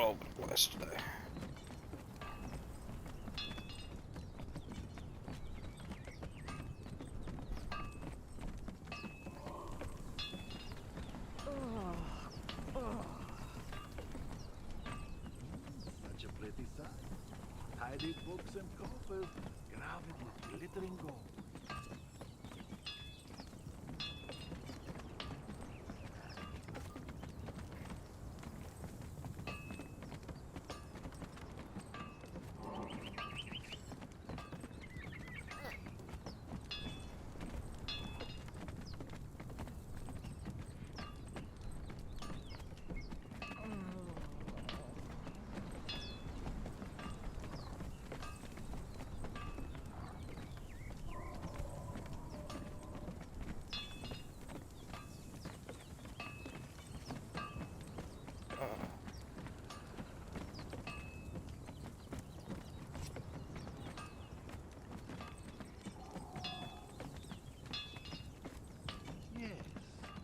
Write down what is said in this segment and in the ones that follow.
all over the place today. Such a pretty sight. Tidy books and coffers, graved with glittering gold.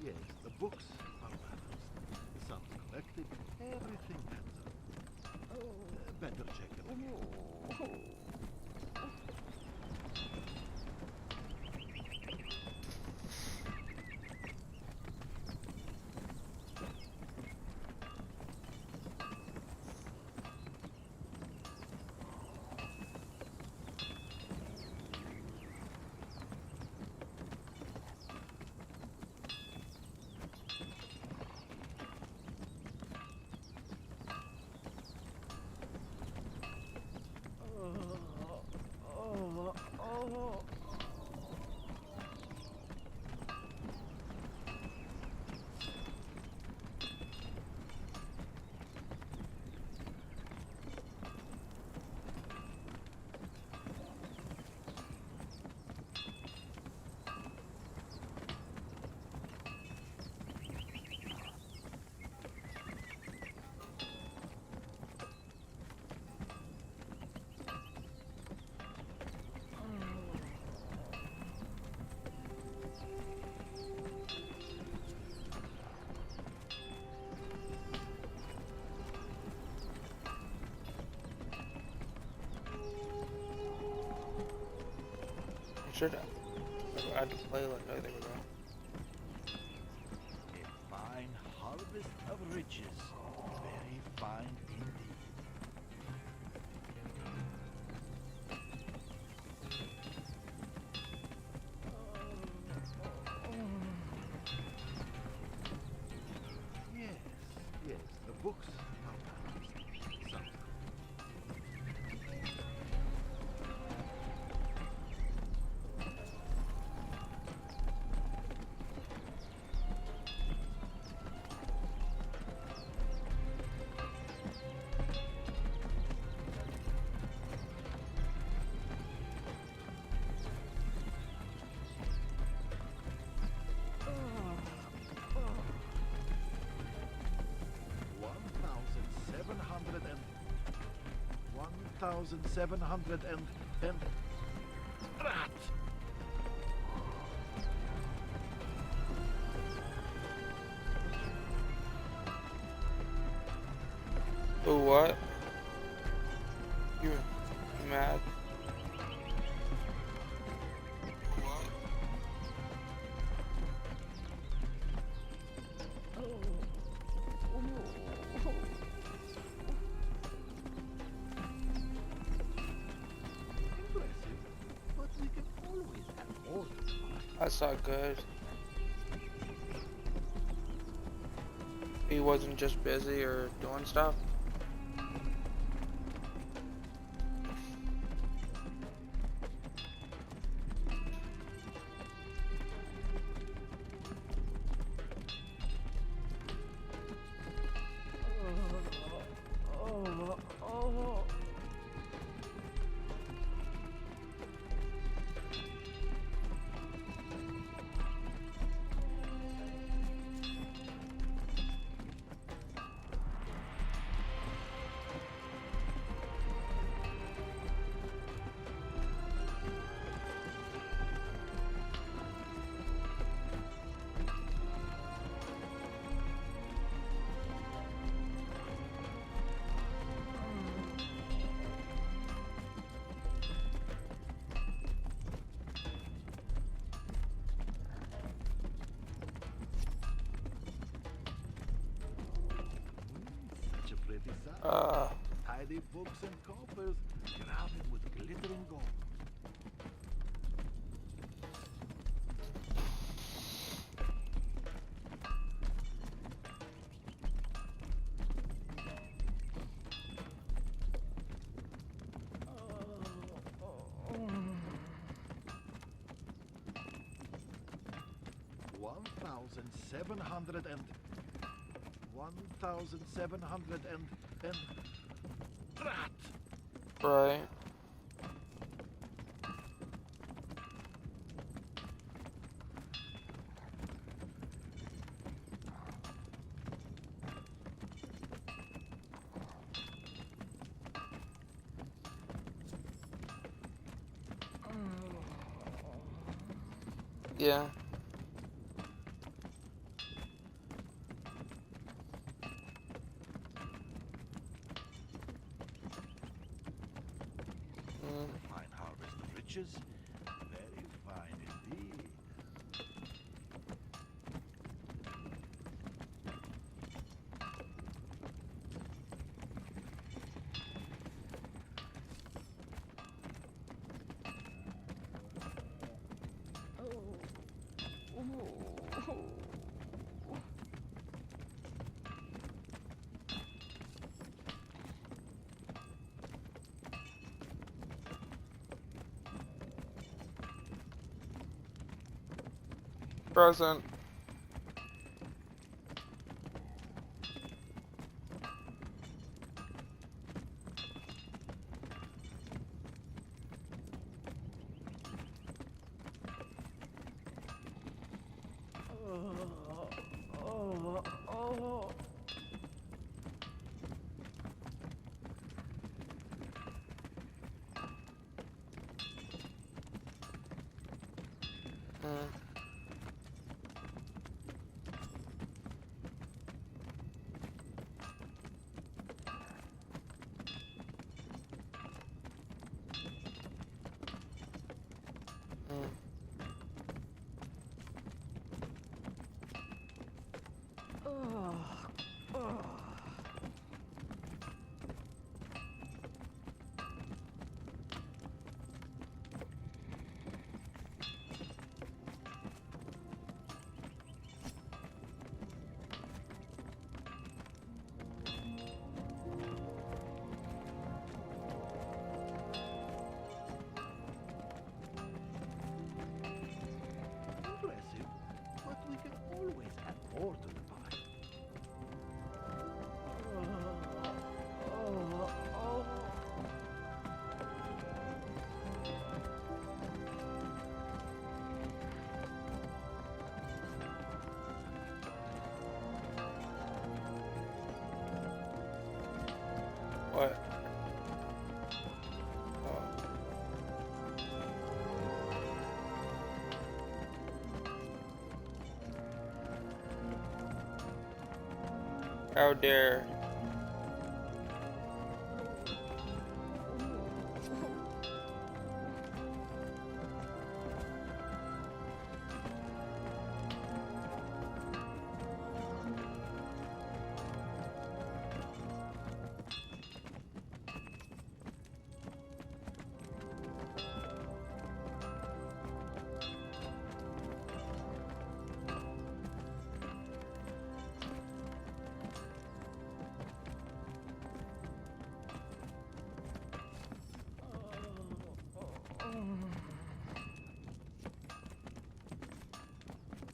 Yes, the books are balanced. Some collected, everything adds up. Better check them again. Should I had to play like, oh, there we go. A fine harvest of riches. Very fine indeed. Yes, the books are balanced. Some $1,700 and rat. Oh, what? You mad? What? Impressive, but we can always have more. That's not good. He wasn't just busy or doing stuff. Besides, tidy books and coffers crowded with glittering gold. One thousand seven hundred and 1,700 and rat. Right. Yeah. A fine harvest of riches. Very fine indeed. Present. Mm. Mm. Impressive, but we can always add more to the pie. What? Oh. How dare.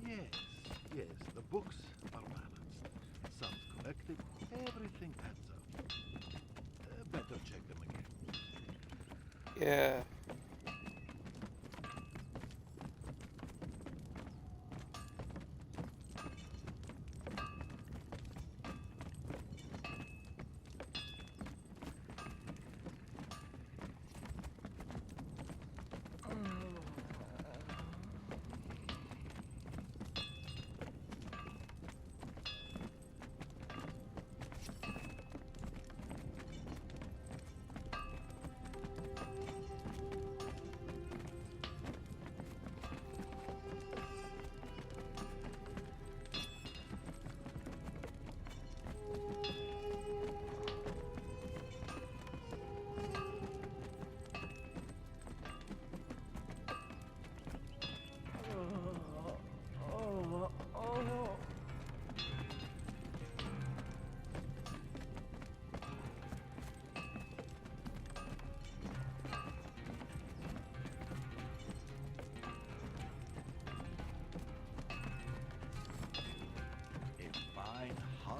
Yes, yes, the books are balanced. Sums collected, everything adds up. Better check them again. Yeah.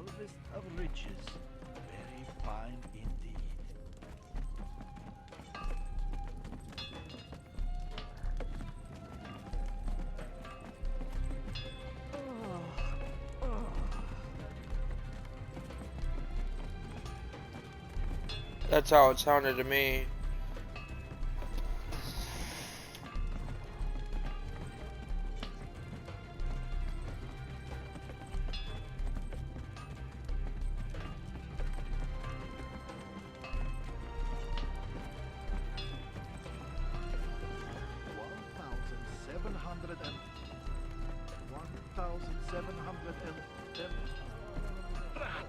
harvest of riches. Very fine indeed. That's how it sounded to me. Rat!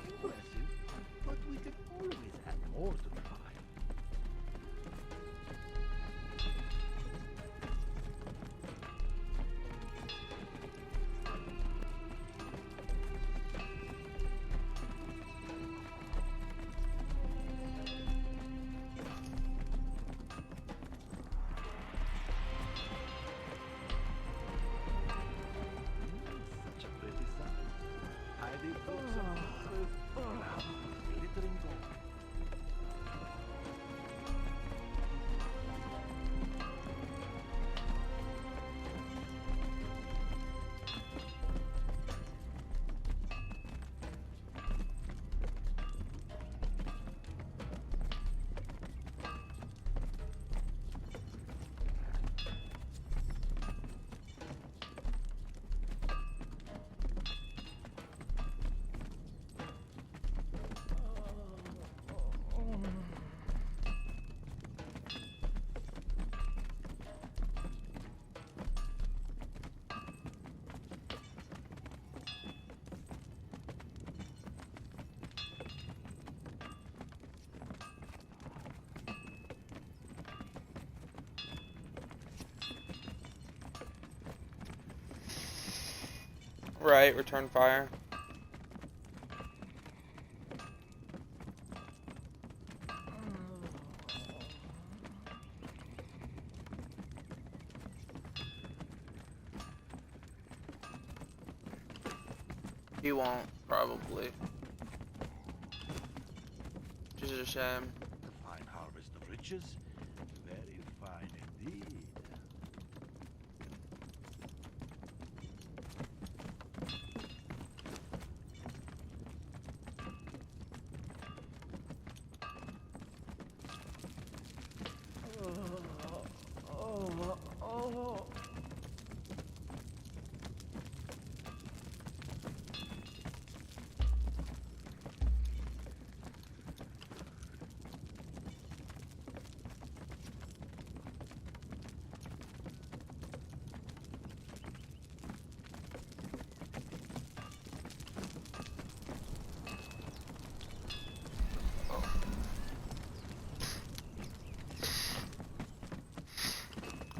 Impressive, but we can always add more to the pile. Such a pretty sight. Tidy books of pieces, crowned with glittering gold. Right, return fire. He won't, probably. Which is a shame. A fine harvest of riches. Very fine indeed.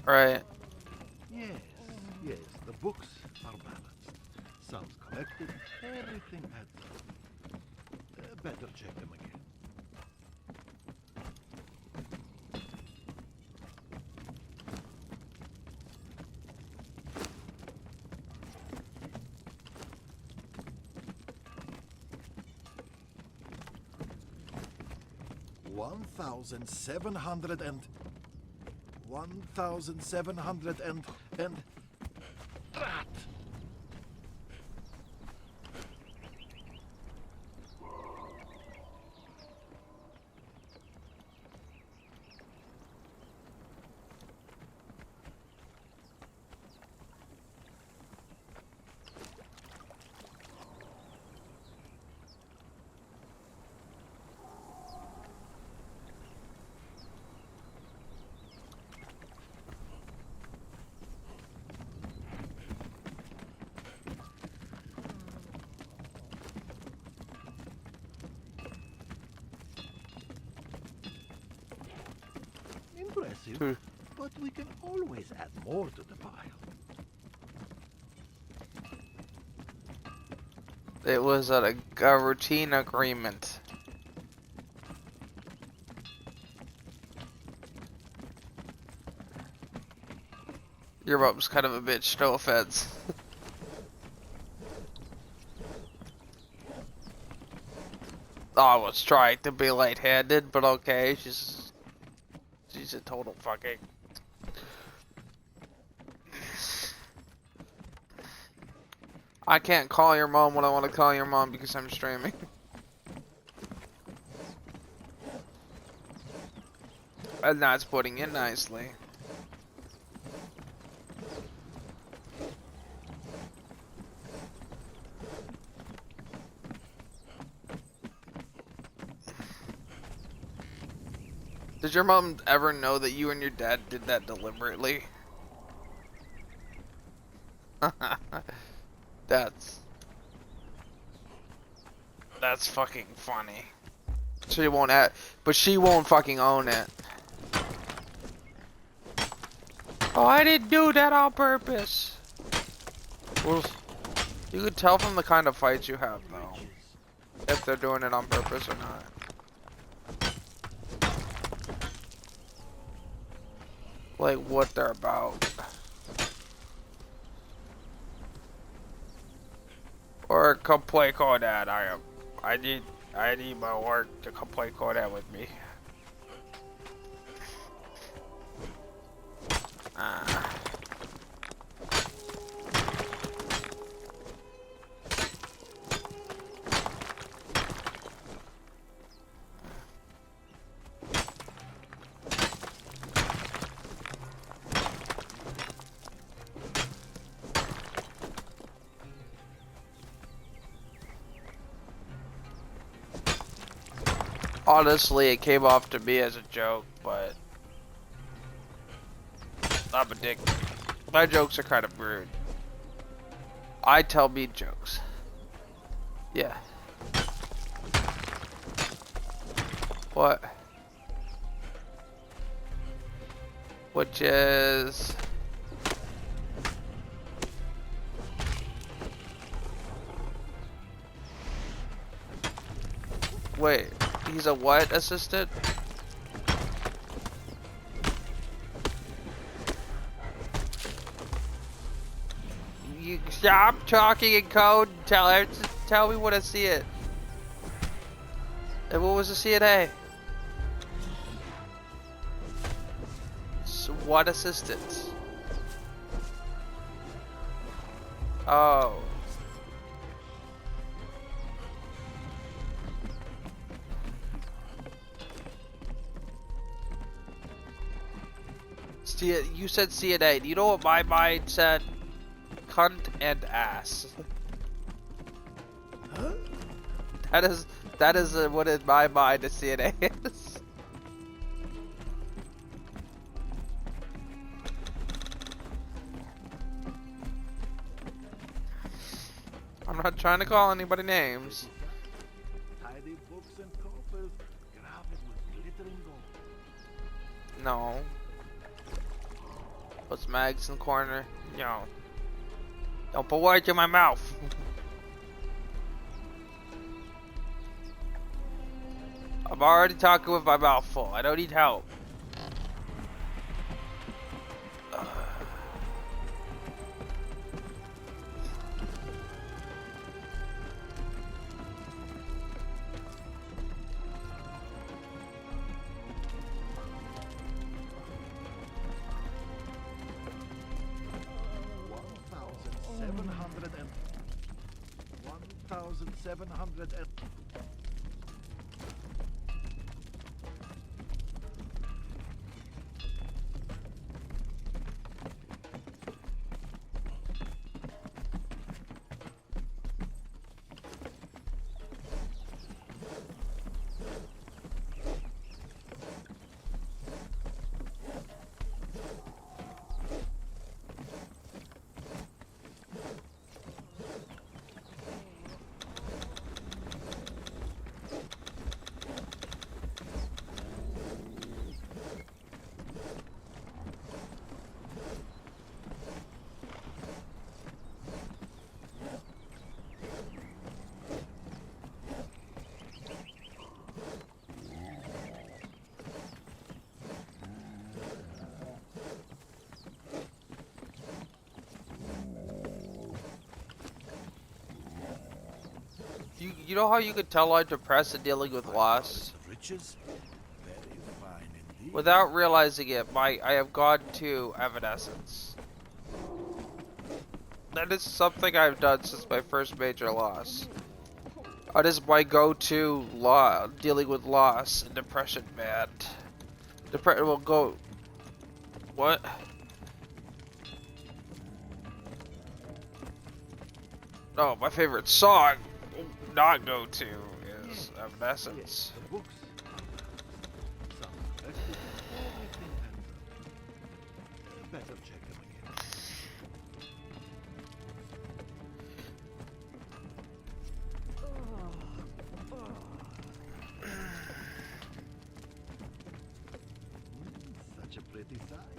'Right. Yes, yes, the books are balanced. Sums collected, everything adds up. Better check them again. $1,700 and rat. impressive, Hmm. but we can always add more to the pile. It was a routine agreement. Your mom's kind of a bitch, no offense. I was trying to be light-handed, but okay, she's a total fucking... I can't call your mom when I want to call your mom because I'm streaming. And that's putting it nicely. Did your mom ever know that you and your dad did that deliberately? That's fucking funny. She won't but she won't fucking own it. Oh, I didn't do that on purpose. Well, you could tell from the kind of fights you have, though, if they're doing it on purpose or not. Like what they're about. Or come play Conan. I need my work to come play Conan with me. Honestly, it came off to me as a joke, but I'm a dick. My jokes are kind of rude. I tell me jokes. Yeah. What? Which is... Wait, he's a what assistant? You stop talking in code and tell me what I see it. And what was the CNA? So what assistance? Oh. See, you said CNA. Do you know what my mind said? Cunt and ass. That is what in my mind a CNA is. I'm not trying to call anybody names. Tidy books and coppers, grab it with glittering gold. No. What's Mags in the corner? No. Don't put words in my mouth. I'm already talking with my mouth full. I don't need help. $1,700. You know how you could tell I'm depressed and dealing with loss? Riches? Very fine indeed. Without realizing it, I have gone to Evanescence. That is something I've done since my first major loss. That is my go-to dealing with loss and depression, man. Depression will go. What? No, my favorite song, not go-to, is Evanescence. Yes, the books. Some collected. Everything handsome. Better check them again. Such a pretty sight.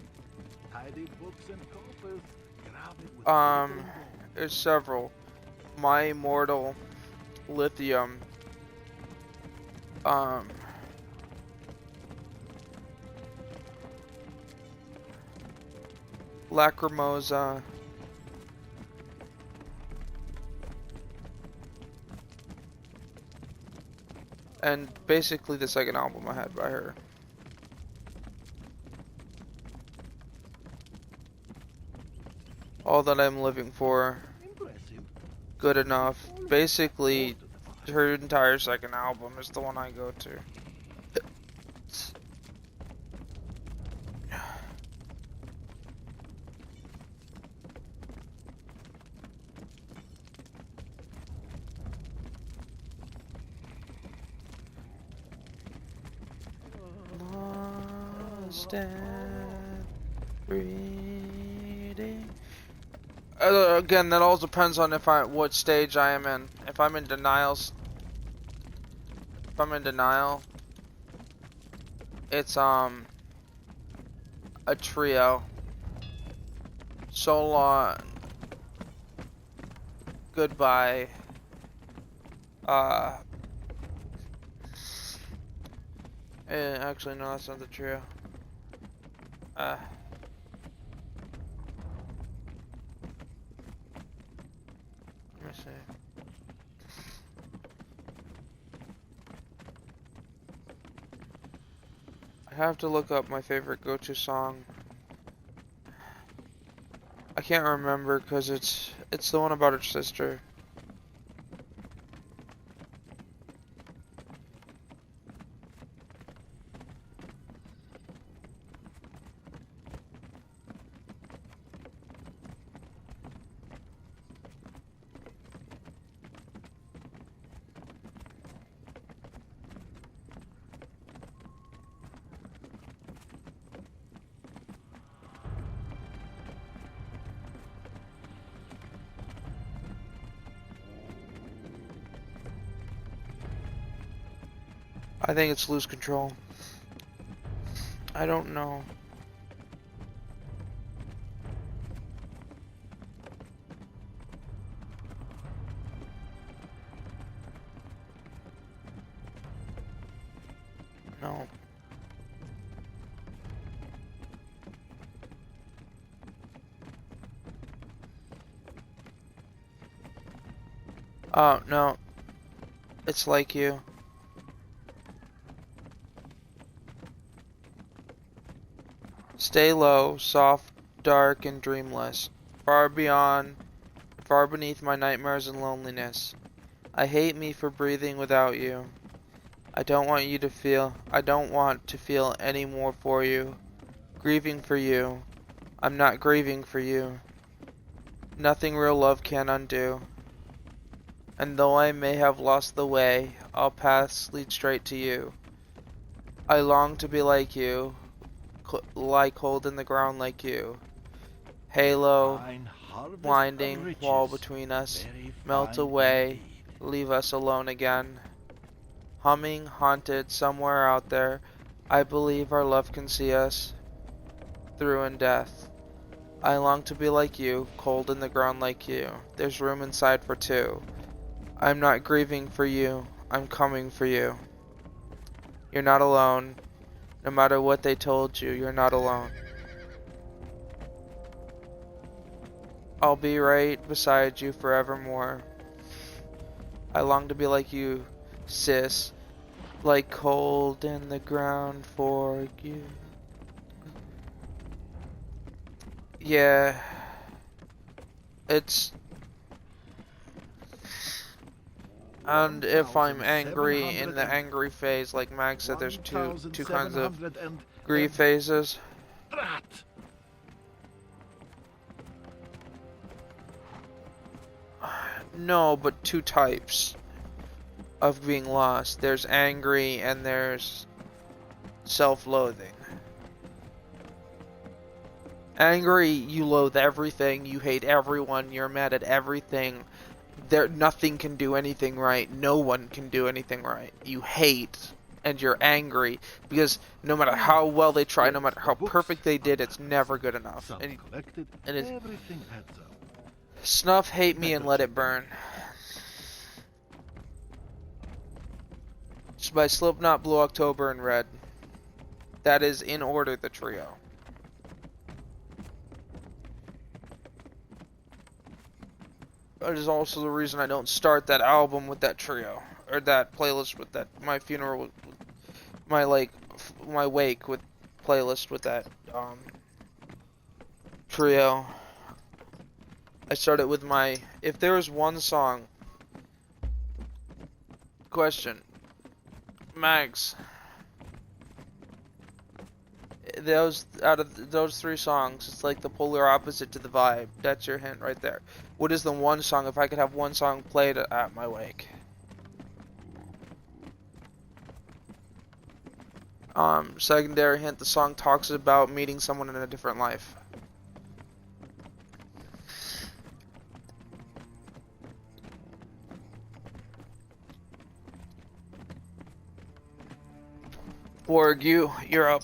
Tidy books and coffers. Crowded with glittering gold. There's several. My Immortal, Lithium, Lacrimosa, and basically the second album I had by her. All that I'm living for. Impressive. Good enough. Basically, her entire second album is the one I go to. Lost and reading. Again, that all depends on what stage I am in. If I'm in denial, it's a trio. So long. Goodbye. Actually, no, that's not the trio. Let me see. I have to look up my favorite go-to song. I can't remember because it's the one about her sister. I think it's Lose Control. I don't know. No. Oh, no. It's Like You. Stay low, soft, dark, and dreamless, far beyond, far beneath my nightmares and loneliness. I hate me for breathing without you. I don't want to feel any more for you. Grieving for you. I'm not grieving for you. Nothing real love can undo. And though I may have lost the way, our paths lead straight to you. I long to be like you. Lie cold in the ground like you. Halo, blinding wall between us, melt away, leave us alone again. Humming, haunted, somewhere out there, I believe our love can see us through in death. I long to be like you, cold in the ground like you. There's room inside for two. I'm not grieving for you, I'm coming for you. You're not alone. No matter what they told you, you're not alone. I'll be right beside you forevermore. I long to be like you, sis. Like cold in the ground for you. Yeah. It's... And if I'm angry in the angry phase, like Mag said, there's two kinds of grief phases. Drat! No, but two types of being lost. There's angry and there's self-loathing. Angry, you loathe everything, you hate everyone, you're mad at everything. Nothing can do anything right. No one can do anything right. You hate and you're angry because no matter how well they try, no matter how perfect they did, it's never good enough. And it's snuff, hate me, and let it burn. It's by Slipknot, Blue October, and Red. That is in order the trio. That is also the reason I don't start that album with that trio, or that playlist with that, my funeral, my wake with playlist with that trio. I started with my, if there was one song, question, Mags, out of those three songs, it's like the polar opposite to the vibe. That's your hint right there. What is the one song, if I could have one song played at my wake? Secondary hint, the song talks about meeting someone in a different life. Borg, you're up.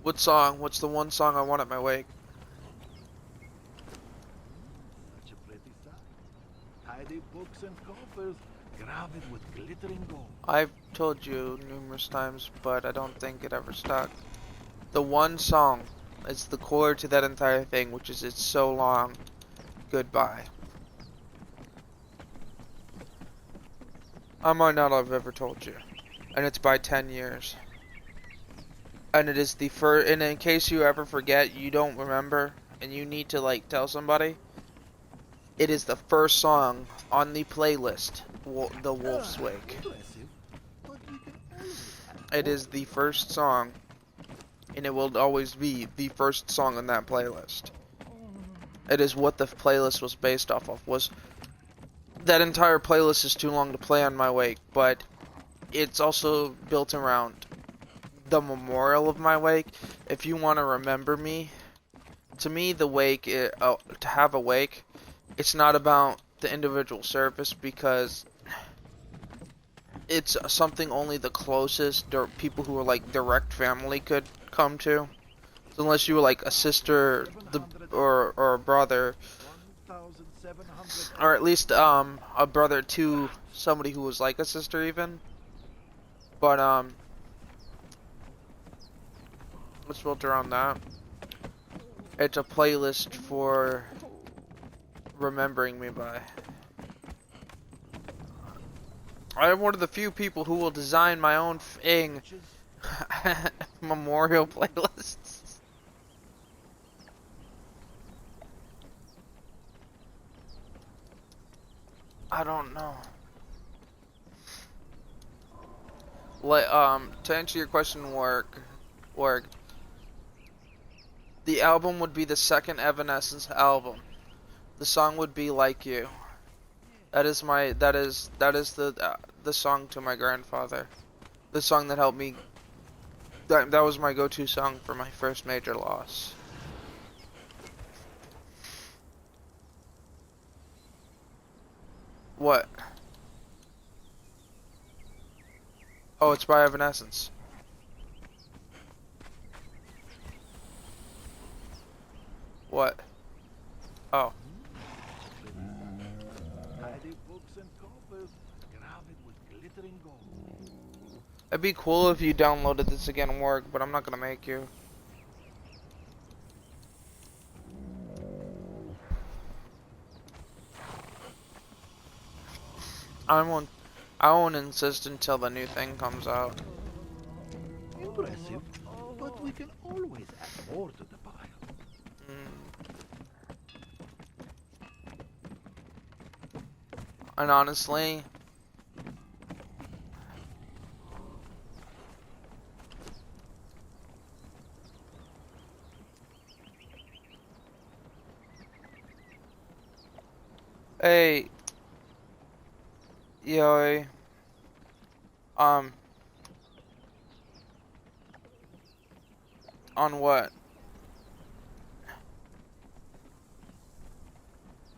What song? What's the one song I want at my wake? Such a pretty sight. Tidy books and coffers, graved with glittering gold. I've told you numerous times, but I don't think it ever stuck. The one song, it's the core to that entire thing, which is It's So Long, Goodbye. I might not have ever told you. And it's by 10 years. And it is the first, and in case you ever forget, you don't remember, and you need to like tell somebody, it is the first song on the playlist, The Wolf's Wake. It is the first song, and it will always be the first song on that playlist. It is what the playlist was based off of. That entire playlist is too long to play on my wake, but it's also built around the memorial of my wake. If you want to remember me, to me the wake, to have a wake, it's not about the individual service, because it's something only the closest people who are like direct family could come to. So unless you were like a sister or a brother, or at least a brother to somebody who was like a sister even. But it's built around that. It's a playlist for remembering me by. I'm one of the few people who will design my own memorial playlists. I don't know. To answer your question, Warg, the album would be the second Evanescence album. The song would be Like You. That is the song to my grandfather. The song that helped me. That was my go-to song for my first major loss. What? Oh, it's by Evanescence. What? Oh. It'd be cool if you downloaded this again, Work, but I'm not gonna make you. I won't. I won't insist until the new thing comes out. Impressive, but we can always add more to the pile. Mm. And honestly, hey, yo, um, on what?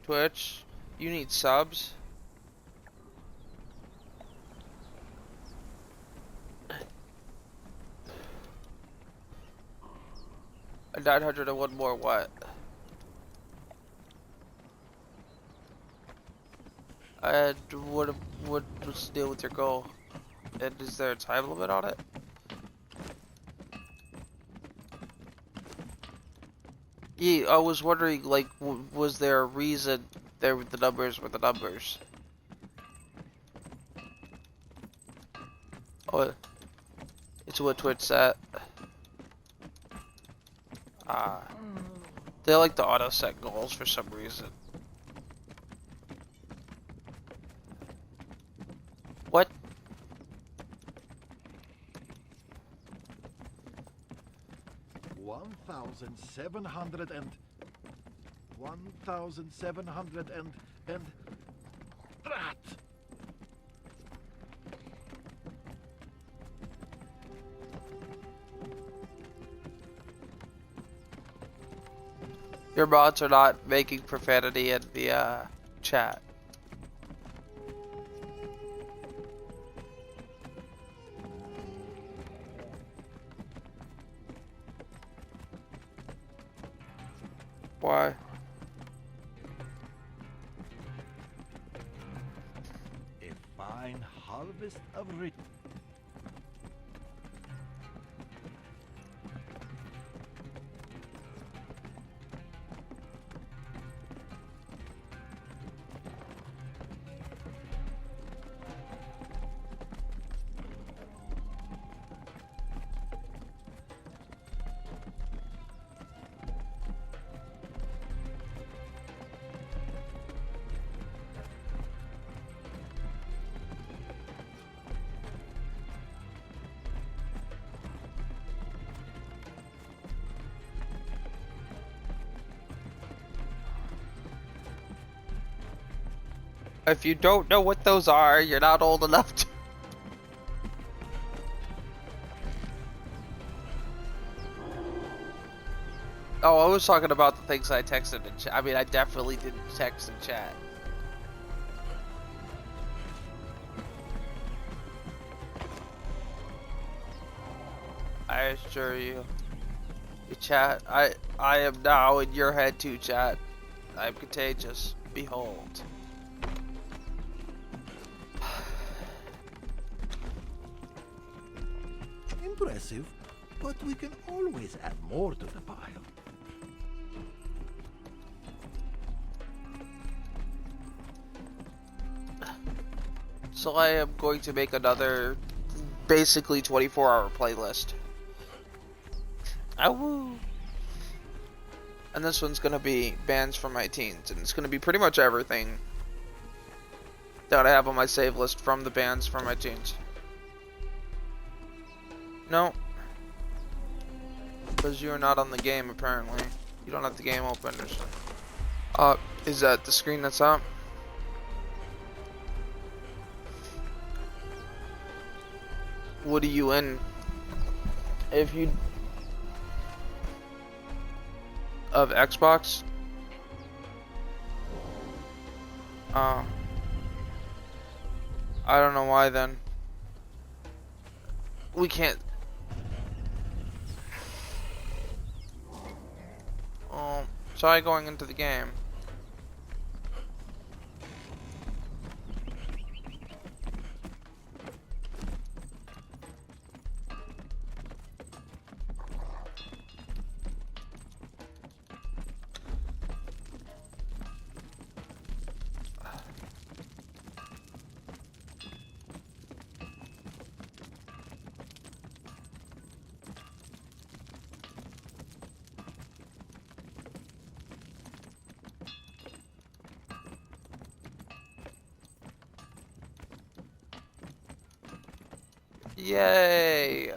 Twitch? You need subs? A 901 more what? And what's the deal with your goal? And is there a time limit on it? Yeah, I was wondering, like, was there a reason the numbers were the numbers? Oh, it's what Twitch set. Ah, they like to auto set goals for some reason. What? $1,700 and rat. Your bots are not making profanity in the chat. Why? A fine harvest of rich. If you don't know what those are, you're not old enough to. Oh, I was talking about the things I texted in chat. I mean, I definitely didn't text in chat. I assure you. You chat, I am now in your head too, chat. I am contagious. Behold. Impressive, but we can always add more to the pile. So I am going to make another basically 24-hour playlist. Awoo! And this one's gonna be bands from my teens, and it's gonna be pretty much everything that I have on my save list from the bands from my teens. No. Because you're not on the game, apparently. You don't have the game open or something. Is that the screen that's up? What are you in? If you... Of Xbox? I don't know why then. We can't... Try going into the game. Yay!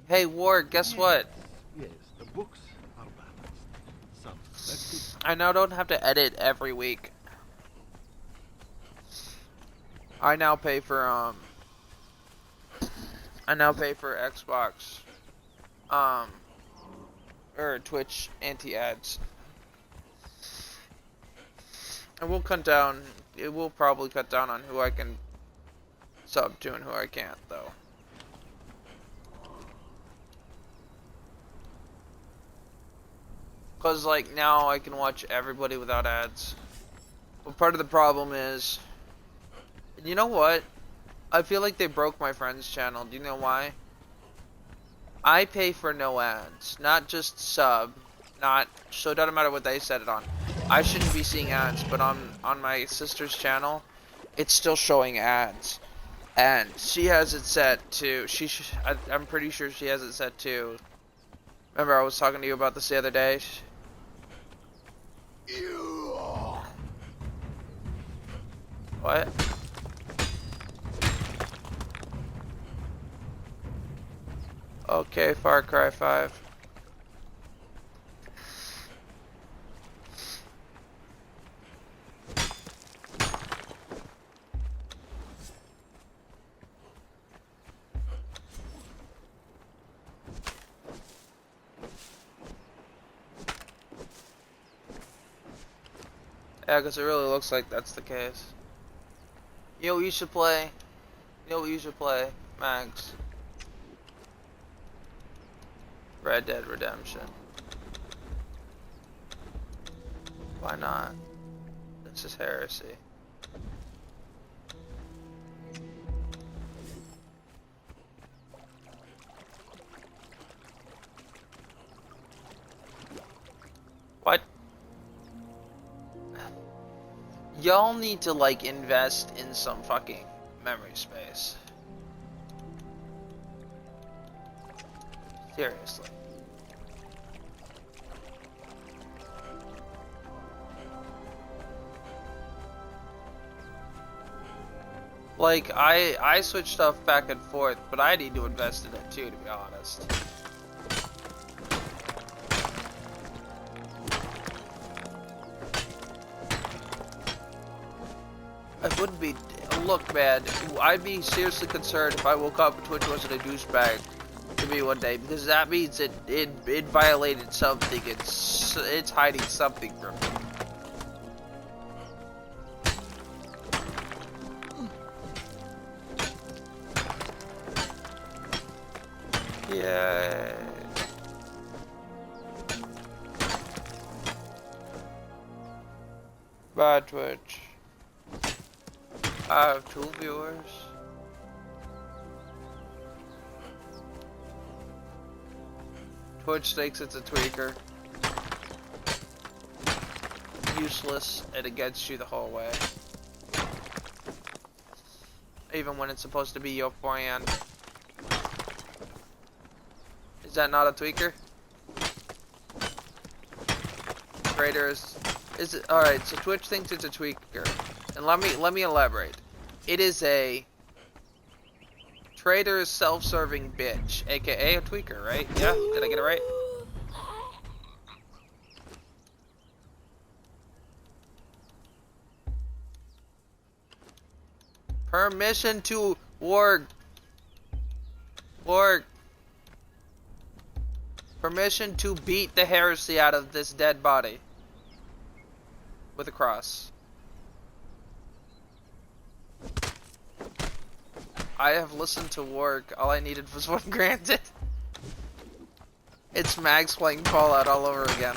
Hey, Ward, guess what? Yes, the books are balanced. Some collected. I now don't have to edit every week. I now pay for Xbox, or Twitch anti-ads. And we'll cut down, it will probably cut down on who I can sub to and who I can't, though. Cause like now I can watch everybody without ads. But part of the problem is, you know what? I feel like they broke my friend's channel. Do you know why? I pay for no ads, not just sub, so it doesn't matter what they set it on. I shouldn't be seeing ads, but on my sister's channel, it's still showing ads, and she has it set to. I'm pretty sure she has it set to. Remember, I was talking to you about this the other day. What? Okay, Far Cry 5. Yeah, because it really looks like that's the case. You know what you should play? You know what you should play, Mags? Red Dead Redemption. Why not? This is heresy. What? Y'all need to like invest in some fucking memory space. Seriously. Like, I switch stuff back and forth, but I need to invest in it too, to be honest. I wouldn't be... Look, man, I'd be seriously concerned if I woke up and Twitch wasn't a douchebag to me one day, because that means it violated something. It's hiding something from me. Yeah. Bye, Twitch. I have 2 viewers. Twitch thinks it's a tweaker. Useless and against you the whole way. Even when it's supposed to be your friend. Is that not a tweaker? Traders. Is it alright, so Twitch thinks it's a tweaker. And let me elaborate. It is a trader's self-serving bitch, aka a tweaker, right? Yeah? Did I get it right? Permission to work. Permission to beat the heresy out of this dead body. With a cross. I have listened to work. All I needed was one granted. It's Mags playing Fallout all over again.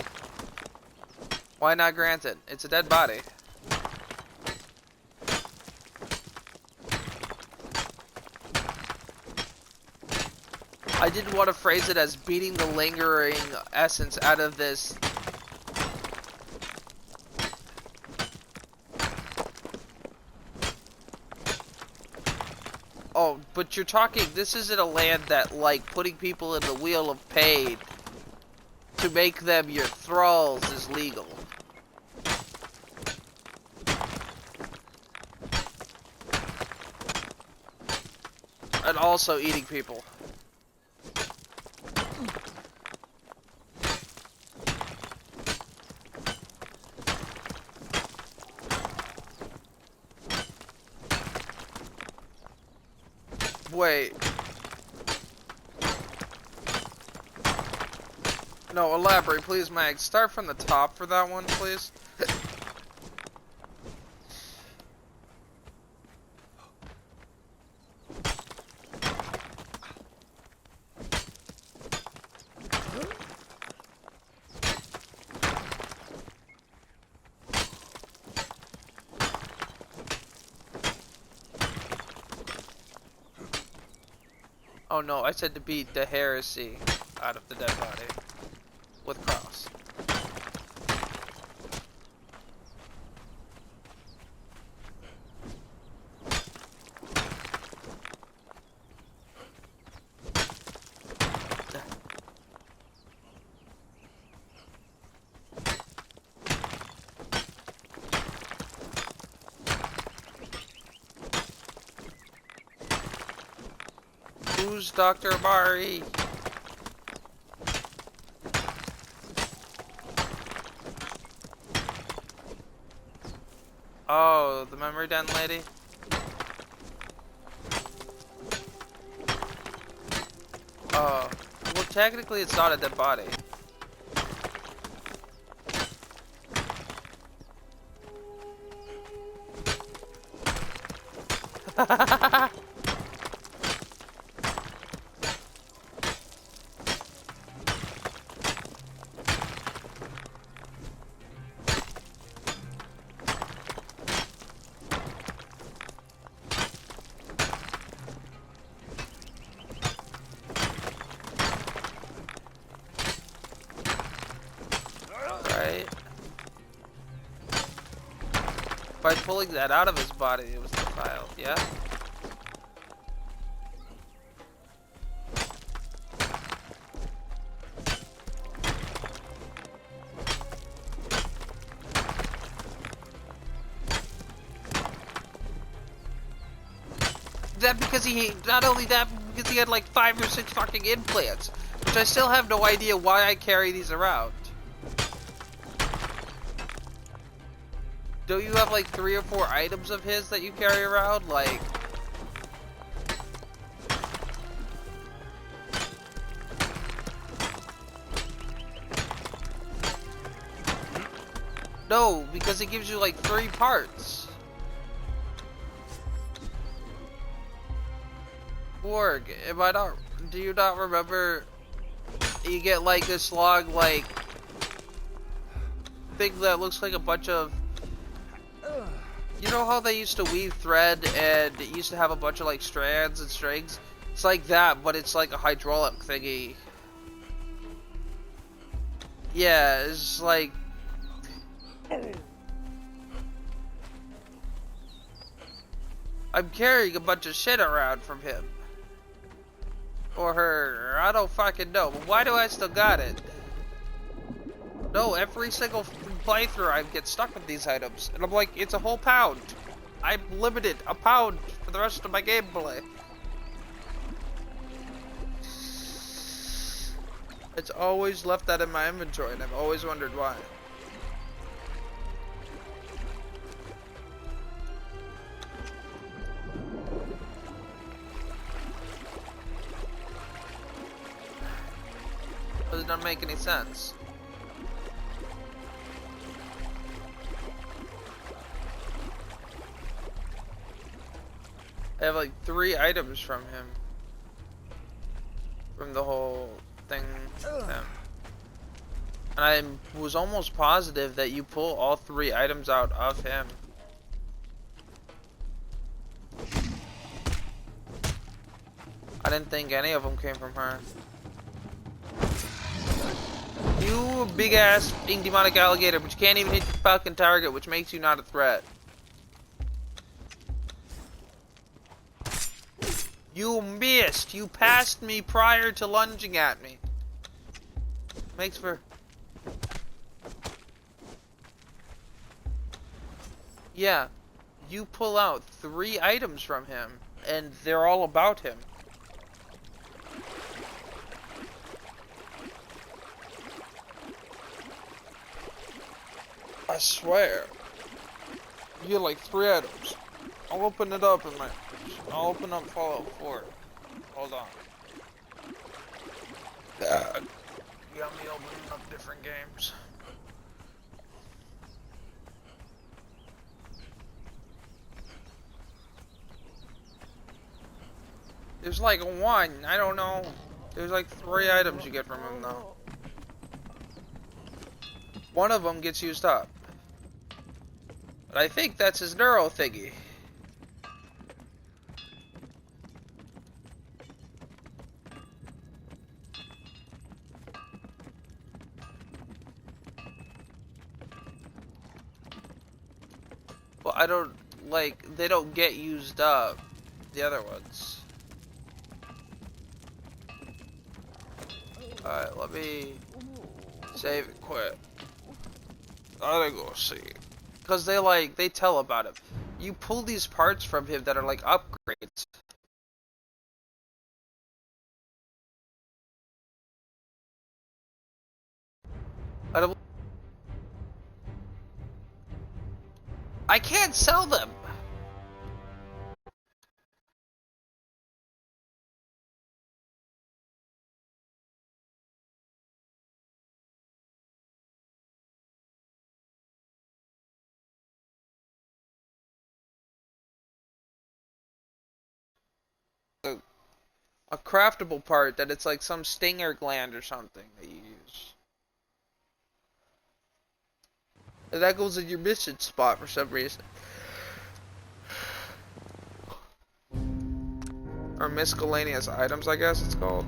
Why not granted? It's a dead body. I didn't want to phrase it as beating the lingering essence out of this. Oh, but you're talking, this isn't a land that, like, putting people in the wheel of pain to make them your thralls is legal. And also eating people. Wait. No, elaborate, please, Mag. Start from the top for that one, please. Oh no, I said to beat the heresy out of the dead body with cross. Who's Dr. Mari? Oh, the memory den lady? Oh, well technically it's not a dead body. Right? By pulling that out of his body, it was defiled, yeah? That because not only that, because he had like 5 or 6 fucking implants, which I still have no idea why I carry these around. Don't you have like 3 or 4 items of his that you carry around? Like, no, because it gives you like 3 parts. Borg, do you not remember you get like this long like thing that looks like a bunch of, you know how they used to weave thread and it used to have a bunch of like strands and strings? It's like that, but it's like a hydraulic thingy. Yeah, it's like, I'm carrying a bunch of shit around from him. Or her, I don't fucking know, but why do I still got it? No, every single playthrough I get stuck with these items, and I'm like, it's a whole pound. I'm limited, a pound for the rest of my gameplay. It's always left that in my inventory, and I've always wondered why. Does not make any sense. I have like 3 items from him. From the whole thing with him. And I was almost positive that you pull all 3 items out of him. I didn't think any of them came from her. You big ass pink demonic alligator, but you can't even hit your fucking target, which makes you not a threat. You missed! You passed me prior to lunging at me. Makes for... Yeah. You pull out 3 items from him, and they're all about him. I swear. You get like 3 items. I'll open it up in my... I'll open up Fallout 4. Hold on. You got me opening up different games. There's like 1, I don't know. There's like 3 items you get from him though. One of them gets used up. But I think that's his neuro thingy. Well, I don't, like, they don't get used up. The other ones. Alright, let me save and quit. I gotta go see. Because they tell about him. You pull these parts from him that are like upgrades. I can't sell them. A craftable part that it's like some stinger gland or something that you use. And that goes in your mission spot for some reason. Or miscellaneous items, I guess it's called.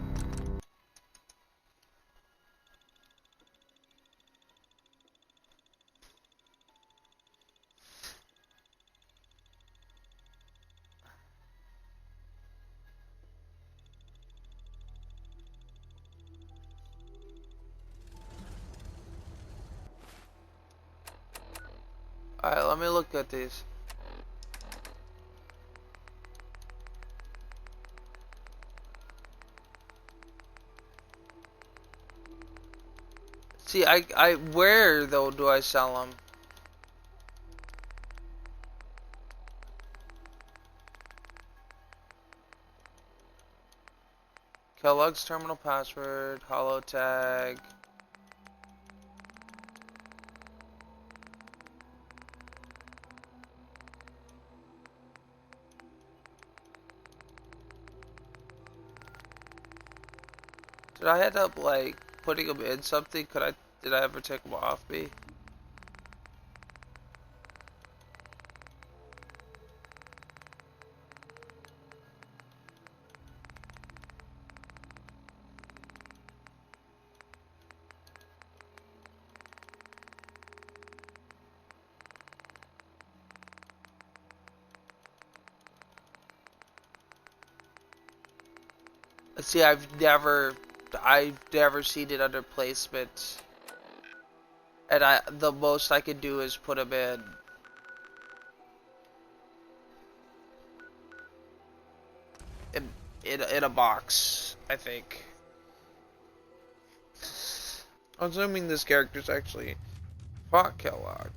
Alright, let me look at these. See, where though do I sell them? Kellogg's terminal password, holo tag. Did I end up like putting them in something? Did I ever take them off me? See, I've never seen it under placement, and the most I can do is put them in a box. I think. I'm assuming this character's actually fought Kellogg.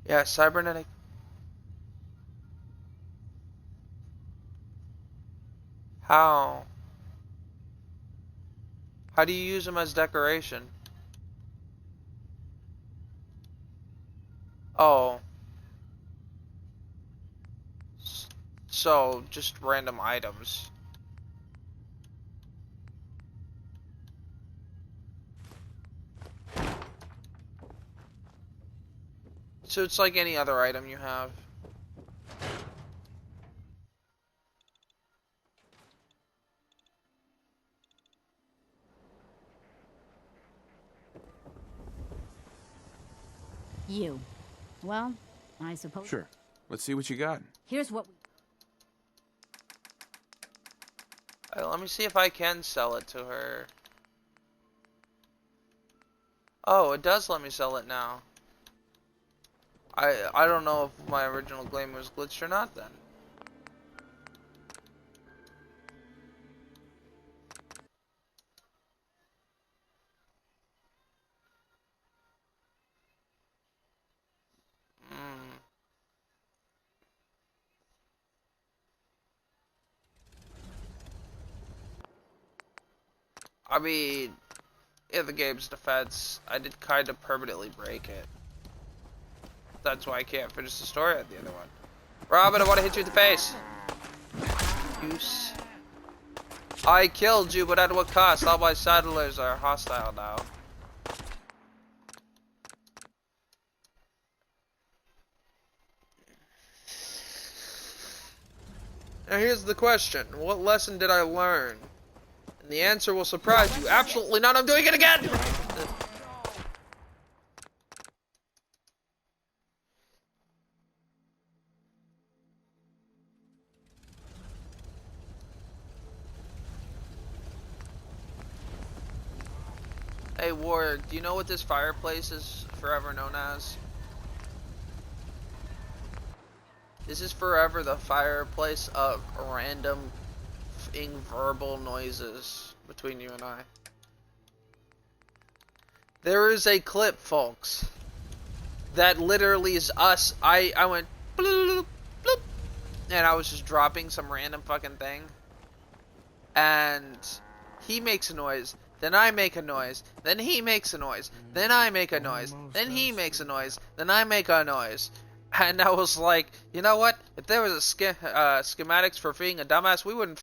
Yeah, cybernetic. How? How do you use them as decoration? Oh. So, just random items. So it's like any other item you have. You. Well, I suppose. Sure. Let's see what you got. Here's what we... Let me see if I can sell it to her. Oh, it does let me sell it now. I don't know if my original game was glitched or not then. Hmm. I mean, in the game's defense, I did kind of permanently break it. That's why I can't finish the story at the other one. Robin, I want to hit you in the face. Use. I killed you, but at what cost? All my settlers are hostile now. Now here's the question. What lesson did I learn? And the answer will surprise you. Absolutely not. I'm doing it again! Hey, Warrior, do you know what this fireplace is forever known as? This is forever the fireplace of random verbal noises between you and I. There is a clip, folks, that literally is us. I went bloop, bloop, and I was just dropping some random fucking thing. And he makes a noise, then I make a noise, then he makes a noise, then I make a noise, then he makes a noise, then I make a noise. And I was like, you know what? If there was a schematics for being a dumbass, we wouldn't.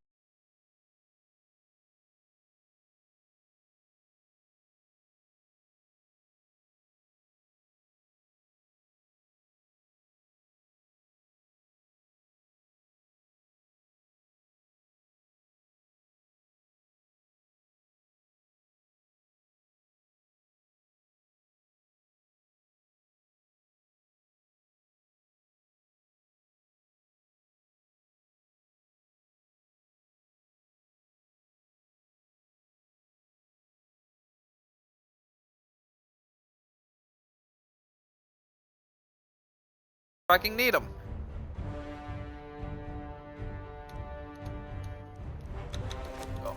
Fucking need them. Go.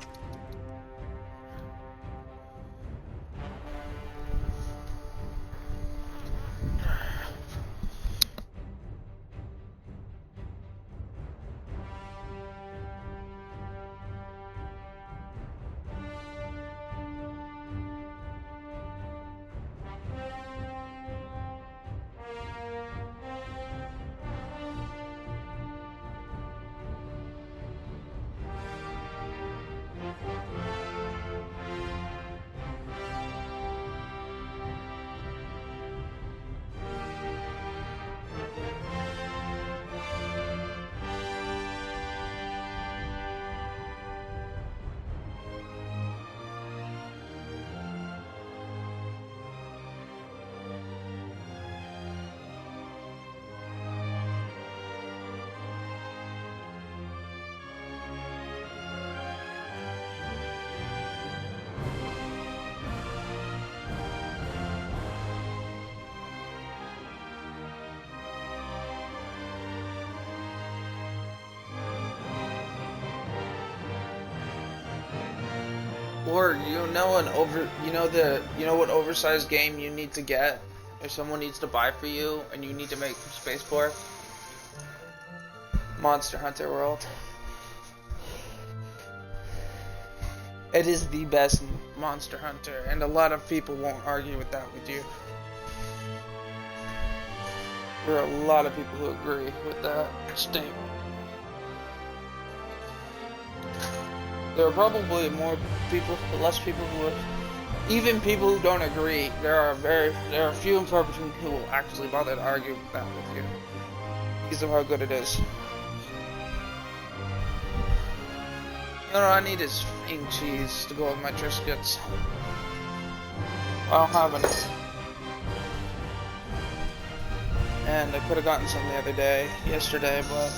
Or you know what oversized game you need to get, or someone needs to buy for you, and you need to make space for? Monster Hunter World. It is the best Monster Hunter, and a lot of people won't argue with that with you. There are a lot of people who agree with that statement. There are probably more people, less people who would, even people who don't agree. There are few and far between who will actually bother to argue that with you because of how good it is. You know what I need is fing cheese to go with my Triscuits. I don't have any. And I could have gotten some the other day, yesterday, but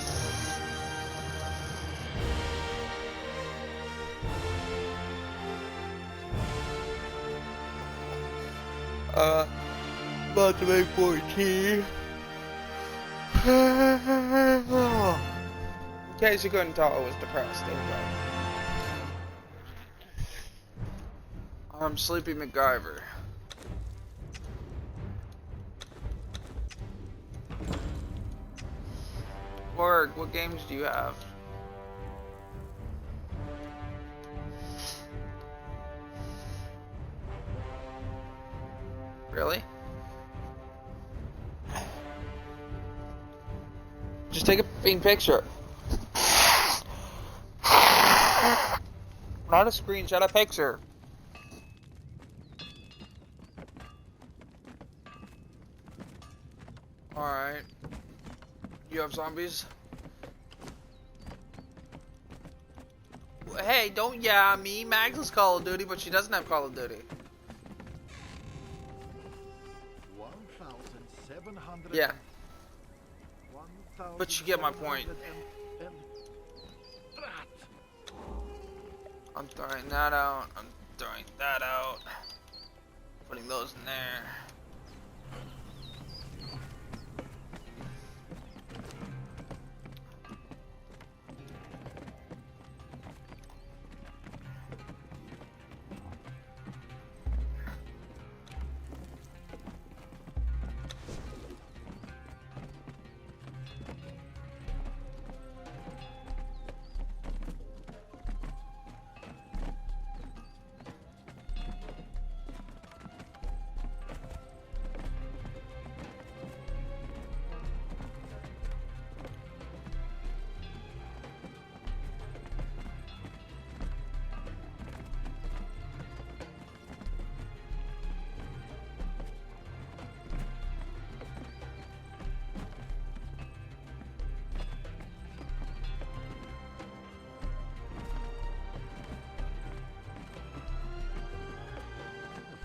Uh, about to make 14. In case you couldn't tell, I was depressed. There you go. I'm Sleepy MacGyver. Org, what games do you have? Really? Just take a fucking picture. Not a screenshot, a picture. Alright. You have zombies? Hey, don't yeah me. Mags has Call of Duty, but she doesn't have Call of Duty. 1,700. Yeah. But you get my point. I'm throwing that out. I'm throwing that out. Putting those in there.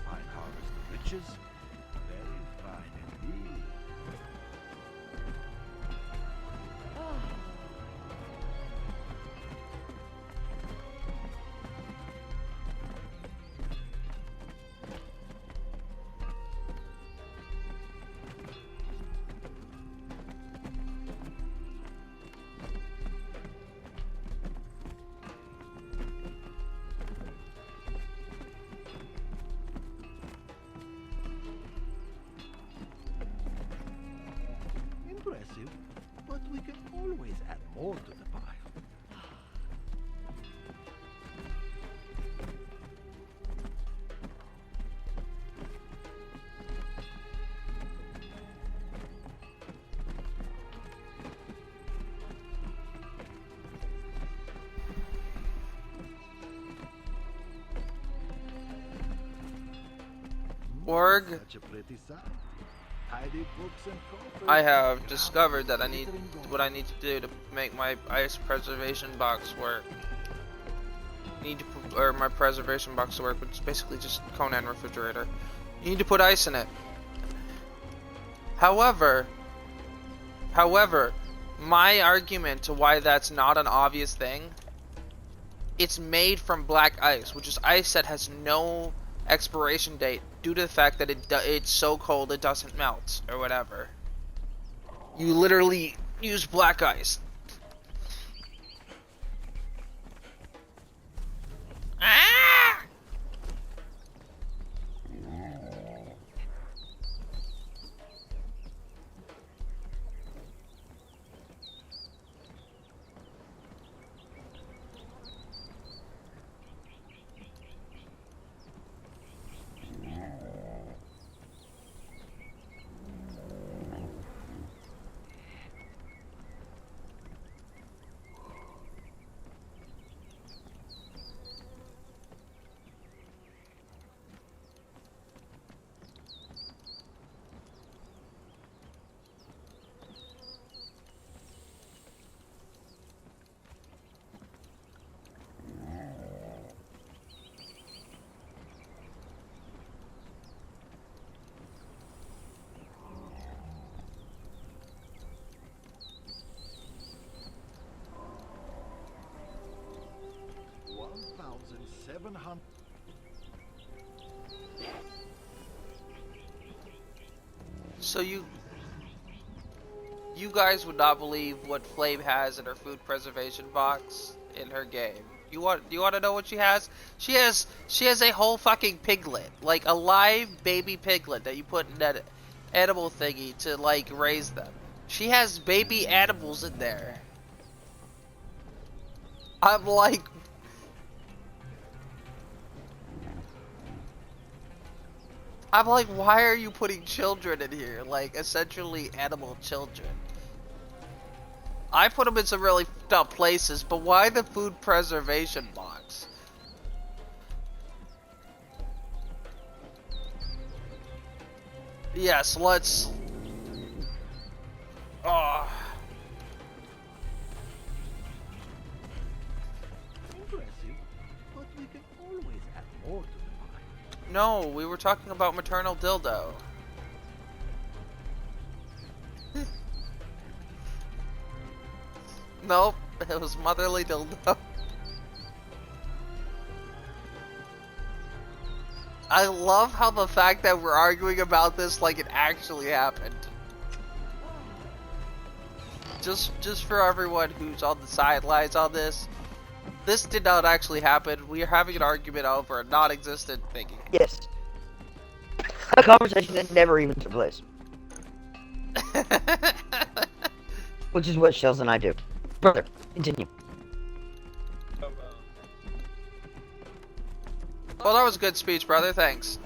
Fine harvest of riches. Very fine indeed. Impressive, but we can always add more to the pile. Org. Such a pretty sight. Tidy books and coffee. I have discovered that I need what I need to do to make my ice preservation box work. Or my preservation box to work, which is basically just Conan refrigerator. You need to put ice in it. However, my argument to why that's not an obvious thing, it's made from black ice, which is ice that has no expiration date due to the fact that it's so cold it doesn't melt or whatever. You literally use black ice. Ah! So you guys would not believe what Flame has in her food preservation box in her game. You want to know what she has? She has a whole fucking piglet, like a live baby piglet that you put in that animal thingy to like raise them. She has baby animals in there. I'm like, why are you putting children in here? Like, essentially animal children. I put them in some really fucked up places, but why the food preservation box? Yes, let's... Oh. Impressive, but we can always add more to the pie. No, we were talking about maternal dildo. Nope, it was motherly dildo. I love how the fact that we're arguing about this like it actually happened. Just for everyone who's on the sidelines on this, this did not actually happen. We are having an argument over a non-existent thingy. Yes. A conversation that never even took place. Which is what Shells and I do. Brother, continue. Well, that was a good speech, brother. Thanks.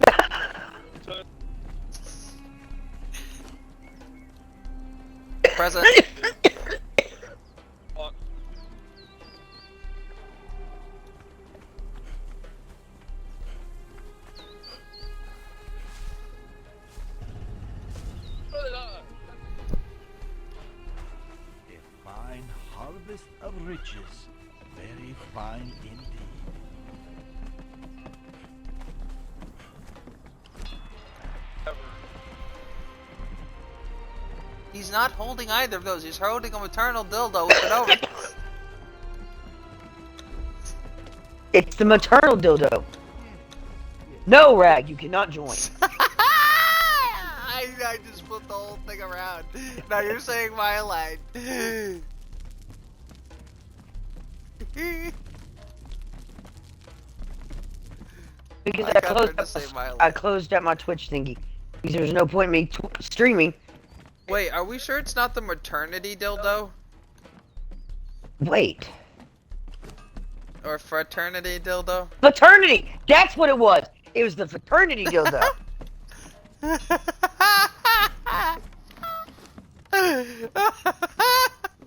Present. A fine harvest of riches. Very fine indeed. He's not holding either of those. He's holding a maternal dildo with an oven. It's the maternal dildo. No, Rag, you cannot join. I just flipped the whole thing around. Now you're saying my line. Because I got her to say my I line. closed out my Twitch thingy. Because there's no point in me streaming. Wait, are we sure it's not the maternity dildo? Wait. Or fraternity dildo? Fraternity! That's what it was! It was the fraternity dildo.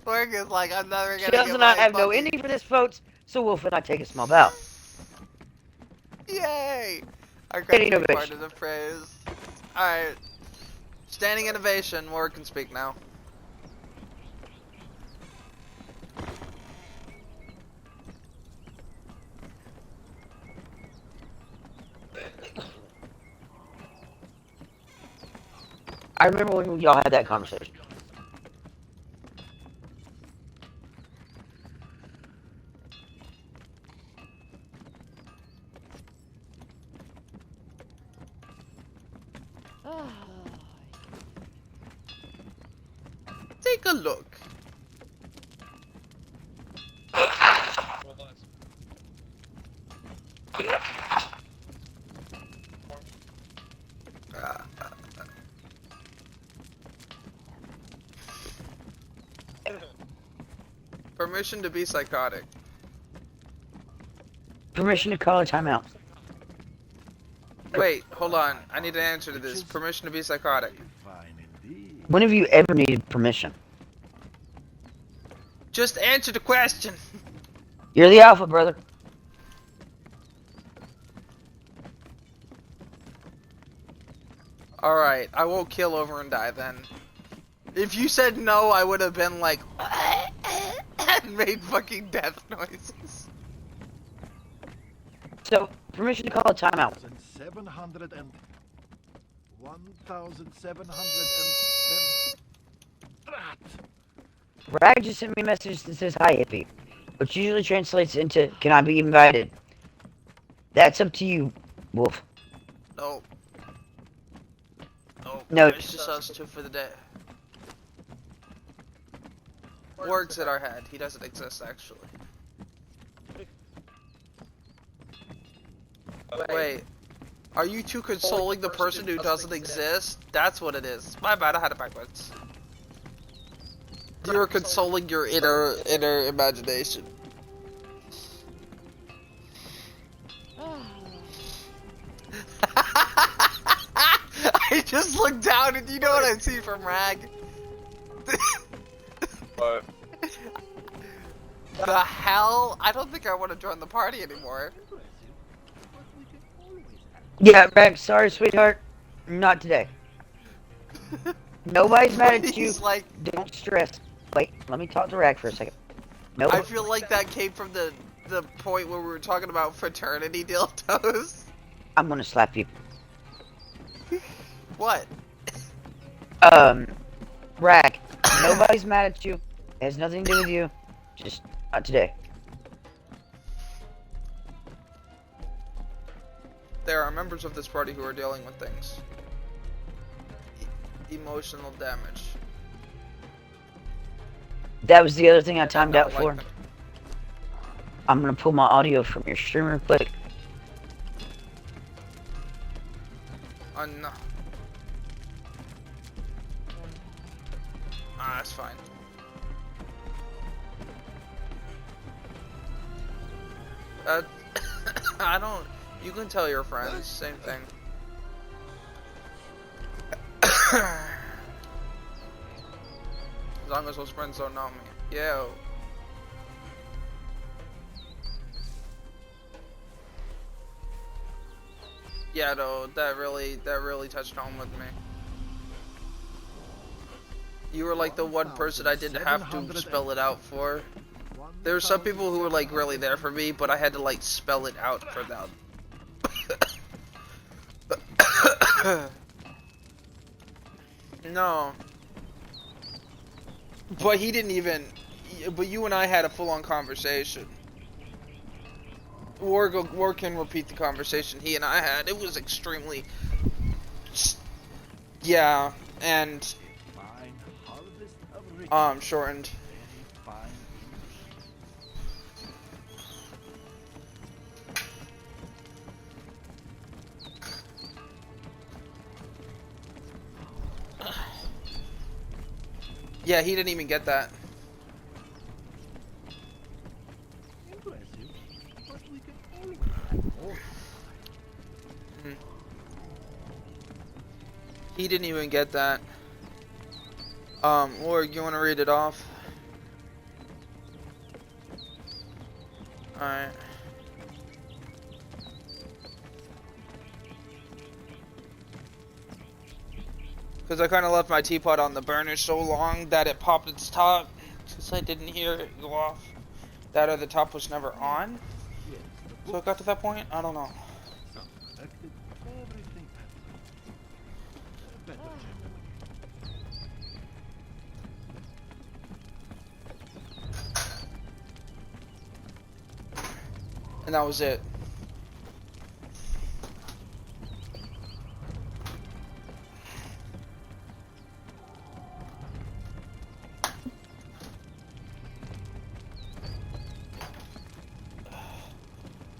Work is like, I'm never gonna Shells get and I my have no fucking- ending for this, folks, so Wolf and I take a small bow. Yay! I got Standing to be part ovation. of the phrase. Alright. Standing innovation, Ward can speak now. I remember when y'all had that conversation. Take a look. Permission to be psychotic. Permission to call a timeout. Wait, hold on. I need an answer to this. Permission to be psychotic. Fine indeed. When have you ever needed permission? Just answer the question. You're the alpha, brother. Alright, I won't kill over and die then. If you said no, I would have been like, and made fucking death noises. So, permission to call a timeout. 1,700 and 1,710. Drat! Rag just sent me a message that says hi, hippie, which usually translates into, can I be invited? That's up to you, Wolf. Nope. Nope. No, It's just us two for the day. Works in our head. He doesn't exist, actually. Wait. Are you two consoling the person who doesn't exist? That's what it is. My bad, I had it backwards. You're consoling your inner imagination. I just looked down and you know what I see from Rag? What? The hell? I don't think I want to join the party anymore. yeah, Rex, sorry, sweetheart. Not today. Nobody's mad at you. He's like, Don't stress. Wait, let me talk to Rag for a second. No. I feel like that came from the point where we were talking about fraternity dildos. I'm gonna slap you. What? Rag, nobody's mad at you. It has nothing to do with you. Just not today. There are members of this party who are dealing with things. Emotional damage. That was the other thing I timed Not out like for. them. I'm gonna pull my audio from your stream real quick. No. Ah, that's fine. I don't. You can tell your friends. Same thing. As long as those friends don't know me. Yo. Yeah, though, that really touched home with me. You were like the one person I didn't have to spell it out for. There were some people who were like really there for me, but I had to like spell it out for them. No. But he didn't even. But you and I had a full-on conversation. War can repeat the conversation he and I had. It was extremely. Yeah, and shortened. Yeah, he didn't even get that. He didn't even get that. Lord, you want to read it off? Alright. Because I kind of left my teapot on the burner so long that it popped its top. Since I didn't hear it go off. That or the top was never on. So it got to that point? I don't know. And that was it.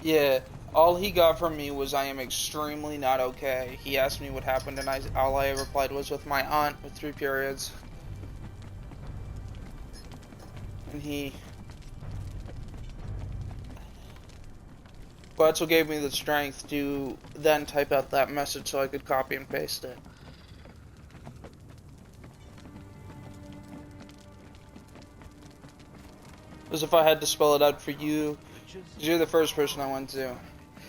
Yeah, all he got from me was I am extremely not okay. He asked me what happened and all I replied was with my aunt with 3 periods. And but that's what gave me the strength to then type out that message so I could copy and paste it. Because if I had to spell it out for you, you're the first person I went to.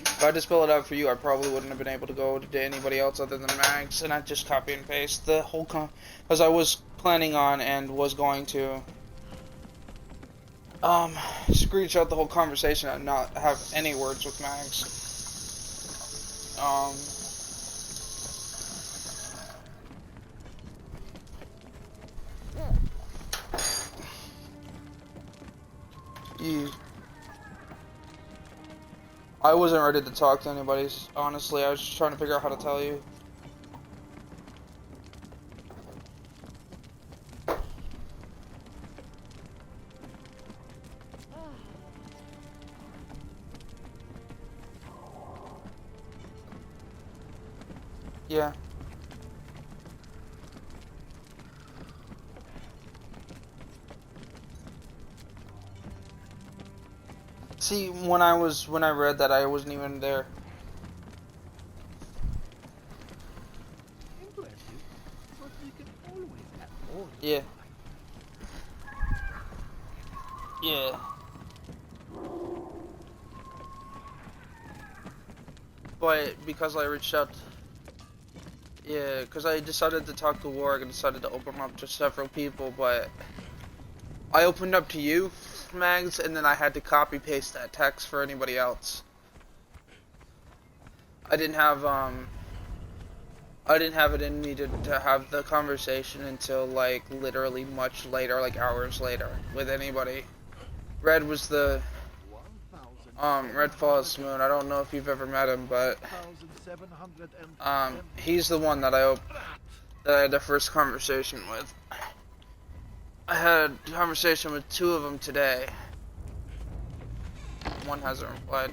If I had to spell it out for you, I probably wouldn't have been able to go to anybody else other than Max, and I'd just copy and paste the whole because I was planning on and was going to screenshot the whole conversation and not have any words with Max. I wasn't ready to talk to anybody, honestly. I was just trying to figure out how to tell you. Yeah. See, when I read that, I wasn't even there. Impressive, but we can always have more. Yeah. Yeah. But because I reached out, yeah, because I decided to talk to Warg and decided to open up to several people, but I opened up to you, Mags, and then I had to copy paste that text for anybody else. I didn't have it in me to have the conversation until like literally much later, like hours later, with anybody. Red was the Red Falls Moon. I don't know if you've ever met him, but he's the one that I had the first conversation with. I had a conversation with 2 of them today. One hasn't replied.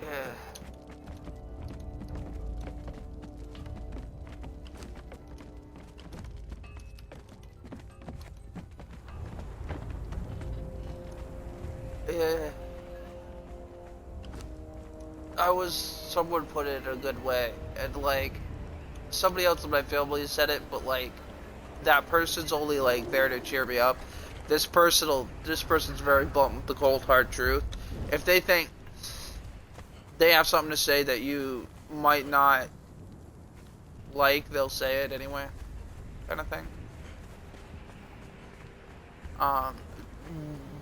Yeah. Yeah. Someone put it in a good way, and like, somebody else in my family said it, but like, that person's only like there to cheer me up. This person's very blunt with the cold hard truth. If they think they have something to say that you might not like, they'll say it anyway, kind of thing.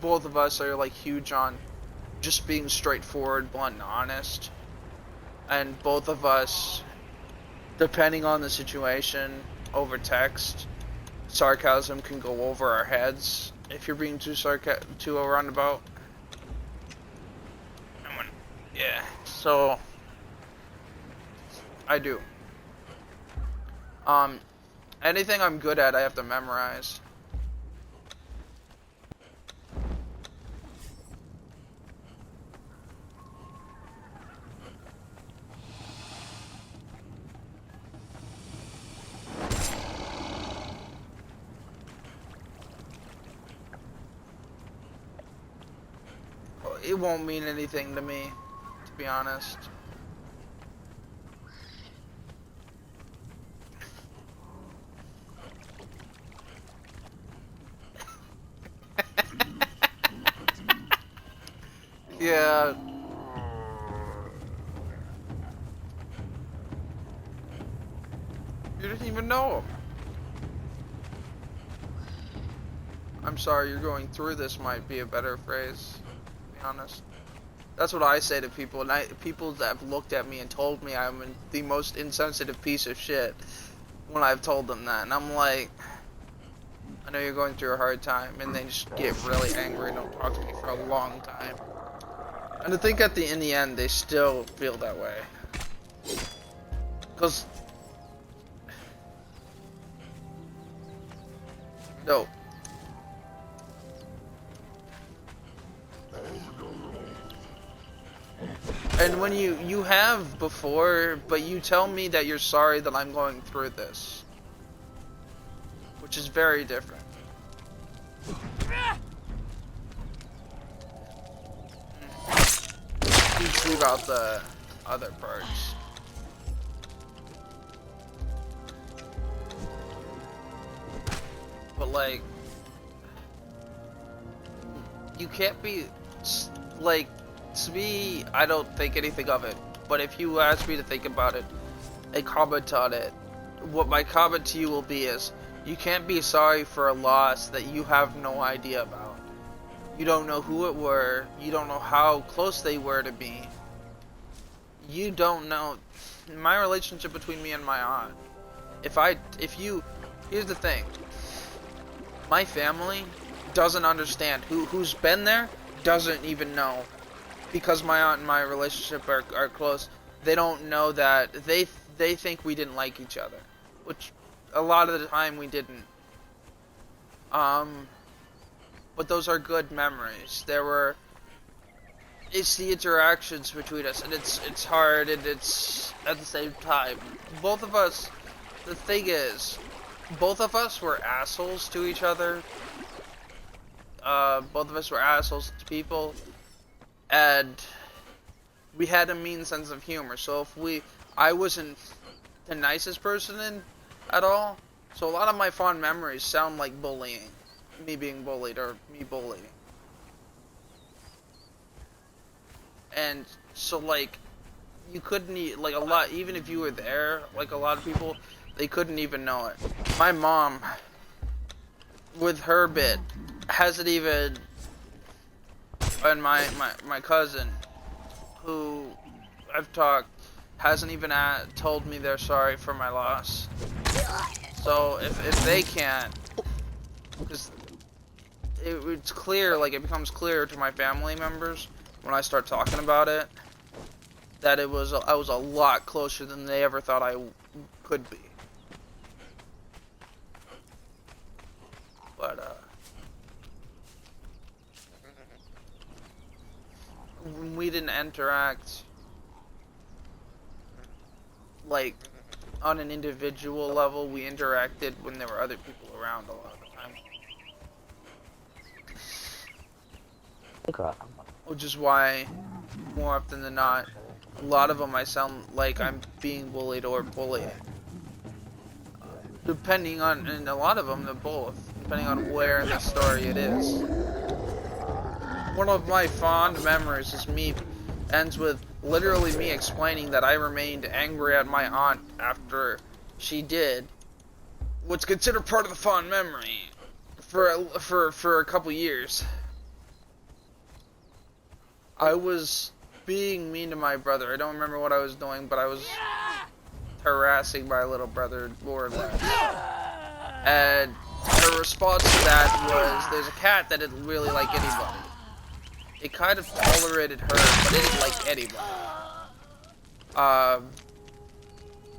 Both of us are like huge on just being straightforward, blunt, and honest. And both of us, depending on the situation, over text, sarcasm can go over our heads if you're being too roundabout. Yeah, so I do. Anything I'm good at, I have to memorize. It won't mean anything to me, to be honest. Yeah. You didn't even know him. I'm sorry you're going through this might be a better phrase, to be honest. That's what I say to people, and people that have looked at me and told me I'm the most insensitive piece of shit when I've told them that. And I'm like, I know you're going through a hard time, and they just get really angry and don't talk to me for a long time. And I think in the end, they still feel that way. Because... No. And when you have before, but you tell me that you're sorry that I'm going through this. Which is very different. Please leave out the other parts. But like, you can't be, like, to me, I don't think anything of it. But if you ask me to think about it and comment on it, what my comment to you will be is, you can't be sorry for a loss that you have no idea about. You don't know who it were. You don't know how close they were to me. You don't know my relationship between me and my aunt. Here's the thing. My family doesn't understand. Who's been there doesn't even know because my aunt and my relationship are close, they don't know that they think we didn't like each other, which a lot of the time we didn't. But those are good memories. It's the interactions between us, and it's hard, and it's at the same time. Both of us, the thing is, both of us were assholes to each other. Both of us were assholes to people, and we had a mean sense of humor. So I wasn't the nicest person at all. So a lot of my fond memories sound like bullying, me being bullied or me bullying. And so like, you couldn't like a lot, even if you were there, like a lot of people, they couldn't even know it. My mom, with her bit, hasn't even, and my cousin, who I've talked, hasn't even told me they're sorry for my loss. So if they can't, because it's clear, like it becomes clear to my family members when I start talking about it, that I was a lot closer than they ever thought I could be. But we didn't interact like on an individual level. We interacted when there were other people around a lot of the time. Which is why, more often than not, a lot of them I sound like I'm being bullied or bullying. Depending on, and a lot of them, they're both, depending on where in the story it is. One of my fond memories ends with literally me explaining that I remained angry at my aunt after she did what's considered part of the fond memory for a couple years. I was being mean to my brother. I don't remember what I was doing, but I was harassing my little brother more or less. And her response to that was, there's a cat that didn't really like anybody. It kind of tolerated her, but it didn't like anybody.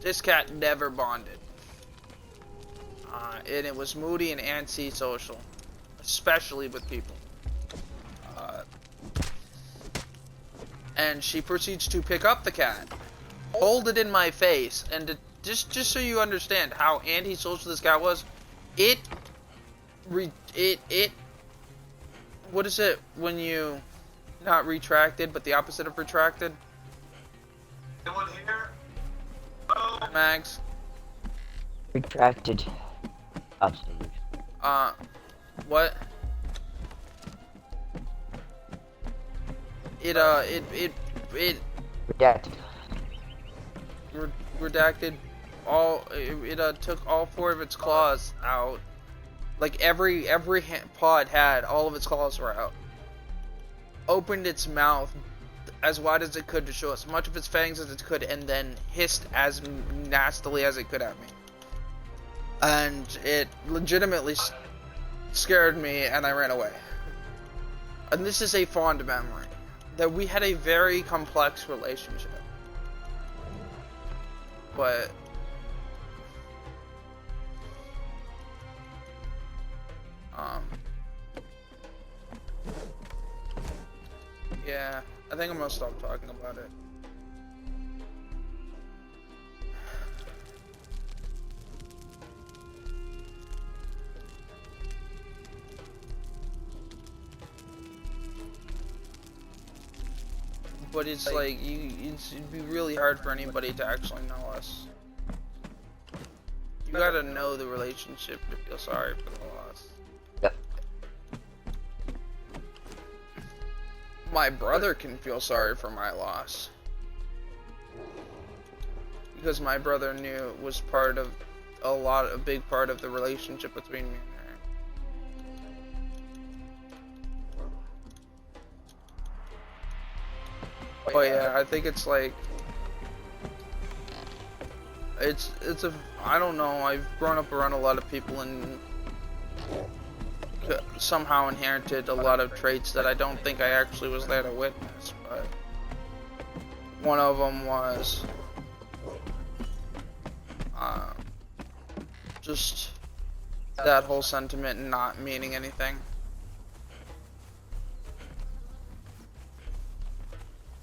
This cat never bonded. And it was moody and anti-social, especially with people. And she proceeds to pick up the cat, hold it in my face, and just so you understand how antisocial this cat was, what is it when you, not retracted, but the opposite of retracted? Anyone here? Mags? Retracted. Absolutely. What? Redacted. Redacted. It took all 4 of its claws out. Like every pod had all of its claws were out. Opened its mouth as wide as it could to show as much of its fangs as it could, and then hissed as nastily as it could at me. And it legitimately scared me, and I ran away. And this is a fond memory. That we had a very complex relationship. But yeah, I think I'm gonna stop talking about it. But it's like, it'd be really hard for anybody to actually know us. You gotta know the relationship to feel sorry for the loss. Yep. My brother can feel sorry for my loss. Because my brother knew it was part of a big part of the relationship between me and her. Oh yeah, I think it's like, I don't know, I've grown up around a lot of people and somehow inherited a lot of traits that I don't think I actually was there to witness, but one of them was just that whole sentiment not meaning anything.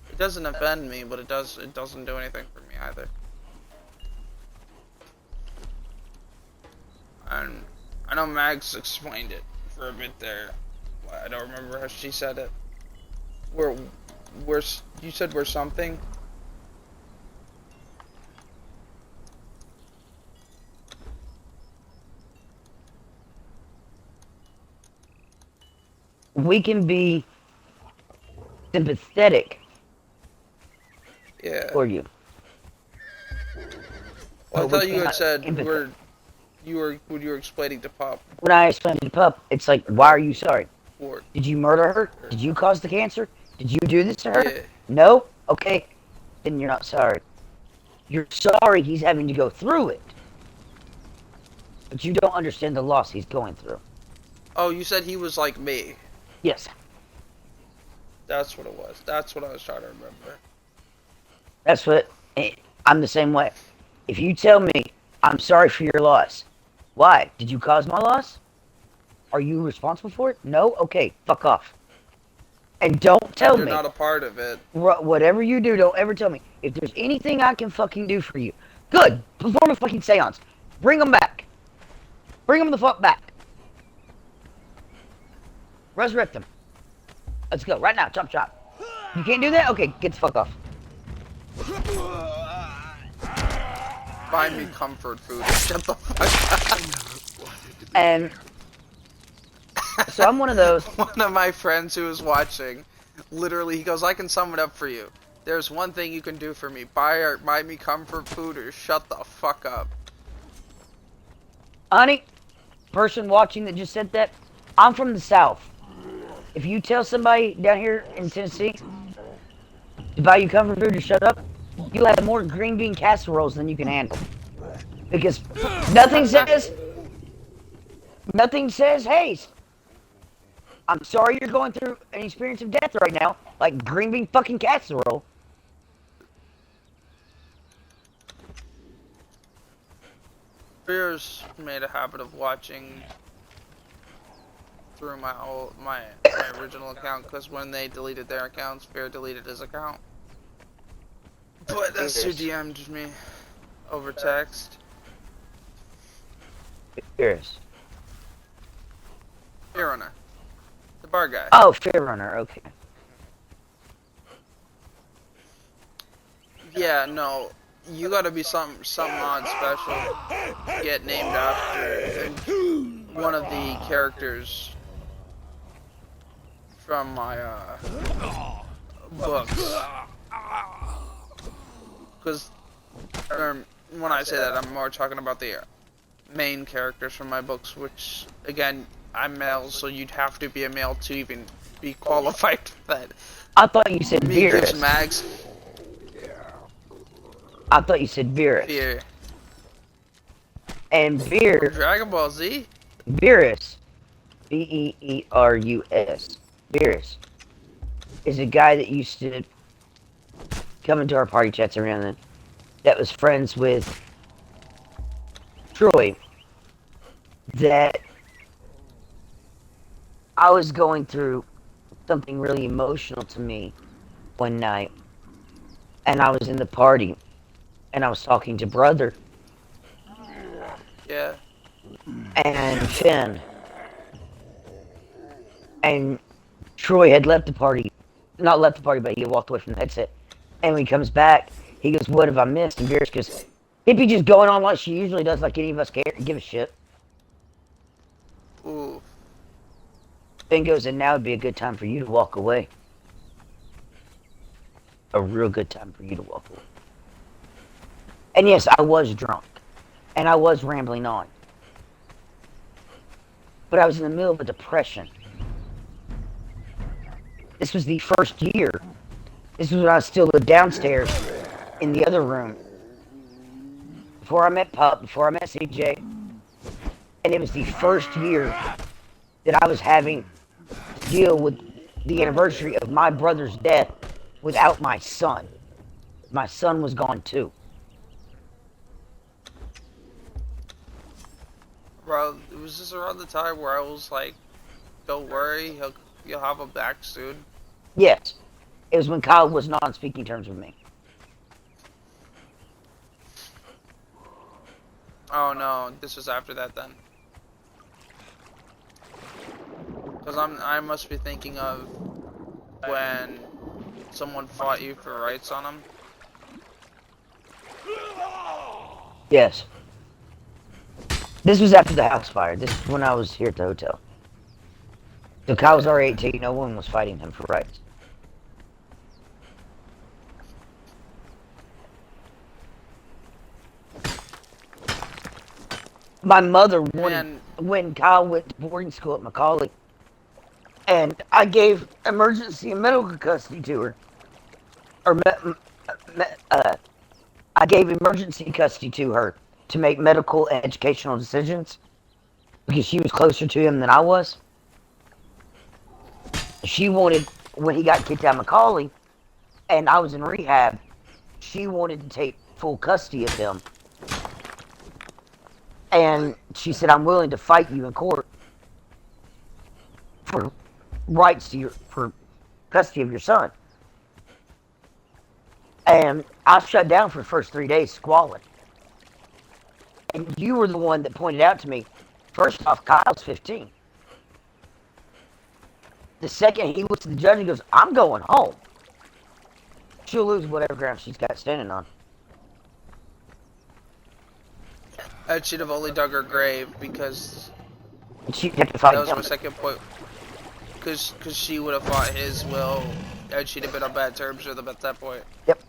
It doesn't offend me, but it doesn't do anything for me either. And I know Mags explained it for a bit there. I don't remember how she said it. We're you said we're something? We can be sympathetic Yeah. for you. Well, I But we thought you had cannot said empathize. when you were explaining to Pop When I explained to Pup, it's like, why are you sorry? or Did you murder her? Did you cause the cancer? Did you do this to her? yeah. No? Okay. Then you're not sorry. You're sorry he's having to go through it. But you don't understand the loss he's going through. Oh, you said he was like me. Yes. That's what it was. That's what I was trying to remember. That's what... I'm the same way. If you tell me, I'm sorry for your loss. Why? Did you cause my loss? Are you responsible for it? No? Okay, fuck off. And don't tell You're me. not a part of it. Whatever you do, don't ever tell me. If there's anything I can fucking do for you, good. Perform a fucking seance. Bring them back. Bring them the fuck back. Resurrect them. Let's go. Right now. Chop chop. You can't do that? Okay, get the fuck off. Find me comfort food. Shut the fuck up. And so I'm one of those. One of my friends who was watching, literally, he goes, I can sum it up for you. There's one thing you can do for me. Buy me comfort food or shut the fuck up. Honey, person watching that just said that, I'm from the South. If you tell somebody down here in Tennessee to buy you comfort food or shut up, you'll have more green bean casseroles than you can handle. Because nothing says, hey, I'm sorry you're going through an experience of death right now, like green bean fucking casserole. Beers made a habit of watching through my original account, because when they deleted their accounts, Beer deleted his account. But that's who DM'd me over text. Fierce. Beer Runner. The bar guy. Oh, Fair Runner, okay. Yeah, no. You gotta be some odd special. Get named after one of the characters from my books. Because when I say that, I'm more talking about the main characters from my books, which, again, I'm male, so you'd have to be a male to even be qualified for that. I thought you said Me gives Beerus. Mags I thought you said Beerus. beer. And Beer, Dragon Ball Z? Beerus, Beerus, Beerus, is a guy that used to come into our party chats every now and then, that was friends with Troy, that I was going through something really emotional to me one night, and I was in the party, and I was talking to Brother Yeah. and Finn, and Troy had left the party, not left the party, but he had walked away from the headset, and when he comes back, he goes, what have I missed? And Beerus goes, Hippie just going on like she usually does, like any of us care, give a shit. Ooh. Finn goes, and now would be a good time for you to walk away. A real good time for you to walk away. And yes, I was drunk. And I was rambling on. But I was in the middle of a depression. This was the first year. This was when I was still downstairs in the other room. Before I met Pup, before I met CJ. And it was the first year that I was having to deal with the anniversary of my brother's death without my son. My son was gone too. Bro, it was just around the time where I was like, don't worry, you'll have him back soon. Yes, it was when Kyle was not on speaking terms with me. Oh no, this was after that then. Because I must be thinking of when someone fought you for rights on him. Yes. This was after the house fire. This is when I was here at the hotel. So Kyle was already 18. No one was fighting him for rights. My mother wanted, when Kyle went to boarding school at Macaulay, and I gave emergency and medical custody to her. I gave emergency custody to her to make medical and educational decisions because she was closer to him than I was. She wanted, when he got kicked out of Macaulay and I was in rehab, she wanted to take full custody of him. And she said, I'm willing to fight you in court for rights to for custody of your son. And I shut down for the first 3 days squalling. And you were the one that pointed out to me, first off, Kyle's 15. The second he looks at the judge and goes, I'm going home. She'll lose whatever ground she's got standing on. Ed should have only dug her grave because She'd have to fight that was him. my second point. Because she would have fought his will, and she'd have been on bad terms with him at that point. Yep.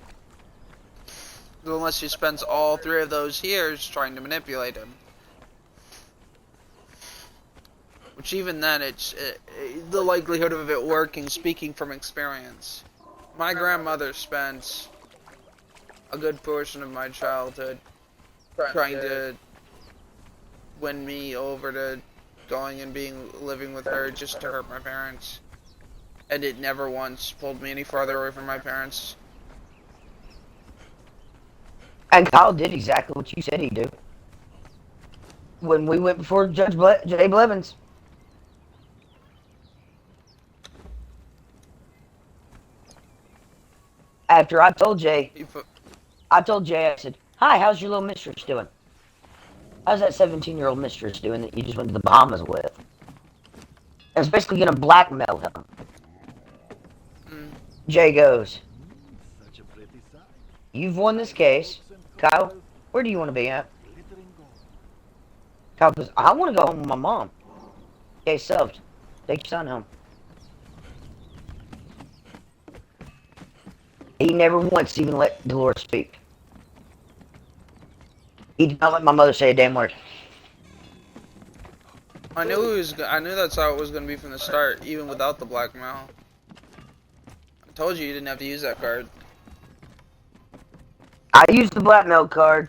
Unless she spends all 3 of those years trying to manipulate him. Which even then, the likelihood of it working, speaking from experience. My grandmother spent a good portion of my childhood trying to win me over to going and living with her just to hurt my parents. And it never once pulled me any farther away from my parents. And Kyle did exactly what you said he'd do. When we went before Judge Jay Blevins. After I told Jay, I said, hi, how's your little mistress doing? How's that 17-year-old mistress doing that you just went to the Bahamas with? I was basically going to blackmail him. Jay goes, you've won this case. Kyle, where do you want to be at? Kyle goes, I want to go home with my mom. Case solved. Take your son home. He never once even let Dolores speak. He did not let my mother say a damn word. I knew that's how it was going to be from the start, even without the blackmail. I told you didn't have to use that card. I used the blackmail card,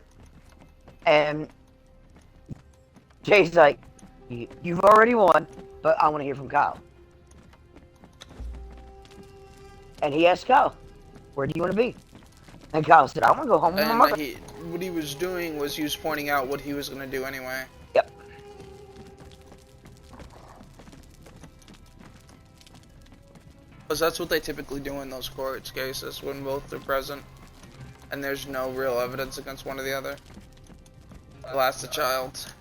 and Jay's like, you've already won, but I want to hear from Kyle. And he asked Kyle, where do you want to be? And Kyle said, I want to go home with my mother. What he was doing was he was pointing out what he was going to do anyway. Yep. Because that's what they typically do in those court cases when both are present and there's no real evidence against one or the other. Blast the child.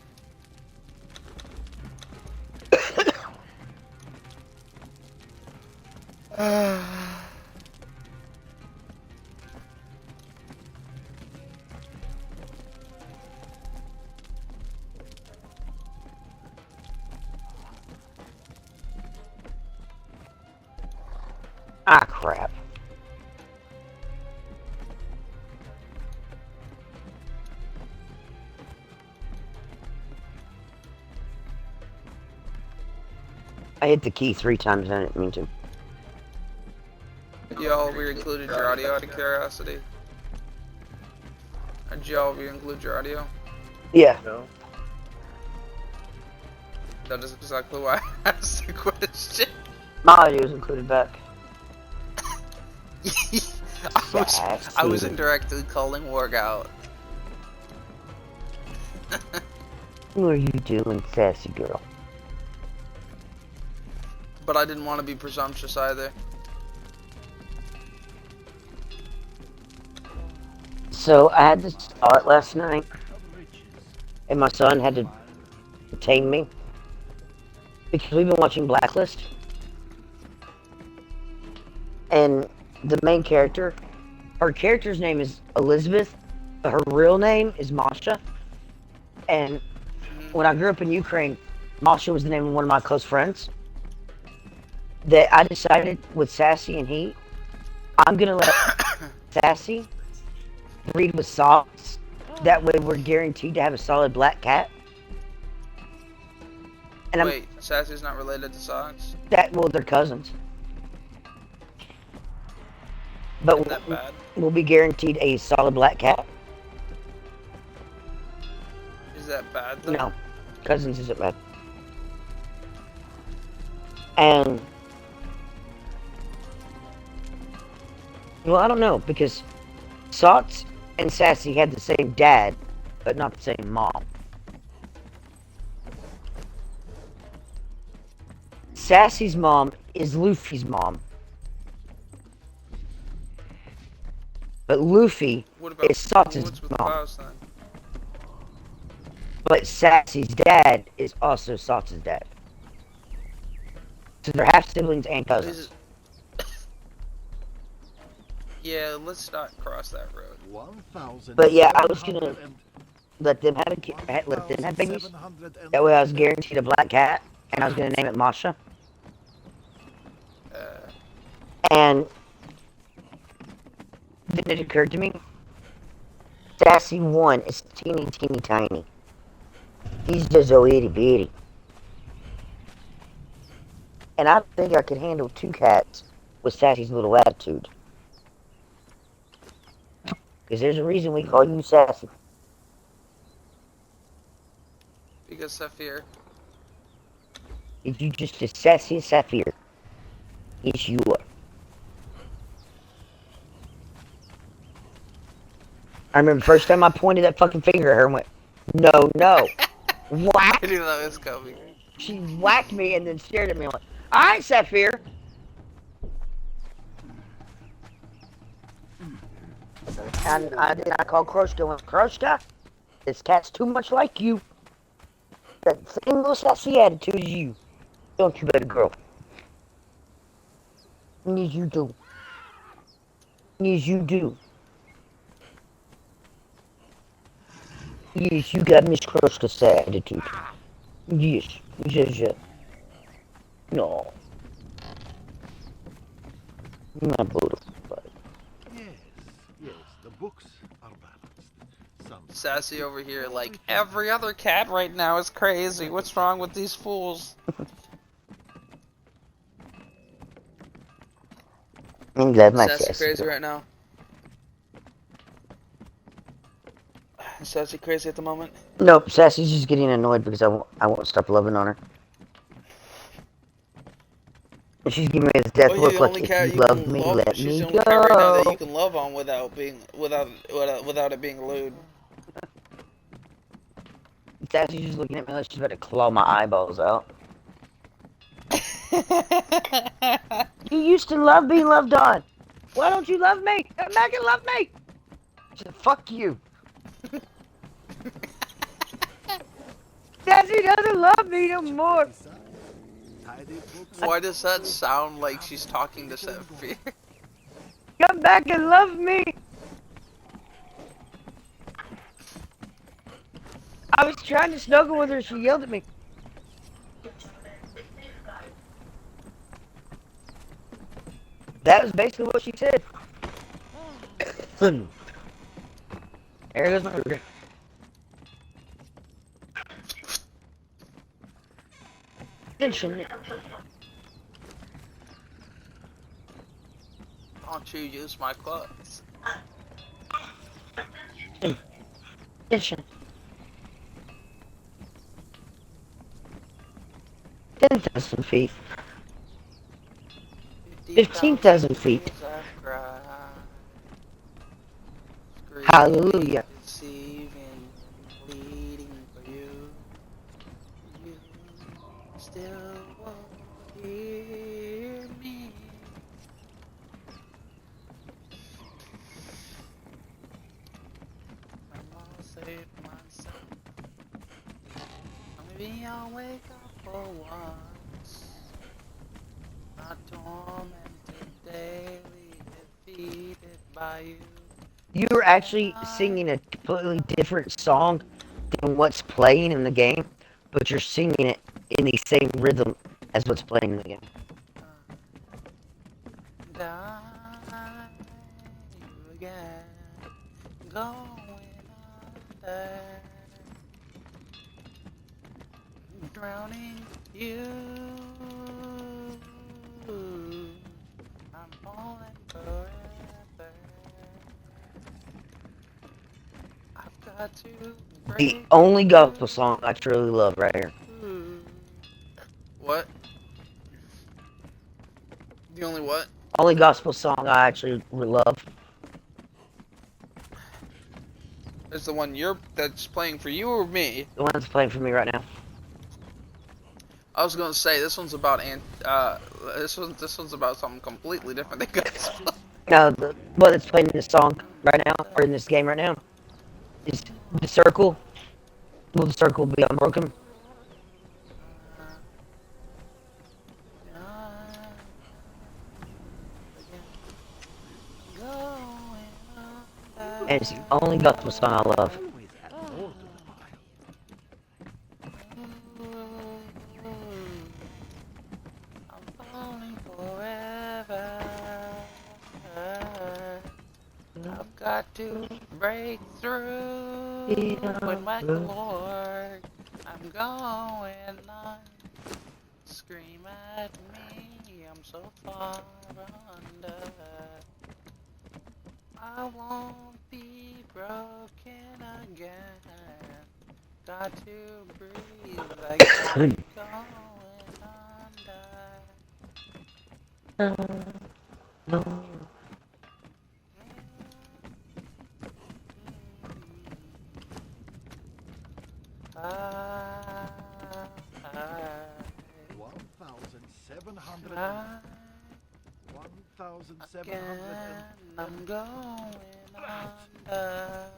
Ah, crap. I hit the key 3 times and I didn't mean to. Y'all re-included your audio out of curiosity? Did y'all re-include your audio? Yeah. No. That is exactly why I asked the question. My audio was included back. I was indirectly calling Warg out. What are you doing, sassy girl? But I didn't want to be presumptuous either. So I had to start last night, and my son had to tame me because we've been watching Blacklist, and the main character, her character's name is Elizabeth, but her real name is Masha. And when I grew up in Ukraine, Masha was the name of one of my close friends. That I decided with Sassy and Heat, I'm gonna let Sassy breed with socks. That way we're guaranteed to have a solid black cat. And Wait, Sassy's not related to Socks? well, they're cousins. But Isn't that bad? we'll be guaranteed a solid black cat. Is that bad though? No, cousins isn't bad. And well, I don't know, because Socks and Sassy had the same dad, but not the same mom. Sassy's mom is Luffy's mom. But Luffy is Socks' what's with mom. Klaus then? But Sassy's dad is also Socks' dad. So they're half siblings and cousins. Yeah, let's not cross that road. 1,000. But yeah, I was gonna let them have let them have babies. That way I was guaranteed a black cat, and I was gonna name it Masha. And then it occurred to me, Sassy 1 is teeny tiny. He's just a itty bitty. And I think I could handle 2 cats with Sassy's little attitude. Because there's a reason we call you Sassy. Because Saphir. If you just as sassy as Saphir. Yes, you are. I remember the first time I pointed that fucking finger at her and went, no. Whack! I knew that was coming. She whacked me and then stared at me and went, alright, Saphir. And I called Kroshka and went, Kroshka, this cat's too much like you. That same little sassy attitude as you. Don't you, baby girl? Yes, you do. Yes, you do. Yes, you got Miss Kroshka's attitude. Yes. No. My butterfly. Yes, the books are balanced. Some Sassy over here, like, every other cat right now is crazy. What's wrong with these fools? I'm glad my Sassy sassy crazy girl. right now. Is Sassy crazy at the moment? Nope, Sassy's just getting annoyed because I won't stop loving on her. And she's giving me this death Well, look you're the like, only if cat you you love can me, love. let She's me the only cat right now that go. you can love on without it being lewd. Sassy's just looking at me like she's about to claw my eyeballs out. You used to love being loved on. Why don't you love me? Megan, love me. She said, fuck you. Sassy doesn't love me no more. Why does that sound like she's talking to Saphir? Come back and love me. I was trying to snuggle with her. She yelled at me. That was basically what she said. There goes my burger. Attention. Don't you use my clothes? Attention. 15,000 feet. 50,000 15,000 feet. tears I've cried. Screaming, Hallelujah. deceiving, pleading for you. You still won't hear me. I'm all saved myself. Maybe I'll wake up for once. Not tormented daily, defeated by you. You were actually singing a completely different song than what's playing in the game, but you're singing it in the same rhythm as what's playing in the game. Die you again, going under, drowning you. I'm falling forever. I've got to The break only gospel through. song I truly love right here. What? The only what? Only gospel song I actually love. Is the one that's playing for you or me? The one that's playing for me right now. I was gonna say this one's about this one's about something completely different than gospel. No, the one that's playing in this song right now, or in this game right now, is the circle. Will the circle be unbroken? And it's the only gospel song I love. Always add more to the pile. I'm falling forever. I've got to break through with my Lord. I'm going on. Scream at me, I'm so far under. I won't be broken again. Got to breathe, I keep going under. I 1,700. again, I'm going under.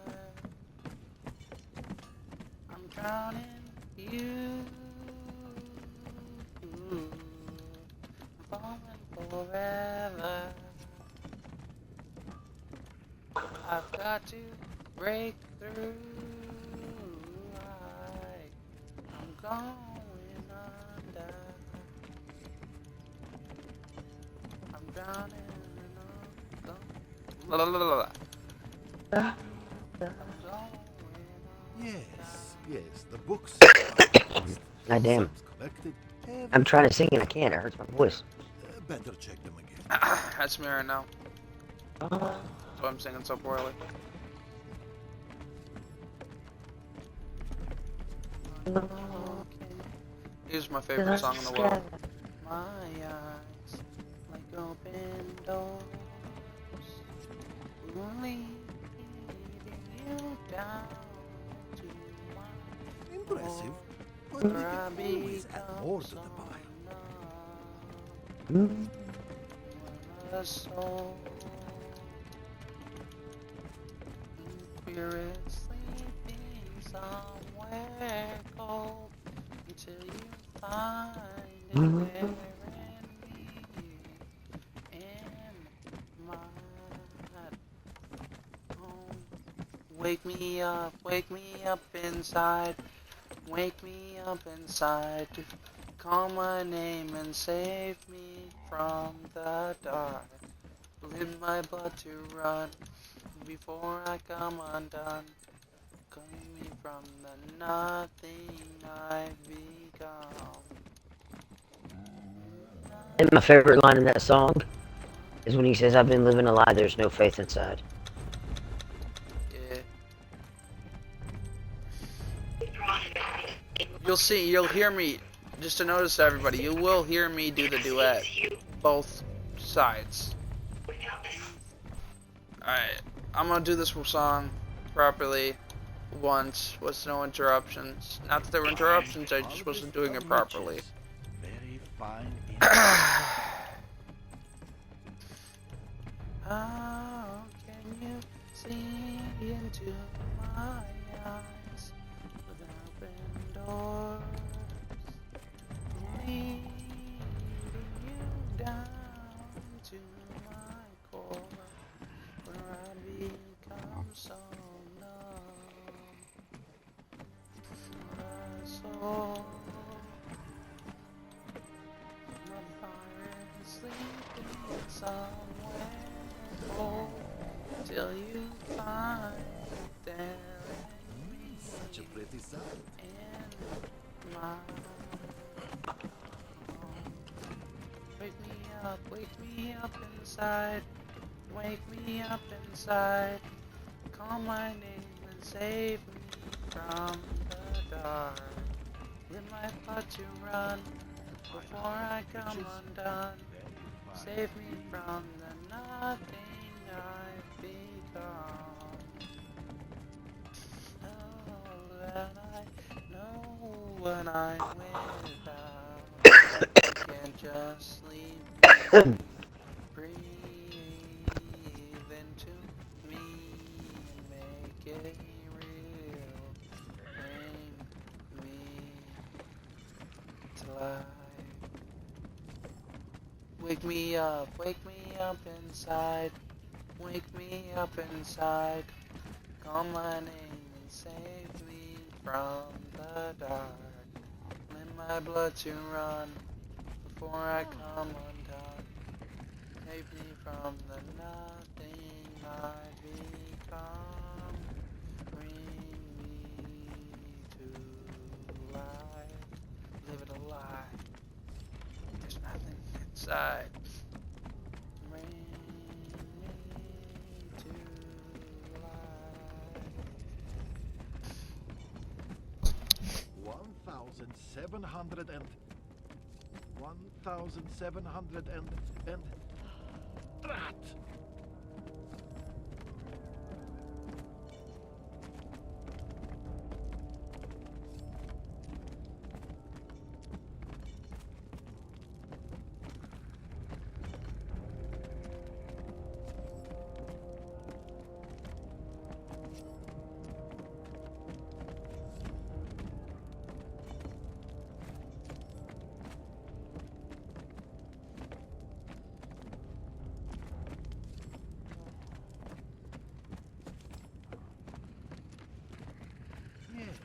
I'm drowning you. I'm falling forever. I've got to break through. I'm going under. I'm drowning. La la la la la. Yes, the books. God damn. Songs collected. I'm trying to sing and I can't. It hurts my voice. Better check them again. That's me right now. That's why I'm singing so poorly. Here's my favorite song in the world. My eyes like open doors, leading you down to my Impressive, but we where I can always add become more to the so pile. numb. A soul, spirit sleeping somewhere cold until you find it there in me, in my home. Wake me up inside, wake me up inside to call my name and save me from the dark. Limit my blood to run before I come undone. Clean me from the nothing I've become. And my favorite line in that song is when he says, I've been living a lie, there's no faith inside. Yeah. You'll see, you'll hear me just to notice to everybody, you will hear me do the duet, both sides. Alright, I'm gonna do this song properly once with no interruptions. Not that there were interruptions, I just wasn't doing it properly. Very fine in How can you see into my eyes with open doors, leading you down to my core, where I become so numb, a soul, my fire is sleeping somewhere cold, till you find there in me, such a pretty sight. in my wake me up inside, wake me up inside, call my name and save me from the dark, let my blood to run before I come undone, save me from the nothing I've become. Oh, that I know when I'm without, you can't just leave me, breathe into me, make it real, bring me to life. Wake me up inside, wake me up inside, call my name and save me from the dark, let my blood to run before I come undone, save me from the nothing I become, bring me to life, live it alive, there's nothing inside, bring me to life. 1,700 and 1,700 and rat. Yes,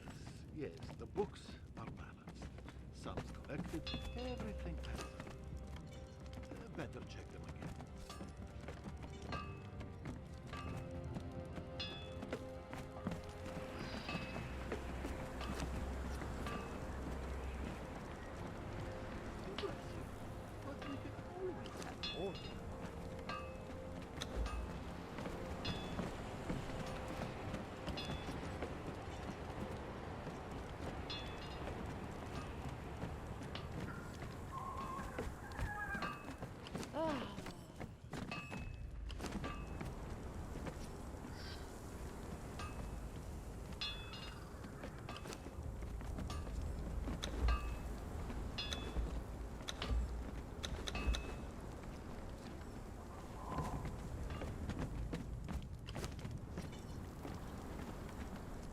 yes, the books are balanced. Sums collected, everything adds up. Better check them again. Impressive, but we can always have more.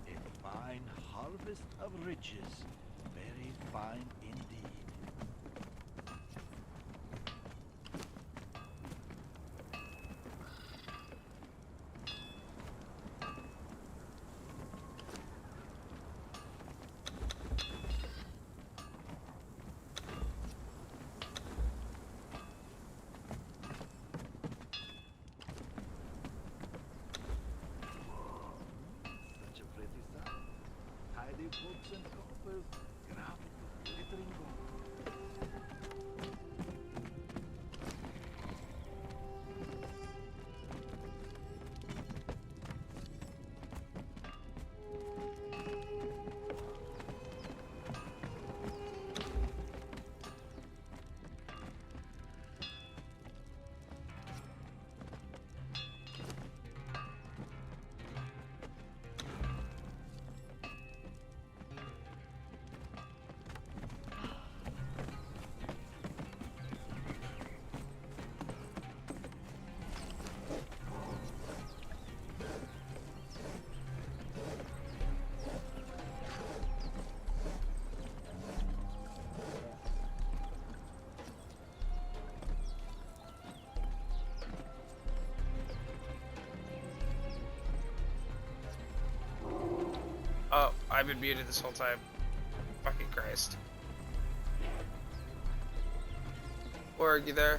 A fine harvest of riches, very fine indeed. Such a pretty sight. Tidy books and coppers, graphical, glittery I've been muted this whole time. Fucking Christ. Org, you there?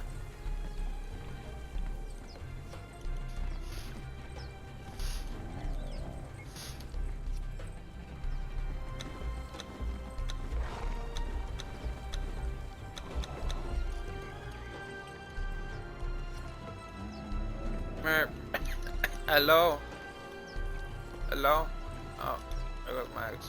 Merp. Hello? Hello? Oh, there goes Max.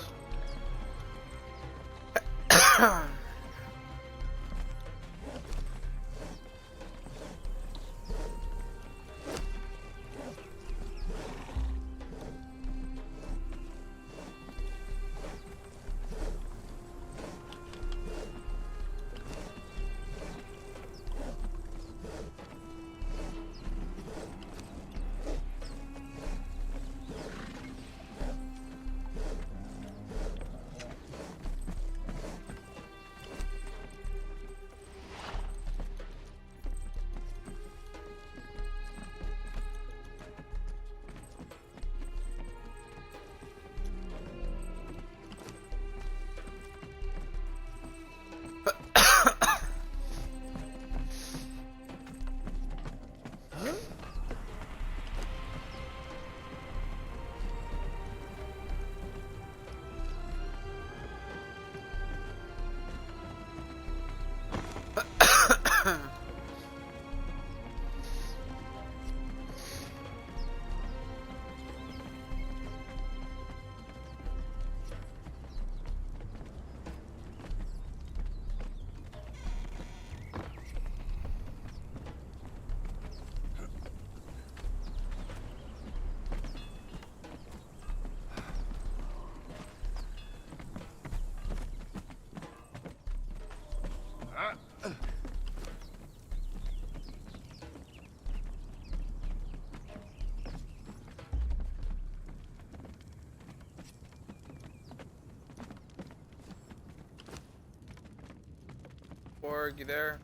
Org, you there?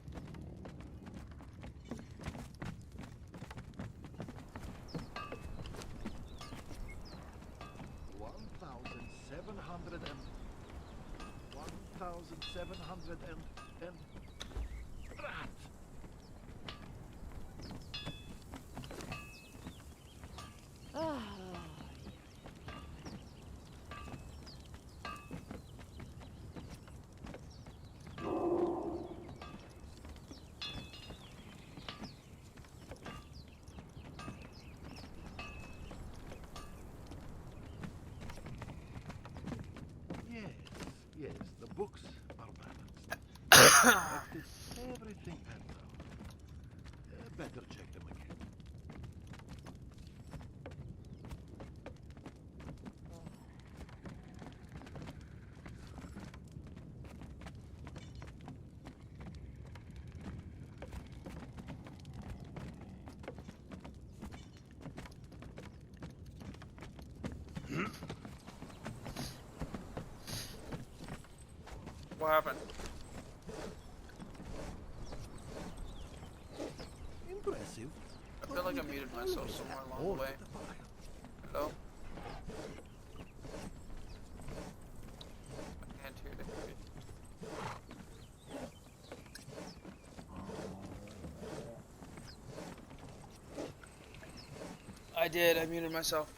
And rat. Yes, yes, the books are balanced. Everything pans out. Better check them again. What happened? Impressive. I feel like I muted myself somewhere along the way. Hello? I can't hear it. I did, I muted myself.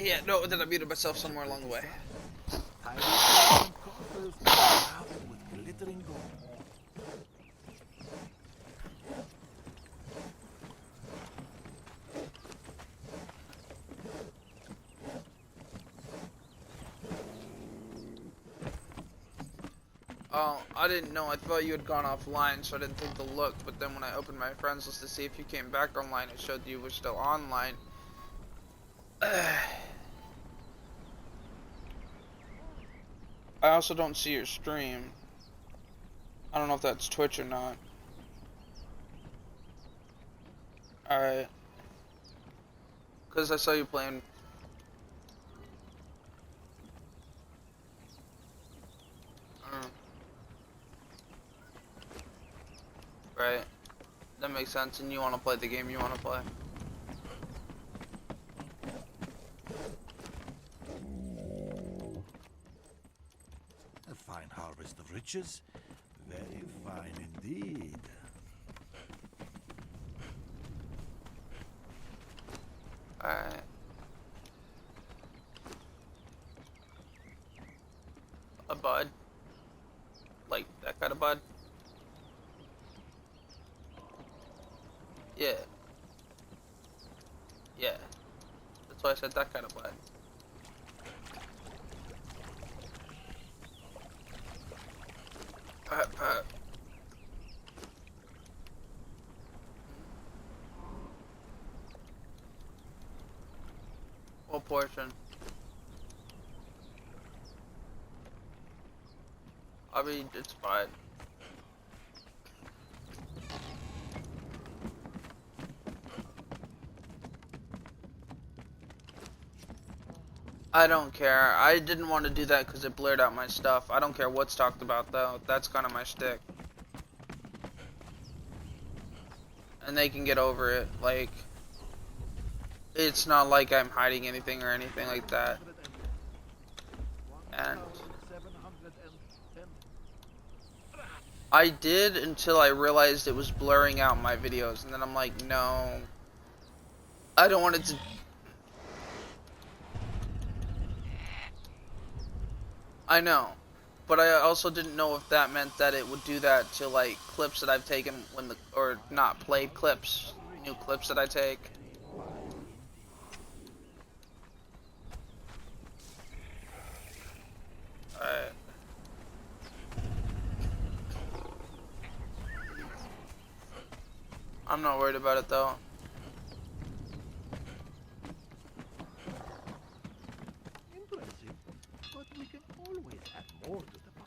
Yeah, no, then I muted myself somewhere along the way. Tiny coffers crowded with glittering gold. Oh, I didn't know. I thought you had gone offline, so I didn't think to look. But then when I opened my friends list to see if you came back online, it showed you were still online. I also don't see your stream. I don't know if that's Twitch or not. Alright. Because I saw you playing. Right. That makes sense, and you want to play the game you want to play. A fine harvest of riches. Very fine indeed. Alright. A bud. Like that kind of bud. Yeah. Yeah. That's why I said that kind of bud. Pat, pat. What portion? I mean, it's fine. I don't care. I didn't want to do that because it blurred out my stuff. I don't care what's talked about though. That's kind of my shtick. And they can get over it. Like, it's not like I'm hiding anything or anything like that. And I did until I realized it was blurring out my videos, and then I'm like, no, I don't want it to. I know, but I also didn't know if that meant that it would do that to like clips that I've taken when or not played clips, new clips that I take. Alright. I'm not worried about it though. Impressive, but we can always add more to the pie.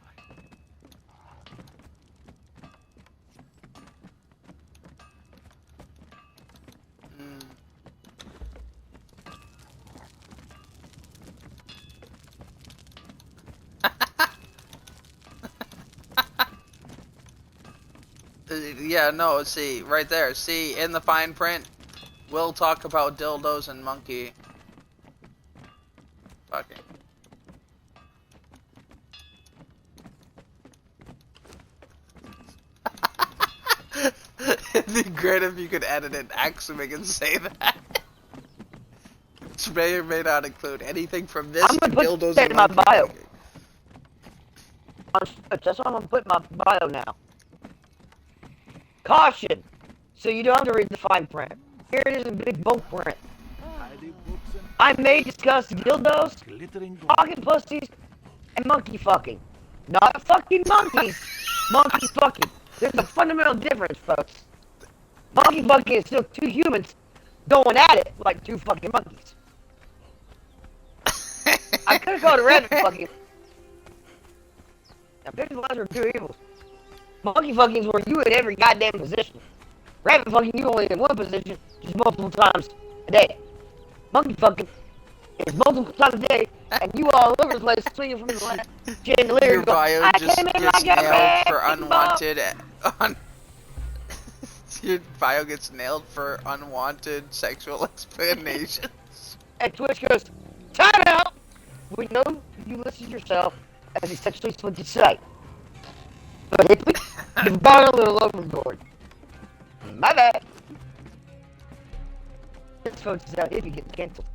Yeah, no, see, right there. See, in the fine print, we'll talk about dildos and monkey. Fucking. It'd be great if you could edit an Aximic and say that. Which may or may not include anything from this I'm to gonna put dildos that and in my monkey. bio. Fucking. That's what I'm gonna put in my bio now. Caution! So you don't have to read the fine print. Here it is in big bold print. Hiding books and I may discuss dildos, glittering gold. pocket pussies, and monkey fucking. Not fucking monkeys! Monkey fucking. There's a fundamental difference, folks. Monkey fucking is still two humans going at it like two fucking monkeys. I could have called it rabbit fucking. Now, pick the lesser of two evils. Monkey fucking is where you in every goddamn position. Rabbit fucking, you only in one position, just multiple times a day. Monkey fucking is multiple times a day, and you all over the place swinging from the left chandelier. Your bio I just came in gets like a nailed for wrecking unwanted. Your bio gets nailed for unwanted sexual explanations. And Twitch goes, time out! We know you listed yourself as a sexually explicit site. But you've gone a little overboard. My bad. This folks is out if you get canceled.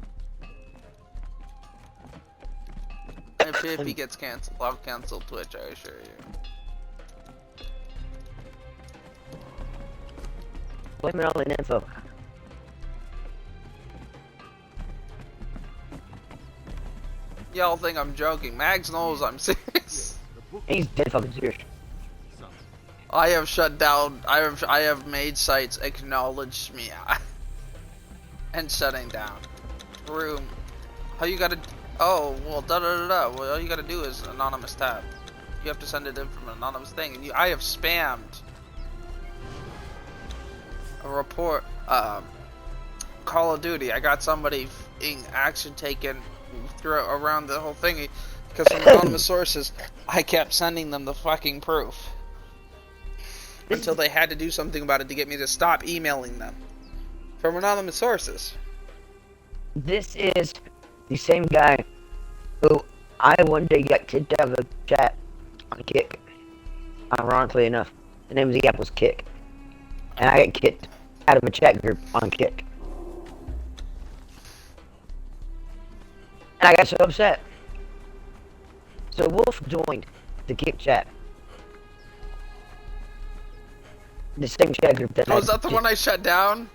If he gets canceled, I'll cancel Twitch, I assure you. Blame it on the info. Y'all think I'm joking. Max knows I'm serious. He's dead fucking serious. I have shut down. I have made sites acknowledge me and shutting down. Room. How you gotta? Oh well, da da da da. Well, all you gotta do is anonymous tab. You have to send it in from an anonymous thing, and I have spammed a report. Call of Duty. I got somebody in action taken around the whole thingy because from anonymous sources, I kept sending them the fucking proof until they had to do something about it to get me to stop emailing them from anonymous sources. This is the same guy who I one day got kicked out of a chat on Kick. Ironically enough, the name of the app was Kick. And I got kicked out of a chat group on Kick. And I got so upset. So Wolf joined the Kick chat. The same chat group that Was that the one I shut down?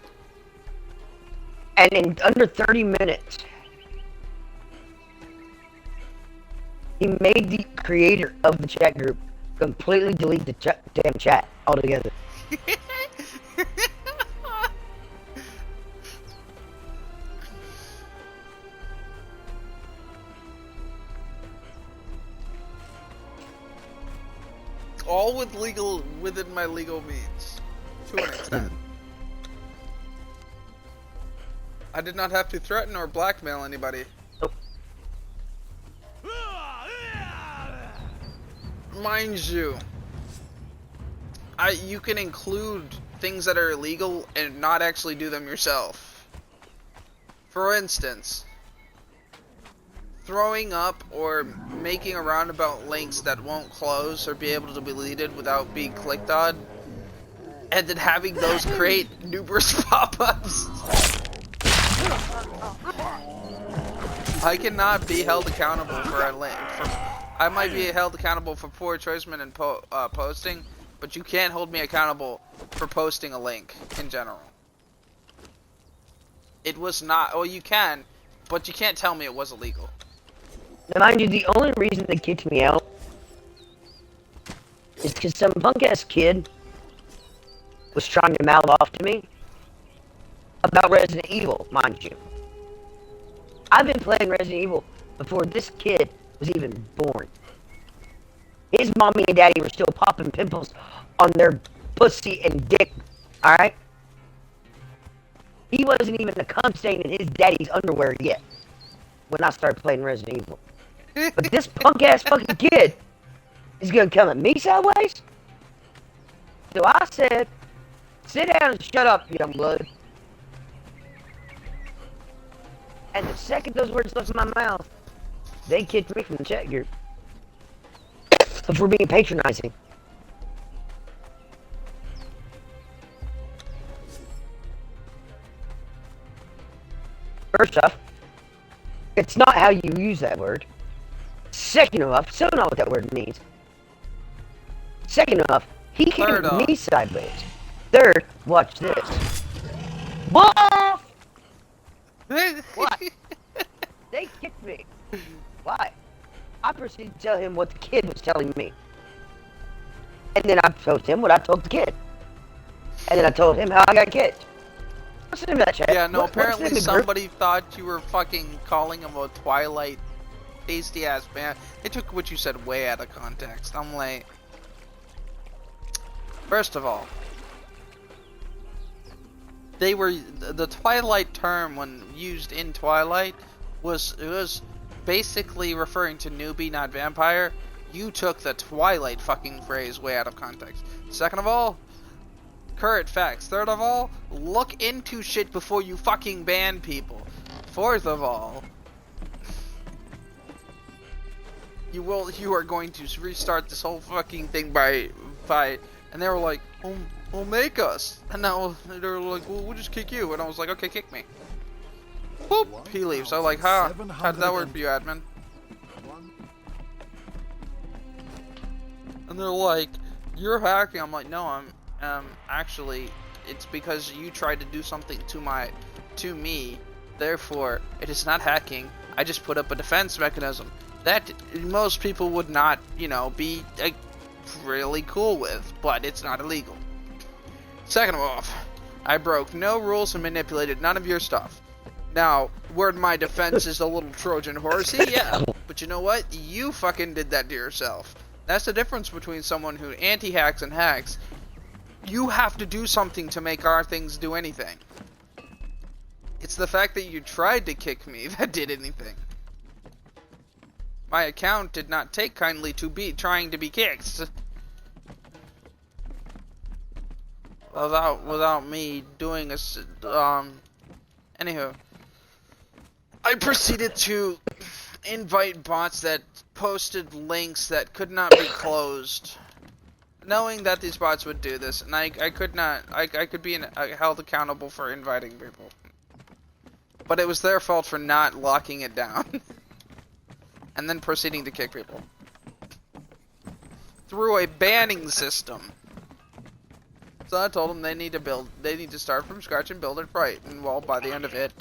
And in under 30 minutes, he made the creator of the chat group completely delete the damn chat altogether. All within my legal means, to an extent. I did not have to threaten or blackmail anybody. Nope. Mind you, you can include things that are illegal and not actually do them yourself. For instance, throwing up or making a roundabout links that won't close or be able to be deleted without being clicked on, and then having those create numerous pop-ups. I cannot be held accountable for a link. I might be held accountable for poor choicement and posting, but you can't hold me accountable for posting a link in general. It was not. Well, you can, but you can't tell me it was illegal. Now, mind you, the only reason they kicked me out is because some punk-ass kid was trying to mouth off to me about Resident Evil, mind you. I've been playing Resident Evil before this kid was even born. His mommy and daddy were still popping pimples on their pussy and dick, alright? He wasn't even a cum stain in his daddy's underwear yet when I started playing Resident Evil. But this punk-ass fucking kid is gonna come at me sideways? So I said, sit down and shut up, young blood. And the second those words left my mouth, they kicked me from the chat group. So for being patronizing. First off, it's not how you use that word. Second off, still not what that word means. Second off, he kicked me sideways. Third, watch this. Wolf! What? They kicked me. Why? I proceeded to tell him what the kid was telling me. And then I told him what I told the kid. And then I told him how I got kicked. What's the name of that chat? Yeah, no, apparently somebody thought you were fucking calling him a Twilight tasty ass man. They took what you said way out of context. I'm like, first of all, the Twilight term when used in Twilight was basically referring to newbie, not vampire. You took the Twilight fucking phrase way out of context. Second of all, current facts. Third of all, look into shit before you fucking ban people. Fourth of all, you are going to restart this whole fucking thing by and they were like, well, make us. And now they're like, well, we'll just kick you. And I was like, okay, kick me. Boop, he leaves. I'm like, how did that work for you, admin? And they're like, you're hacking. I'm like, no, I'm actually, it's because you tried to do something to me. Therefore, it is not hacking. I just put up a defense mechanism that most people would not, be really cool with, but it's not illegal. Second of all, I broke no rules and manipulated none of your stuff. Now, word my defense is a little Trojan horsey, yeah, but you know what? You fucking did that to yourself. That's the difference between someone who anti-hacks and hacks. You have to do something to make our things do anything. It's the fact that you tried to kick me that did anything. My account did not take kindly to be trying to be kicked. Without me doing anywho. I proceeded to invite bots that posted links that could not be closed. Knowing that these bots would do this, and I could be held accountable for inviting people. But it was their fault for not locking it down. And then proceeding to kick people. Through a banning system. So I told them they need to start from scratch and build it right. And well, by the end of it,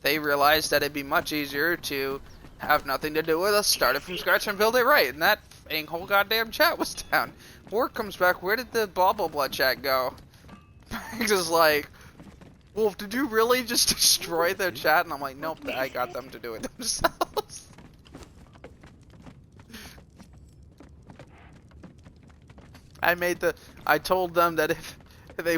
they realized that it'd be much easier to have nothing to do with us, start it from scratch and build it right. And that whole goddamn chat was down. Work comes back, where did the blah blah blah chat go? Just like, Wolf, did you really just destroy their chat? And I'm like, nope, I got them to do it themselves. I told them that if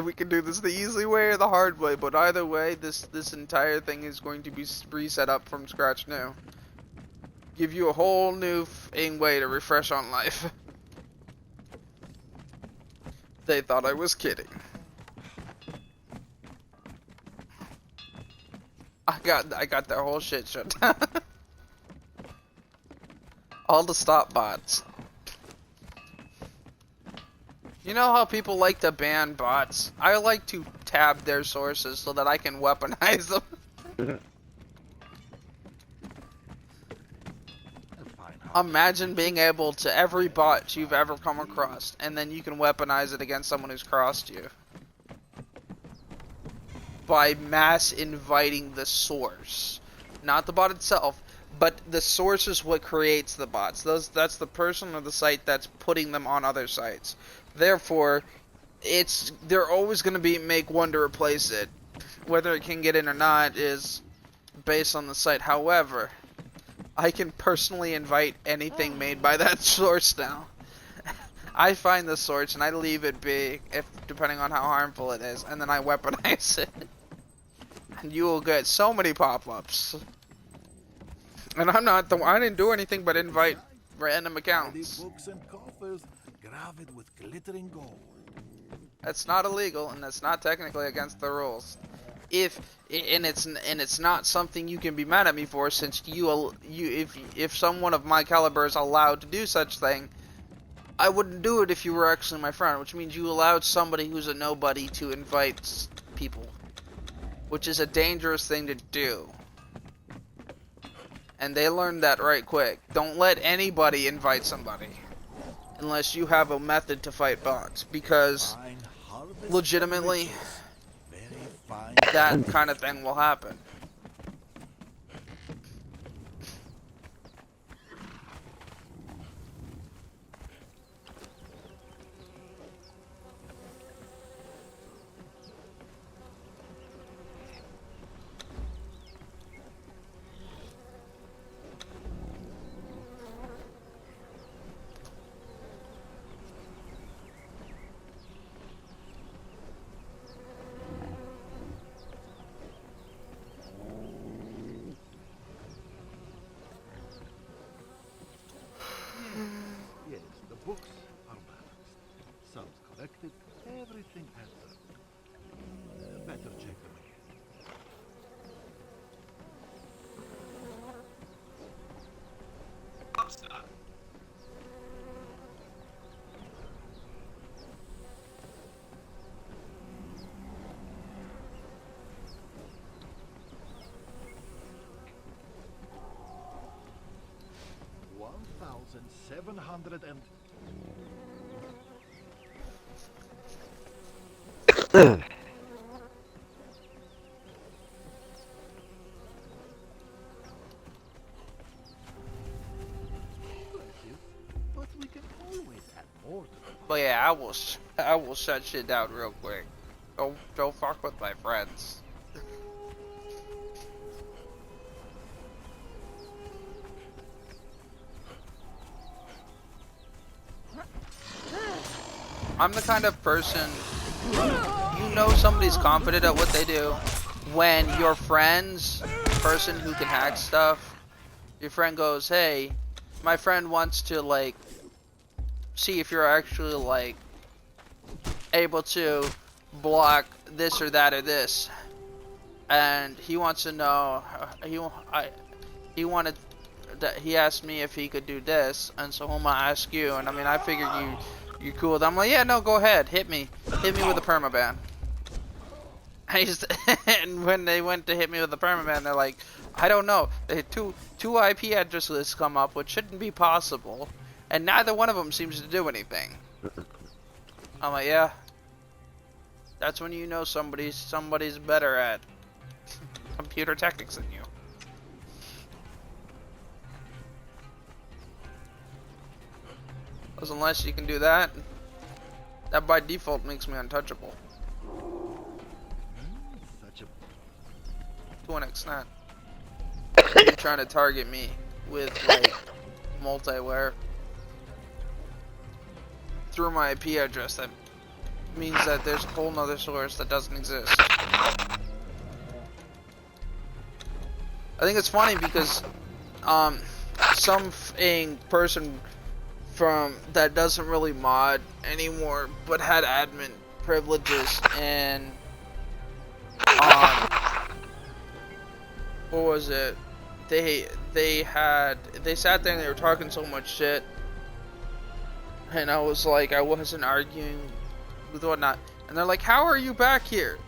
we can do this the easy way or the hard way, but either way, this entire thing is going to be reset up from scratch new. Give you a whole new way to refresh on life. They thought I was kidding. I got their whole shit shut down. All the stop bots. You know how people like to ban bots? I like to tab their sources so that I can weaponize them. Imagine being able to every bot you've ever come across, and then you can weaponize it against someone who's crossed you. By mass inviting the source. Not the bot itself, but the source is what creates the bots. That's the person or the site that's putting them on other sites. Therefore, they're always going to make one to replace it. Whether it can get in or not is based on the site. However, I can personally invite anything made by that source now. I find the source and I leave it be, depending on how harmful it is, and then I weaponize it. And you will get so many pop-ups. And I didn't do anything but invite random accounts. Books and coffers gravid with glittering gold. That's not illegal, and that's not technically against the rules. It's not something you can be mad at me for, since if someone of my caliber is allowed to do such thing, I wouldn't do it if you were actually my friend, which means you allowed somebody who's a nobody to invite people, which is a dangerous thing to do. And they learned that right quick. Don't let anybody invite somebody unless you have a method to fight bots, because legitimately that kind of thing will happen. Yes, the books are balanced. Sums collected, everything adds up. Better check them again. Stop. $1,700 and... But we can always add more to the But yeah, I will shut shit down real quick. Don't fuck with my friends. I'm the kind of person, you know somebody's confident at what they do when your friend's person who can hack stuff, your friend goes, hey, my friend wants to like see if you're actually like able to block this or that or this, and he wants to know, he wanted that, he asked me if he could do this, and so I'm gonna ask you, and I mean I figured you cool with that. I'm like, yeah, no, go ahead, hit me with a permaban. And when they went to hit me with the permaban, they're like, I don't know, they had two IP address lists come up, which shouldn't be possible, and neither one of them seems to do anything. I'm like, yeah, that's when you know somebody's better at computer tactics than you. Because unless you can do that, that by default makes me untouchable. Such a To an extent. You're trying to target me with like multiware through my IP address, that means that there's a whole nother source that doesn't exist. I think it's funny because some person from that doesn't really mod anymore but had admin privileges, and what was it, they sat there and they were talking so much shit, and I was like, I wasn't arguing with whatnot, and they're like, how are you back here?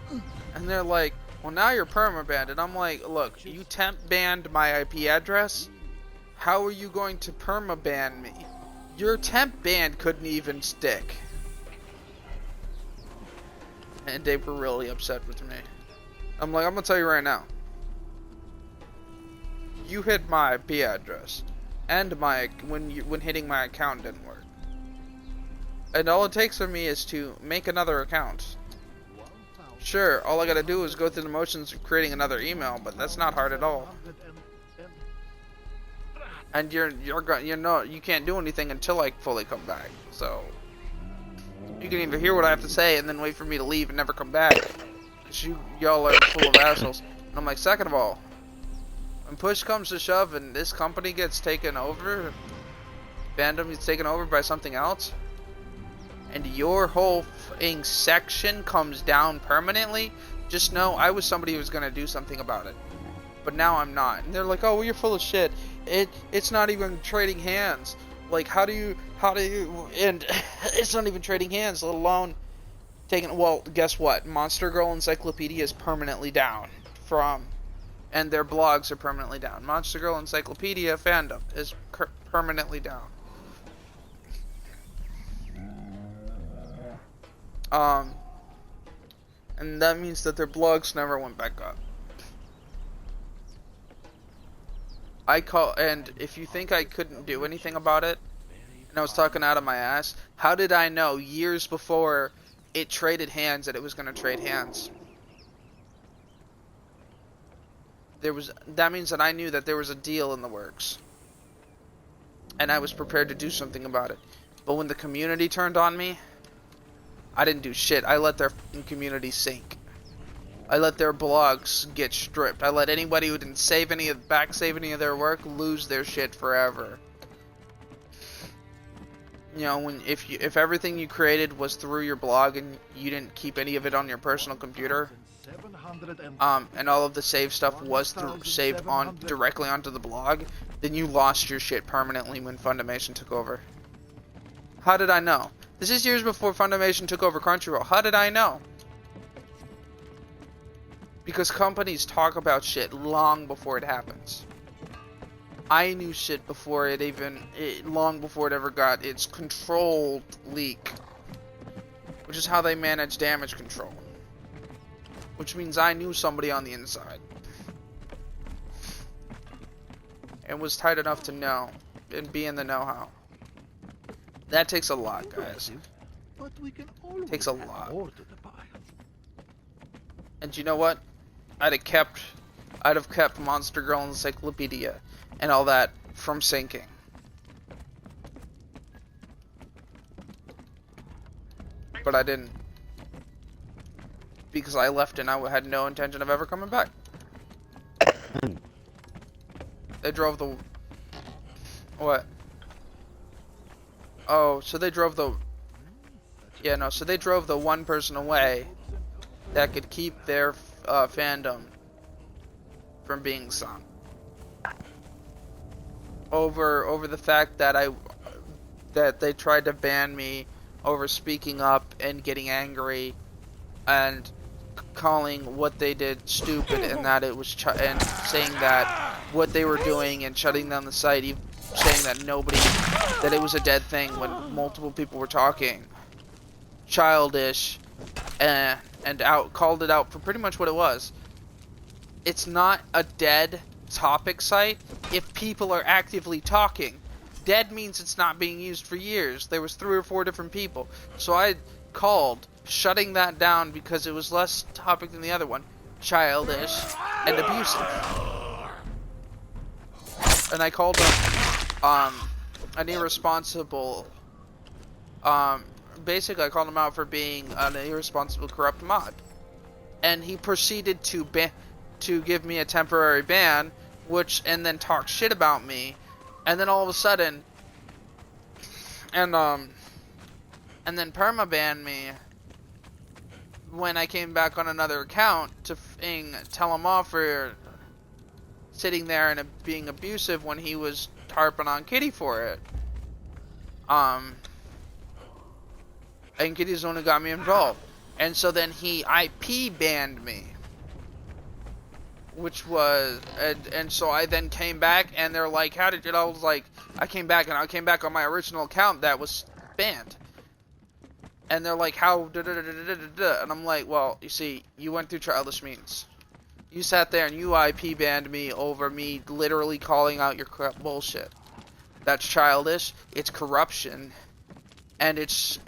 And they're like, well, now you're permabanned. And I'm like, look, you temp banned my IP address, how are you going to permaban me? Your temp ban couldn't even stick. And they were really upset with me. I'm like, I'm gonna tell you right now, you hit my IP address, and when hitting my account didn't work. And all it takes for me is to make another account. Sure, all I gotta do is go through the motions of creating another email, but that's not hard at all. And you can't do anything until I fully come back. So you can either hear what I have to say and then wait for me to leave and never come back, 'cause y'all are full of assholes. And I'm like, second of all, when push comes to shove and this company gets taken over, fandom gets taken over by something else, and your whole f***ing section comes down permanently, just know I was somebody who was gonna do something about it. But now I'm not. And they're like, oh, well, you're full of shit. It's not even trading hands. Like, how do you, and it's not even trading hands, let alone taking, well, guess what? Monster Girl Encyclopedia is permanently down and their blogs are permanently down. Monster Girl Encyclopedia fandom is permanently down. And that means that their blogs never went back up. And if you think I couldn't do anything about it, and I was talking out of my ass, how did I know years before it traded hands that it was going to trade hands? That means that I knew that there was a deal in the works, and I was prepared to do something about it. But when the community turned on me, I didn't do shit. I let their community sink. I let their blogs get stripped. I let anybody who didn't save any of their work lose their shit forever. You know, if everything you created was through your blog and you didn't keep any of it on your personal computer, and all of the save stuff was saved directly onto the blog, then you lost your shit permanently when Funimation took over. How did I know? This is years before Funimation took over Crunchyroll. How did I know? Because companies talk about shit long before it happens. I knew shit before long before it ever got its controlled leak. Which is how they manage damage control. Which means I knew somebody on the inside. And was tight enough to know. And be in the know-how. That takes a lot, guys. It takes a lot. And you know what? I'd have kept Monster Girl Encyclopedia and all that from sinking. But I didn't. because I left and I had no intention of ever coming back. They drove the... What? Oh, so they drove the... Yeah, no, so they drove the one person away that could keep their fandom from being sunk. Over the fact that that they tried to ban me over speaking up and getting angry and calling what they did stupid, and that it was and saying that what they were doing and shutting down the site, even saying that it was a dead thing when multiple people were talking, childish, and called it out for pretty much what it was. It's not a dead topic site if people are actively talking. Dead means it's not being used for years. There was 3 or 4 different people. So I called shutting that down because it was less topic than the other one. Childish and abusive. And I called him an irresponsible basically I called him out for being an irresponsible corrupt mod. And he proceeded to give me a temporary ban, and then talk shit about me, and then all of a sudden, and then permaban me when I came back on another account to tell him off for sitting there and being abusive when he was harping on Kitty for it. And Kitty's the one who got me involved. And so then he IP banned me. Which was, and so I then came back, and they're like, how did you, I was like, I came back on my original account that was banned. And they're like, how, and I'm like, well, you see, you went through childish means. You sat there and you IP banned me over me literally calling out your crap bullshit. That's childish, it's corruption, and it's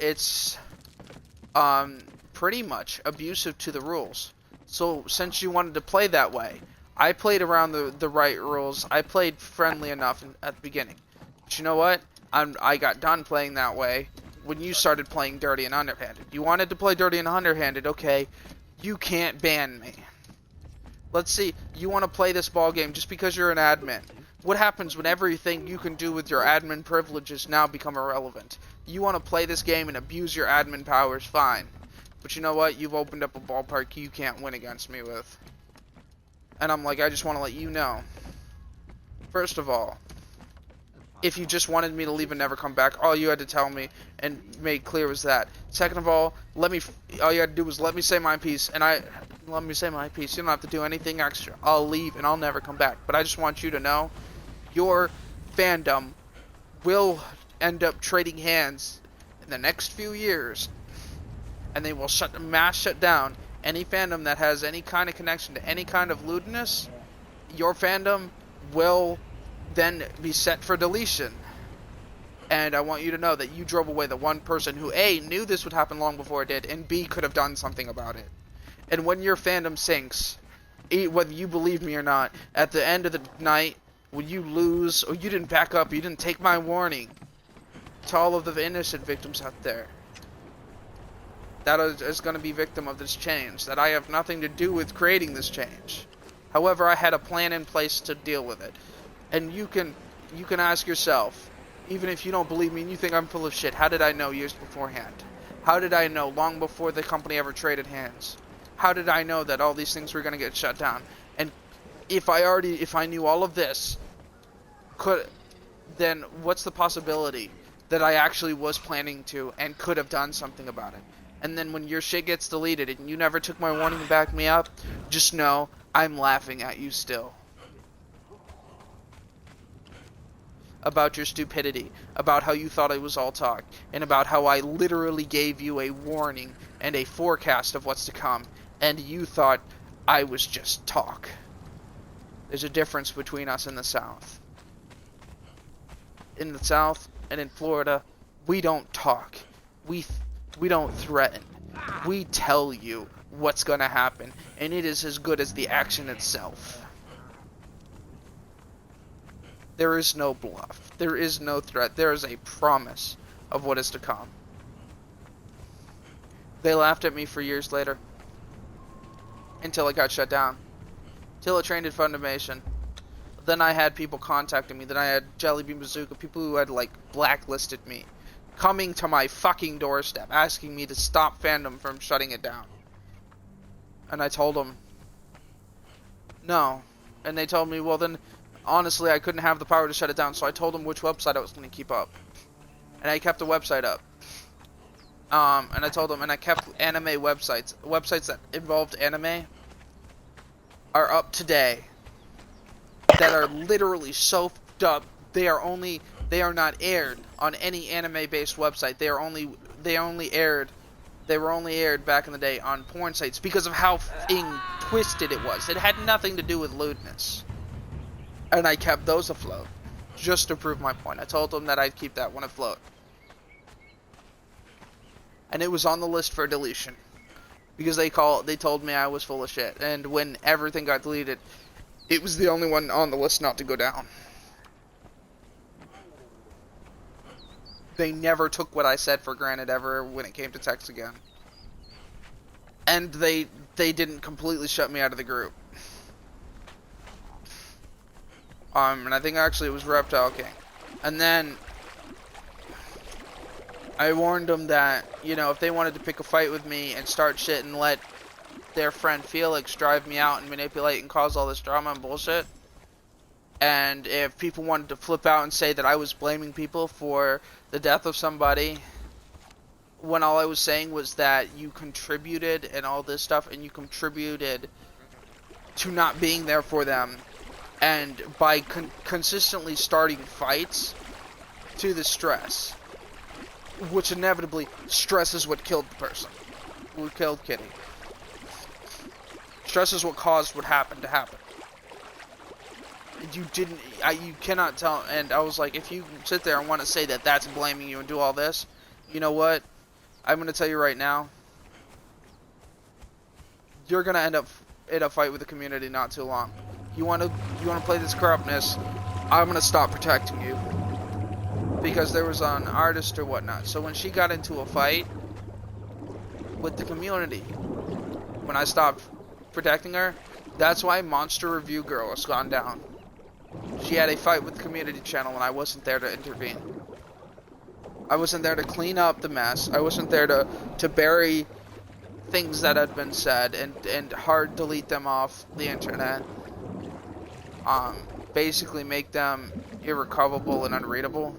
pretty much abusive to the rules. So, since you wanted to play that way, I played around the right rules. I played friendly enough at the beginning. But you know what? I got done playing that way when you started playing dirty and underhanded. You wanted to play dirty and underhanded, okay. You can't ban me. Let's see, you want to play this ball game just because you're an admin. What happens when everything you can do with your admin privileges now become irrelevant? You want to play this game and abuse your admin powers, fine. But you know what? You've opened up a ballpark you can't win against me with. And I'm like, I just want to let you know. First of all, if you just wanted me to leave and never come back, all you had to tell me and make clear was that. Second of all, all you had to do was let me say my piece, and let me say my piece. You don't have to do anything extra. I'll leave and I'll never come back. But I just want you to know, your fandom will end up trading hands in the next few years. And they will shut down any fandom that has any kind of connection to any kind of lewdness. Your fandom will then be set for deletion. And I want you to know that you drove away the one person who A, knew this would happen long before it did, and B, could have done something about it. And when your fandom sinks, whether you believe me or not, at the end of the night, when you lose, or you didn't back up, you didn't take my warning, to all of the innocent victims out there, that is going to be victim of this change, that I have nothing to do with creating this change. However, I had a plan in place to deal with it. And you can ask yourself, even if you don't believe me and you think I'm full of shit, how did I know years beforehand? How did I know long before the company ever traded hands? How did I know that all these things were going to get shut down? And if I knew all of this, then what's the possibility that I actually was planning to and could have done something about it? And then when your shit gets deleted and you never took my warning to back me up, just know I'm laughing at you still. About your stupidity, about how you thought it was all talk, and about how I literally gave you a warning and a forecast of what's to come, and you thought I was just talk. There's a difference between us in the South. In the South and in Florida, we don't talk. We don't threaten. We tell you what's going to happen, and it is as good as the action itself. There is no bluff. There is no threat. There is a promise of what is to come. They laughed at me for years later. until it got shut down. Till it trained in Funimation. Then I had people contacting me. Then I had Jellybean Bazooka, people who had like blacklisted me, coming to my fucking doorstep, asking me to stop fandom from shutting it down. And I told them, no. And they told me, well then, honestly, I couldn't have the power to shut it down. So I told them which website I was going to keep up. And I kept the website up. And I told them, and I kept anime websites. Websites that involved anime are up today. That are literally so f***ed up. They are not aired on any anime-based website. They were only aired back in the day on porn sites because of how f***ing twisted it was. It had nothing to do with lewdness. And I kept those afloat. Just to prove my point. I told them that I'd keep that one afloat. And it was on the list for deletion. Because they told me I was full of shit. And when everything got deleted, it was the only one on the list not to go down. They never took what I said for granted ever when it came to text again. And they didn't completely shut me out of the group. And I think actually it was Reptile King. And then I warned them that, you know, if they wanted to pick a fight with me and start shit and let their friend Felix drive me out and manipulate and cause all this drama and bullshit, and if people wanted to flip out and say that I was blaming people for the death of somebody, when all I was saying was that you contributed and all this stuff, and you contributed to not being there for them, and by consistently starting fights to the stress, which inevitably stress is what killed the person, who killed Kitty. Stress is what caused what happened to happen. You cannot tell, and I was like, if you sit there and want to say that that's blaming you and do all this, you know what? I'm going to tell you right now, you're going to end up in a fight with the community not too long. You want to play this corruptness, I'm going to stop protecting you. Because there was an artist or whatnot. So when she got into a fight with the community, when I stopped protecting her, that's why Monster Review Girl has gone down. She had a fight with the community channel and I wasn't there to intervene. I wasn't there to clean up the mess. I wasn't there to bury things that had been said and hard delete them off the internet. Basically make them irrecoverable and unreadable.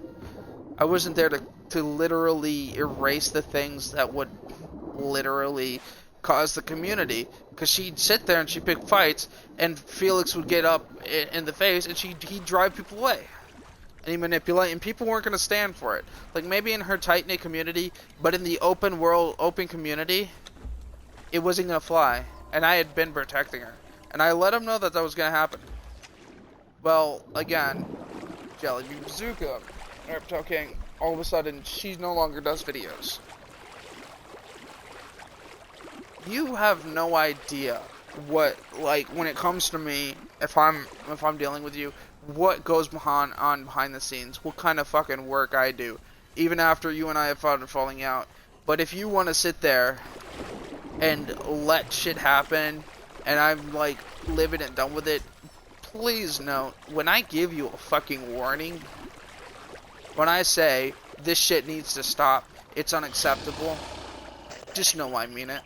I wasn't there to literally erase the things that would literally cause the community. Because she'd sit there and she'd pick fights, and Felix would get up in the face, and he'd drive people away. And he'd manipulate, and people weren't going to stand for it. Like, maybe in her tight-knit community, but in the open world, open community, it wasn't going to fly. And I had been protecting her. And I let him know that was going to happen. Well, again, Jellybean Bazooka, Reptile King, all of a sudden, she no longer does videos. You have no idea what, like, when it comes to me, if I'm dealing with you, what goes behind the scenes, what kind of fucking work I do, even after you and I have falling out. But if you want to sit there and let shit happen, and I'm like livid and done with it, please note, when I give you a fucking warning, when I say this shit needs to stop, it's unacceptable, just know I mean it.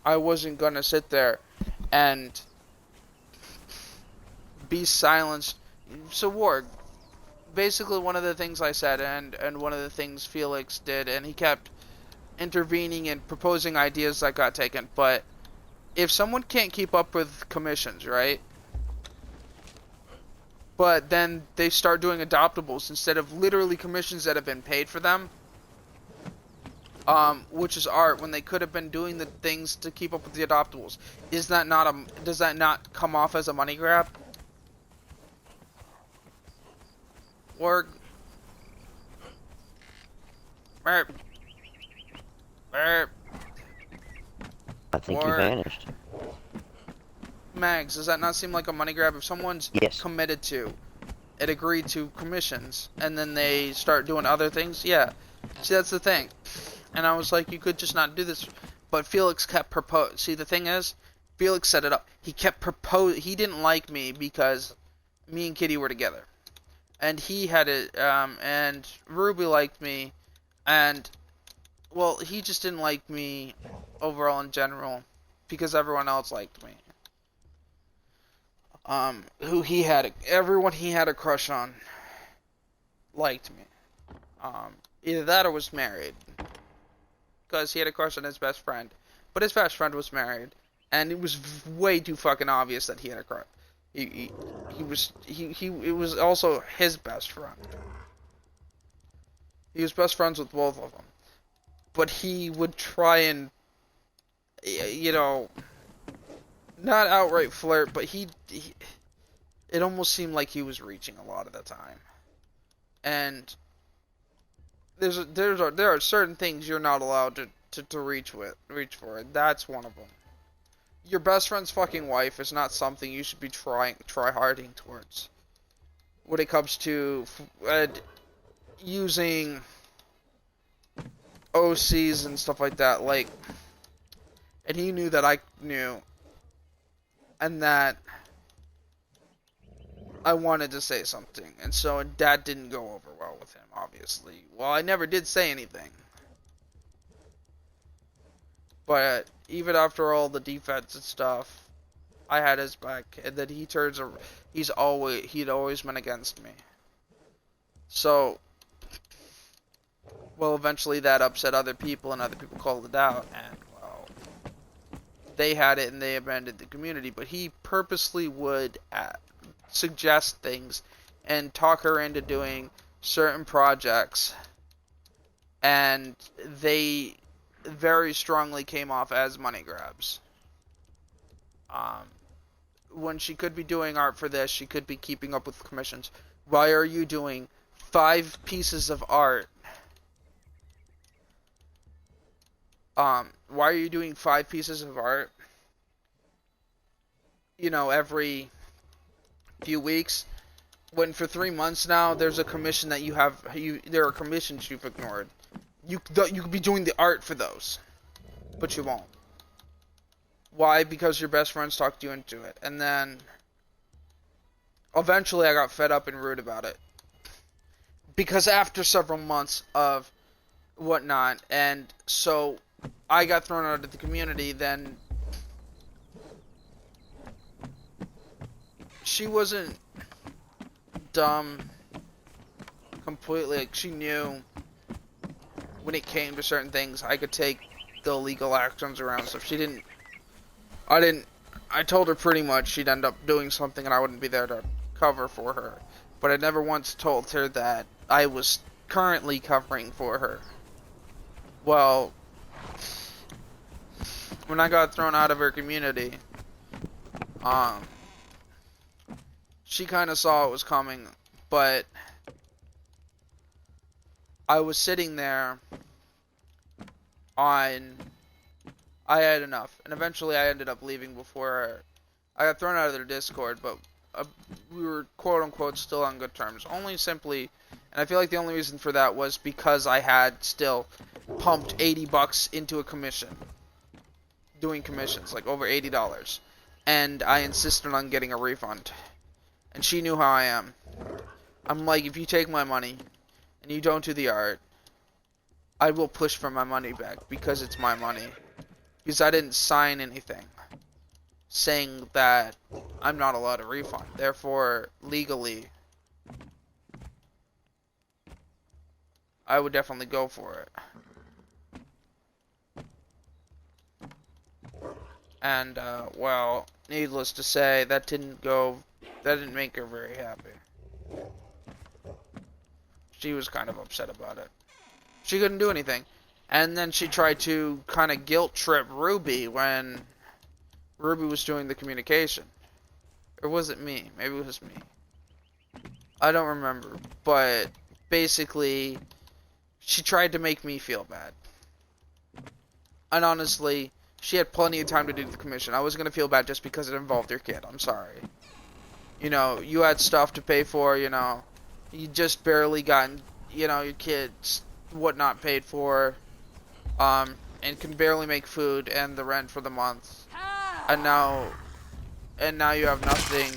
I wasn't gonna sit there and be silenced. So Warg, basically one of the things I said and one of the things Felix did, and he kept intervening and proposing ideas that got taken, but if someone can't keep up with commissions, right? But then they start doing adoptables instead of literally commissions that have been paid for them, which is art, when they could have been doing the things to keep up with the adoptables. Does that not come off as a money grab? Or burp. Burp. I think Or you vanished. Mags, does that not seem like a money grab? If someone's Yes. committed to and agreed to commissions and then they start doing other things, yeah. See, that's the thing. And I was like, you could just not do this. But Felix kept propose. See, the thing is, Felix set it up. He kept propose. He didn't like me because me and Kitty were together, and he had it. And Ruby liked me, and well, he just didn't like me overall in general because everyone else liked me. Everyone he had a crush on liked me. Either that or was married. Because he had a crush on his best friend. But his best friend was married. And it was way too fucking obvious that he had a crush. It was also his best friend. He was best friends with both of them. But he would try and, not outright flirt, but it almost seemed like he was reaching a lot of the time. And there are certain things you're not allowed to reach for. That's one of them. Your best friend's fucking wife is not something you should be try-harding towards. When it comes to using OCs and stuff like that, and he knew that I knew, and that I wanted to say something, and so that didn't go over well with him, obviously. Well, I never did say anything. But even after all the defense and stuff, I had his back, and then he'd always been against me. So, well, eventually that upset other people, and other people called it out, and well, they had it and they abandoned the community. But he purposely would suggest things and talk her into doing certain projects, and they very strongly came off as money grabs. When she could be doing art for this, she could be keeping up with commissions. Why are you doing 5 pieces of art? Why are you doing 5 pieces of art? Every few weeks, when for 3 months now there's a commission that there are commissions you've ignored. You could be doing the art for those, but you won't. Why? Because your best friends talked you into it, and then eventually I got fed up and rude about it. Because after several months of whatnot, and so I got thrown out of the community, then she wasn't dumb completely. She knew when it came to certain things, I could take the legal actions around stuff. I told her pretty much she'd end up doing something and I wouldn't be there to cover for her. But I never once told her that I was currently covering for her. Well, when I got thrown out of her community, she kind of saw it was coming, but I was sitting there I had enough, and eventually I ended up leaving before I got thrown out of their Discord, but we were quote-unquote still on good terms. Only simply, and I feel like the only reason for that was because I had still pumped $80 into a commission. Doing commissions, like over $80. And I insisted on getting a refund. And she knew how I am. I'm like, if you take my money, and you don't do the art, I will push for my money back, because it's my money. Because I didn't sign anything saying that I'm not allowed a refund. Therefore, legally, I would definitely go for it. And, well, needless to say, that didn't make her very happy. She was kind of upset about it. She couldn't do anything. And then she tried to kind of guilt trip Ruby when Ruby was doing the communication. Or was it me? Maybe it was me. I don't remember. But basically, she tried to make me feel bad. And honestly, she had plenty of time to do the commission. I was going to feel bad just because it involved your kid. I'm sorry. You know, you had stuff to pay for, you know. You just barely gotten, you know, your kids whatnot paid for, and can barely make food and the rent for the month, and now you have nothing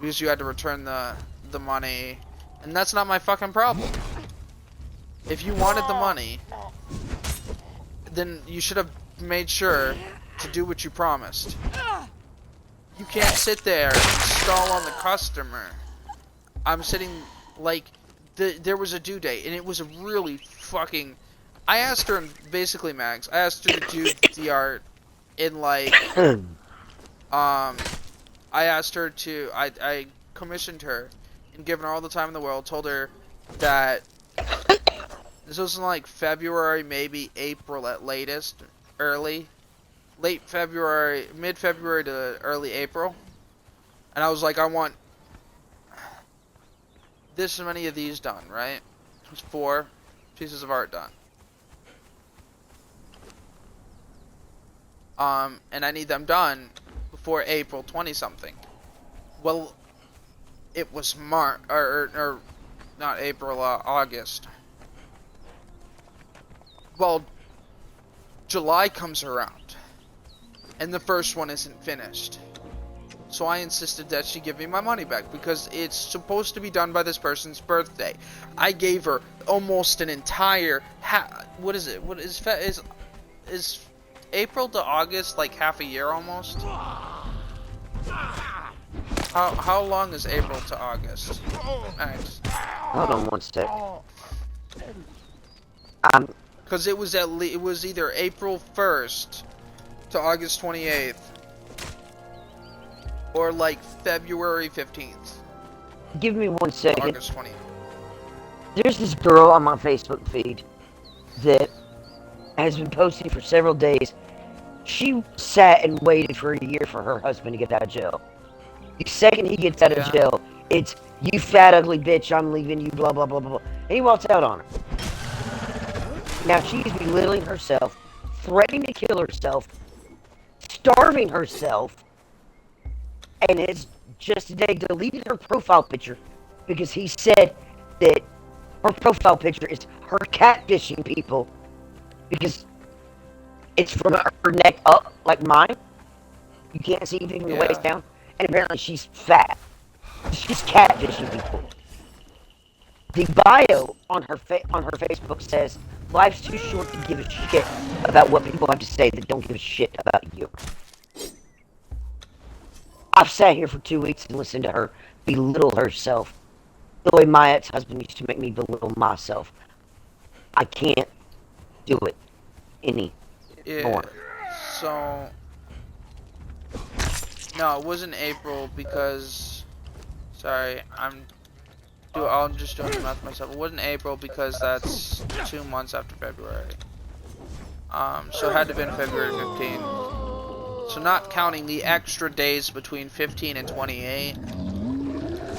because you had to return the money, and that's not my fucking problem. If you wanted the money, then you should have made sure to do what you promised. You can't sit there and stall on the customer. I'm sitting, like, there was a due date, and it was a really fucking... I asked her, basically, Max, I asked her to do the art in, like, I asked her to, I commissioned her, and given her all the time in the world, told her that this was in, like, February, maybe April at latest, late February, mid-February to early April, and I was like, I want this many of these done, right? It was 4 pieces of art done. And I need them done before April 20-something. Well, it was March, or not April, August. Well, July comes around, and the first one isn't finished. So I insisted that she give me my money back because it's supposed to be done by this person's birthday. I gave her almost an entire what is it? What is April to August like half a year almost? How long is April to August? Max. Hold on one sec. Because it was it was either April 1st to August 28th. Or like February 15th. Give me 1 second. August 20th. There's this girl on my Facebook feed that has been posting for several days. She sat and waited for a year for her husband to get out of jail. The second he gets out of jail, it's, you fat ugly bitch, I'm leaving you, blah, blah, blah, blah, blah. And he walks out on her. Now she's belittling herself, threatening to kill herself, starving herself, and it's just today deleted her profile picture because he said that her profile picture is her catfishing people because it's from her neck up like mine. You can't see anything from the waist down, and apparently she's fat. She's catfishing people. The bio on her Facebook says, "Life's too short to give a shit about what people have to say that don't give a shit about you." I've sat here for 2 weeks and listened to her belittle herself the way my ex-husband used to make me belittle myself. I can't do it anymore. Yeah. So no, it wasn't April because sorry, I'm just doing the math myself. It wasn't April because that's 2 months after February. So it had to have been February 15th. So not counting the extra days between 15 and 28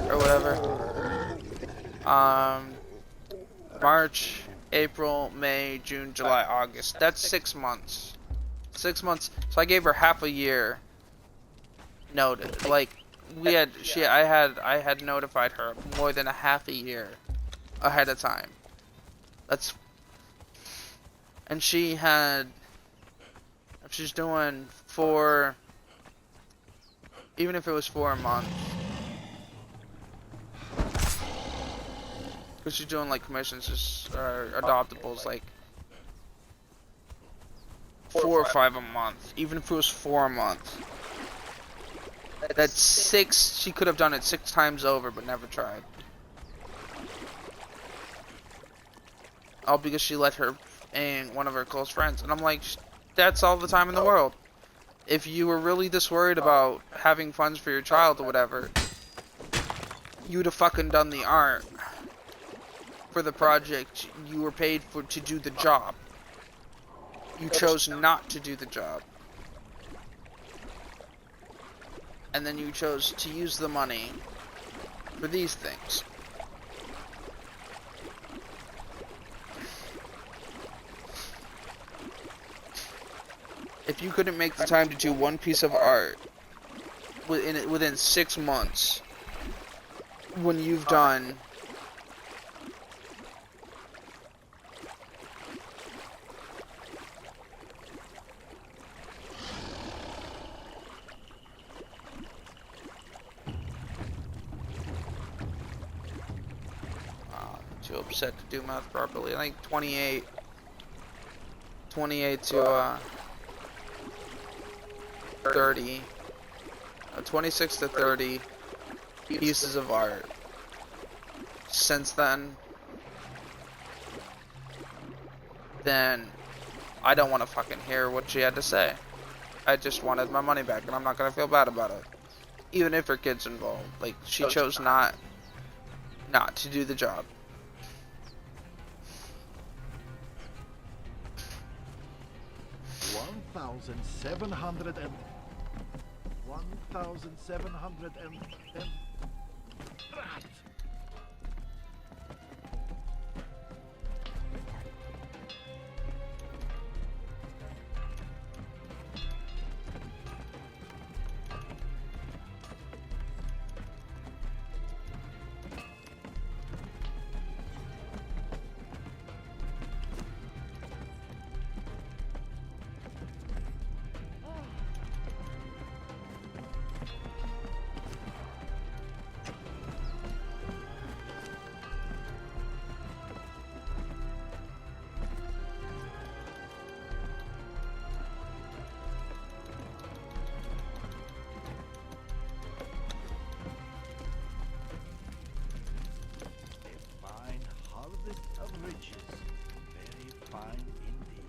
or whatever. March, April, May, June, July, August. That's 6 months. 6 months. So I gave her half a year notice. Like I had notified her more than a half a year ahead of time. And she had, if she's doing 4, even if it was 4 a month, because she's doing like commissions, just adoptables, like 4 or 5 a month. Even if it was 4 a month, that's 6. She could have done it 6 times over, but never tried. All because she let her and one of her close friends, and I'm like, that's all the time in the world. If you were really this worried about having funds for your child or whatever, you'd have fucking done the art for the project you were paid for to do the job. You chose not to do the job. And then you chose to use the money for these things. If you couldn't make the time to do one piece of art within 6 months, when you've done too upset to do math properly. I think 28. 28 to 30. 26 to 30 pieces of art. Since then I don't want to fucking hear what she had to say. I just wanted my money back, and I'm not gonna feel bad about it. Even if her kid's involved. Like, she chose not to do the job. $1,700 Rat! Harvest of riches. Very fine indeed.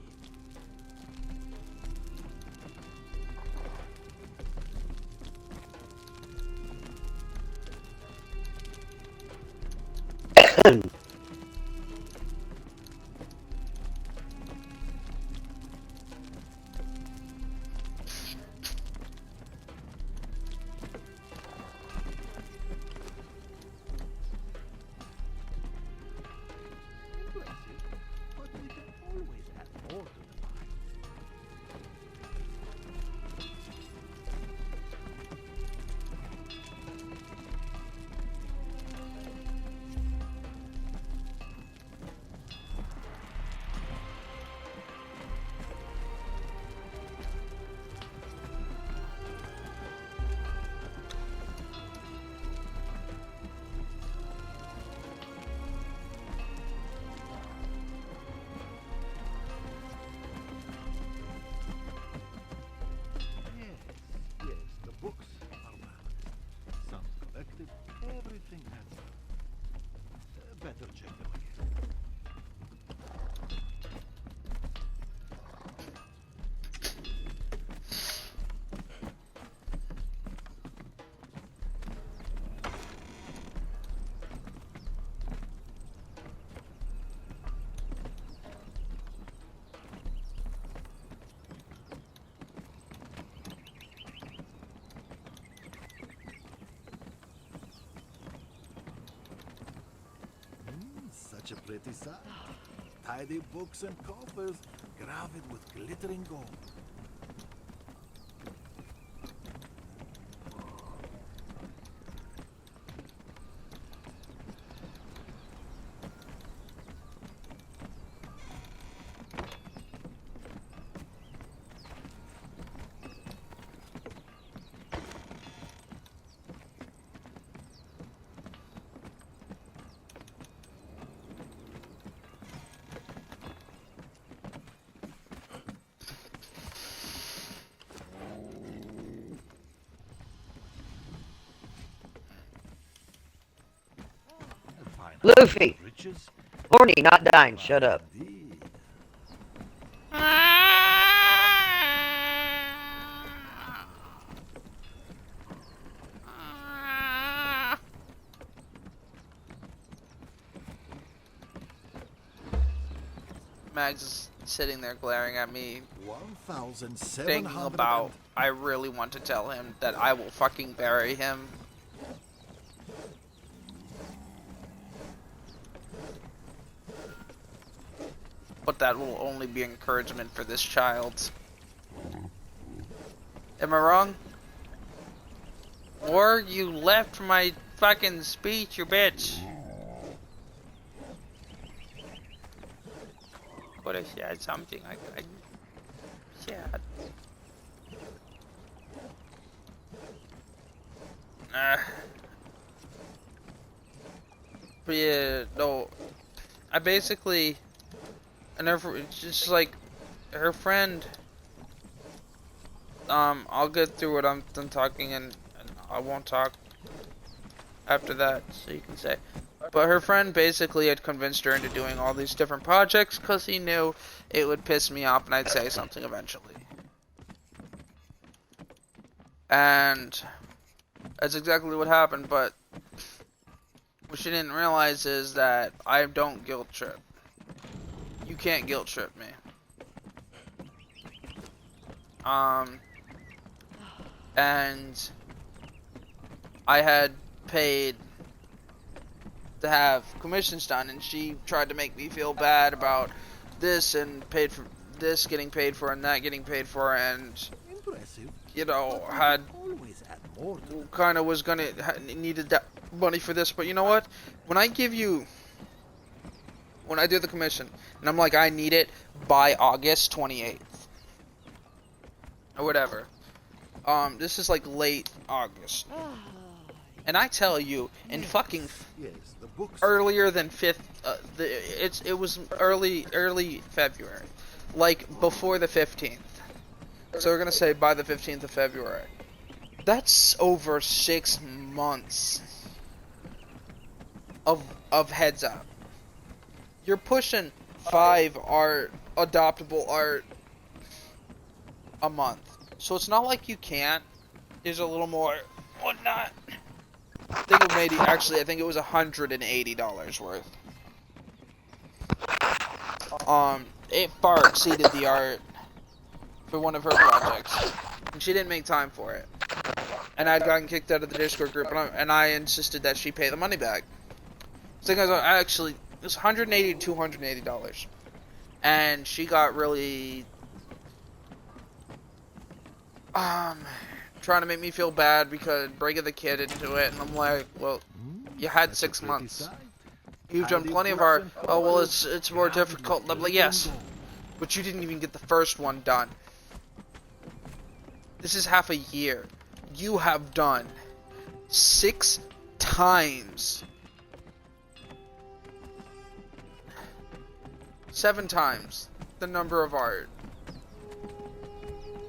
Impressive, but we can always add more to the pie. Yes, the books are balanced. Some collected, everything adds up. Better check them again. Such a pretty sight. Tidy books and coffers, gravid with glittering gold. Luffy! Riches? Horny, not dying. Shut up. Indeed. Mags is sitting there glaring at me, thinking 1,700 about, I really want to tell him that I will fucking bury him. But that will only be encouragement for this child. Am I wrong? Or you left my fucking speech, you bitch. But I said something I said. But yeah, no. I basically, and it's just like, her friend, I'll get through what I'm done talking and I won't talk after that, so you can say. But her friend basically had convinced her into doing all these different projects because he knew it would piss me off and I'd say something eventually. And that's exactly what happened, but what she didn't realize is that I don't guilt trip. You can't guilt trip me. And I had paid to have commissions done, and she tried to make me feel bad about this and paid for this getting paid for and that getting paid for, and Impressive. you know, had Always add more to it. kind of was gonna needed that money for this. But you know what? When I give you, when I do the commission, and I'm like, I need it by August 28th or whatever. This is like late August, and I tell you, in fucking Yes, the books. earlier than 5th, it was early February, like before the 15th. So we're gonna say by the 15th of February. That's over 6 months of heads up. You're pushing 5 adoptable art a month. So it's not like you can't. There's a little more whatnot. I think it made actually I think it was $180 worth. It far exceeded the art for one of her projects. And she didn't make time for it. And I'd gotten kicked out of the Discord group, and I insisted that she pay the money back. So it was $180 to $280. And she got really trying to make me feel bad because bringing the kid into it, and I'm like, well, you had 6 months. You've done plenty of art. Oh well, it's more difficult. And I'm like, yes, but you didn't even get the first one done. This is half a year. You have done 6 times, 7 times the number of art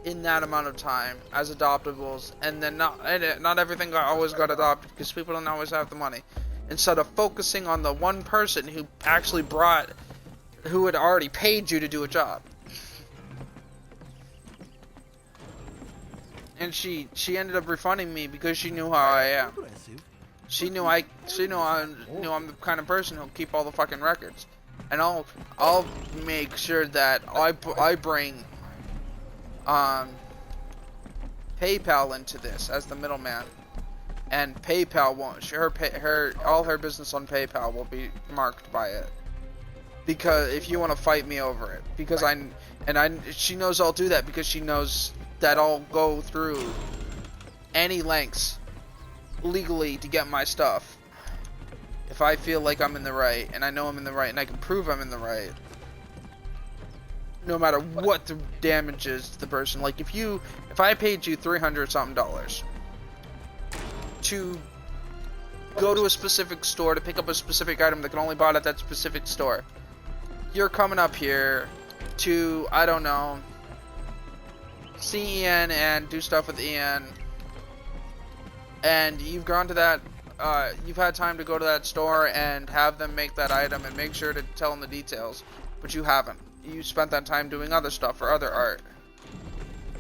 in that amount of time as adoptables, and then not everything always got adopted because people don't always have the money. Instead of focusing on the one person who actually who had already paid you to do a job. And she ended up refunding me because she knew how I am. She knew I'm the kind of person who'll keep all the fucking records, and I'll make sure that I bring PayPal into this as the middleman, and PayPal won't. All her business on PayPal will be marked by it. Because if you want to fight me over it, because she knows I'll do that because she knows that I'll go through any lengths legally to get my stuff. If I feel like I'm in the right, and I know I'm in the right, and I can prove I'm in the right, no matter what the damage is to the person. Like if I paid you $300 something to go to a specific store to pick up a specific item that can only be bought at that specific store, you're coming up here to, I don't know, see Ian and do stuff with Ian, and you've gone to that, you've had time to go to that store and have them make that item and make sure to tell them the details, but you haven't. You spent that time doing other stuff or other art.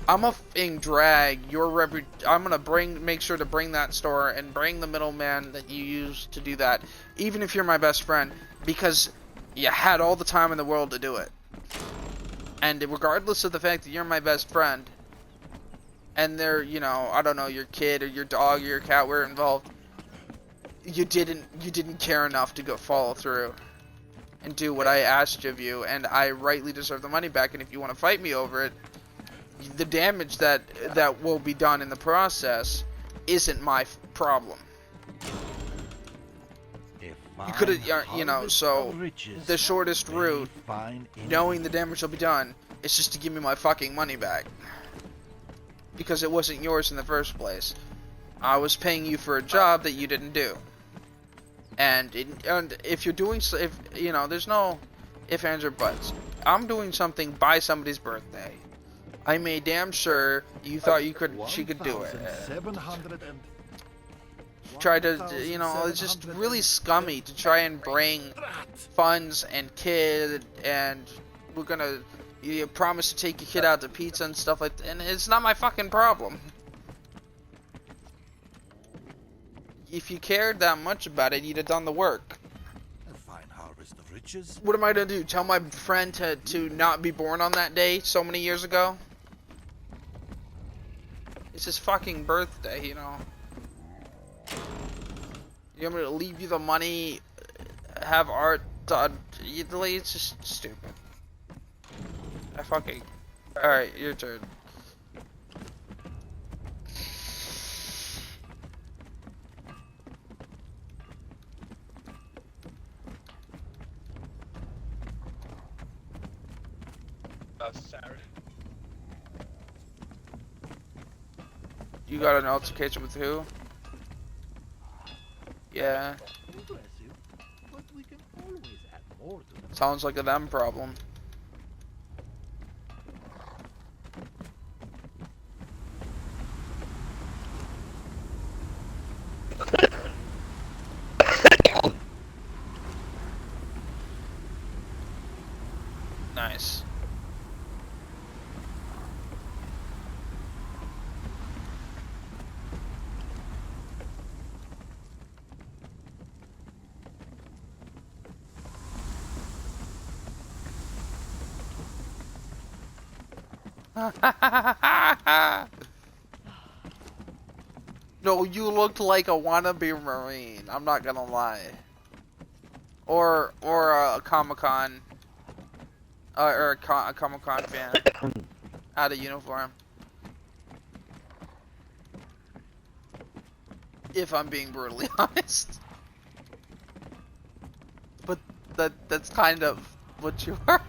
I'm a f***ing drag I'm gonna make sure to bring that store and bring the middleman that you use to do that, even if you're my best friend, because you had all the time in the world to do it. And regardless of the fact that you're my best friend, and they're, you know, I don't know, your kid or your dog or your cat were involved, you didn't care enough to go follow through and do what I asked of you, and I rightly deserve the money back. And if you want to fight me over it, the damage that will be done in the process isn't my problem. You could have, you know, so the shortest route, knowing the damage will be done, is just to give me my fucking money back. Because it wasn't yours in the first place. I was paying you for a job that you didn't do. And if you're doing, if you know, there's no if, ands, or buts. I'm doing something by somebody's birthday. I made damn sure you thought she could do it. 1,700 and Try to, you know, it's just really scummy to try and bring funds and kid, and we're gonna, you promise to take your kid out to pizza and stuff like that, and it's not my fucking problem. If you cared that much about it, you'd have done the work. a fine harvest of riches. What am I gonna do? Tell my friend to not be born on that day so many years ago? It's his fucking birthday, you know. You want me to leave you the money, have art done? It's just stupid. I fucking... Alright, your turn. Saturday. You got an altercation with who? Yeah, Bless you, but we can always add more to them. sounds like a them problem. Nice. No, you looked like a wannabe Marine. I'm not gonna lie. Or a Comic-Con, or a Comic-Con fan out of uniform. If I'm being brutally honest. But that's kind of what you are.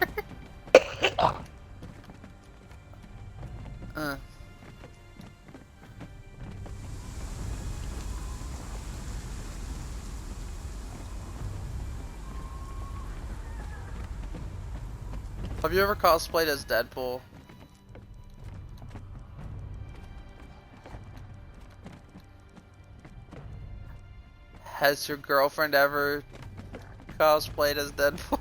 Have you ever cosplayed as Deadpool? Has your girlfriend ever cosplayed as Deadpool?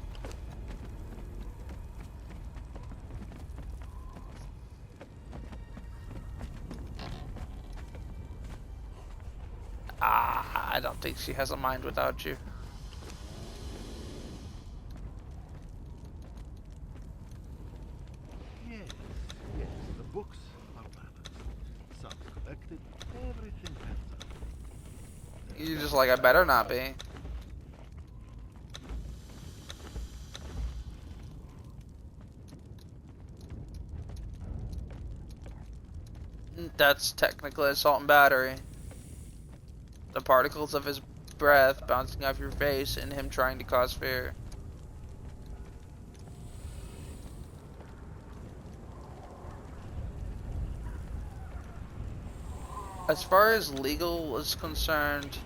I don't think she has a mind without you. Yes, yes, the books are balanced. Some collected, everything adds up. You're just like, I better not be. That's technically assault and battery. The particles of his breath bouncing off your face and him trying to cause fear. As far as legal is concerned,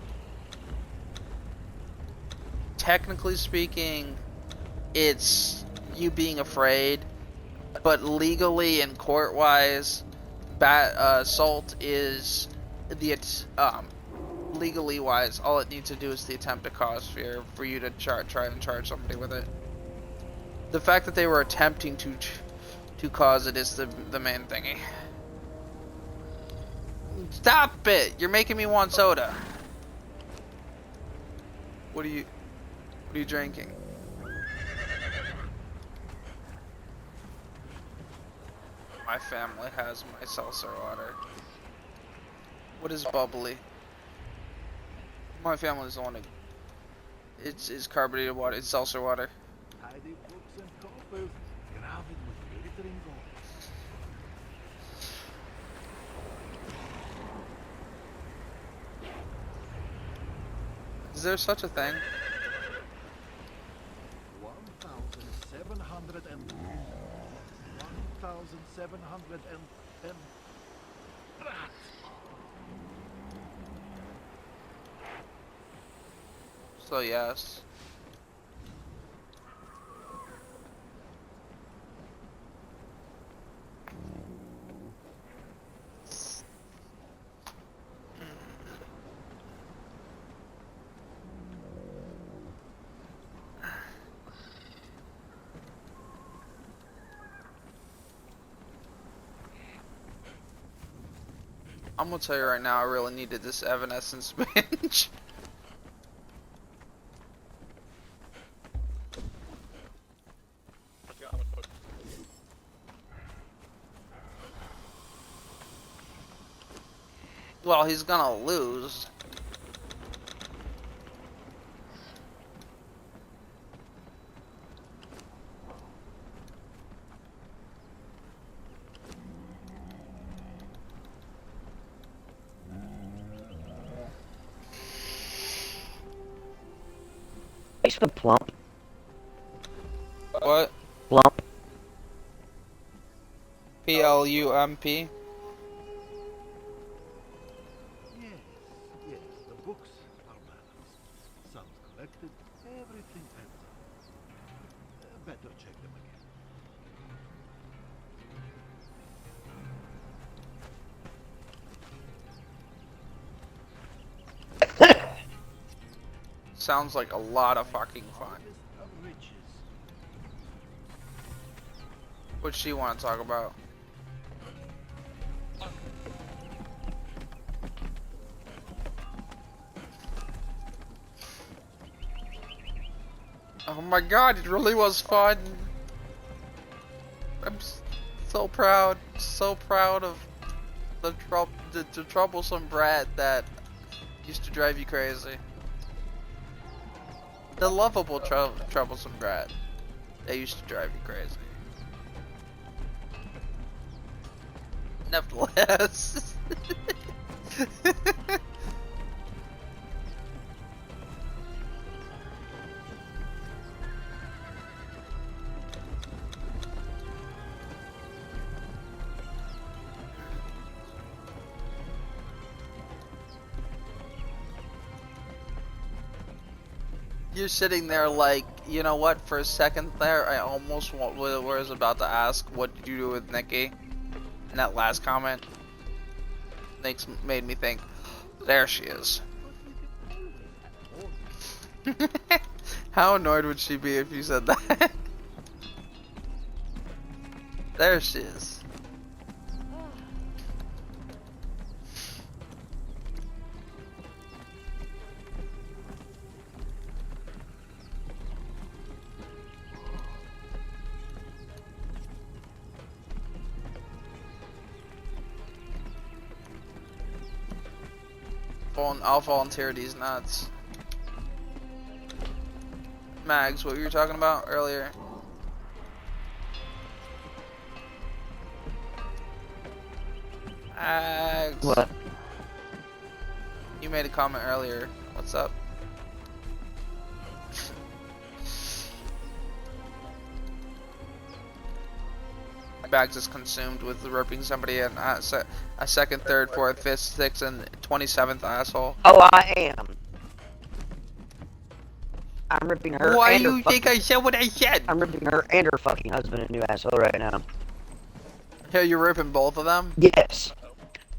technically speaking, it's you being afraid, but legally and court-wise, assault is the legally wise. All it needs to do is the attempt to cause fear for you to try and charge somebody with it. The fact that they were attempting to cause it is the main thingy. Stop it! You're making me want soda. What are you drinking? My family has my seltzer water. What is bubbly? My family's the one that it's carbonated water. It's seltzer water. Tidy books and coppers, gravid with glittering gold. Is there such a thing? 1,700 and 1,700 and So yes. I'm gonna tell you right now, I really needed this Evanescence binge. Well, he's gonna lose. Thanks for plump. What? Plump. PLUMP? Yes, yes, the books are balanced. Sums collected, everything adds up. Better check them again. Sounds like a lot of fucking fun. Harvest of riches. What's she want to talk about? Oh my god, it really was fun. I'm so proud of the troublesome brat that used to drive you crazy. The lovable troublesome brat that used to drive you crazy. Nevertheless. You're sitting there like, you know what, for a second there, I almost was about to ask, what did you do with Nikki? In that last comment. Made me think, there she is. How annoyed would she be if you said that? There she is. I'll volunteer these nuts. Mags, what were you talking about earlier? Mags. What? You made a comment earlier. What's up? Bags is consumed with ripping somebody in a second, third, fourth, fifth, sixth, and 27th asshole. Oh, I am. I'm ripping her. Why and do her you think I said what I said? I'm ripping her and her fucking husband a new asshole right now. Yeah, you're ripping both of them? Yes.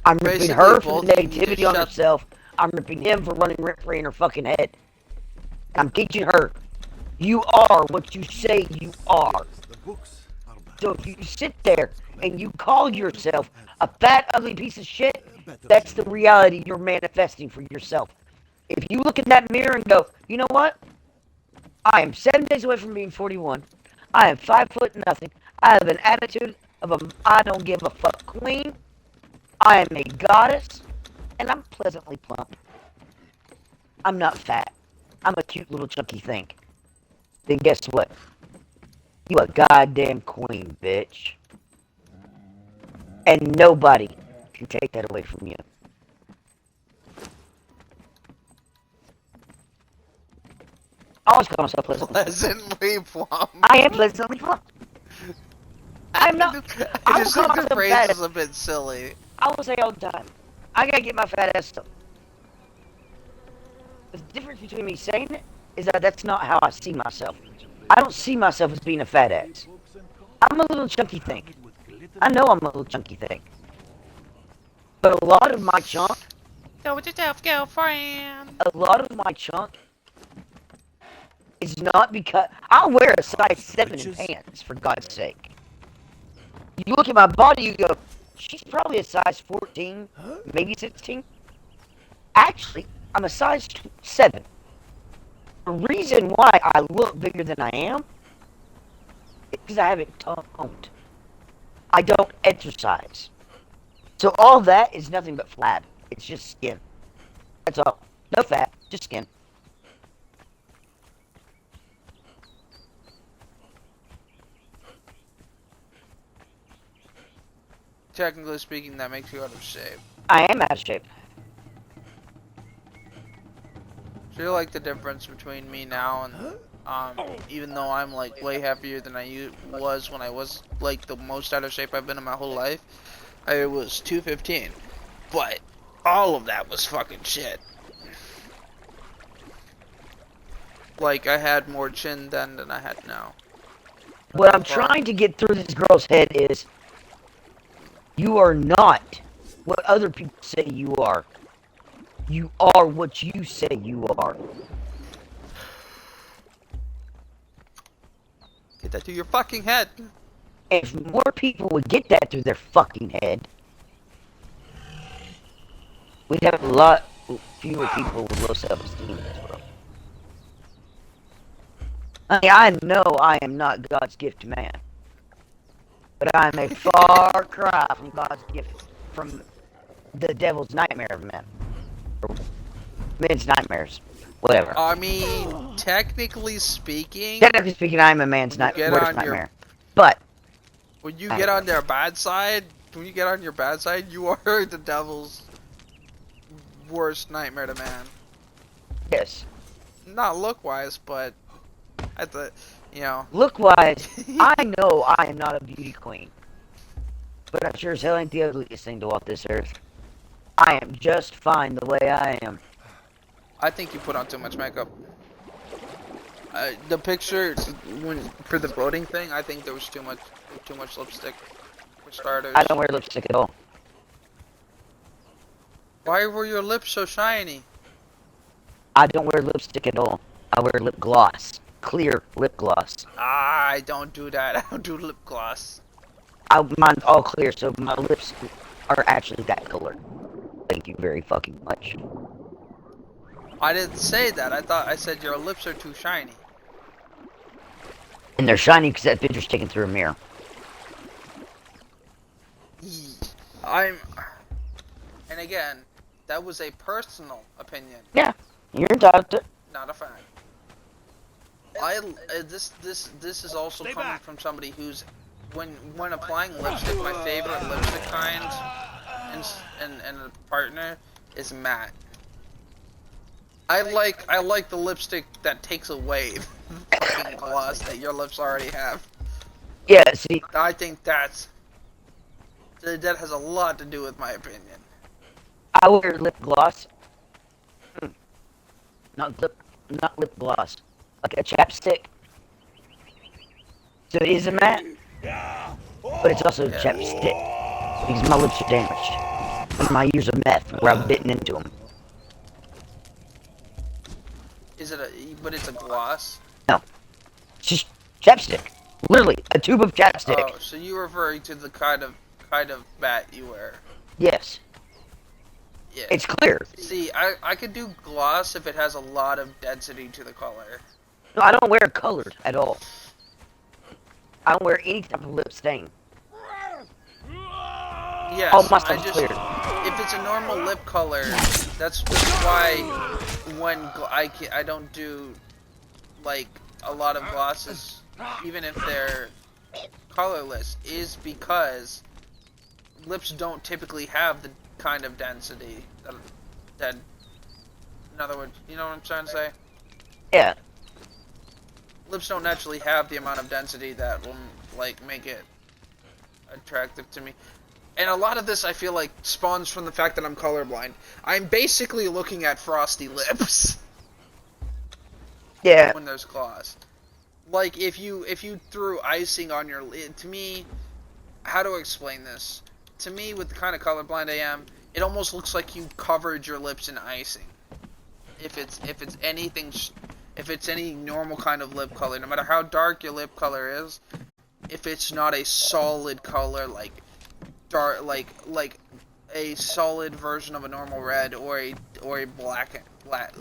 I'm ripping Basically, her for both the of you negativity just on shut- herself. I'm ripping him for running rent free in her fucking head. I'm teaching her. You are what you say you are. Yes, the books are balanced. So if you sit there and you call yourself a fat, ugly piece of shit, that's the reality you're manifesting for yourself. If you look in that mirror and go, you know what? I am 7 days away from being 41. I am 5'0" nothing. I have an attitude of a I don't give a fuck queen. I am a goddess, and I'm pleasantly plump. I'm not fat. I'm a cute little chunky thing. Then guess what? You a goddamn queen, bitch. And nobody can take that away from you. I always call myself pleasantly plump. Pleasantly plump. I am pleasantly plump. I'm not. I I just will think call the myself phrase fat. is a bit silly. I will say all the time, I gotta get my fat ass up. The difference between me saying it is that that's not how I see myself. I don't see myself as being a fat ass. I'm a little chunky thing. I know I'm a little chunky thing. But a lot of my chunk, Go with yourself, girlfriend. a lot of my chunk is not because I'll wear a size 7 in pants, for God's sake. You look at my body, you go, she's probably a size 14, maybe 16. Actually, I'm a size 7. The reason why I look bigger than I am is because I haven't toned. I don't exercise. So all that is nothing but flab. It's just skin. That's all. No fat, just skin. Technically speaking, that makes you out of shape. I am out of shape. So you're like the difference between me now and even though I'm like way happier than I was when I was like the most out of shape I've been in my whole life. I was 215, but all of that was fucking shit. Like I had more chin then than I had now. What I'm trying to get through this girl's head is, you are not what other people say you are. You are what you say you are. Get that through your fucking head. If more people would get that through their fucking head, we'd have a lot fewer people with low self-esteem in this world. I mean, I know I am not God's gift to man, but I am a far cry from God's gift, from the devil's nightmare of men. Or men's nightmares. Whatever. I mean, technically speaking, Technically speaking, I am a man's worst nightmare. But when you get on their bad side, you are the devil's worst nightmare to man. yes, Not look-wise, but at the, you know. look-wise, I know I am not a beauty queen, but I sure as hell ain't the ugliest thing to walk this earth. I am just fine the way I am. I think you put on too much makeup. The picture for the voting thing, I think there was too much lipstick for starters. I don't wear lipstick at all. Why were your lips so shiny? I don't wear lipstick at all. I wear lip gloss. Clear lip gloss. I don't do that. I don't do lip gloss. Mine's all clear, so my lips are actually that color. Thank you very fucking much. I didn't say that. I said your lips are too shiny. And they're shiny because that picture's taken through a mirror. And again, that was a personal opinion. Yeah, you're entitled to. Not a fact. This is also coming from somebody who's when applying lipstick, my favorite lipstick kind and a partner is matte. I like the lipstick that takes away the fucking gloss that your lips already have. Yeah, see, I think that has a lot to do with my opinion. I wear lip gloss. Not lip gloss. Like a chapstick. So it is a matte, but it's also a chapstick. Because my lips are damaged from my years of meth where I've bitten into them. Is it but it's a gloss? No. It's just chapstick. Literally, a tube of chapstick. Oh, so you're referring to the kind of bat you wear. Yes. Yeah. It's clear. See, I could do gloss if it has a lot of density to the color. No, I don't wear colored at all. I don't wear any type of lip stain. Yes, Oh, my stuff's clear. If it's a normal lip color, that's why when I don't do like a lot of glosses, even if they're colorless, is because lips don't typically have the kind of density that in other words, you know what I'm trying to say? Yeah. Lips don't naturally have the amount of density that will like make it attractive to me. And a lot of this I feel like spawns from the fact that I'm colorblind. I'm basically looking at frosty lips. Yeah. when there's gloss. Like if you threw icing on your lid, to me, how to explain this? To me, with the kind of colorblind I am, it almost looks like you covered your lips in icing. If it's anything, if it's any normal kind of lip color, no matter how dark your lip color is, if it's not a solid color like dark, like a solid version of a normal red or a black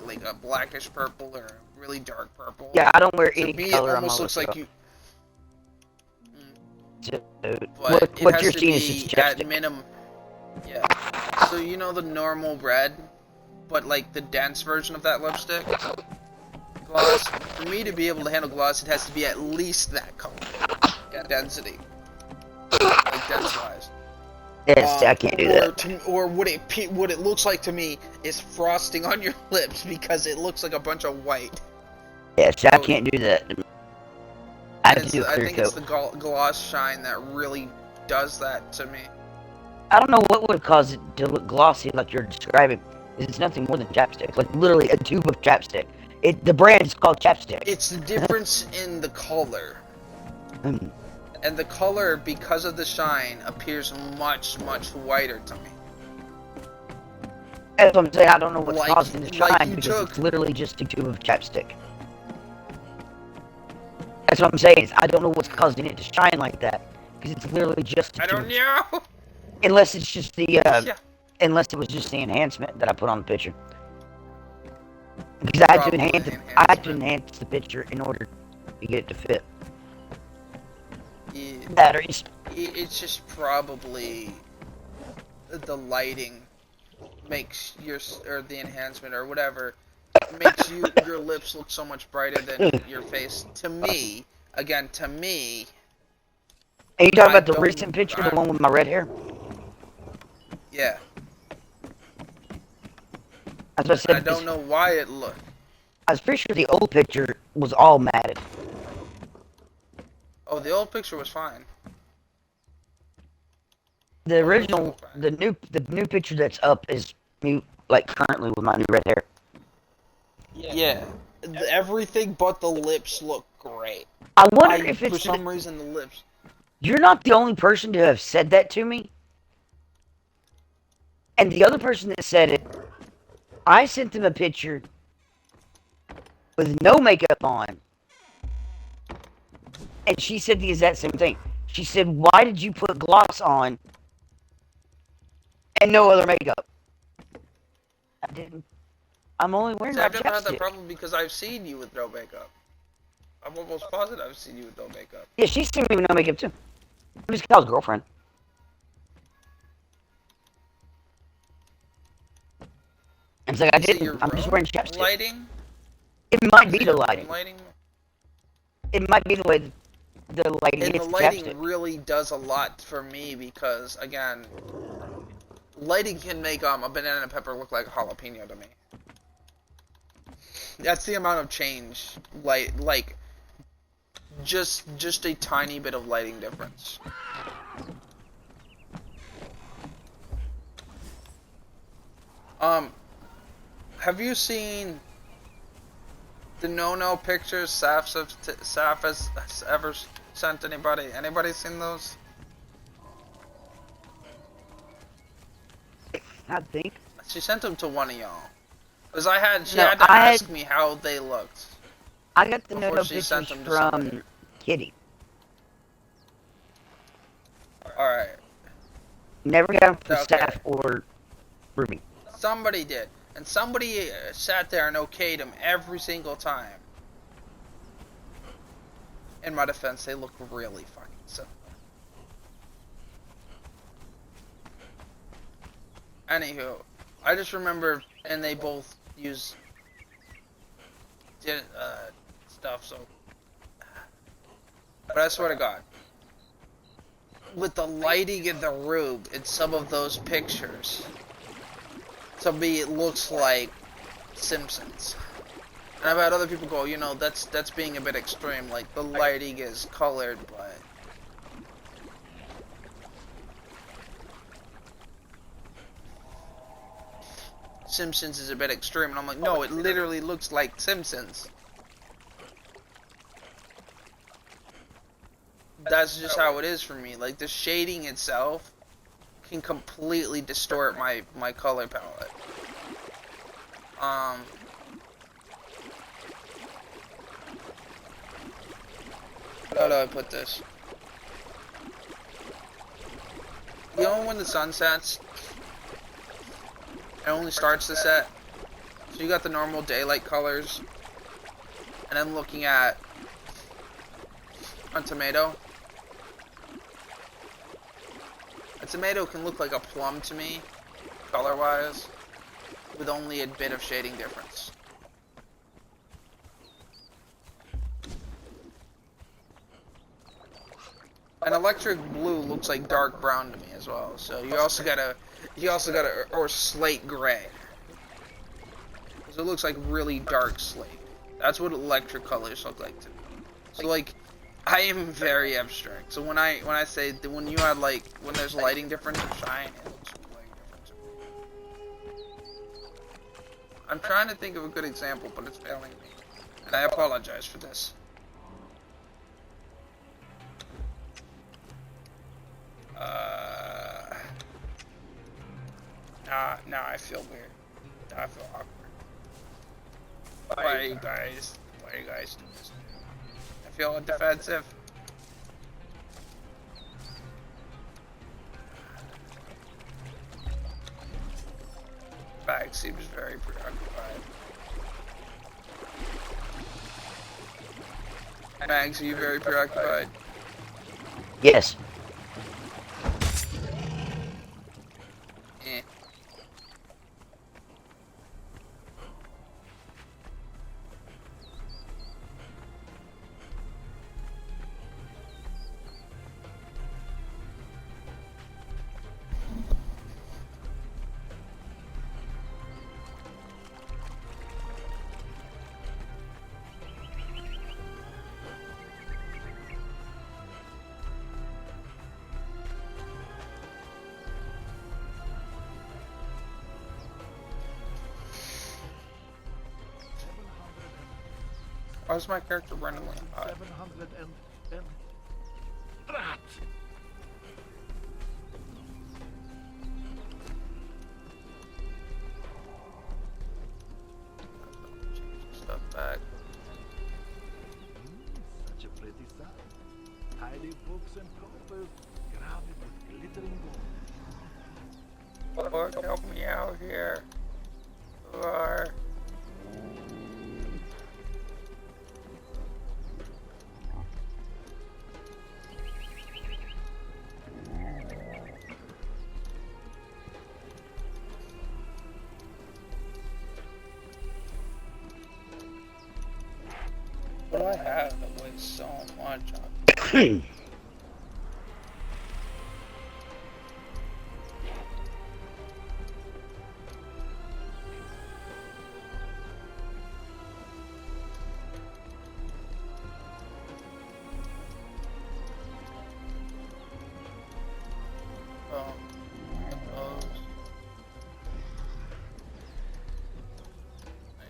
like a blackish purple or a really dark purple. Yeah, I don't wear To any me, it color on my almost looks lip. like you. Dude, But it what has you're to seeing is just be at chapstick. minimum. Yeah. So you know the normal red, but like the dense version of that lipstick gloss. For me to be able to handle gloss, it has to be at least that color. Yeah, density, like dense wise. Yes, I can't do that. Or what it looks like to me is frosting on your lips because it looks like a bunch of white. Yes, I can't do that. I have to do a I clear think it's coat. the gloss shine that really does that to me. I don't know what would cause it to look glossy like you're describing. It's nothing more than chapstick. Like literally a tube of chapstick. The brand is called chapstick. It's the difference in the color. And the color, because of the shine, appears much, much whiter to me. That's what I'm saying. I don't know what's Like- causing the like shine you because took- it's literally just a tube of chapstick. That's what I'm saying. Is I don't know what's causing it to shine like that because it's literally just a I tube. don't know. Unless it's just the Yeah. unless it was just the enhancement that I put on the picture. Because I had to Probably enhance the I had to enhancement. enhance the picture in order to get it to fit. Yeah. Batteries. It's just probably the lighting makes or the enhancement or whatever makes your lips look so much brighter than your face. To me, again, to me, And you talking I about the don't- recent picture, the one with my red hair? yeah. As I said, I don't know why it looked. I was pretty sure the old picture was all matted. Oh, the old picture was fine. The original, the new picture that's up is me, like currently with my new red hair. Yeah. Everything but the lips look great. I wonder if For it's some reason the lips. You're not the only person to have said that to me. And the other person that said it, I sent them a picture with no makeup on. And she said the exact same thing. She said, "Why did you put gloss on and no other makeup?" I didn't. I'm only wearing my I've never had that chapstick. problem because I've seen you with no makeup. I'm almost positive I've seen you with no makeup. Yeah, she's seen me with no makeup too. I'm just Cal's girlfriend. It's like I Is it didn't. your I'm just room wearing chapstick. lighting? It might Is be it the your room lighting. lighting? It might be the way the lighting And the hits the lighting chapstick. really does a lot for me because, again, lighting can make a banana pepper look like a jalapeno to me. That's the amount of change, like just a tiny bit of lighting difference. Have you seen the no-no pictures Saf has ever sent anybody? Anybody seen those? I think. She sent them to one of y'all. Because she No, had to I ask me how they looked. I got the Before no-no she pictures sent them to somebody. from Kitty. Alright. Never got them from Okay. Staff or Ruby. Somebody did. And somebody sat there and okayed them every single time. In my defense, they look really fucking similar. Anywho, I just remember, and they both use stuff, so. But I swear to God, with the lighting in the room in some of those pictures, to me it looks like Simpsons. And I've had other people go, you know, that's being a bit extreme. Like the lighting is colored, but Simpsons is a bit extreme. And I'm like, no, it literally looks like Simpsons. that's just how it is for me. Like, the shading itself can completely distort my color palette. How do I put this? You know when the sun sets, it only starts to set. So you got the normal daylight colors, and I'm looking at a tomato. A tomato can look like a plum to me, color-wise, with only a bit of shading difference. And electric blue looks like dark brown to me as well. So you also gotta, or slate gray. Because it looks like really dark slate. That's what electric colors look like to me. So like, I am very abstract. So when I say that when you add like, when there's lighting difference and shine, it looks way different to me. I'm trying to think of a good example, but it's failing me. And I apologize for this. Nah, I feel weird. I feel awkward. Why are you guys doing this? I feel defensive. Bag seems very preoccupied. Mags, are you very preoccupied? Yes. Eh. Why's my character randomly high? 700 and rat. Stuff back. Such a pretty sight. Tidy books and covers, crowded with glittering gold. Lord, help me out here. Lord. What do I have that weighs so much on? I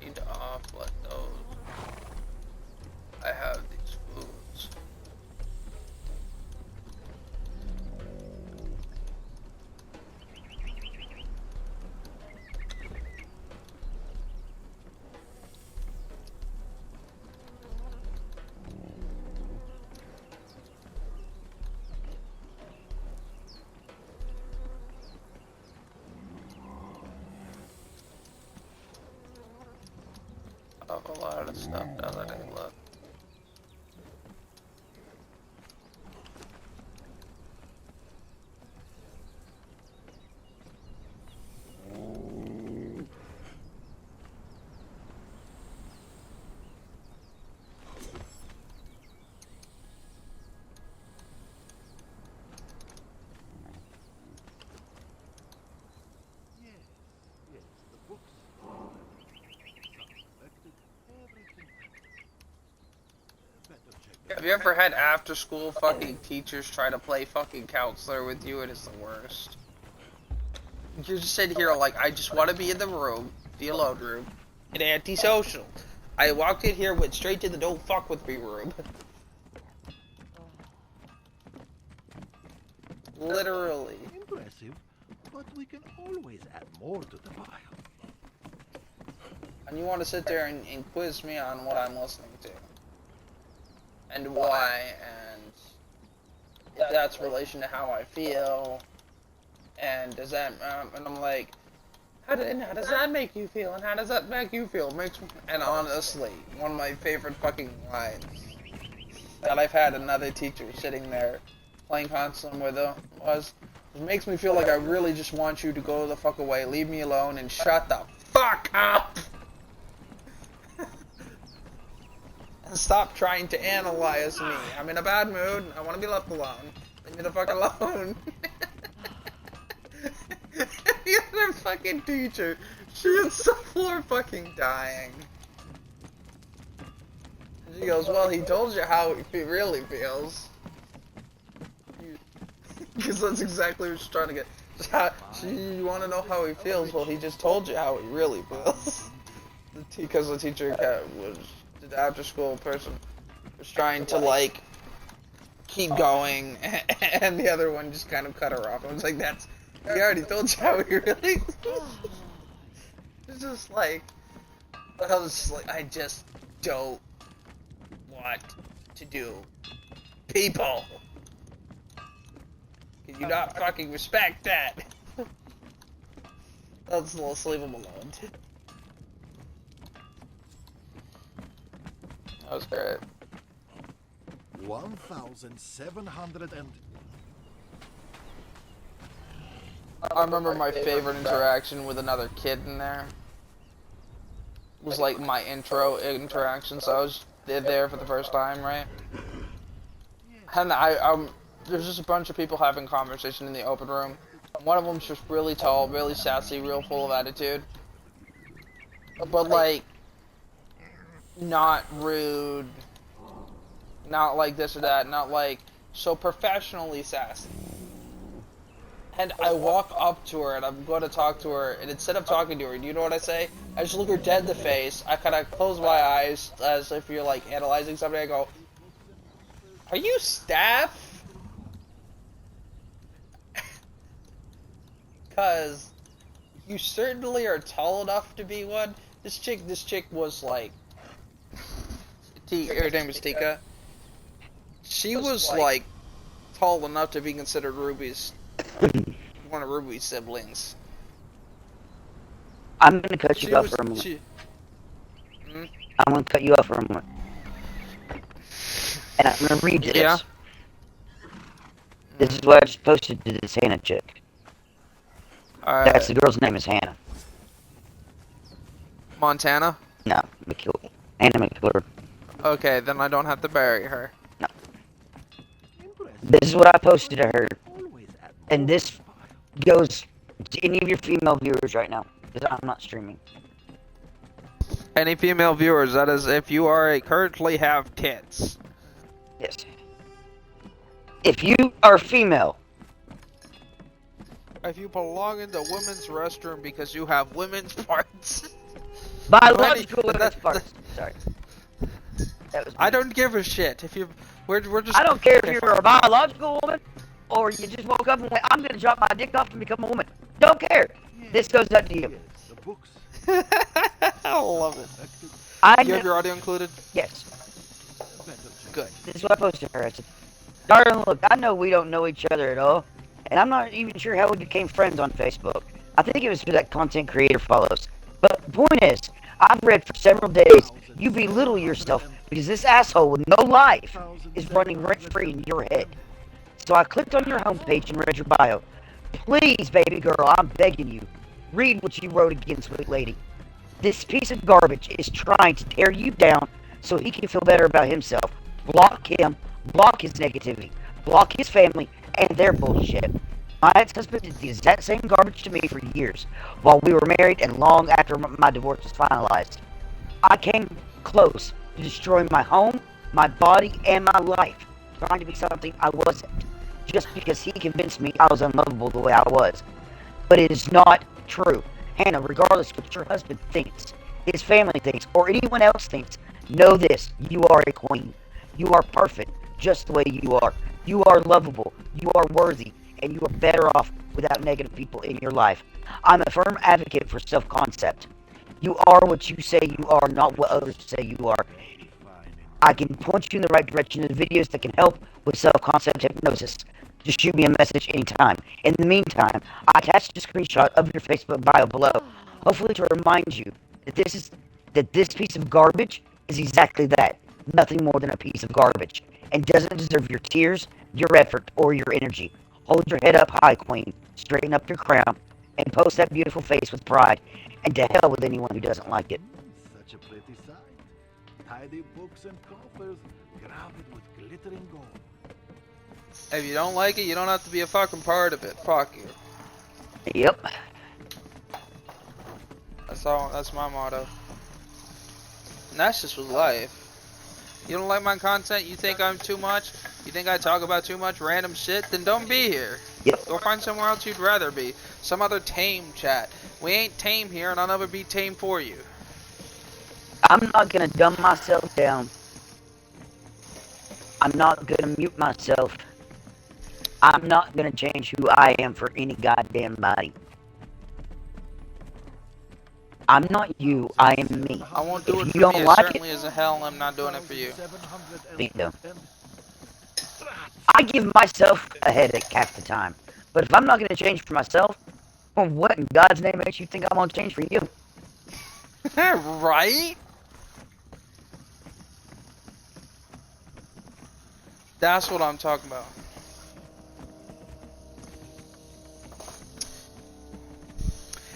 need to offload those. I have these foods. I have a lot of stuff now that I look. Yes, the books. Some collected, everything. Better check them. Have you ever had after school fucking teachers try to play fucking counselor with you? It is the worst. You're just sitting here like, I just want to be in the room, the alone room, and antisocial. I walked in here, went straight to the don't fuck with me room. Literally. Impressive, but we can always add more to the pile. And you want to sit there and quiz me on what I'm listening to. And why, and if that's relation to how I feel. And does that, and I'm like, how does that make you feel? And how does that make you feel? And honestly, one of my favorite fucking lines that I've had another teacher sitting there playing console with was, it makes me feel like I really just want you to go the fuck away, leave me alone, and shut the fuck up! And stop trying to analyze me. I'm in a bad mood, I want to be left alone. Leave me the fuck alone. The other fucking teacher, she is so floor fucking dying. She goes, well, he told you how he really feels. Because that's exactly what she's trying to get. You want to know how he feels? Well, he just told you how he really feels. Because the teacher was, the after school person, was trying to, like, keep going, and the other one just kind of cut her off. I was like, he already told you how he really feels. It's just like, I just don't want to do people. Can you not fucking respect that? Let's leave him alone. That was great. 1,700 and... I remember my favorite interaction with another kid in there was like my intro interaction, so I was there for the first time, right? And there's just a bunch of people having conversation in the open room. One of them's just really tall, really sassy, real full of attitude. But like, not rude, not like this or that, not like so professionally sassy. And I walk up to her and I'm going to talk to her, and instead of talking to her, you know what I say? I just look her dead in the face. I kind of close my eyes as if you're like analyzing something. I go, "Are you staff?" Cause you certainly are tall enough to be one. This chick was like, her name was Tika. She was like tall enough to be considered one of Ruby's siblings. I'm gonna cut you off for a moment. I'm gonna cut you off for a moment. And I'm gonna read this. Yeah. This is what I just posted to this Hannah chick. That's the girl's name is Hannah. Montana? No, McClure. Hannah McClure. Okay, then I don't have to bury her. No. This is what I posted to her. And this goes to any of your female viewers right now, because I'm not streaming. Any female viewers, that is if you currently have tits. Yes. If you are female. If you belong in the women's restroom because you have women's parts. Biological women's parts. Sorry. I don't give a shit. If you, we're just. I don't care if you're a biological woman or you just woke up and went, I'm gonna drop my dick off and become a woman. Don't care. This goes up to you. The books. I love it. You have your audio included? Yes. Good. This is what I posted to her. I said, darling, look, I know we don't know each other at all, and I'm not even sure how we became friends on Facebook. I think it was because that content creator follows. But the point is, I've read for several days, you belittle yourself because this asshole with no life is running rent-free in your head. So I clicked on your homepage and read your bio. Please, baby girl, I'm begging you, read what you wrote again, sweet lady. This piece of garbage is trying to tear you down so he can feel better about himself. Block him, block his negativity, block his family, and their bullshit. My ex-husband did the exact same garbage to me for years, while we were married and long after my divorce was finalized. I came close to destroying my home, my body, and my life, trying to be something I wasn't, just because he convinced me I was unlovable the way I was. But it is not true. Hannah, regardless of what your husband thinks, his family thinks, or anyone else thinks, know this, you are a queen. You are perfect, just the way you are. You are lovable. You are worthy. and you are better off without negative people in your life. I'm a firm advocate for self-concept. You are what you say you are, not what others say you are. I can point you in the right direction to videos that can help with self-concept hypnosis. Just shoot me a message anytime. In the meantime, I attached a screenshot of your Facebook bio below, hopefully to remind you that this piece of garbage is exactly that. Nothing more than a piece of garbage. And doesn't deserve your tears, your effort, or your energy. Hold your head up high, Queen. Straighten up your crown. And post that beautiful face with pride. And to hell with anyone who doesn't like it. Such a pretty sight. Tidy books and coffers, crowded with glittering gold. If you don't like it, you don't have to be a fucking part of it. Fuck you. Yep. That's my motto. And that's just with life. You don't like my content? You think I'm too much? You think I talk about too much random shit? Then don't be here. Yep. Go find somewhere else you'd rather be. Some other tame chat. We ain't tame here, and I'll never be tame for you. I'm not gonna dumb myself down. I'm not gonna mute myself. I'm not gonna change who I am for any goddamn body. I'm not you, I am me. I won't do If it you for don't me. like As it, certainly as a hell I'm not doing it for you. bingo. I give myself a headache half the time. But if I'm not gonna change for myself, well, what in God's name makes you think I'm gonna change for you? Right? That's what I'm talking about.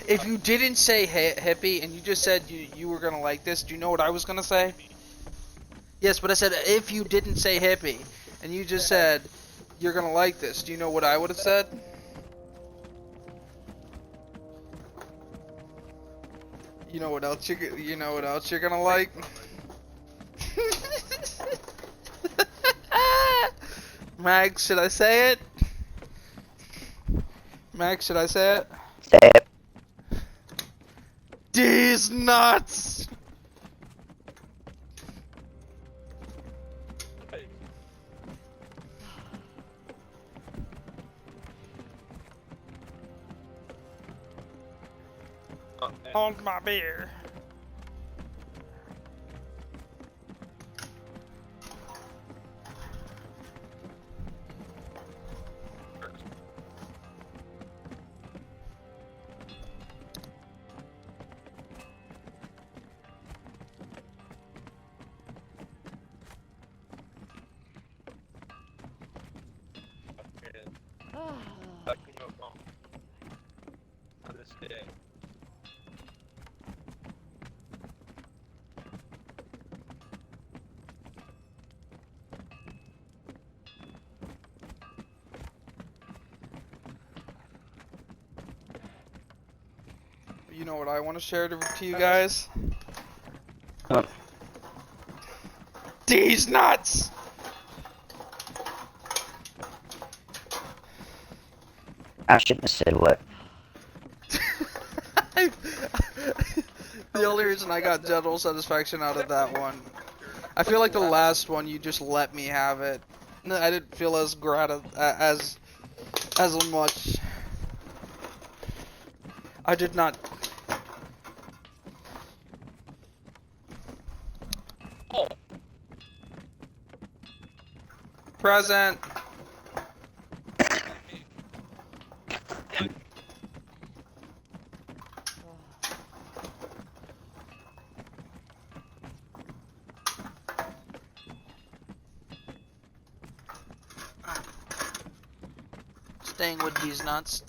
If you didn't say hippie and you just said you were gonna like this, do you know what I was gonna say? Yes, but I said if you didn't say hippie and you just said you're gonna like this, do you know what I would have said? You know what else you're gonna like? Max, should I say it? Max, should I say it? Say it. These nuts! Hold my beer. You know what I want to share to you guys? These nuts! I shouldn't have said what. The only reason I got general satisfaction out of that one, I feel like the last one you just let me have it. I didn't feel as as much. I did not. Oh. Present. Staying with these nuts.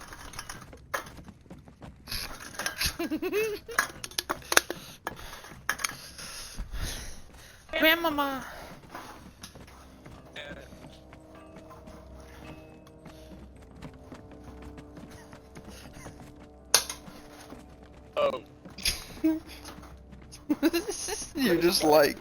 Grandmama. Oh. You're just like.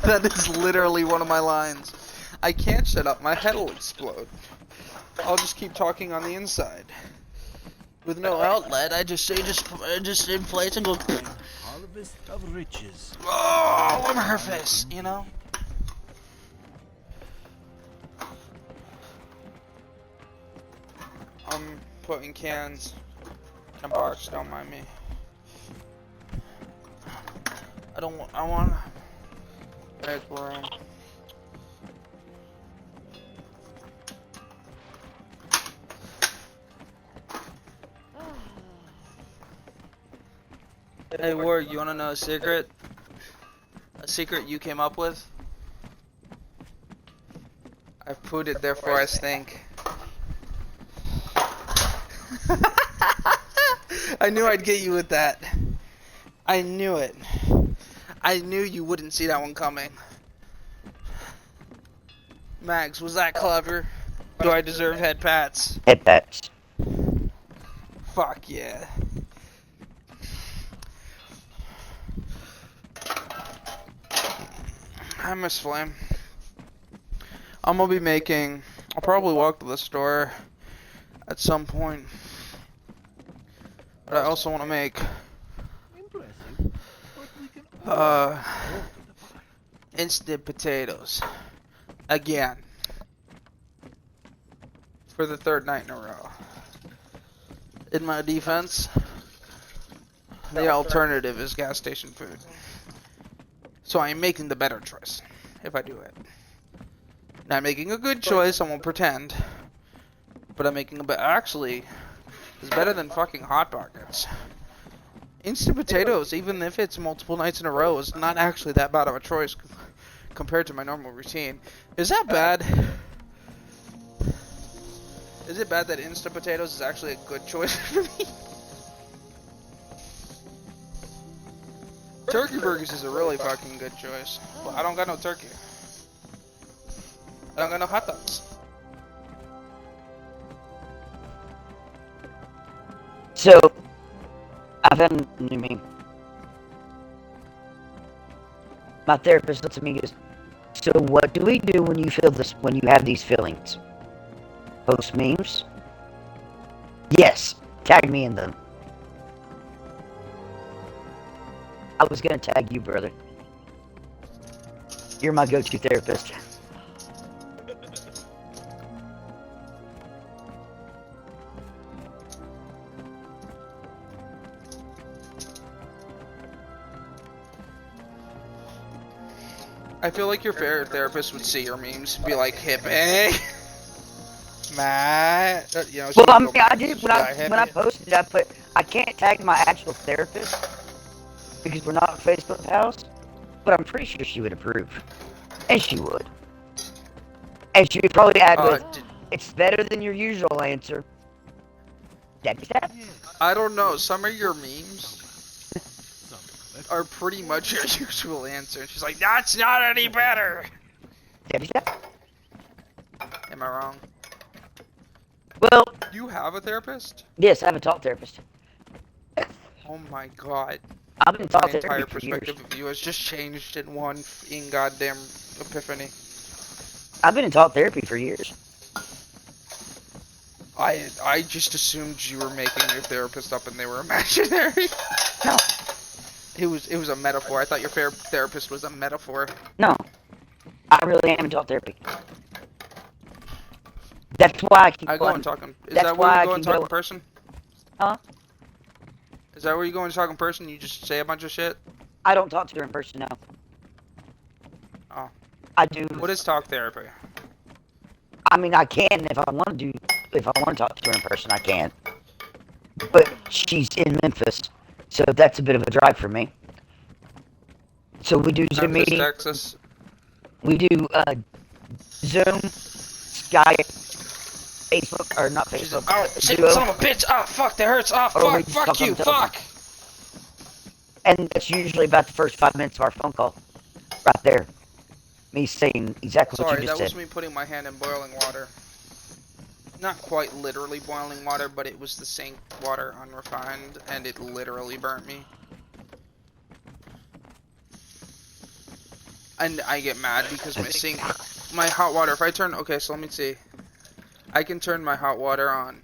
That is literally one of my lines. I can't shut up. My head will explode. I'll just keep talking on the inside. With no outlet, I just inflates and goes. Harvest of riches. Oh, I'm her face, you know? I'm putting cans in a box, don't mind me. I want make room. Hey Ward, you wanna know a secret? A secret you came up with? I've put it there for I stink. I knew I'd get you with that. I knew it. I knew you wouldn't see that one coming. Max, was that clever? Do I deserve head pats? Head pats. Fuck yeah. I miss Flame. I'm gonna be making. I'll probably walk to the store at some point. But I also want to make Impressive. But we can instant potatoes again for the third night in a row. In my defense, the alternative is gas station food. So I'm making the better choice if I do it. Not making a good choice, I won't pretend. But I'm making a actually, it's better than fucking Hot Pockets. Instant potatoes, even if it's multiple nights in a row, is not actually that bad of a choice compared to my normal routine. Is that bad? Is it bad that instant potatoes is actually a good choice for me? Turkey burgers is a really fucking good choice. But I don't got no turkey. I don't got no hot dogs. So, I've had a new meme. My therapist looked at me and goes, so what do we do when you feel this, when you have these feelings? Post memes? Yes, tag me in them. I was gonna tag you, brother. You're my go-to therapist. I feel like your favorite therapist would see your memes and be like, hippie, Matt. You know, Well, so I you mean, go, I did when I hippie. posted it, I put I can't tag my actual therapist because we're not Facebook pals, but I'm pretty sure she would approve, and she would, and she would probably add with, "It's better than your usual answer." Debbie Stab? I don't know. Some of your memes some collectible are pretty much your usual answer. And she's like, that's not any better. Debbie Stab? Am I wrong? Well, You have a therapist? yes, I have a talk therapist. Oh my god. I've been My talk entire therapy for years. perspective of you has just changed in one goddamn epiphany. I've been in talk therapy for years. I just assumed you were making your therapist up and they were imaginary. No, It was a metaphor. I thought your therapist was a metaphor. no, I really am in talk therapy. That's why I keep I go going. and talk in. Is That's that where why you I go and can talk go- in person? Huh? Is that where you go and talk in person? You just say a bunch of shit? I don't talk to her in person now. Oh. I do. What is talk therapy? I mean, I can if I want to do. If I want to talk to her in person, I can. But she's in Memphis, so that's a bit of a drive for me. So we do Zoom Memphis, meeting. Texas. We do Zoom, Skype, Facebook, or not She's Facebook. oh, shit, Duo. son of a bitch! Ah, fuck, that hurts! Ah, Or we fuck, just fuck talk on you, the telephone. fuck! And that's usually about the first 5 minutes of our phone call. Right there. Me saying exactly what Sorry, you that just was said. me putting my hand in boiling water. Not quite literally boiling water, but it was the sink water, unrefined, and it literally burnt me. And I get mad because my sink my hot water. If I turn, okay, so let me see. I can turn my hot water on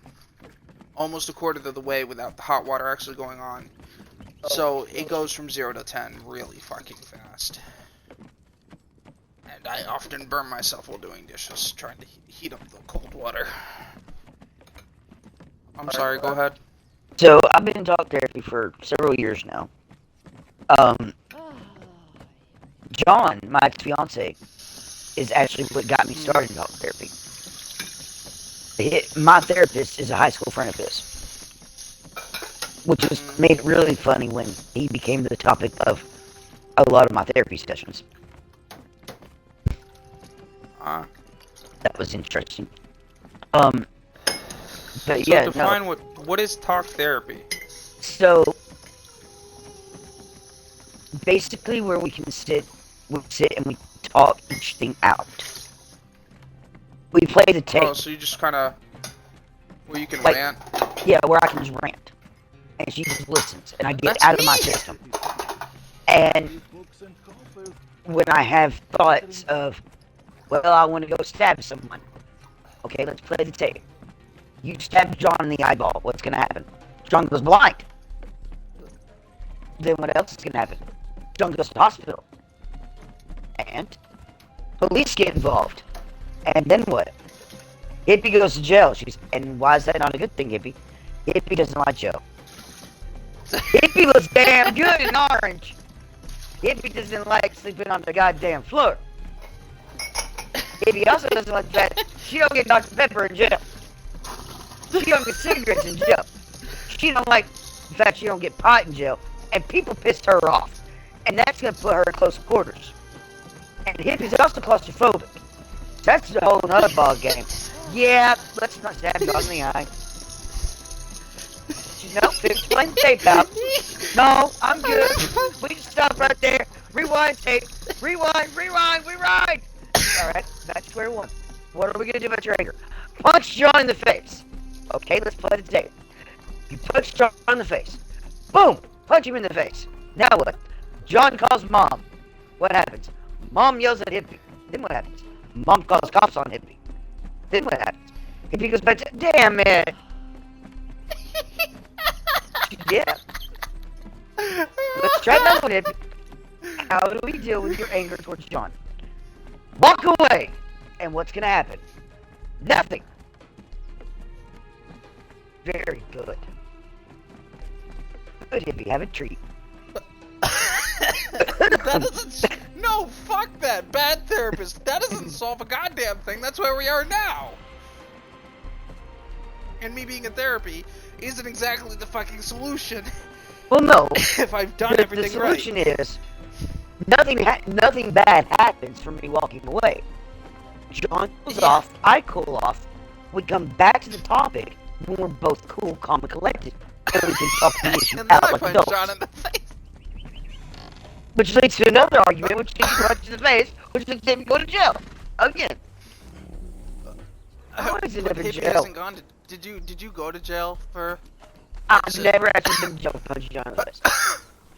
almost a quarter of the way without the hot water actually going on. So it goes from 0 to 10 really fucking fast. And I often burn myself while doing dishes, trying to heat up the cold water. I'm sorry, go ahead. So I've been in talk therapy for several years now. John, my ex-fiance, is actually what got me started in talk therapy. My therapist is a high school friend of his, which was made it really funny when he became the topic of a lot of my therapy sessions. That was interesting. But yeah, So define what is talk therapy? So basically, where we sit and we talk each thing out. We play the tape. Oh, so you just kind of where you can Like, rant. Yeah, where I can just rant, and she just listens, and I get That's out of me. my system. And when I have thoughts of, well, I want to go stab someone. Okay, let's play the tape. You stab John in the eyeball. What's gonna happen? John goes blind. Then what else is gonna happen? John goes to the hospital. And police get involved. And then what? Hippie goes to jail. And why is that not a good thing, Hippie? Hippie doesn't like jail. Hippie was damn good in Orange. Hippie doesn't like sleeping on the goddamn floor. Hippie also doesn't like that she don't get Dr. Pepper in jail. She don't get cigarettes in jail. She don't like the fact she don't get pot in jail. And people pissed her off. And that's gonna put her in close quarters. And Hippie's also claustrophobic. That's a whole nother ball game. Yeah, let's not stab John in the eye. No, explain the tape out. No, I'm good. We can stop right there. Rewind tape. Rewind. Alright, back to square one. What are we gonna do about your anger? Punch John in the face. Okay, let's play the tape. You punch John in the face. Boom! Punch him in the face. Now what? John calls Mom. What happens? Mom yells at Hippie. Then what happens? Mom calls cops on Hippie. Then what happens? Hippie goes back to, damn it! Yeah. Let's try another one, Hippie. How do we deal with your anger towards John? Walk away! And what's gonna happen? Nothing. Very good. Good, Hippie. Have a treat. That doesn't. No, fuck that. Bad therapist. That doesn't solve a goddamn thing. That's where we are now. And me being in therapy isn't exactly the fucking solution. Well, no. If I've done The everything solution right. is nothing bad happens from me walking away. John cools off. I cool off. We come back to the topic when we're both cool, calm, and collected, and we can talk the issue And then out I like punch adults. John in the face. Which leads to another argument, which leads to punch in the face, which leads to him go to jail again. How is it But never Hippie jail? hasn't gone to. Did you go to jail for? I've never actually been to jail for punching John in the face.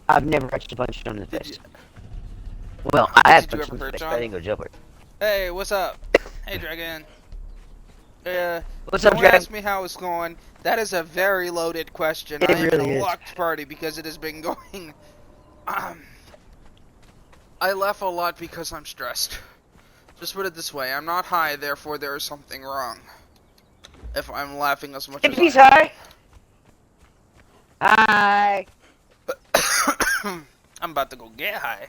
I've never actually punched John in the face. Well, I have Did you punched ever him in the hurt face, but John? I didn't go to jail for it. Hey, what's up? Hey, Dragon. What's up, Don't Dragon? ask me how it's going. That is a very loaded question. It I am in really a is. locked party because it has been going. I laugh a lot because I'm stressed. Just put it this way: I'm not high, therefore there is something wrong. If I'm laughing as much as Hippie's I high. Hi. am. I'm about to go get high.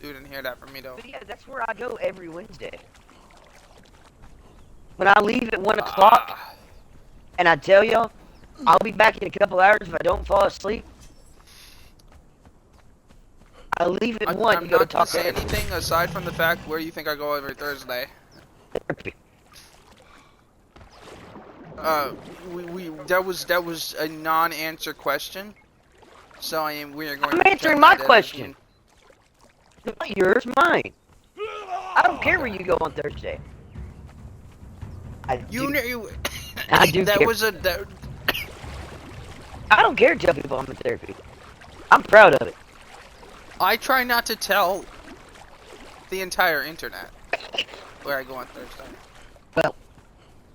You didn't hear that from me though. But yeah, that's where I go every Wednesday. When I leave at 1 o'clock, and I tell y'all, I'll be back in a couple hours if I don't fall asleep. I leave at 1 to I'm go to not gonna talk say therapy. anything aside from the fact where you think I go every Thursday. That was a non-answer question. So we are going. I'm to answering check my that question. Not yours, mine. I don't care where you go on Thursday. I do I do that care. was a. That, I don't care to tell people I'm in therapy. I'm proud of it. I try not to tell The entire internet. Where I go on Thursday. Well,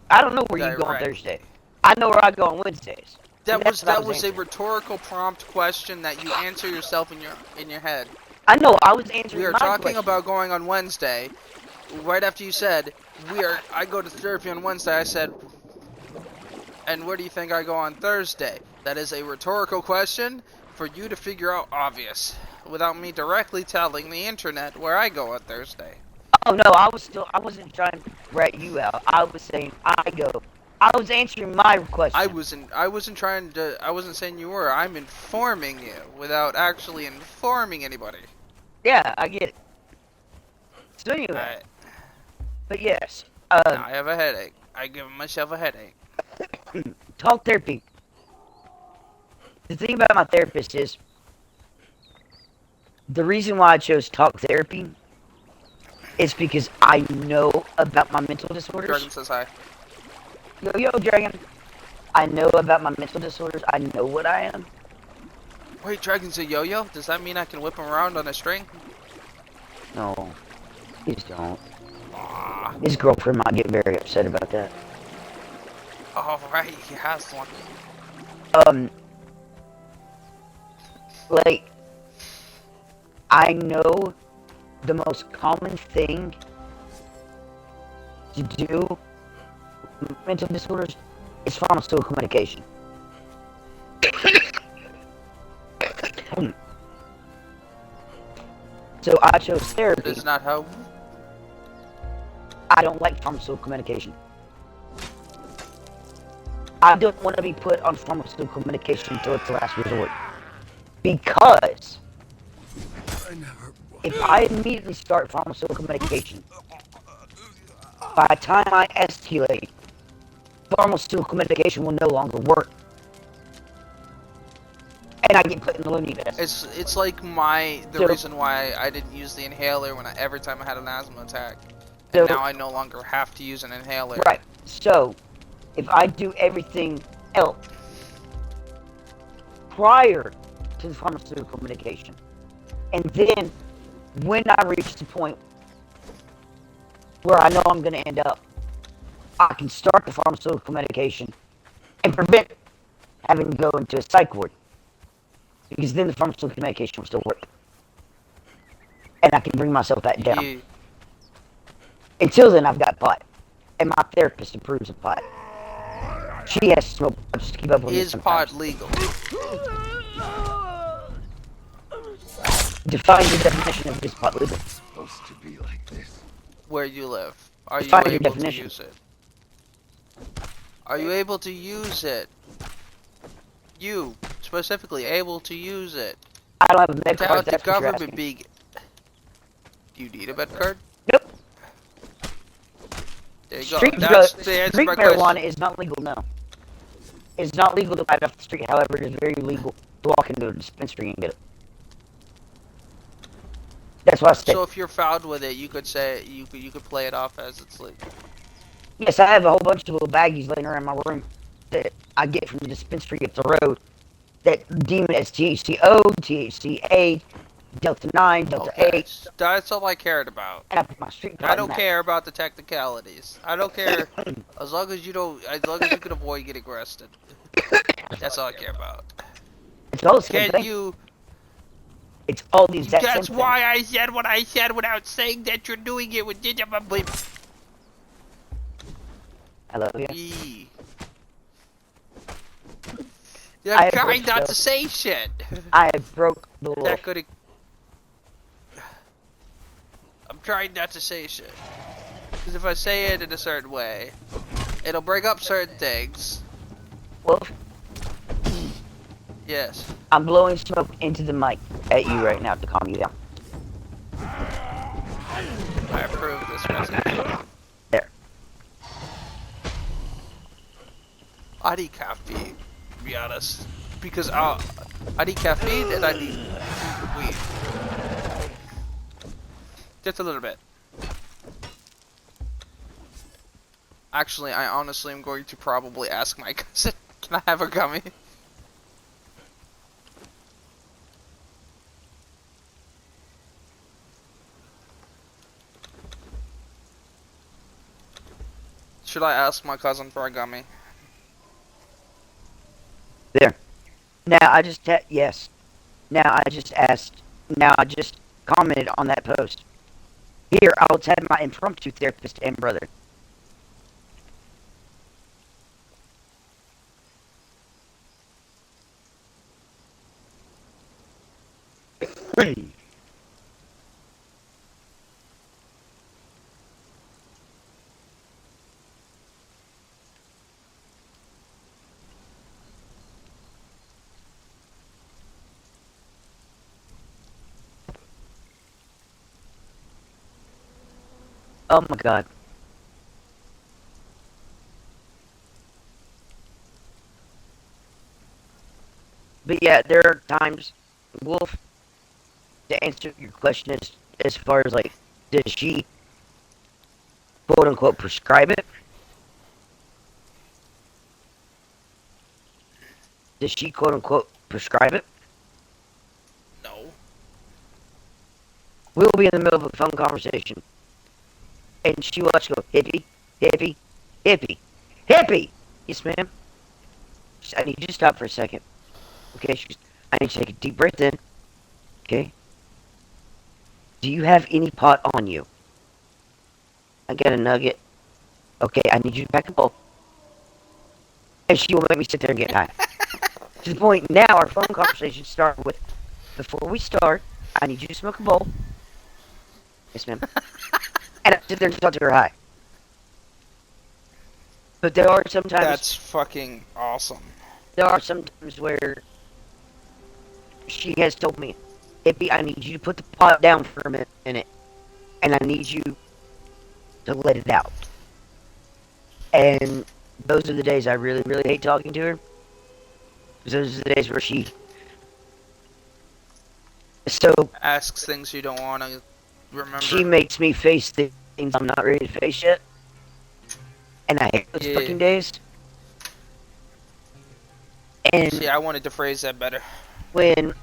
I don't know where you go on Directly. Thursday. I know where I go on Wednesdays. That That's was what I that was a answering. rhetorical prompt question that you answer yourself in your head. I know. I was answering We are my talking question. about going on Wednesday. Right after you said I go to therapy on Wednesday, I said, and where do you think I go on Thursday? That is a rhetorical question for you to figure out obvious, without me directly telling the internet where I go on Thursday. Oh no, I wasn't trying to rat you out. I was saying I go. I was answering my question. I wasn't saying you were. I'm informing you without actually informing anybody. Yeah, I get it. So anyway, Alright. but yes, Now I have a headache. I give myself a headache. talk therapy. The thing about my therapist is the reason why I chose talk therapy is because I know about my mental disorders. Dragon says hi. Yo, Dragon. I know about my mental disorders. I know what I am. Wait, Dragon's a yo-yo? Does that mean I can whip him around on a string? No, please don't. Aww. His girlfriend might get very upset about that. Alright, he has one. Like, I know the most common thing to do with mental disorders is pharmaceutical medication. So I chose That therapy. is not how... I don't like pharmaceutical medication. I don't want to be put on pharmaceutical medication until it's the last resort. Because if I immediately start pharmaceutical medication, by the time I escalate, pharmaceutical medication will no longer work. And I get put in the loony bin. It's like the reason why I didn't use the inhaler every time I had an asthma attack. And now I no longer have to use an inhaler. Right. So, if I do everything else prior to the pharmaceutical medication, and then when I reach the point where I know I'm going to end up, I can start the pharmaceutical medication and prevent having to go into a psych ward. Because then the pharmaceutical medication will still work. And I can bring myself back down. Yeah. Until then, I've got pot. And my therapist approves of pot. She has to smoke just to keep up with me Is sometimes. pot legal? Define the definition of is pot legal. It's supposed to be like this. Where you live? Are you Define your able to definition. use it? Are you able to use it? You, specifically, able to use it? I don't have a med card, Without the that's what you're government asking. being... Do you need a med card? Nope. There you go. Street, That's the answer to street my marijuana question. is not legal, no. It's not legal to buy it off the street, however, it is very legal to walk into a dispensary and get it. That's why I said, So if you're found with it, you could say you could play it off as it's legal. yes, I have a whole bunch of little baggies laying around my room that I get from the dispensary up the road that deem it as THCO, THCA, Delta 9, Delta 8, That's all I cared about. and I put my street card I in don't that. care about the technicalities. I don't care as long as you can avoid getting arrested. That's all I care about. It's all the same Can thing. you? It's all the exact That's same why I said what I said without saying that you're doing it with thing. I love you. Yee. I I'm have trying broke not stuff. to say shit. I have broke the law. That could. I'm trying not to say shit. Because if I say it in a certain way, it'll bring up certain things. Wolf, Yes. I'm blowing smoke into the mic at you right now to calm you down. I approve this message. There. I need caffeine, to be honest. Because I need caffeine and I need weed. Just a little bit. Actually, I honestly am going to probably ask my cousin, can I have a gummy? Should I ask my cousin for a gummy? There. Now I just yes. Now I just asked. Now I just commented on that post. Here, I'll tag my impromptu therapist and brother. Hey, Oh my god. But yeah, there are times, Wolf, to answer your question as far as like, does she quote unquote prescribe it? Does she quote unquote prescribe it? No. We'll be in the middle of a phone conversation, and she will actually go, hippie, hippie, hippie, hippie. Yes, ma'am. I need you to stop for a second. Okay, I need you to take a deep breath in. Okay. Do you have any pot on you? I got a nugget. Okay, I need you to pack a bowl. And she will make me sit there and get high. To the point now, our phone conversation started with, before we start, I need you to smoke a bowl. Yes, ma'am. And I sit there and talk to her high. But there are sometimes. That's fucking awesome. There are some times where she has told me, Hippie, I need you to put the pot down for a minute, and I need you to let it out. And those are the days I really, really hate talking to her. Because those are the days where she... So... Asks things you don't want to remember. She makes me face things I'm not ready to face yet. And I hate those fucking days. And... See, I wanted to phrase that better. When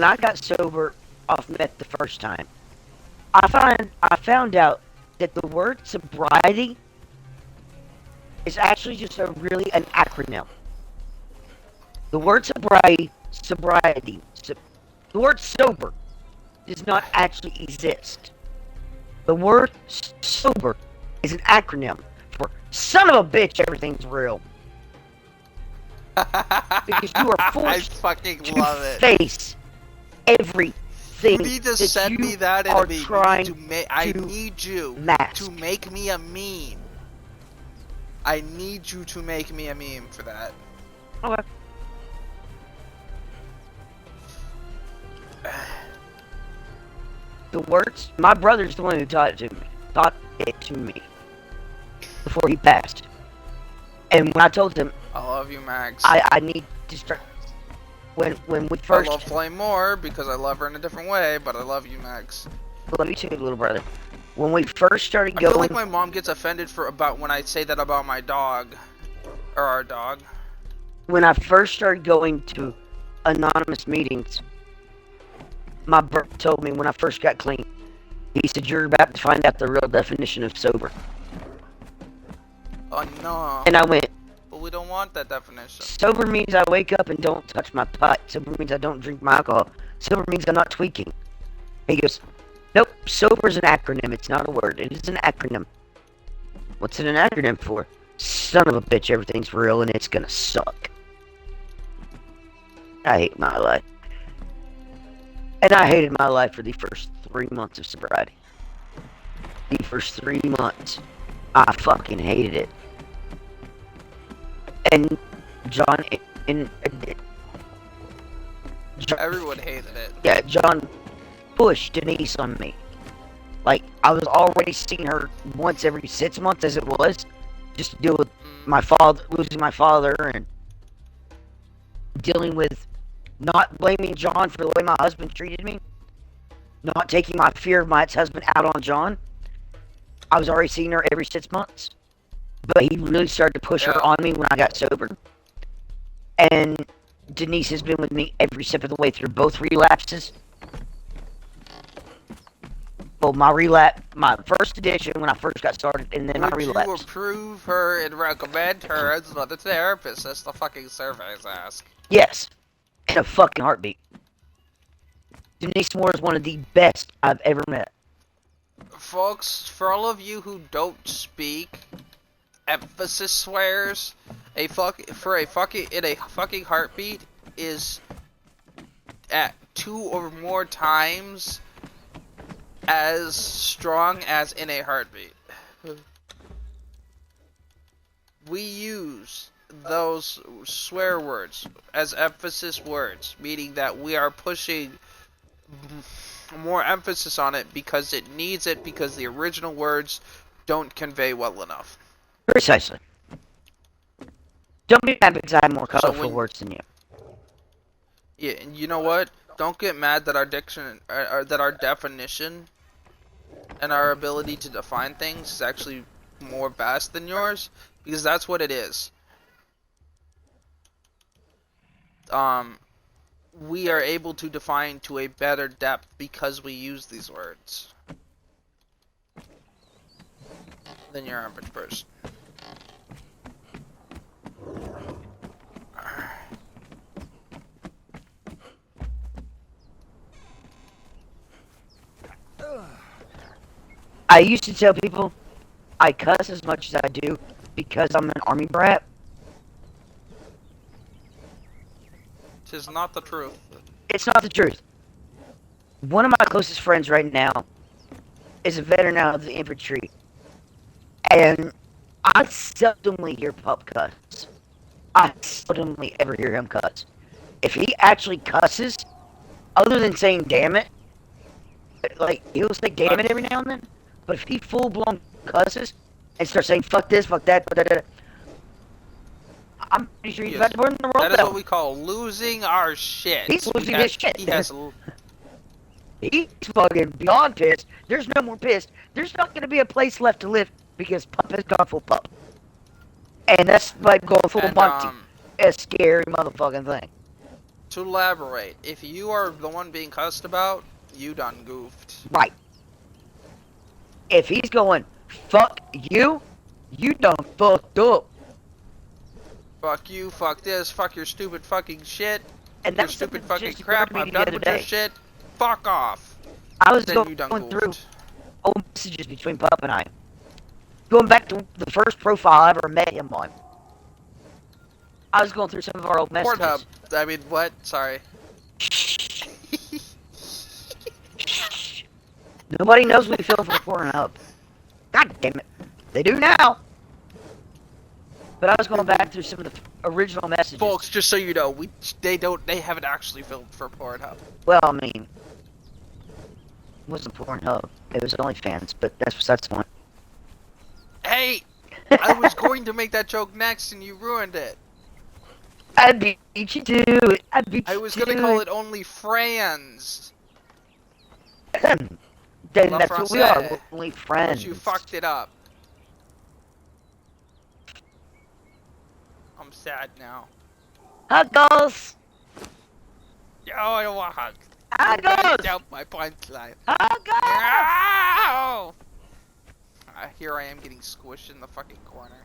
I got sober off meth the first time, I found out that the word sobriety is actually just really an acronym. The word sobriety, the word sober does not actually exist. The word sober is an acronym for son of a bitch, everything's real. Because you are I forced fucking to love it. face everything. You need to that send you me that in are a meme. trying I to need you mask. to make me a meme. I need you to make me a meme for that. Okay. The words, my brother's the one who taught it to me before he passed. And when I told him I love you, Max. I need to start when we first I love Flame more because I love her in a different way, but I love you, Max. love you too, little brother. When we first started I feel going, like my mom gets offended when I say that about my dog. Or our dog. when I first started going to anonymous meetings, my brother told me when I first got clean, he said, you're about to find out the real definition of sober. Oh no. And I went, But we don't want that definition. sober means I wake up and don't touch my pot. Sober means I don't drink my alcohol. Sober means I'm not tweaking. He goes, nope, sober is an acronym. It's not a word. It is an acronym. What's it an acronym for? Son of a bitch, everything's real and it's gonna suck. I hate my life. And I hated my life for the first 3 months of sobriety. The first 3 months, I fucking hated it. And John, Everyone hated it. yeah, John pushed Denise on me. Like, I was already seeing her once every 6 months as it was, just to deal with my father, losing my father, and dealing with not blaming John for the way my husband treated me, not taking my fear of my ex-husband out on John. I was already seeing her every 6 months, but he really started to push her on me when I got sober. And Denise has been with me every step of the way through both relapses. Well, my first edition when I first got started, and then I Would you relapsed. approve her and recommend her as another therapist? That's the fucking surveys ask. Yes, in a fucking heartbeat. Denise Moore is one of the best I've ever met. Folks, for all of you who don't speak emphasis swears, in a fucking heartbeat is at 2 or more times as strong as in a heartbeat. We use those swear words as emphasis words, meaning that we are pushing more emphasis on it because it needs it, because the original words don't convey well enough. Precisely. Don't be mad because I have more So colorful words than you. Yeah, and you know what? Don't get mad that our that our definition and our ability to define things is actually more vast than yours, because that's what it is. We are able to define to a better depth because we use these words than your average person. I used to tell people I cuss as much as I do because I'm an army brat. Tis not the truth. It's not the truth. One of my closest friends right now is a veteran out of the infantry, and I seldomly hear Pup cuss. I seldomly ever hear him cuss. If he actually cusses, other than saying damn it, like, he'll say damn it every now and then, but if he full blown cusses and starts saying fuck this, fuck that, fuck that, I'm pretty sure he's about to burn the world That is down. what we call losing our shit. He's losing his shit. He's fucking beyond pissed. There's no more pissed. There's not going to be a place left to live because Pup has gone full Pup. And that's like going full Monty. A scary motherfucking thing. To elaborate, if you are the one being cussed about, you done goofed. Right. If he's going, fuck you, you done fucked up. Fuck you, fuck this, fuck your stupid fucking shit, And your that's stupid something fucking just crap, occurred to me I'm the done other with your day. shit, fuck off. I was Then you done going through goofed. old messages between Pup and I. Going back to the first profile I ever met him on. I was going through some of our old messages. Pornhub, I mean, what? Sorry. Nobody knows we feel for Pornhub. God damn it. They do now. But I was going back through some of the original messages. Folks, just so you know, they haven't actually filmed for Pornhub. Well, I mean, it wasn't Pornhub. It was OnlyFans, but that's besides the point. Hey! I was going to make that joke next and you ruined it. I beat you to it. I was gonna call it Only Friends. Then that's what we are. We're only friends. But you fucked it up. I'm sad now. Huggles! Yo, I don't want hugs. Huggles! Down my punchline. Huggles! No! Here I am getting squished in the fucking corner.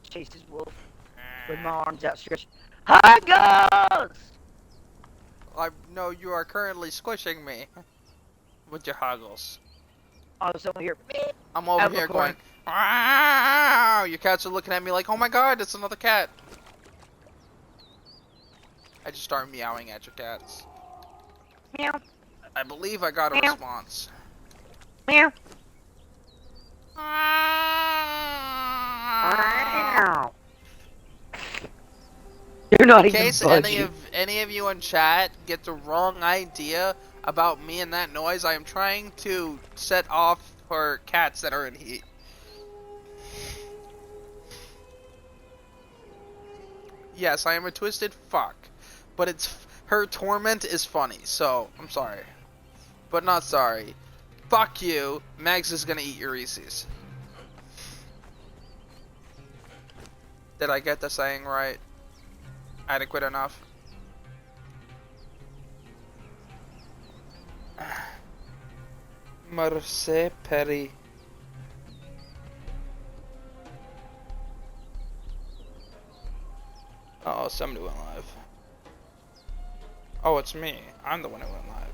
Chase his wolf with my arms outstretched. Huggles! No, you are currently squishing me. With your huggles. I was over here. I'm over here going, wow! Your cats are looking at me like, oh my god, it's another cat. I just start meowing at your cats. Meow. I believe I got a Meow. response. Meow. Ah. You're not In even case budging. any of you in chat get the wrong idea about me and that noise, I am trying to set off for cats that are in heat. Yes, I am a twisted fuck, but her torment is funny, so I'm sorry. But not sorry. Fuck you, Mags is gonna eat your Reese's. Did I get the saying right? Adequate enough? Marseille Perry. Oh, somebody went live. Oh, it's me. I'm the one who went live.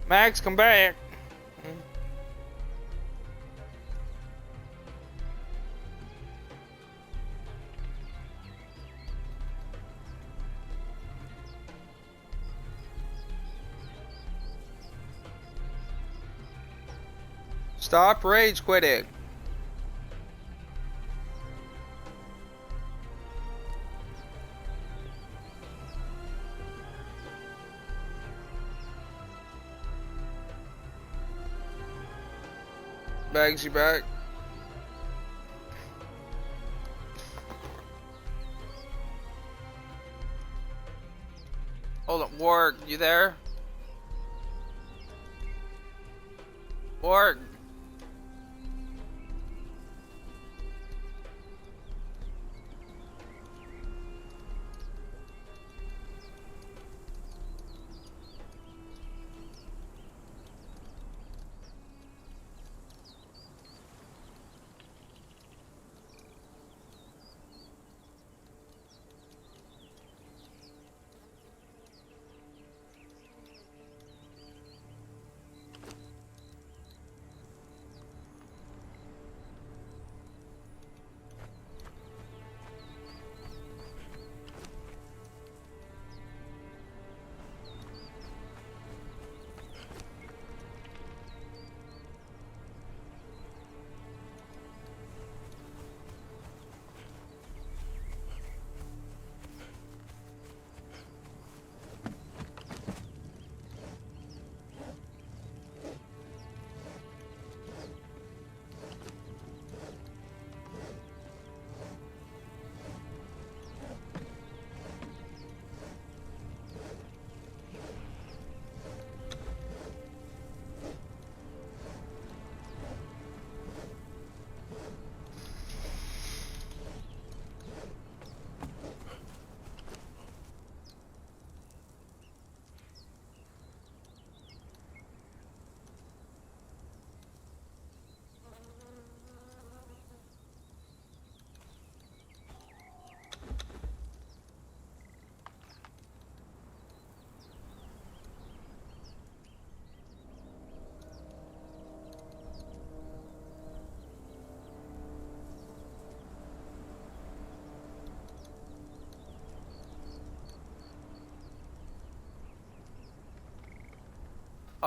Max, come back. Stop rage quitting. Bags, you back? Hold on, Warg, you there? Warg.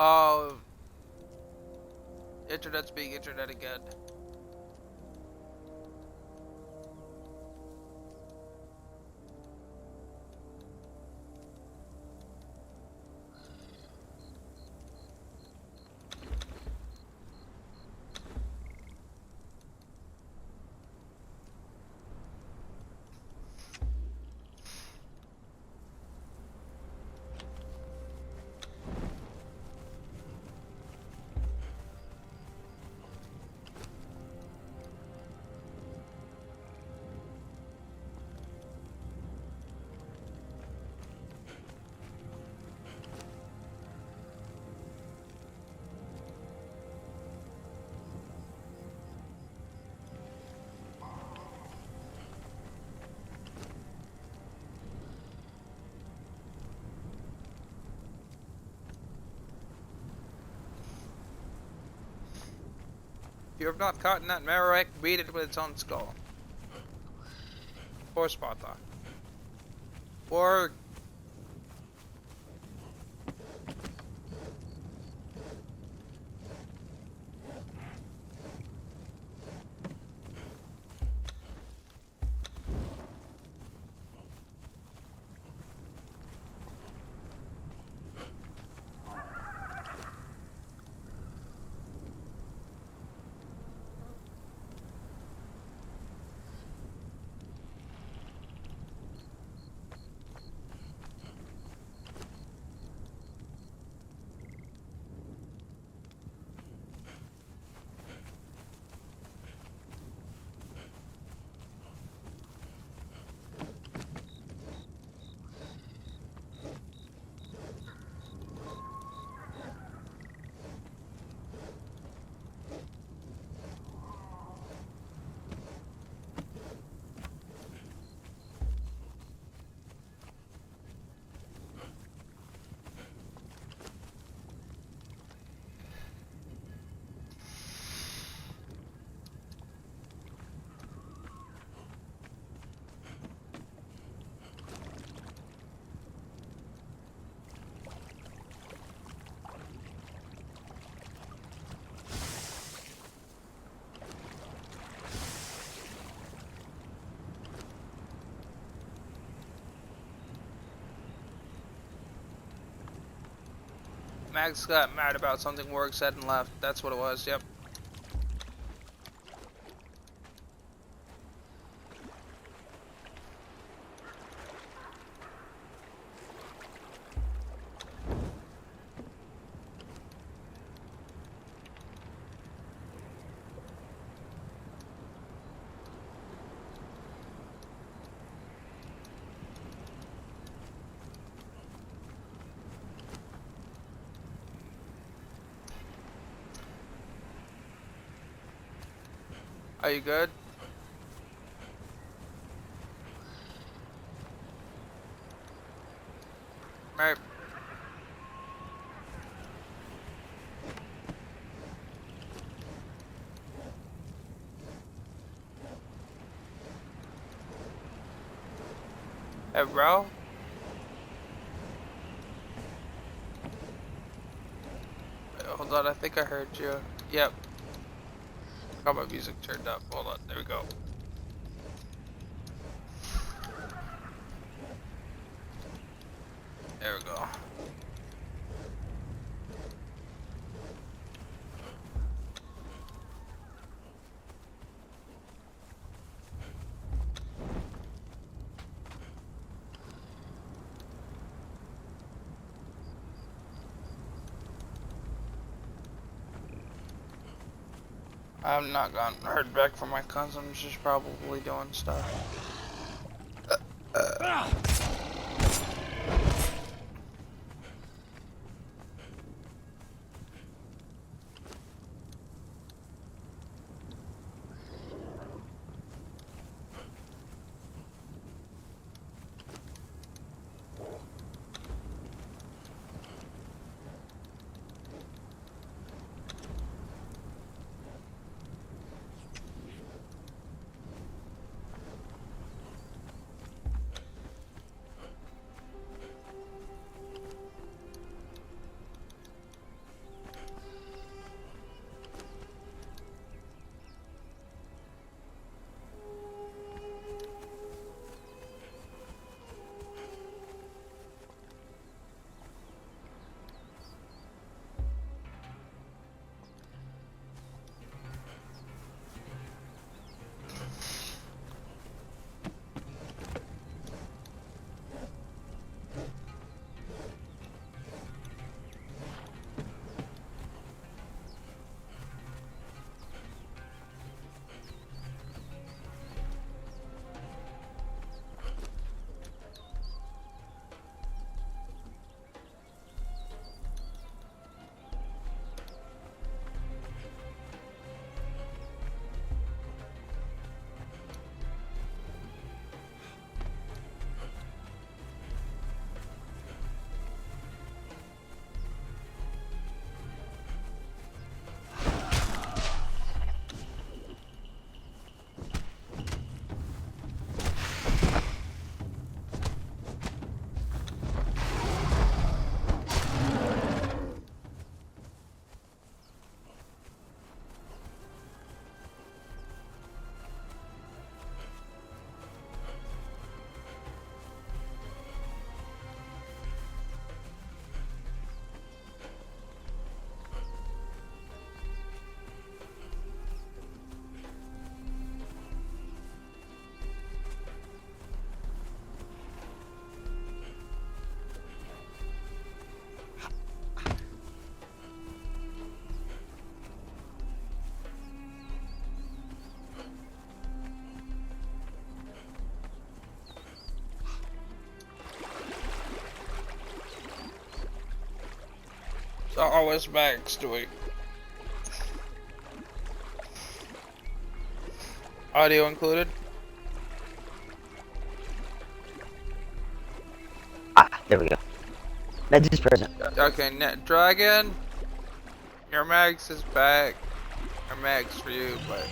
Oh, internet's being internet again. If you have not caught that Marowak, beat it with its own skull. Or spot that. Or Max got mad about something Warwick said and left. That's what it was, yep. Are you good? Alright. Hey, bro. Wait, hold on, I think I heard you. Yep. Got my music turned up. Hold on, there we go. There we go. I've not heard back from my cousin. She's probably doing stuff. So, what's Max doing? Audio included? Ah, there we go. That's his present. Okay, Dragon, your Max is back. Your Max for you, but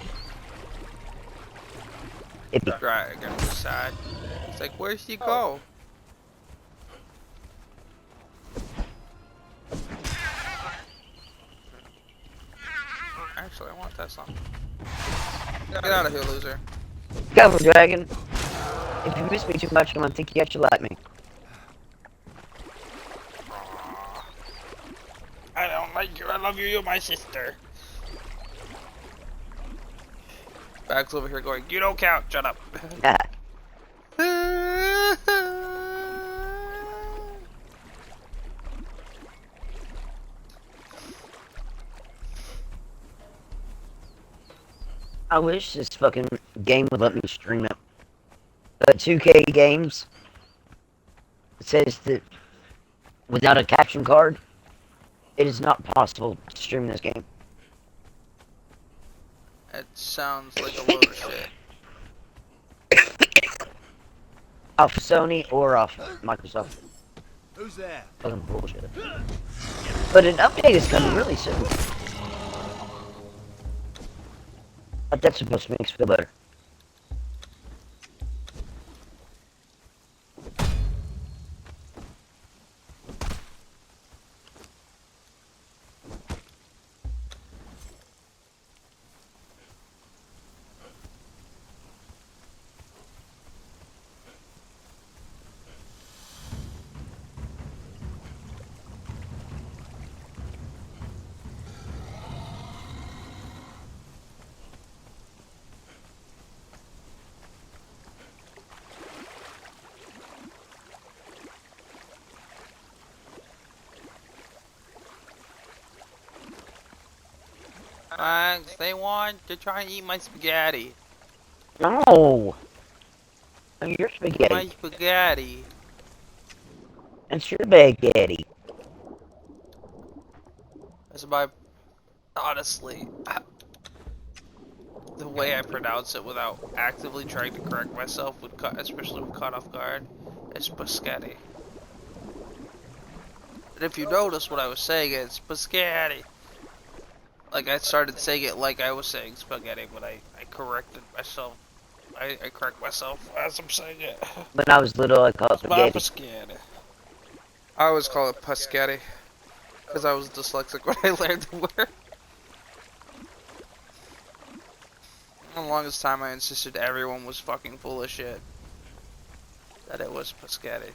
Ippy. Dragon was sad. It's like, where'd she go? Actually, I want that song. Get out of here, loser. Go for Dragon. If you miss me too much, I'm gonna think you actually like me. love you. You're my sister. Bag's over here going, you don't count. Shut up. I wish this fucking game would let me stream it. But 2K games, it says that without a caption card, it is not possible to stream this game. It sounds like a load of shit. Off Sony or off Microsoft. Who's there? Fucking bullshit. But an update is coming really soon. But that's supposed to make us feel better. Max, they want to try and eat my spaghetti. No! Your spaghetti. My spaghetti. It's your spaghetti. That's my... Honestly, the way I pronounce it without actively trying to correct myself would cut, especially with caught off guard, is spaghetti. And if you notice what I was saying, it's spaghetti. Like, I started saying it like I was saying spaghetti, but I corrected myself. I correct myself as I'm saying it. When I was little, I called it spaghetti. Spaghetti. I always call it pescetti, because I was dyslexic when I learned the word. For the longest time, I insisted everyone was fucking full of shit. That it was pescetti.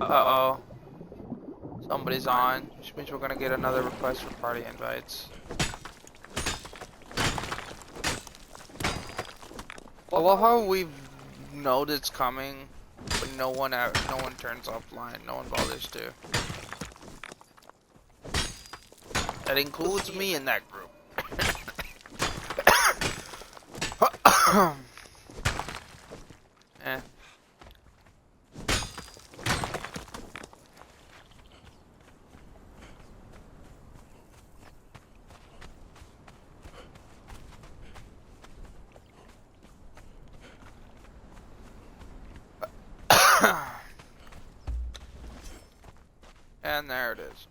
Uh-oh. Somebody's on, which means we're gonna get another request for party invites. I love how we know it's coming, but no one turns offline. No one bothers to. That includes me in that group. Eh. And there it is.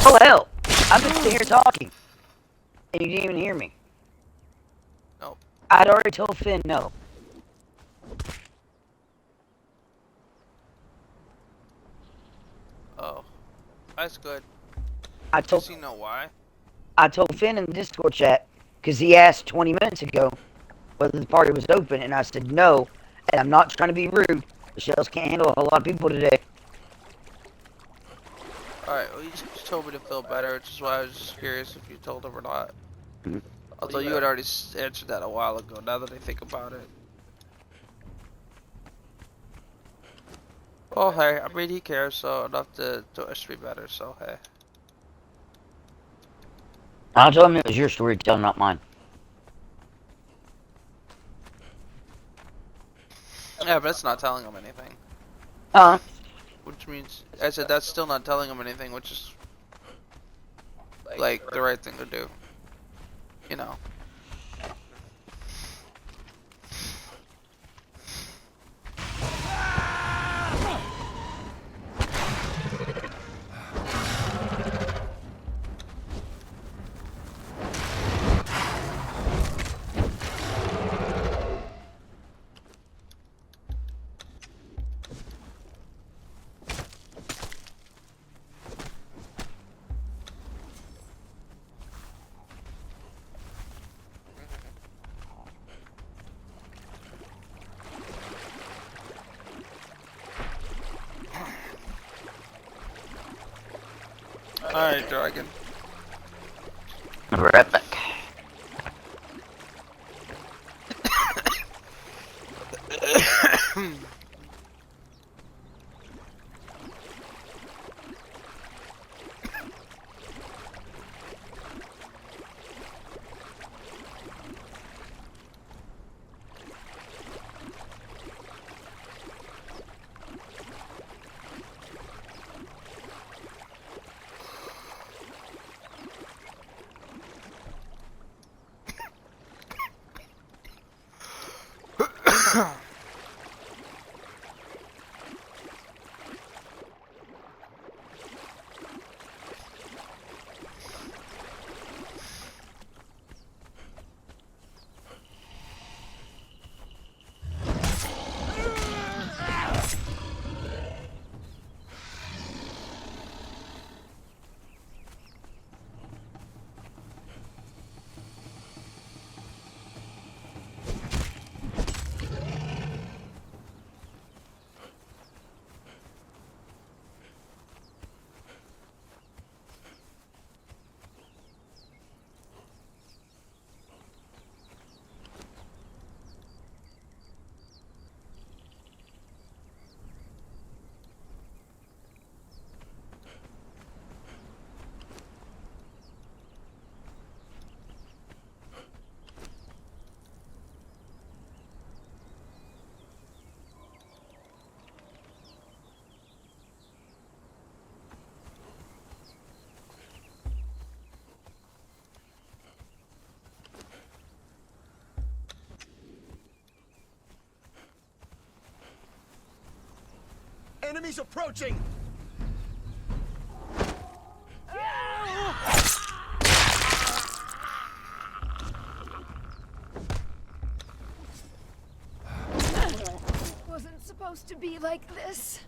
Oh hell! I've been sitting here talking, and you didn't even hear me. Nope. I'd already told Finn no. Oh, that's good. I Does told he know why? I told Finn in the Discord chat because he asked 20 minutes ago whether the party was open, and I said no. And I'm not trying to be rude. The shells can't handle a whole lot of people today. Alright, well, you just told me to feel better, which is why I was just curious if you told him or not. Mhm. Although you had already answered that a while ago, now that I think about it. Well, hey, I mean, he cares so enough to wish me better, so hey. I told him it was your story, tell not mine. Yeah, but it's not telling him anything. Uh, Which means, I said that's still not telling him anything, which is, like, the right thing to do. You know. Alright, Dragon. I'll be right back. Enemies approaching! Wasn't supposed to be like this.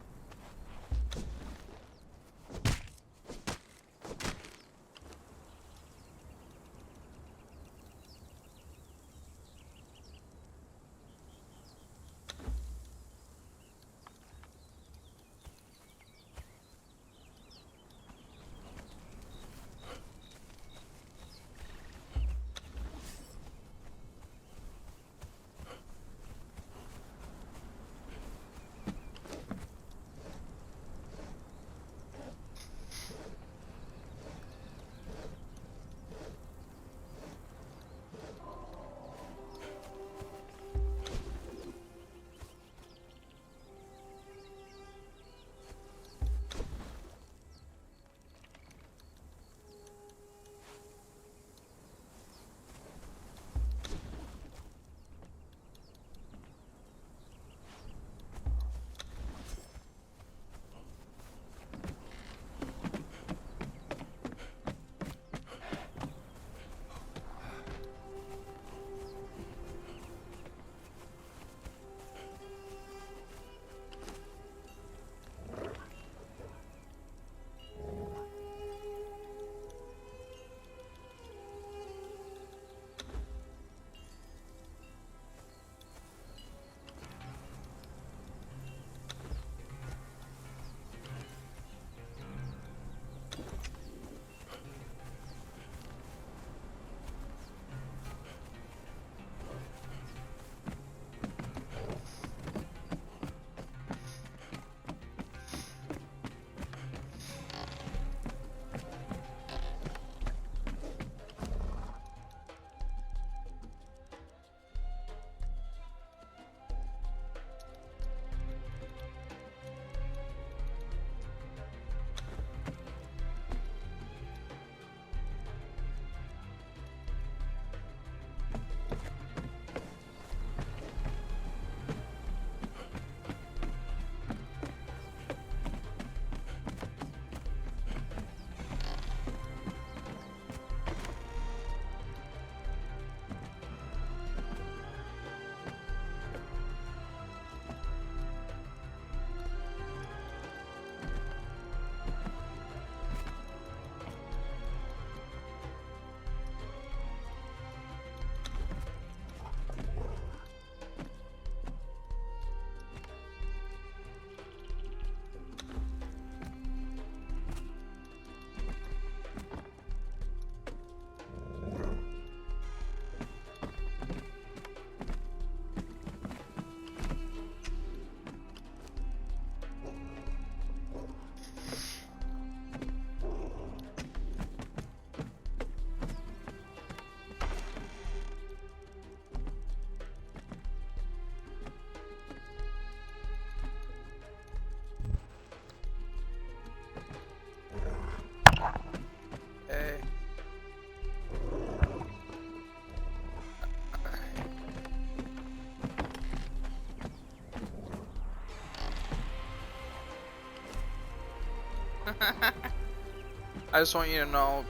I just want you to know,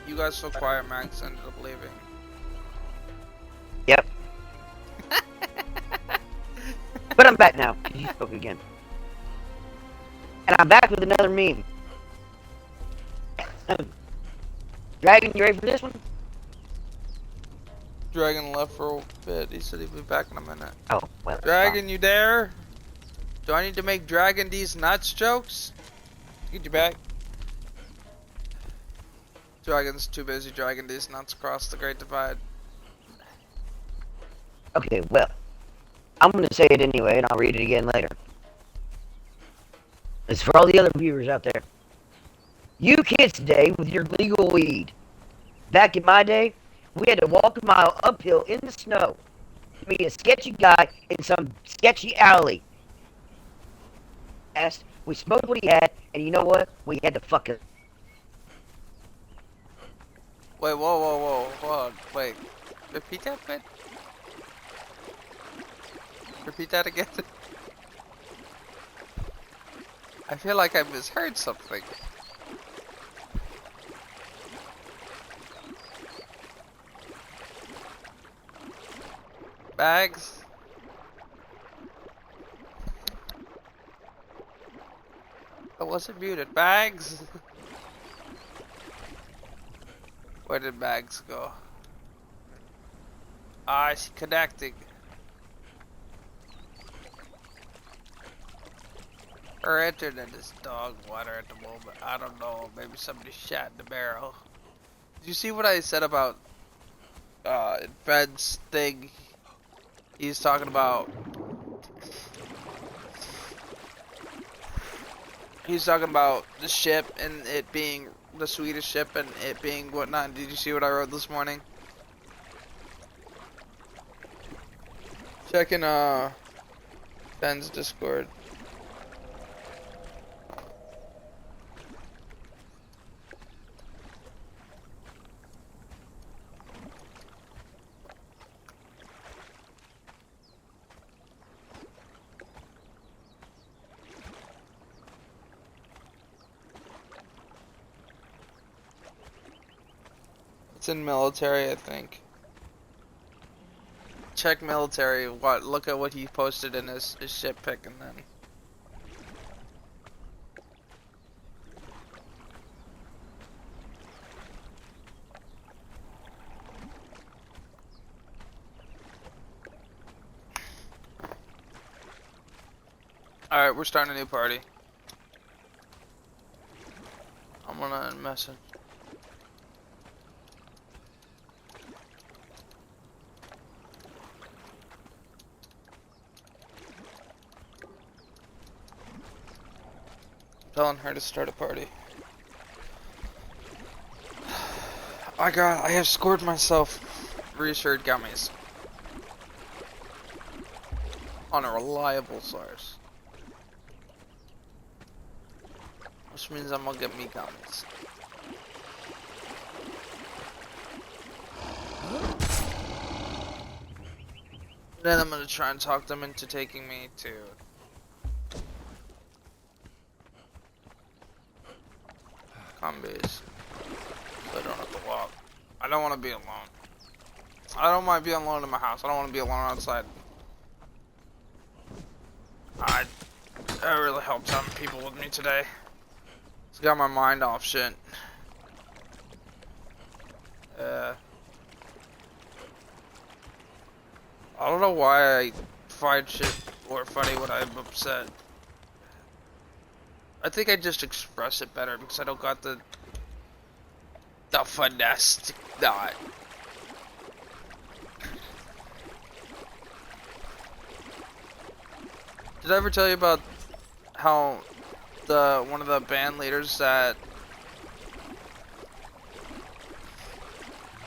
you guys so quiet, Max ended up leaving. Yep. But I'm back now. You spoke again. And I'm back with another meme. Dragon, you ready for this one? Dragon left for a bit. He said he'd be back in a minute. Oh, well. Dragon, you there? Do I need to make Dragon these nuts jokes? Get you back. Dragon's too busy dragging these nuts across the Great Divide. Okay, well. I'm going to say it anyway, and I'll read it again later. It's for all the other viewers out there. You kids today with your legal weed. Back in my day, we had to walk a mile uphill in the snow to meet a sketchy guy in some sketchy alley. We smoked what he had, and you know what? We had to fuck it. Wait, whoa, hold on. Wait. Repeat that bit? Repeat that again? I feel like I misheard something. Bags? I wasn't muted. Bags? Where did Bags go? Ah, she's connecting. Her internet is dog water at the moment. I don't know. Maybe somebody shot in the barrel. Did you see what I said about Ben's thing? He's talking about. He's talking about the ship and it being the Swedish ship and it being whatnot. Did you see what I wrote this morning? Checking Ben's Discord. It's in military, I think. Check military. What? Look at what he posted in his ship pic, and then. All right, we're starting a new party. I'm gonna message. Telling her to start a party. I have scored myself reassured gummies on a reliable source, which means I'm gonna get me gummies. Then I'm gonna try and talk them into taking me to Gummies, so I don't have to walk. I don't want to be alone. I don't mind being alone in my house. I don't want to be alone outside. I really helped having people with me today. It's got my mind off shit. I don't know why I find shit more funny when I'm upset. I think I just express it better because I don't got the finesse to not. Did I ever tell you about how one of the band leaders that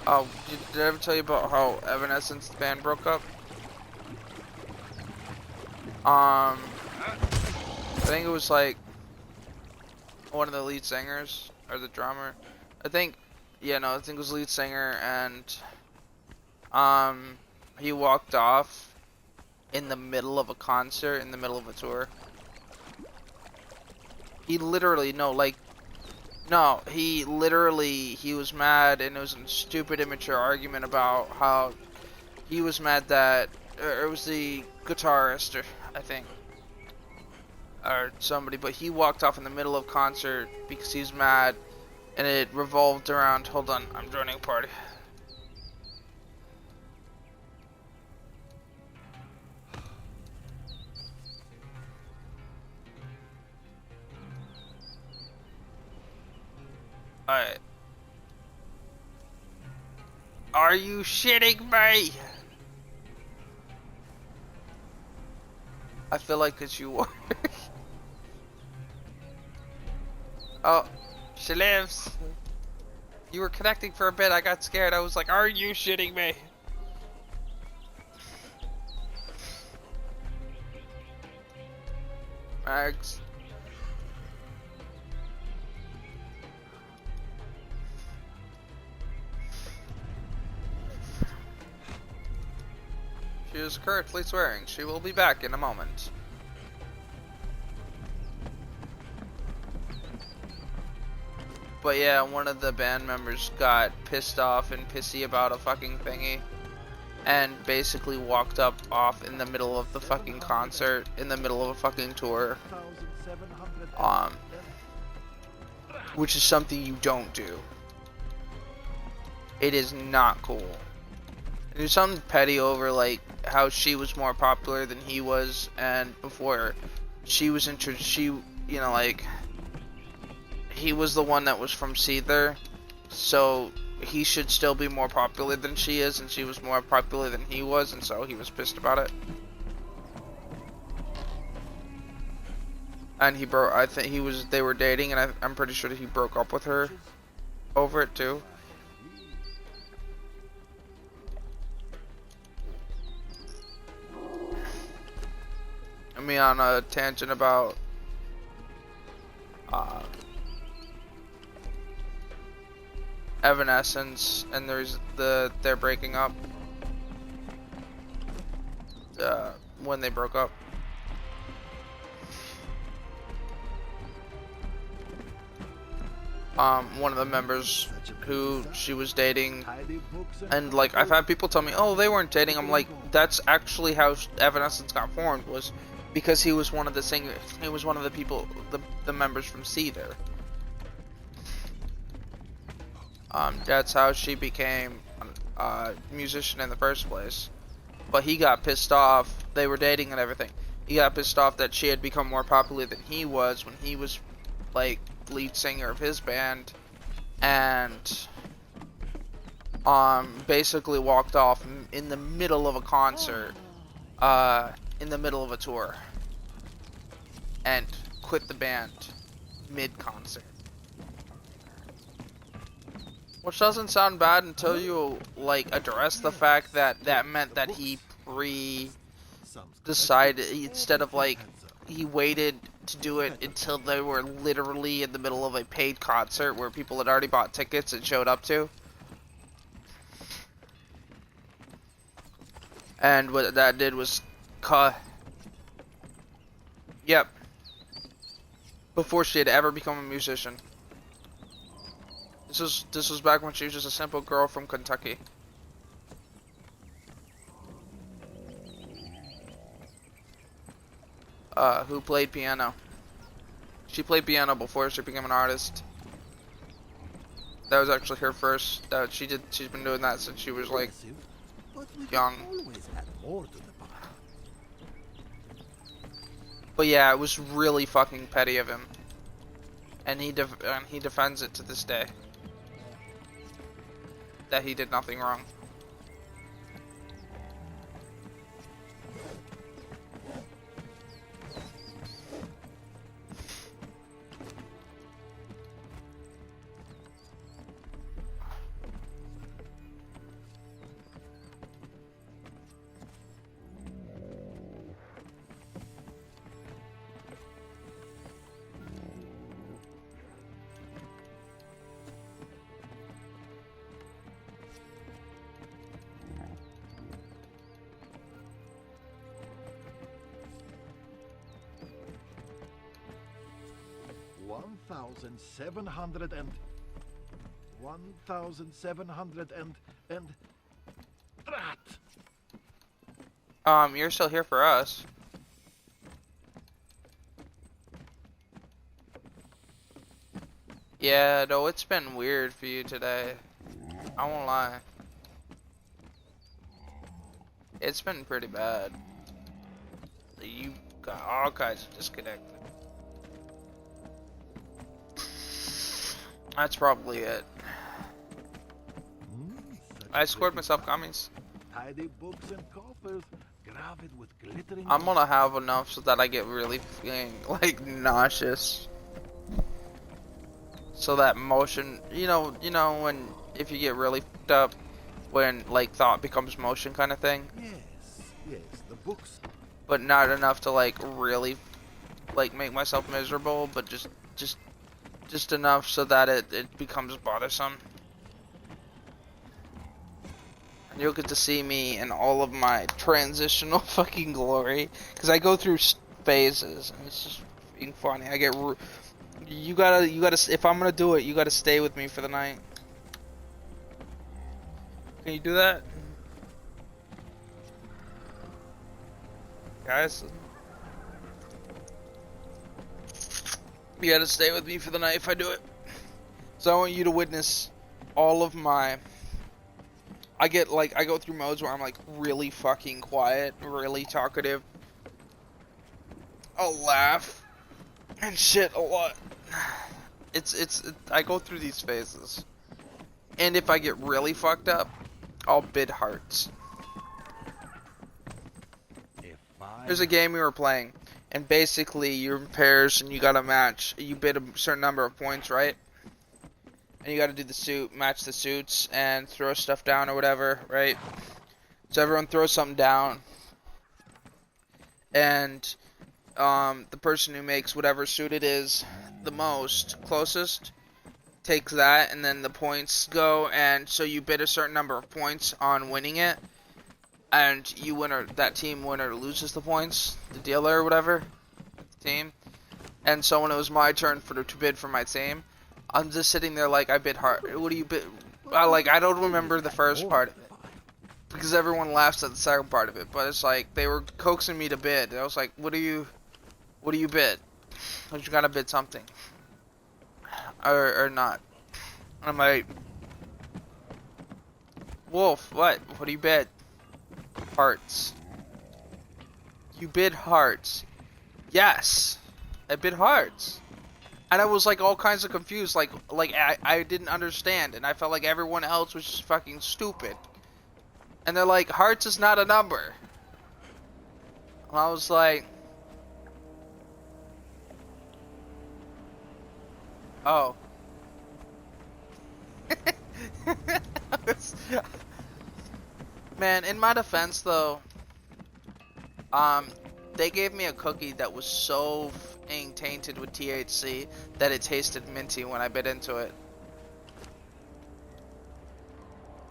did I ever tell you about how Evanescence band broke up? I think it was like one of the lead singers or the drummer. I think it was lead singer, and he walked off in the middle of a concert, in the middle of a tour. He literally, no, like, no, he was mad, and it was a stupid, immature argument about how he was mad that, it was the guitarist, or, I think, or somebody, but he walked off in the middle of concert because he's mad, and it revolved around, hold on, I'm joining a party. Alright. Are you shitting me? I feel like it's you were. Oh, she lives. You were connecting for a bit, I got scared. I was like, are you shitting me? Mags. She is currently swearing. She will be back in a moment. But yeah, one of the band members got pissed off and pissy about a fucking thingy, and basically walked up off in the middle of the fucking concert, in the middle of a fucking tour. Which is something you don't do. It is not cool. There's something petty over like how she was more popular than he was, and before she was like, he was the one that was from Seether, so he should still be more popular than she is, and she was more popular than he was, and so he was pissed about it. And I think they were dating, and I'm pretty sure that he broke up with her over it too. I mean, on a tangent about Evanescence, and they're breaking up. When they broke up. One of the members who she was dating, and like I've had people tell me, oh, they weren't dating. I'm like, that's actually how Evanescence got formed, was because he was one of the singers. He was one of the people, the members from Seether. That's how she became a musician in the first place. But he got pissed off. They were dating and everything. He got pissed off that she had become more popular than he was when he was like lead singer of his band, and basically walked off in the middle of a concert, in the middle of a tour, and quit the band mid-concert. Which doesn't sound bad until you like address the fact that that meant that he decided, instead of like, he waited to do it until they were literally in the middle of a paid concert where people had already bought tickets and showed up to. And what that did was Yep. Before she had ever become a musician. This was back when she was just a simple girl from Kentucky. Who played piano. She played piano before she became an artist. That was actually her first. She's been doing that since she was like young. But yeah, it was really fucking petty of him, and he defends it to this day. That he did nothing wrong. 1,700 and 1,700 and rat. You're still here for us. Yeah, no, it's been weird for you today. I won't lie. It's been pretty bad. You got all kinds of disconnected. That's probably it. Such I a scored pretty myself sight. gummies. Tidy books and coffers, gravid with glittering. I'm gonna have enough so that I get really feeling like nauseous. So that motion, you know when if you get really fucked up, when like thought becomes motion kind of thing, Yes, the books. but not enough to like really like make myself miserable, but just enough so that it becomes bothersome. And you'll get to see me in all of my transitional fucking glory, because I go through phases, and it's just being funny. I get you gotta if I'm gonna do it, you gotta stay with me for the night. Can you do that, guys? You gotta stay with me for the night if I do it. So I want you to witness all of my. I go through modes where I'm like really fucking quiet, really talkative. I'll laugh and shit a lot. I go through these phases. And if I get really fucked up, I'll bid hearts. If I There's a game we were playing, and basically you're in pairs and you gotta match. You bid a certain number of points, right? And you gotta do the suit, match the suits, and throw stuff down or whatever, right? So everyone throws something down, and the person who makes whatever suit it is the most closest takes that, and then the points go, and so you bid a certain number of points on winning it, and you win, or that team winner loses the points, the dealer or whatever, the team. And so when it was my turn to bid for my team, I'm just sitting there like, I bid hard. What do you bid? I don't remember the first part of it, because everyone laughs at the second part of it, but it's like they were coaxing me to bid. I was like, what do you bid? You gotta bid something, or not. And I'm like, Wolf, what do you bid? Hearts. You bid hearts. Yes, I bid hearts. And I was like all kinds of confused, like I didn't understand, and I felt like everyone else was just fucking stupid. And they're like, hearts is not a number. And I was like, oh. Man, in my defense though, they gave me a cookie that was so tainted with THC that it tasted minty when I bit into it.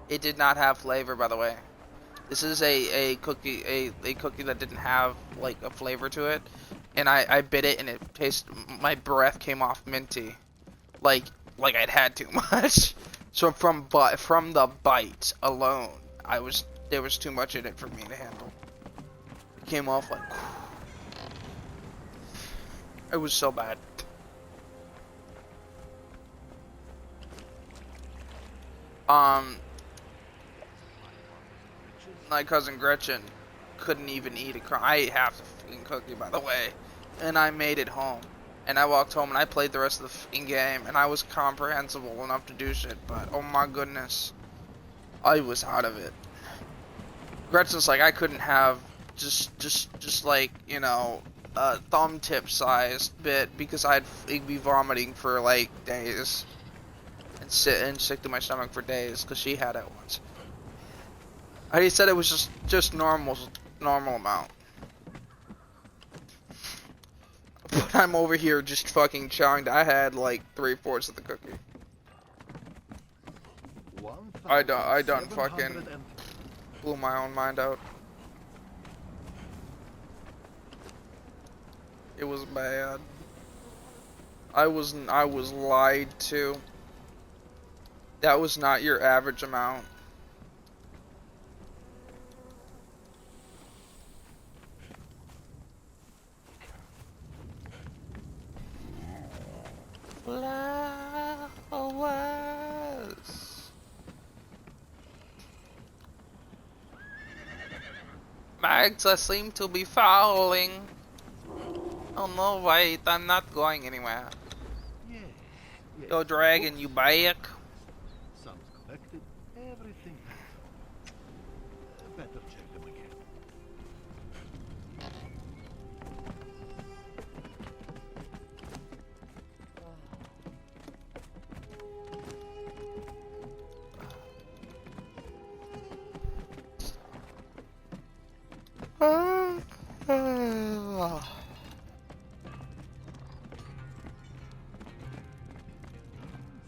It did not have flavor, by the way. This is a cookie that didn't have like a flavor to it, and I bit it and it my breath came off minty, like I'd had too much. So from the bite alone, there was too much in it for me to handle. It came off like. It was so bad. My cousin Gretchen couldn't even eat a I ate half the fucking cookie, by the way, and I made it home. And I walked home and I played the rest of the fucking game, and I was comprehensible enough to do shit, but oh my goodness, I was out of it. Gretchen's like, I couldn't have just like, you know, a thumb tip sized bit because I'd be vomiting for like days and sick to my stomach for days because she had it once. He said it was just normal amount. But I'm over here just fucking chowing. I had like 3/4 of the cookie. I done fucking blew my own mind out. It was bad. I was lied to. That was not your average amount. Flowers. Mags, I seem to be falling. Oh no, wait, I'm not going anywhere. Yes, yes. Yo, dragon, you back? Sounds collected. Everything adds up. Better check them again.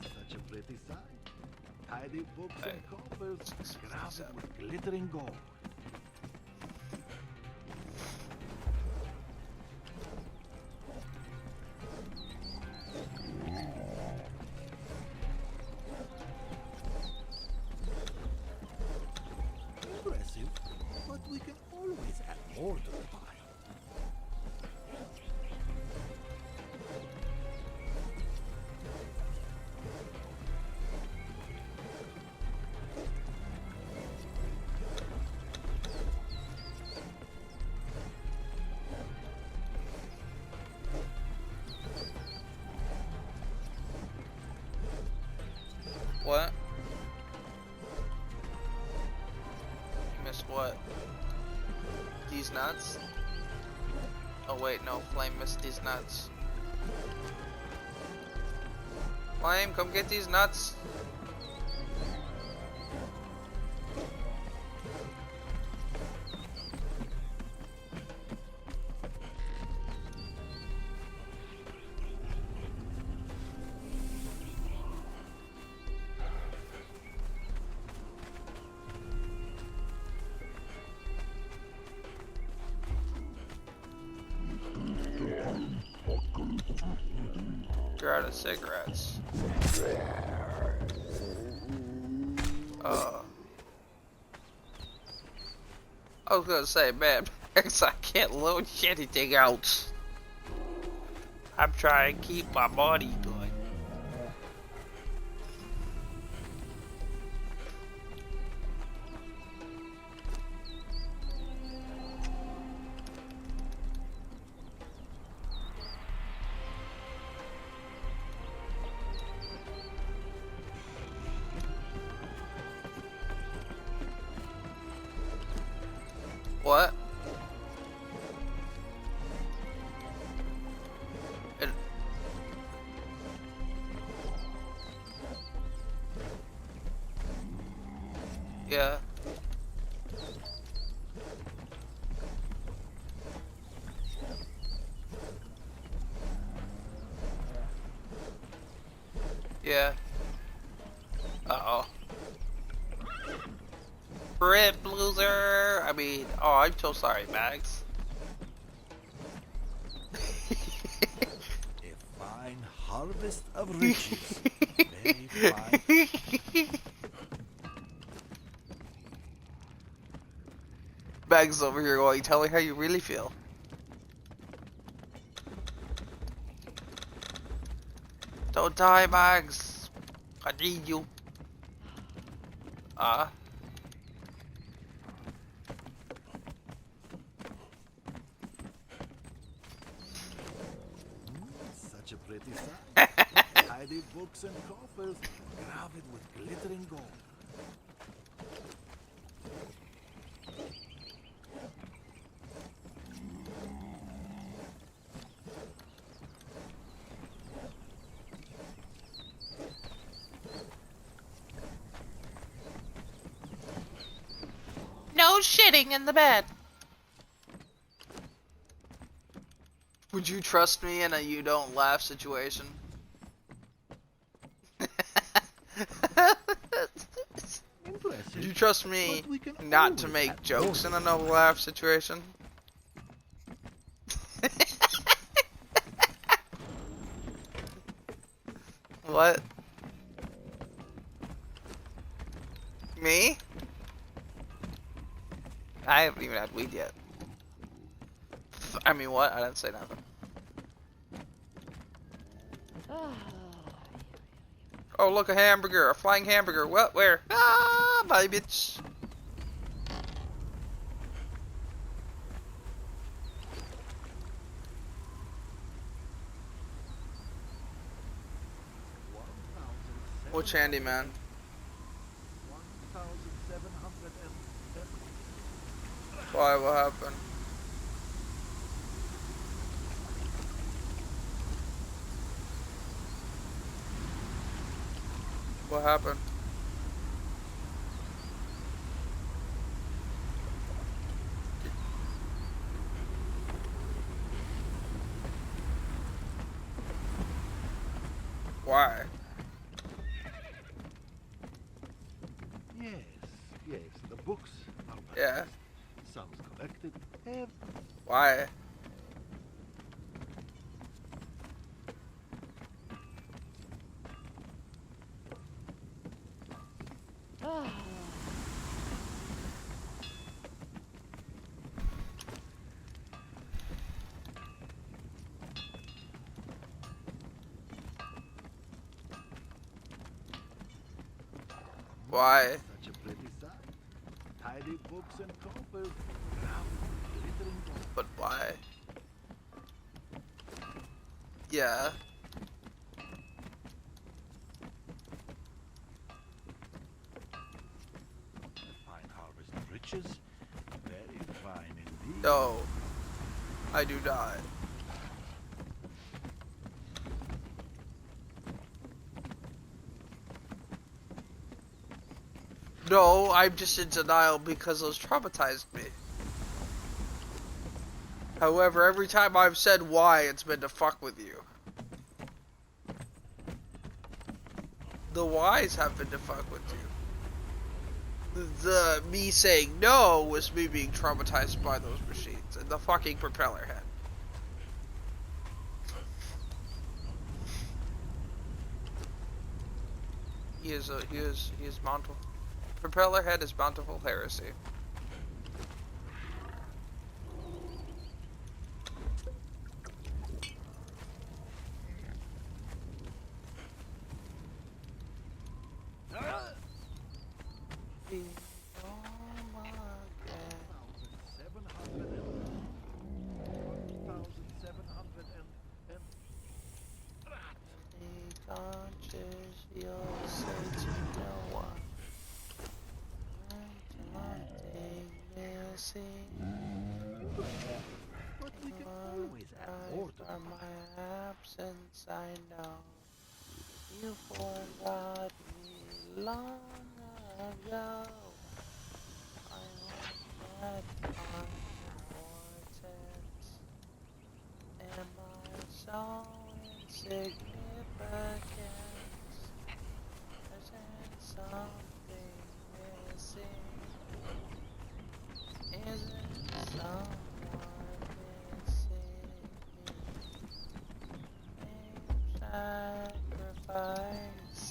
Such a pretty sight. Tidy books and coffers, crowded with glittering gold. Impressive, but we can always add more to the pile. What? You missed what? These nuts? Oh wait, no, Flame missed these nuts. Flame, come get these nuts. You're out of cigarettes. I was gonna say, man, because I can't load anything else. I'm trying to keep my body going. What? Yeah. Yeah. Uh-oh. Rip loser! I mean, oh, I'm so sorry, Max. A fine harvest of riches. Very fine. Max over here going, tell me how you really feel. Don't die, Max. I need you. Such a pretty sight. Tidy books and coffers, crowded with glittering gold. No shitting in the bed. Would you trust me in a you don't laugh situation? Impressive. Would you trust me But we can not to always make add jokes in more. a no laugh situation? What? Me? I haven't even had weed yet. I mean, what? I didn't say nothing. Oh, look, a hamburger. A flying hamburger. What? Where? Ah, bye, bitch. Which handyman? 1,710. Why? What happened? What happened? Why? Yes, yes, the books are Yeah. some collected. Have Why? Why? such a pretty sight. Tidy books and covers, round, glittering gold. But why? Yeah. Fine harvest of riches, very fine indeed. No. I do not. No, I'm just in denial because those traumatized me. However, every time I've said why, it's been to fuck with you. The whys have been to fuck with you. The me saying no was me being traumatized by those machines and the fucking propeller head. He is bountiful. Propeller head is bountiful heresy. But we can always add more to For the my absence, I know you forgot me long ago. I was that unimportant. Am I so insignificant? Isn't something missing? Isn't someone missing me? Sacrifice.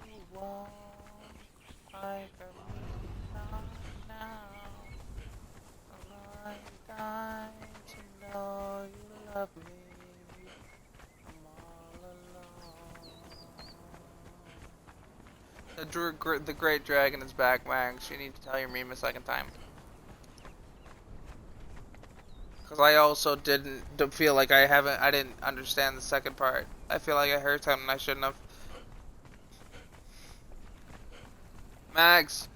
You won't fight for me, not now. I'm dying to know you love me. I'm all alone. The great dragon is back, Max. You need to tell your meme a second time. Because I also didn't feel like I didn't understand the second part. I feel like I heard something I shouldn't have. Max.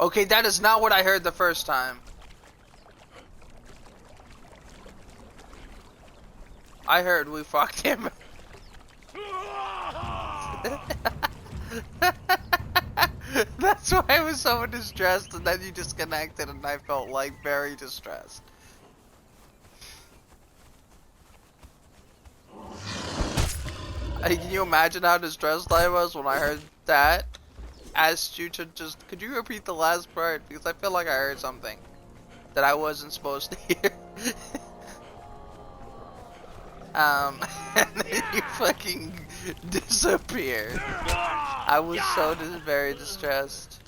Okay, that is not what I heard the first time. I heard we fucked him. That's why I was so distressed, and then you disconnected, and I felt like very distressed. Can you imagine how distressed I was when I heard that? Asked you to just, could you repeat the last part? Because I feel like I heard something that I wasn't supposed to hear. And then you fucking disappeared. I was so very distressed.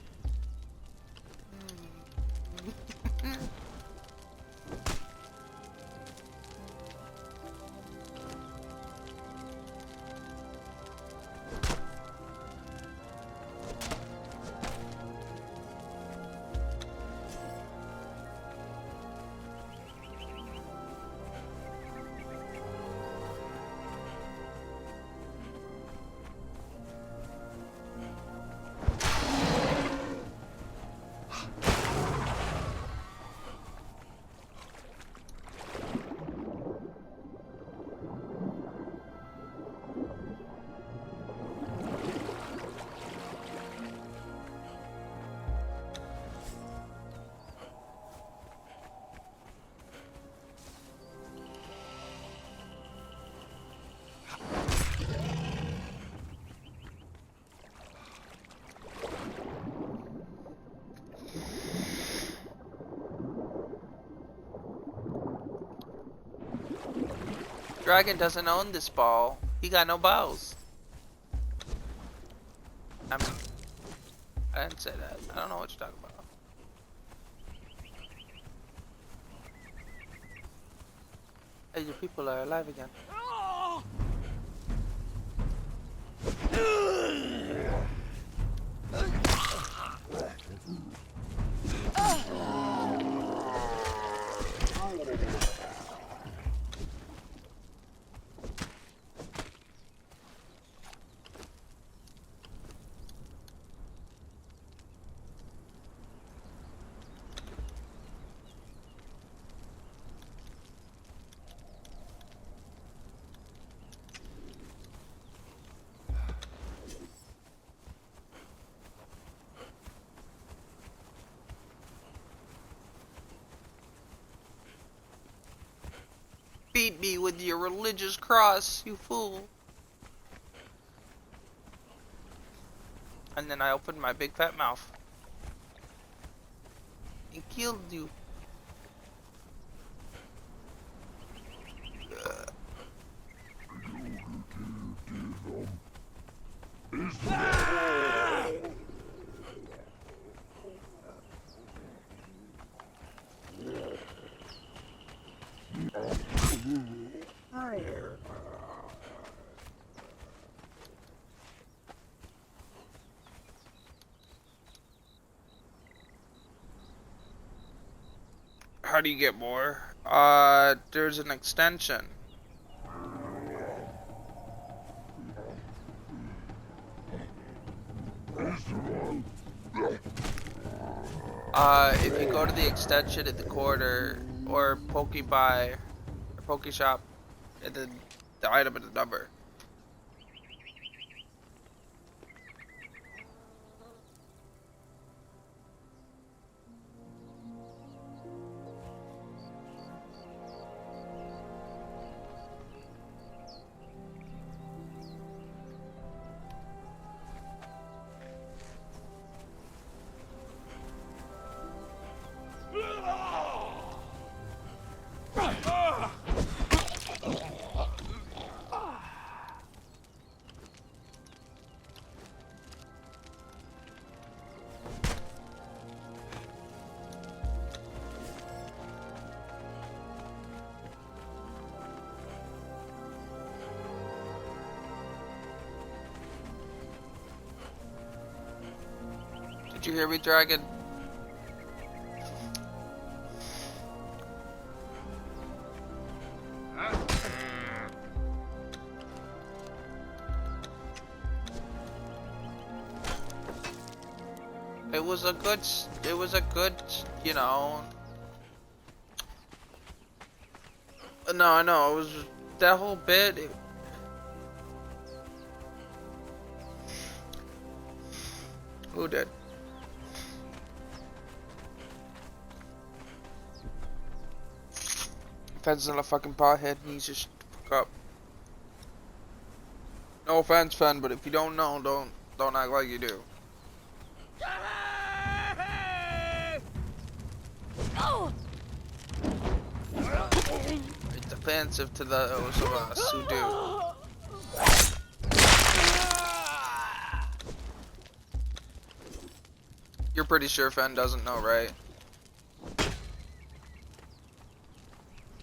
Dragon doesn't own this ball. He got no balls. I mean, I didn't say that. I don't know what you're talking about. Hey, your people are alive again. Beat me with your religious cross, you fool. And then I opened my big fat mouth. And killed you. How do you get more? There's an extension. If you go to the extension in the corner, or Pokebuy, or Pokeshop, and then the item and the number. Did you hear me, Dragon? It was a good, you know. No, I know, it was, that whole bit, Who did? Fed's not a fucking pothead. He's just fuck up. No offense, Fen, but if you don't know, don't act like you do. It's offensive to those of us who do. You're pretty sure Fen doesn't know, right?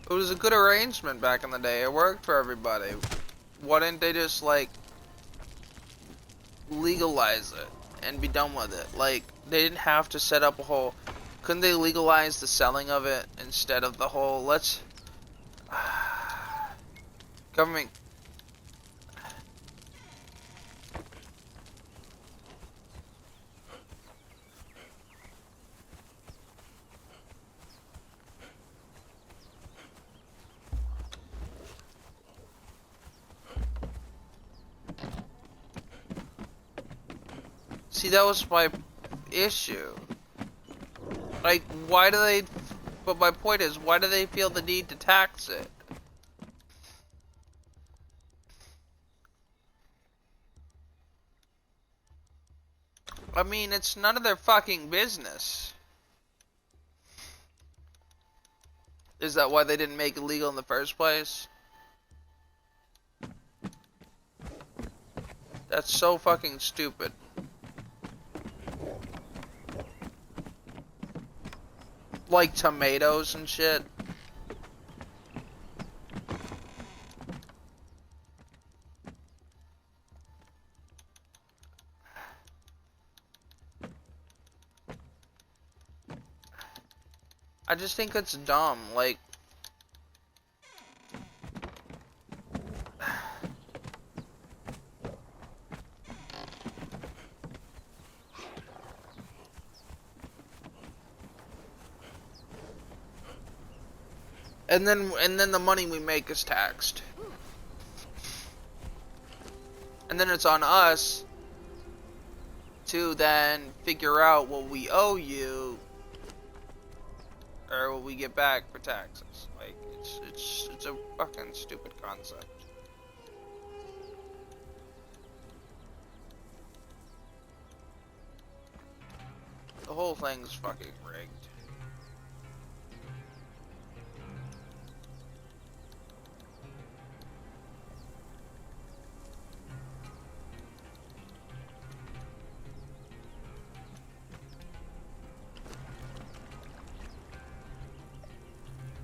It was a good arrangement back in the day. It worked for everybody. Why didn't they just, like, legalize it and be done with it? Like, they didn't have to set up a whole... Couldn't they legalize the selling of it instead of the whole, let's... Government... See, that was my issue. Like, why do they... But my point is, why do they feel the need to tax it? I mean, it's none of their fucking business. Is that why they didn't make it legal in the first place? That's so fucking stupid. Like tomatoes and shit. I just think it's dumb, like... And then the money we make is taxed. And then it's on us to then figure out what we owe you or what we get back for taxes. Like, it's a fucking stupid concept. The whole thing's fucking rigged.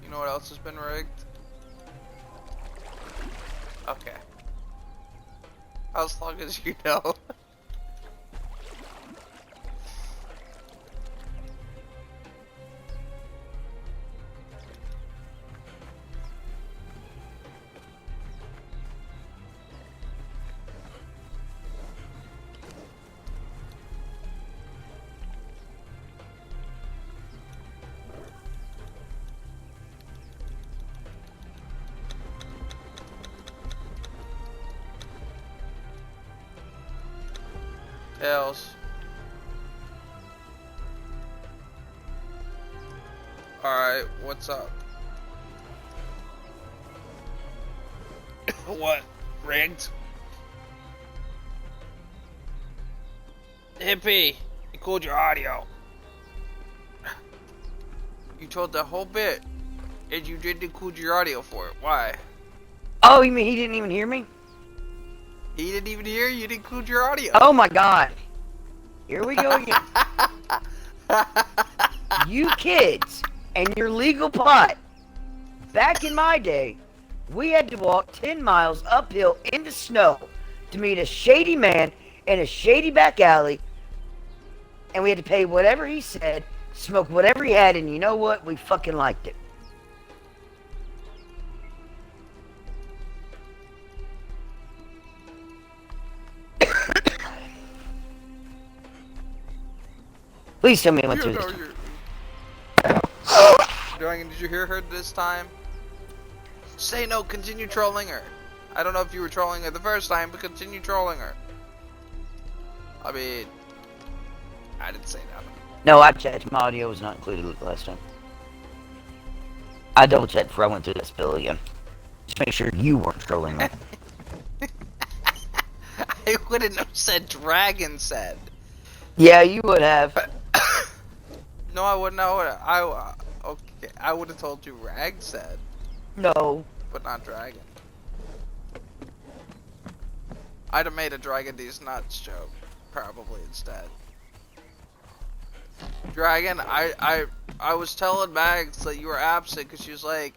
You know what else has been rigged? Okay. As long as you know. Tails. Alright, what's up? What? Rigged? Hippie! You cooled your audio. You told the whole bit, and you didn't include your audio for it. Why? Oh, you mean he didn't even hear me? He didn't even hear you, didn't include your audio. Oh my god. Here we go again. You kids and your legal pot. Back in my day, we had to walk 10 miles uphill in the snow to meet a shady man in a shady back alley. And we had to pay whatever he said, smoke whatever he had, and you know what? We fucking liked it. Please tell me I went through this. Did you hear her this time? Say no, continue trolling her. I don't know if you were trolling her the first time, but continue trolling her. I mean, I didn't say that. No, I checked. My audio was not included last time. I double checked before I went through that spill again. Just make sure you weren't trolling me. I wouldn't have said dragon said. Yeah, you would have. No, I wouldn't. Okay, I would have told you rag said, No. but not dragon. I'd have made a dragon these nuts joke, probably instead. Dragon, I was telling Max that you were absent because she was like,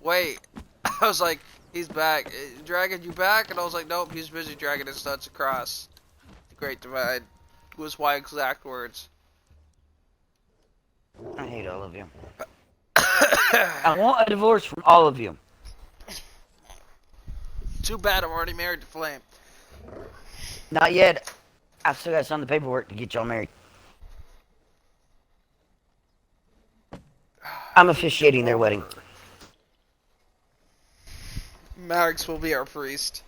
wait. I was like, he's back. Dragon, you back? And I was like, nope, he's busy dragging his nuts across the Great Divide. Was my exact words. I hate all of you. I want a divorce from all of you. Too bad I'm already married to Flame. Not yet. I still got to sign the paperwork to get y'all married. I'm officiating their wedding. Max will be our priest.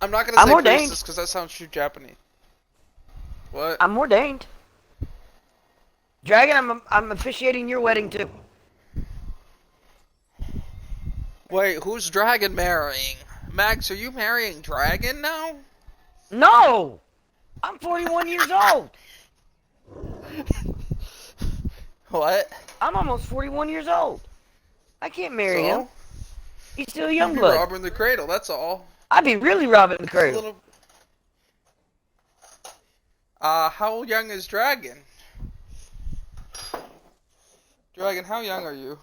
I'm not gonna say ordained. priestess because that sounds too Japanese. What? I'm ordained. Dragon, I'm officiating your wedding too. Wait, who's Dragon marrying? Max, are you marrying Dragon now? No! I'm 41 years old. What? I'm almost 41 years old. I can't marry So? him. He's still a You'd young be blood. robbing the cradle, that's all. I'd be really robbing the cradle. Little... how young is Dragon? Dragon, how young are you?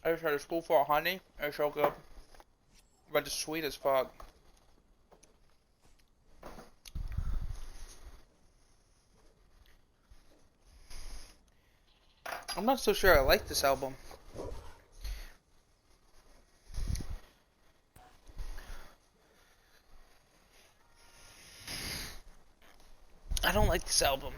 I just had a schoolful of honey. I woke up. But it's sweet as fuck. I'm not so sure I like this album. I don't like this album.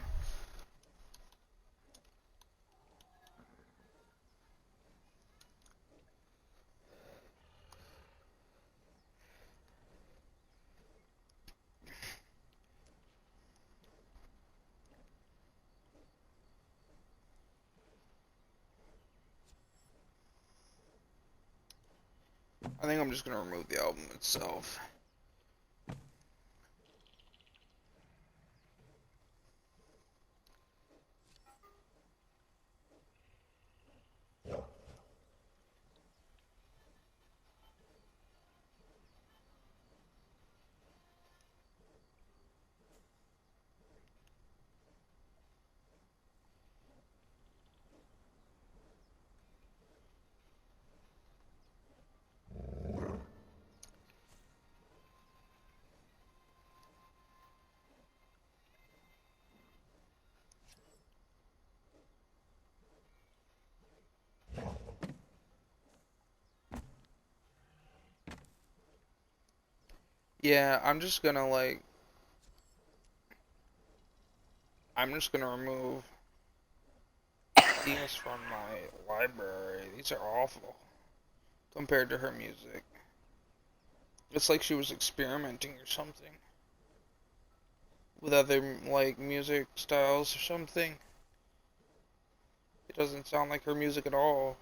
I think I'm just gonna remove the album itself. Yeah, I'm just gonna remove these from my library. These are awful compared to her music. It's like she was experimenting or something with other like music styles or something. It doesn't sound like her music at all.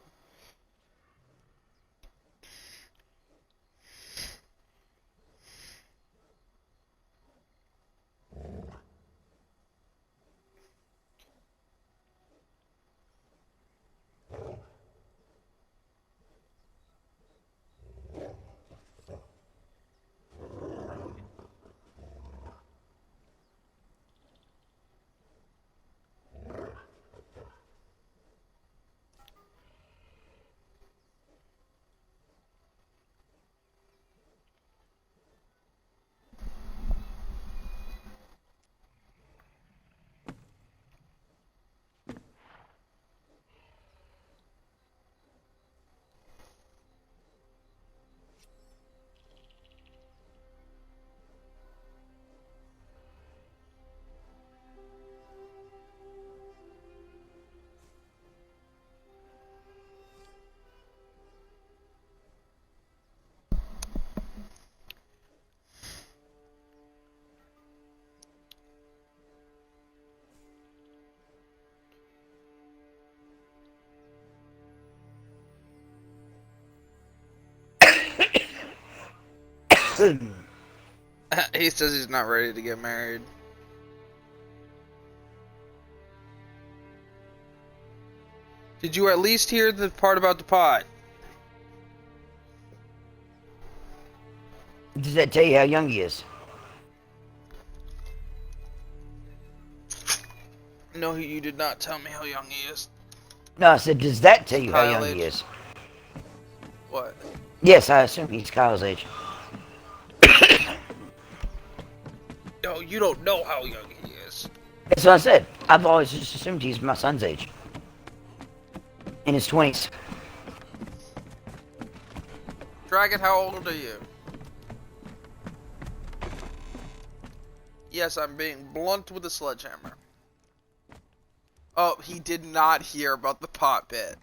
He says he's not ready to get married. Did you at least hear the part about the pot? Does that tell you how young he is? No, you did not tell me how young he is. No, I said, does that tell you how Kyle young he age. is? What? Yes, I assume he's Kyle's age. No, you don't know how young he is. That's what I said. I've always just assumed he's my son's age. In his 20s. Dragon, how old are you? Yes, I'm being blunt with a sledgehammer. Oh, he did not hear about the pot bit.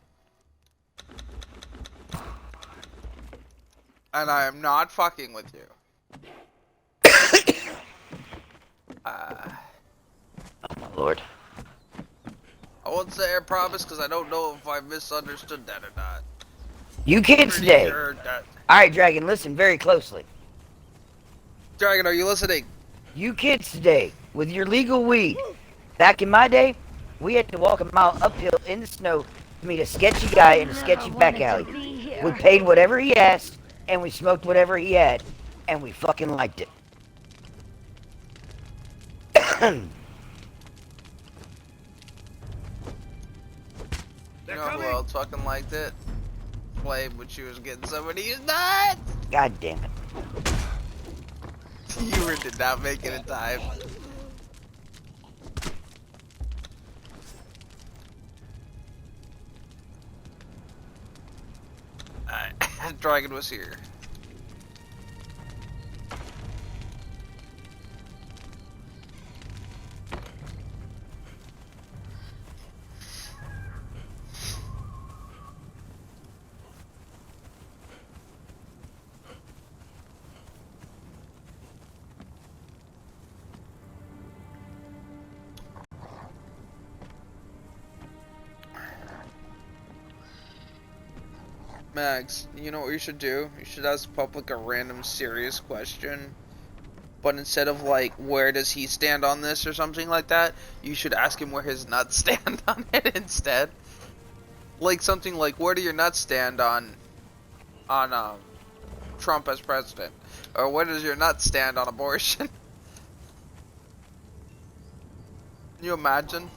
And I am not fucking with you. Oh my lord. I won't say I promise because I don't know if I misunderstood that or not. You kids Pretty today. sure that. Alright, Dragon, listen very closely. Dragon, are you listening? You kids today, with your legal weed. Back in my day, we had to walk a mile uphill in the snow to meet a sketchy guy in a sketchy back alley. We paid whatever he asked, and we smoked whatever he had, and we fucking liked it. You know who else fucking liked it? Flame when she was getting somebody nuts! God damn it. You did not make it in time. Alright, Dragon was here. Max, you know what you should do? You should ask public a random serious question. But instead of like, where does he stand on this or something like that, you should ask him where his nuts stand on it instead. Like something like, where do your nuts stand on Trump as president? Or where does your nuts stand on abortion? Can you imagine?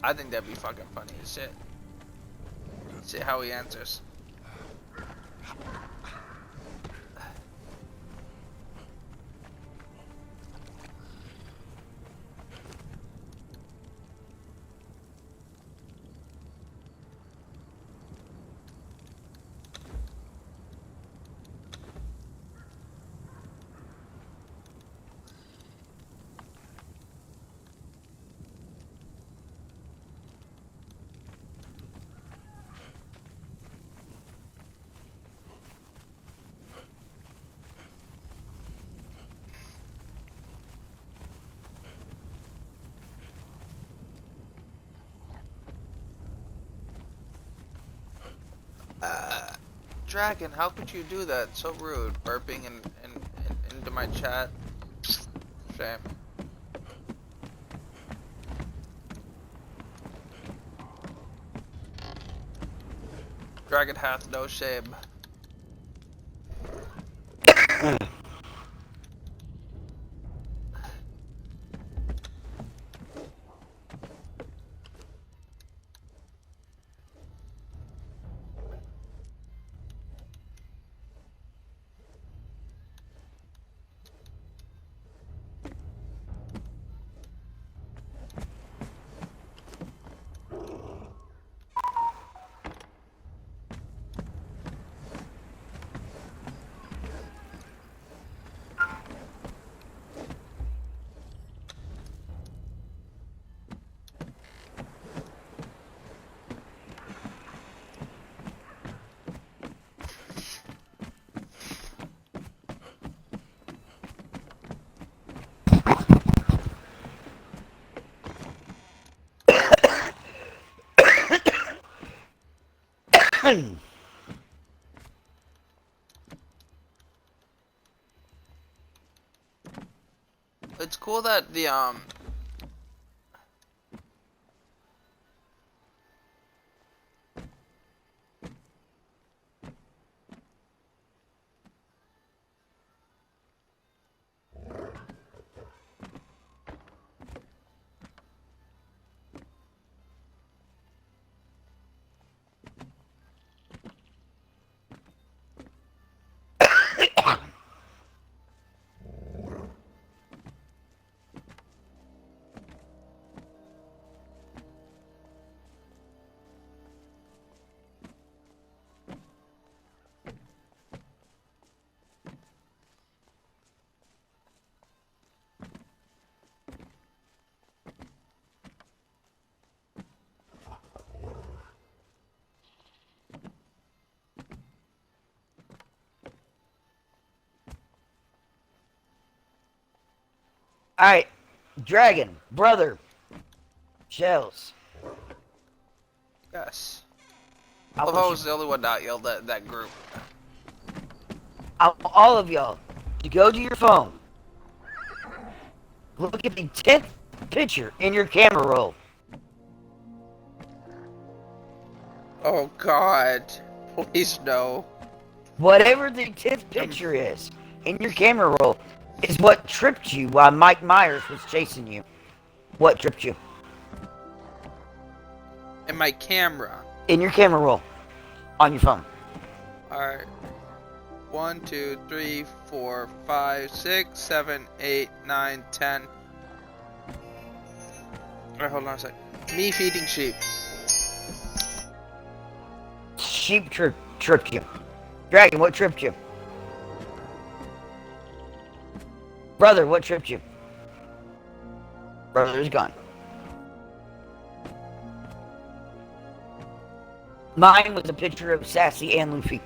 I think that'd be fucking funny as shit. See how he answers. Dragon, how could you do that? So rude, burping into my chat. Shame. Dragon hath no shame. It's cool that the Alright, Dragon, brother, Shells. yes. I Love want I you, was the only one not yelled at that group. I want all of y'all to go to your phone. Look at the 10th picture in your camera roll. Oh God, please no. Whatever the 10th picture is in your camera roll is what tripped you while Mike Myers was chasing you. What tripped you? And my camera. In your camera roll. On your phone. Alright. 1, 2, 3, 4, 5, 6, 7, 8, 9, 10. Alright, hold on a sec. Me feeding sheep. Sheep tripped you. Dragon, what tripped you? Brother, what tripped you? Brother is gone. Mine was a picture of Sassy and Luffy.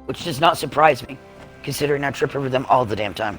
Which does not surprise me, considering I trip over them all the damn time.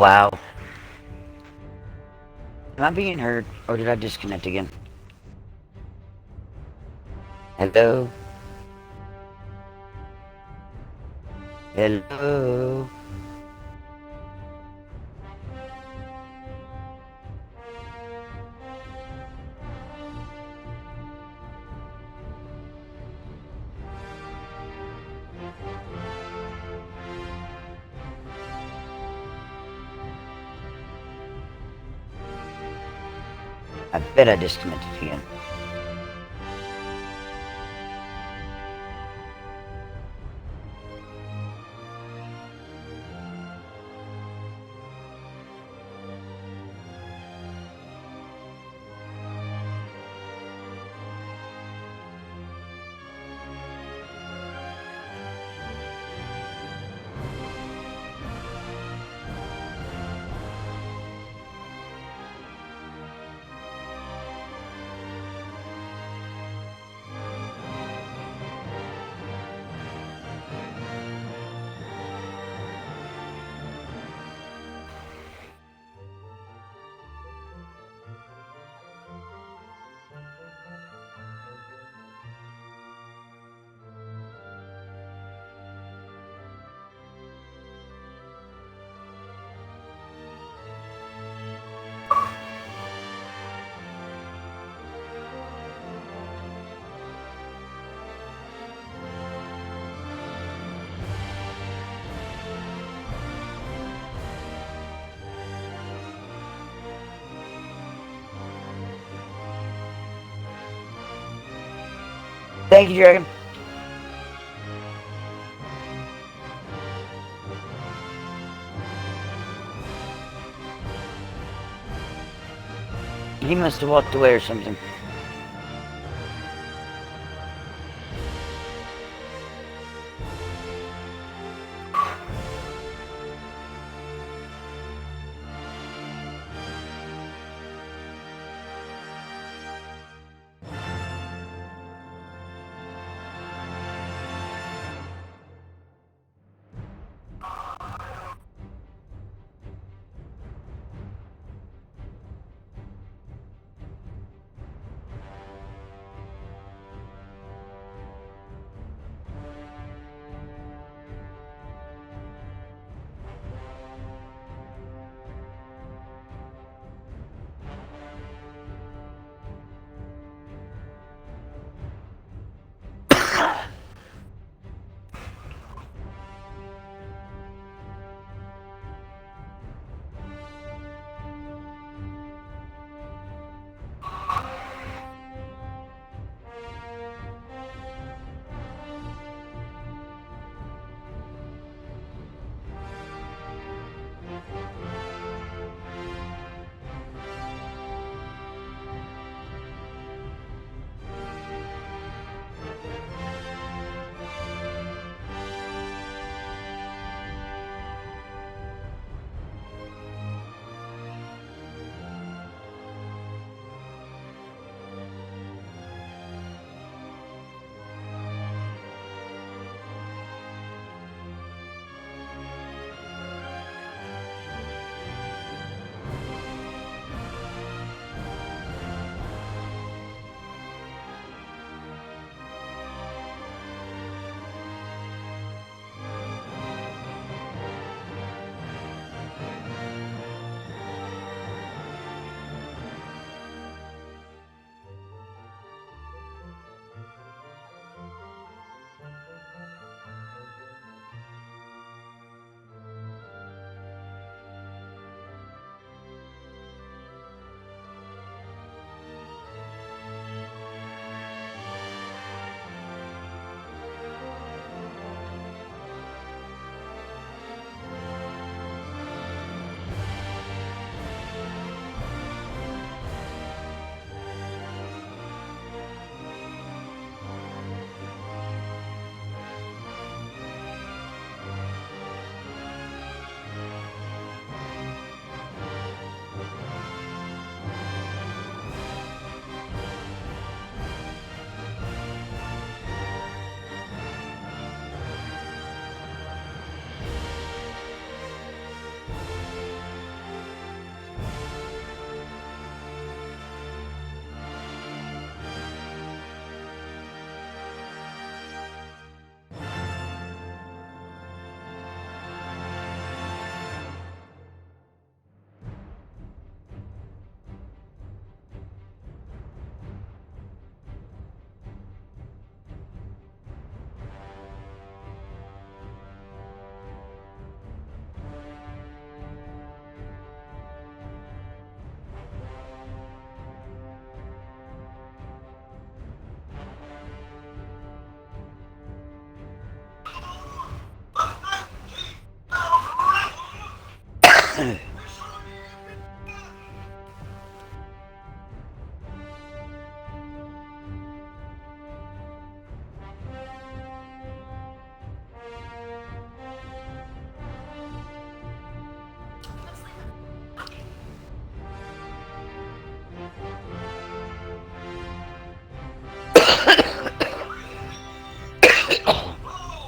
Wow. Am I being heard, or did I disconnect again? Hello? Hello? I bet I disconnected again. Thank you, Dragon. He must have walked away or something.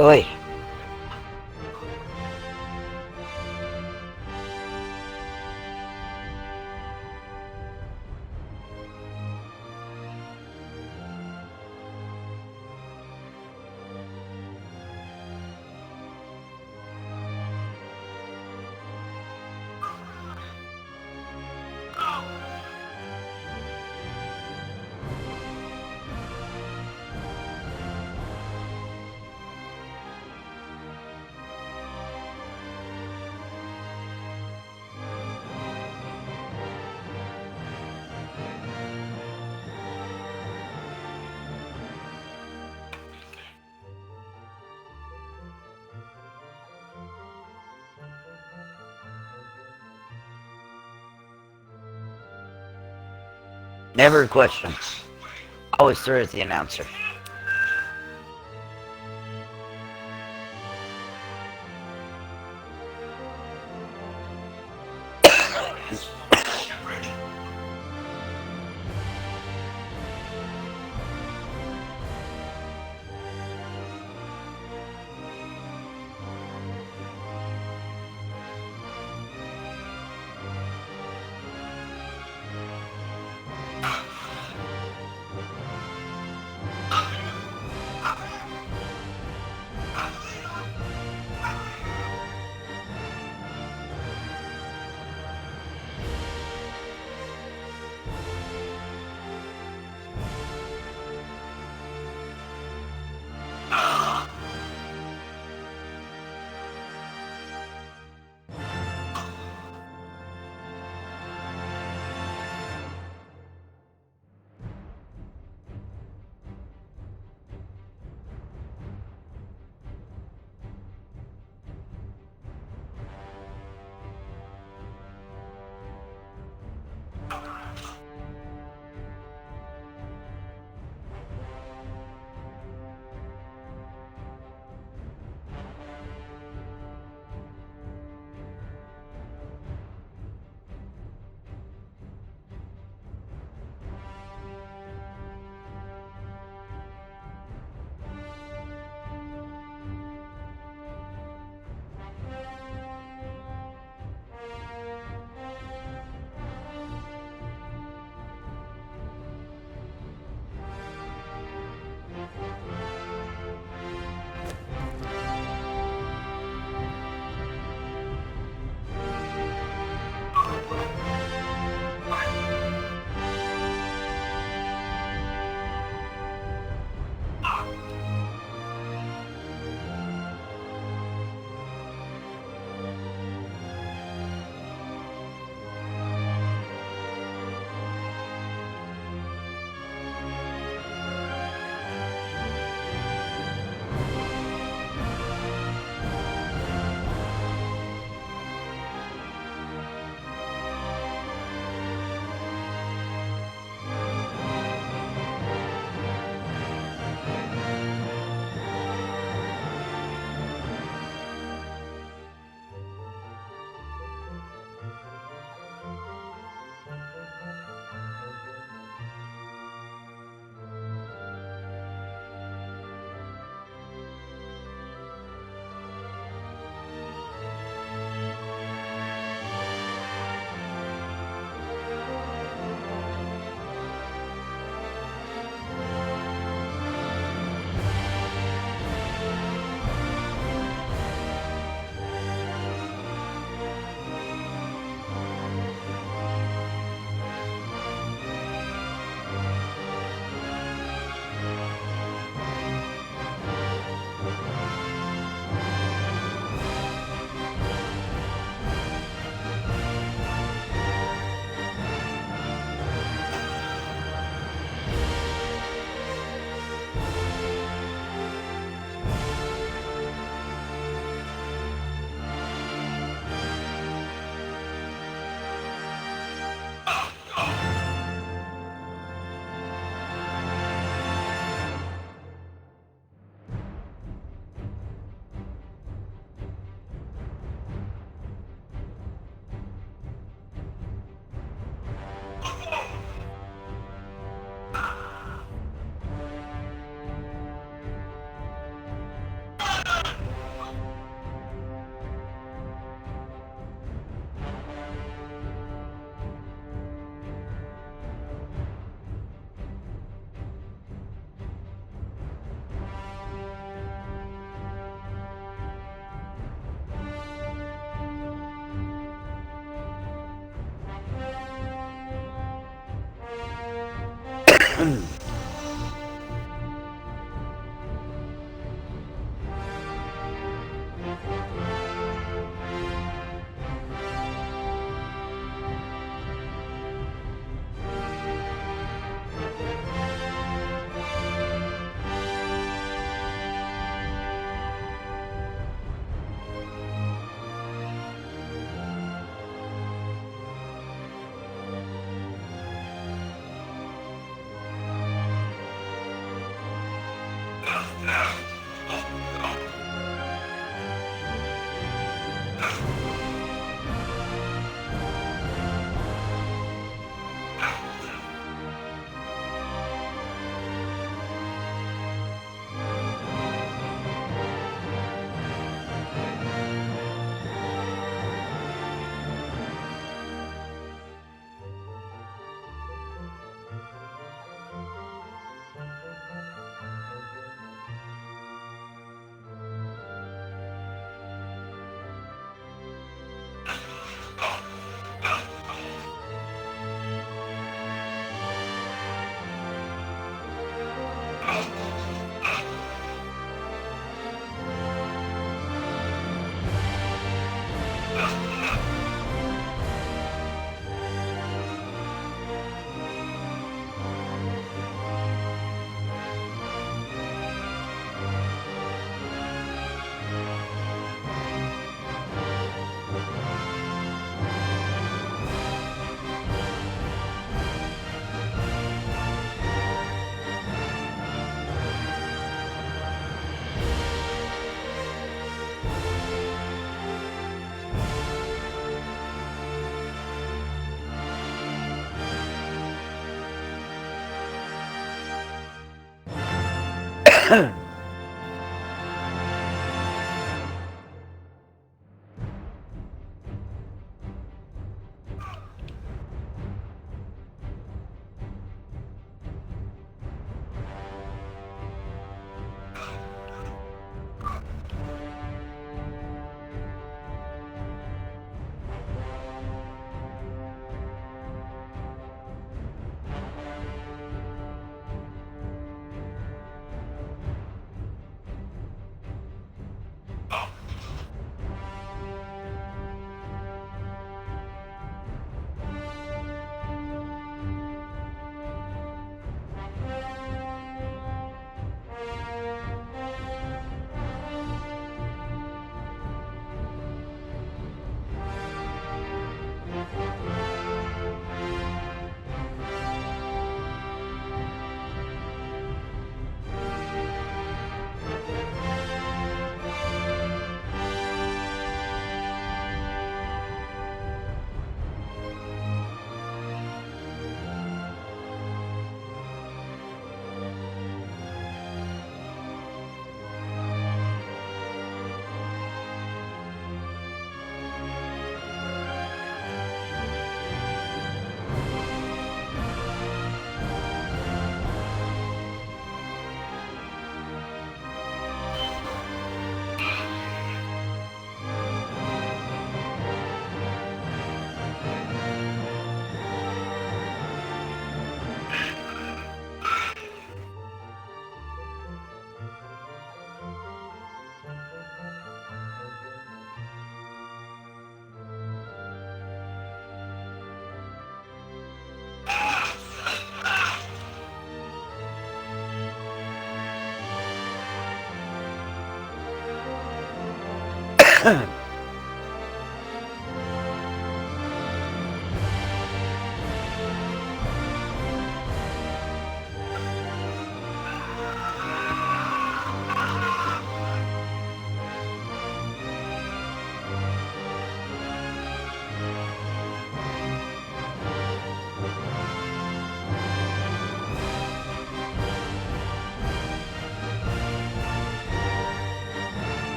Oi. Never a question. Always throw at the announcer.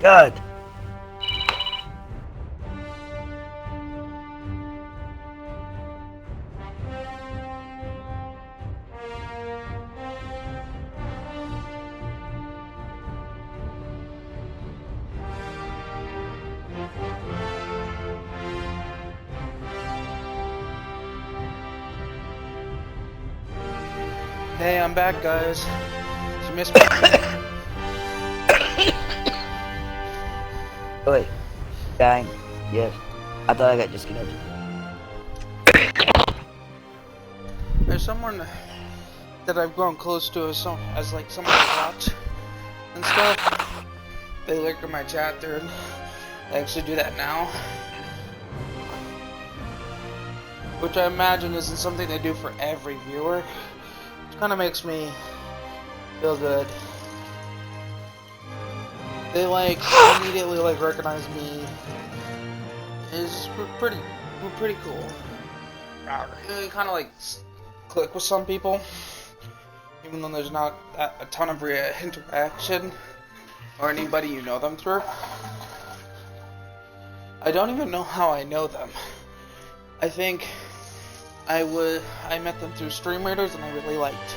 God. Hey, I'm back, guys. Did you miss me? Wait. Dying. Yes. I thought I got disconnected. There's someone that I've grown close to as like someone I watch and stuff. They lurk in my chat there, and I actually do that now. Which I imagine isn't something they do for every viewer. Which kind of makes me feel good. They like immediately like recognize me. We're pretty cool. It kind of like click with some people, even though there's not a ton of interaction or anybody you know them through. I don't even know how I know them. I think I met them through Stream Raiders, and I really liked.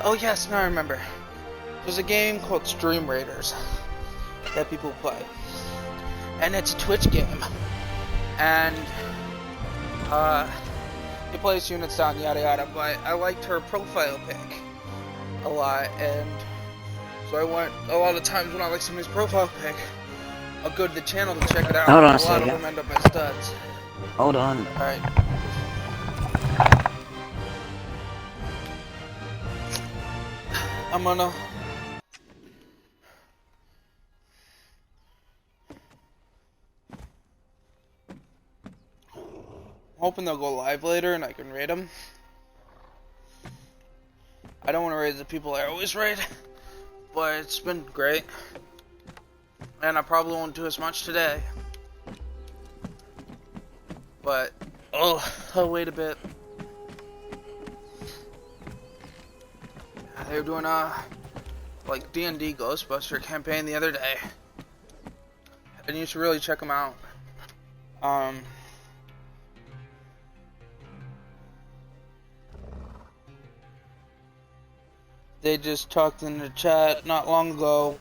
Oh yes, now I remember. There's a game called Stream Raiders that people play, and it's a Twitch game. And you place units down, yada yada, but I liked her profile pic a lot, and so I went a lot of times when I like somebody's profile pic, I'll go to the channel to check it out. Hold on a lot of second. them end up as studs. Hold on. Alright. I'm gonna... hoping they'll go live later and I can raid them. I don't want to raid the people I always raid, but it's been great. And I probably won't do as much today. But, I'll wait a bit. They were doing like D&D Ghostbuster campaign the other day. And you should really check them out. They just talked in the chat not long ago.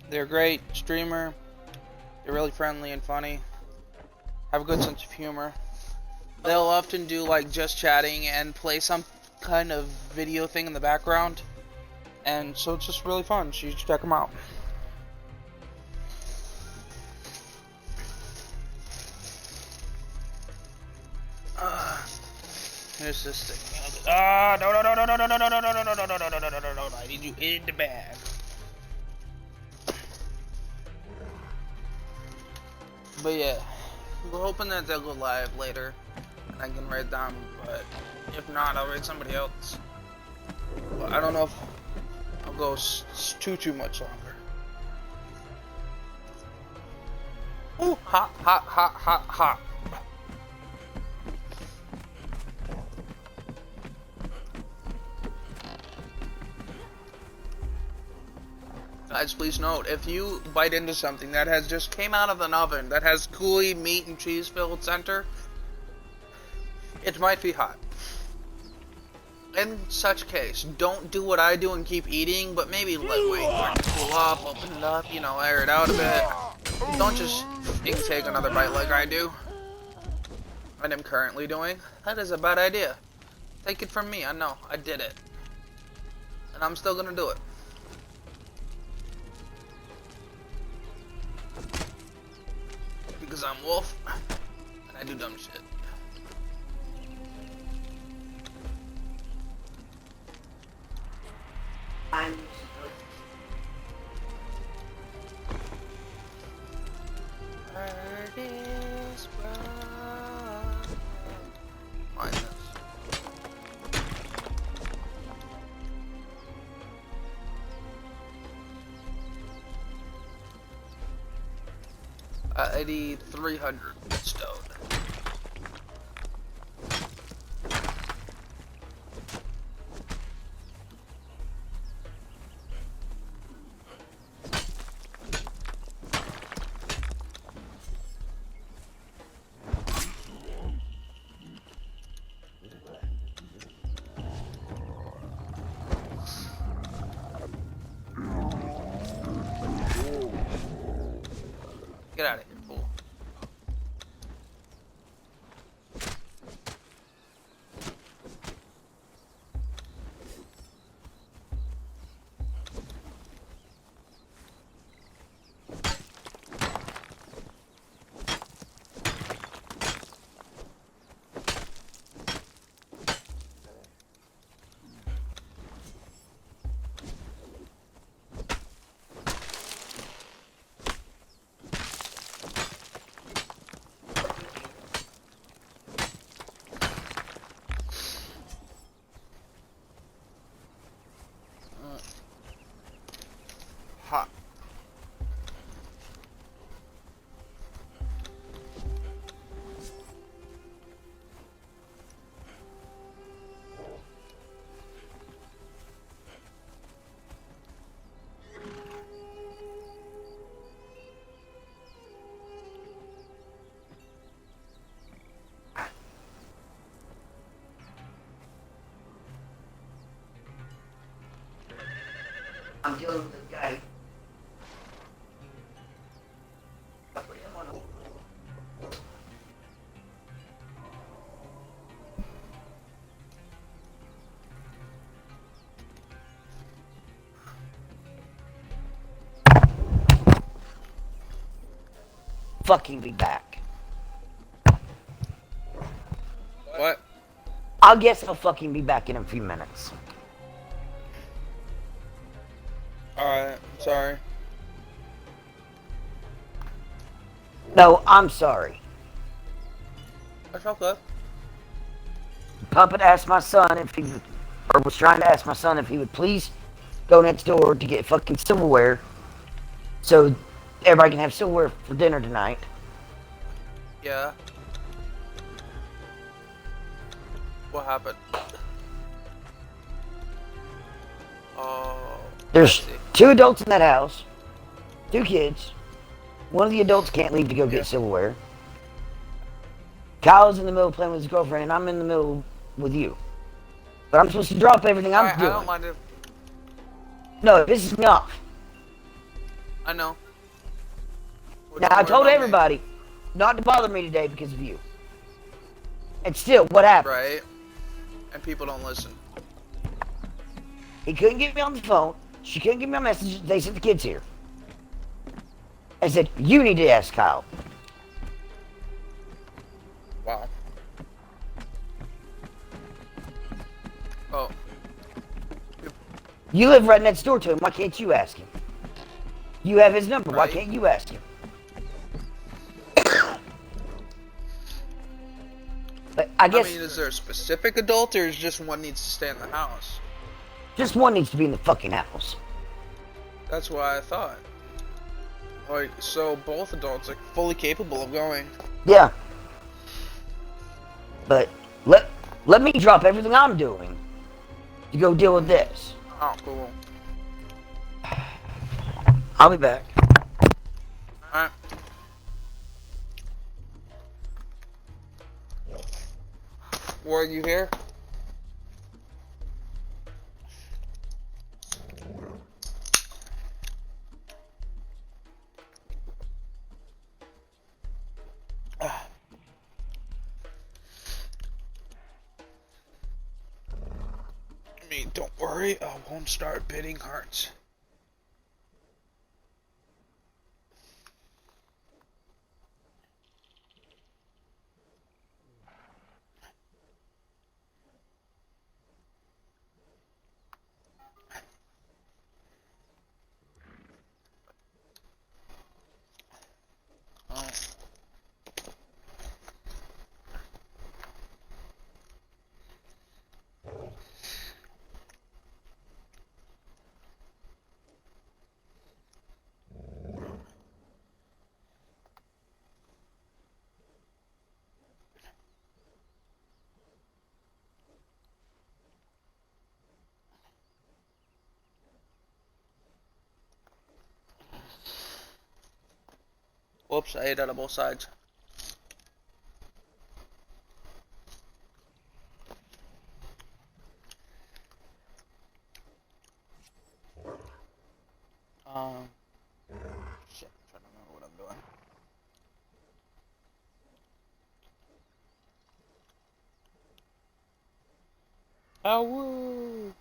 They're a great streamer. They're really friendly and funny. Have a good sense of humor. They'll often do like just chatting and play some kind of video thing in the background. And so it's just really fun. So you should check them out. Here's this thing. Ah, no, no, no, no, no, no, no, no, no, no, no, no, no, no, no, no, no, no, no. I need you in the bag. But yeah, we're hoping that they'll go live later and I can raid them, but if not, I'll raid somebody else. But I don't know if I'll go too much longer. Ooh, hot, hot, hot, hot, hot. Guys, please note, if you bite into something that has just came out of an oven, that has gooey meat and cheese filled center, it might be hot. In such case, don't do what I do and keep eating, but maybe wait for it to cool up, open it up, you know, air it out a bit. Don't just take another bite like I do, and I'm currently doing. That is a bad idea. Take it from me, I know, I did it. And I'm still gonna do it. Because I'm Wolf, and I do dumb shit. Mind this. I need 300 stone. Get out of here, fool. Hot. I'm dealing with this guy fucking be back. What? I guess I'll fucking be back in a few minutes. Alright, sorry. No, I'm sorry. That's okay. Puppet asked my son if he would, or was trying to ask my son if he would please go next door to get fucking silverware so everybody can have silverware for dinner tonight. Yeah. What happened? Oh, I There's see. 2 adults in that house, 2 kids. One of the adults can't leave to go Yeah. get silverware. Kyle's in the middle of playing with his girlfriend, and I'm in the middle with you. But I'm supposed to drop everything I'm Alright, I doing. don't mind it. No, it pisses me off. I know. Well, Now, don't I worry told about me. everybody not to bother me today because of you. And still, what happened? Right. And people don't listen. He couldn't get me on the phone. She couldn't get me a message. They sent the kids here. I said, you need to ask Kyle. Wow. Oh. You live right next door to him. Why can't you ask him? You have his number. Why Right. can't you ask him? But I guess I mean, is there a specific adult or is just one needs to stay in the house? just one needs to be in the fucking house. That's what I thought. Like, so both adults are fully capable of going. Yeah. But let me drop everything I'm doing to go deal with this. Oh, cool. I'll be back. Alright. Were you here? I mean, don't worry, I won't start bidding hearts. Oh. Whoops, I ate out of both sides. Shit, I'm trying to remember what I'm doing. Oh, woo!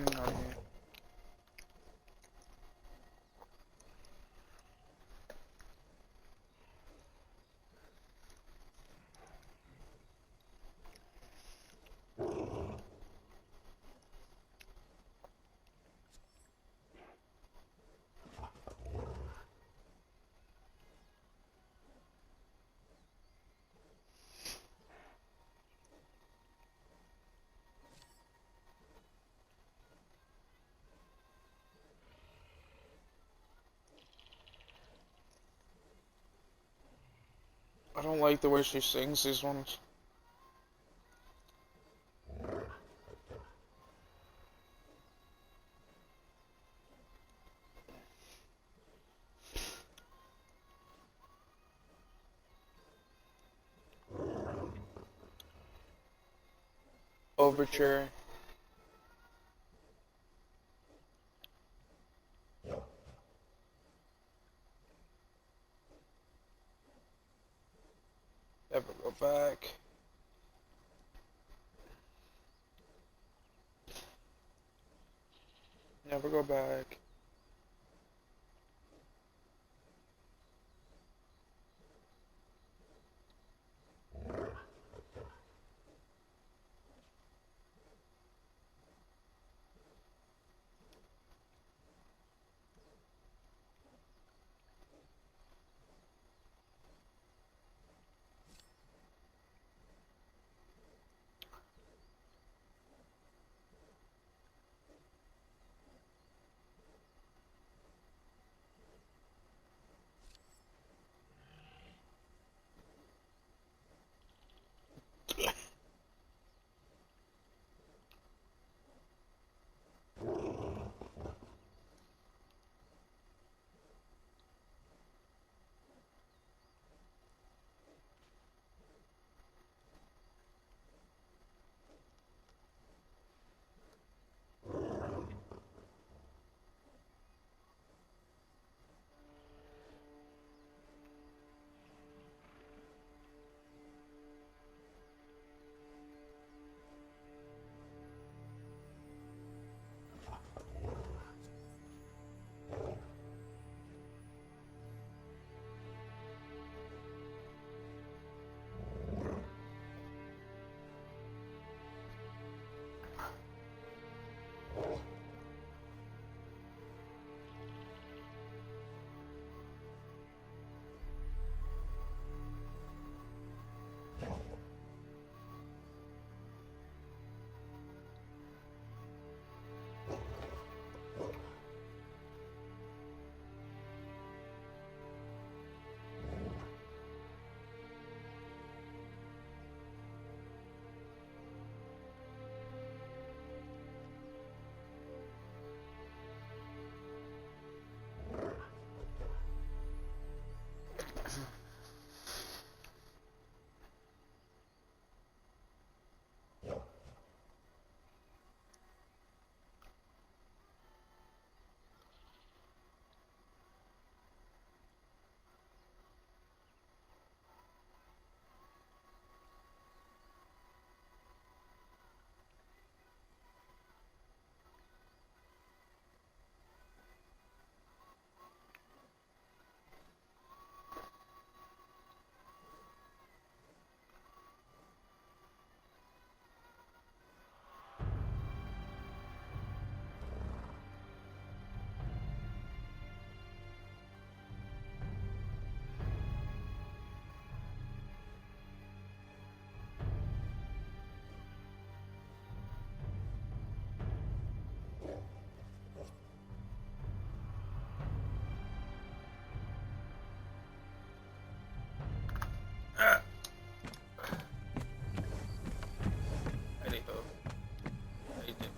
Okay. I don't like the way she sings these ones. Overture. Never go back. Never go back. Anywho, how you doing?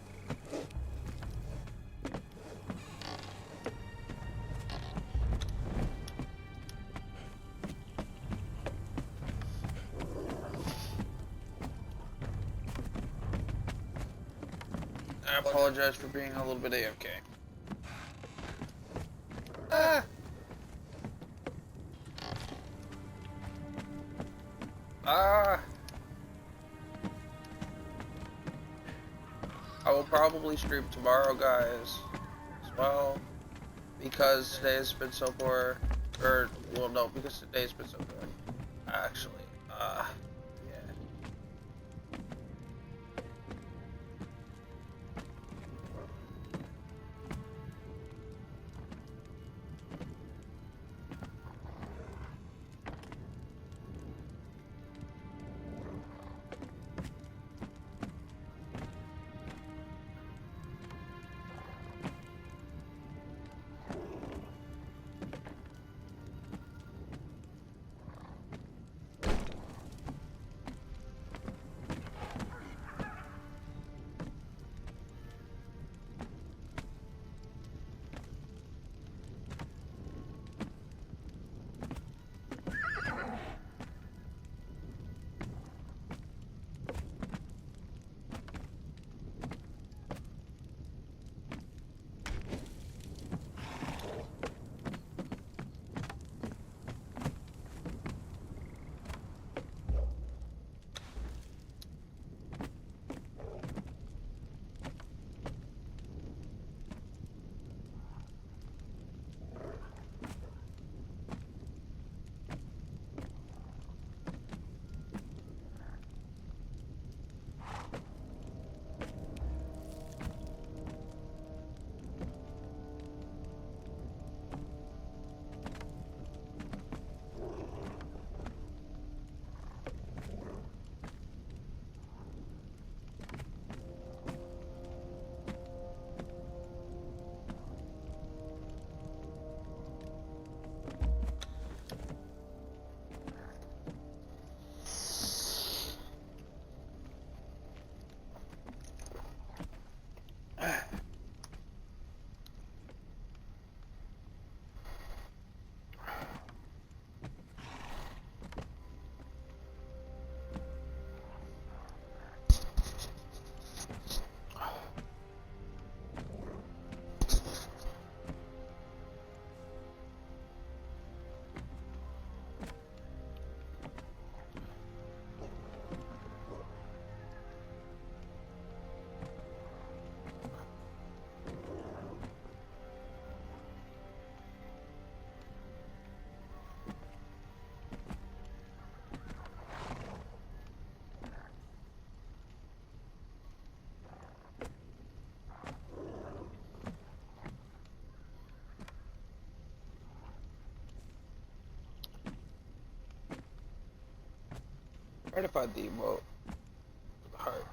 I apologize for being a little bit AFK. Ah! Ah! I will probably stream tomorrow, guys, as well, because today has been so poor. Or, well, no, because today's been so good. Actually, yeah. Try to find the emote. Heart.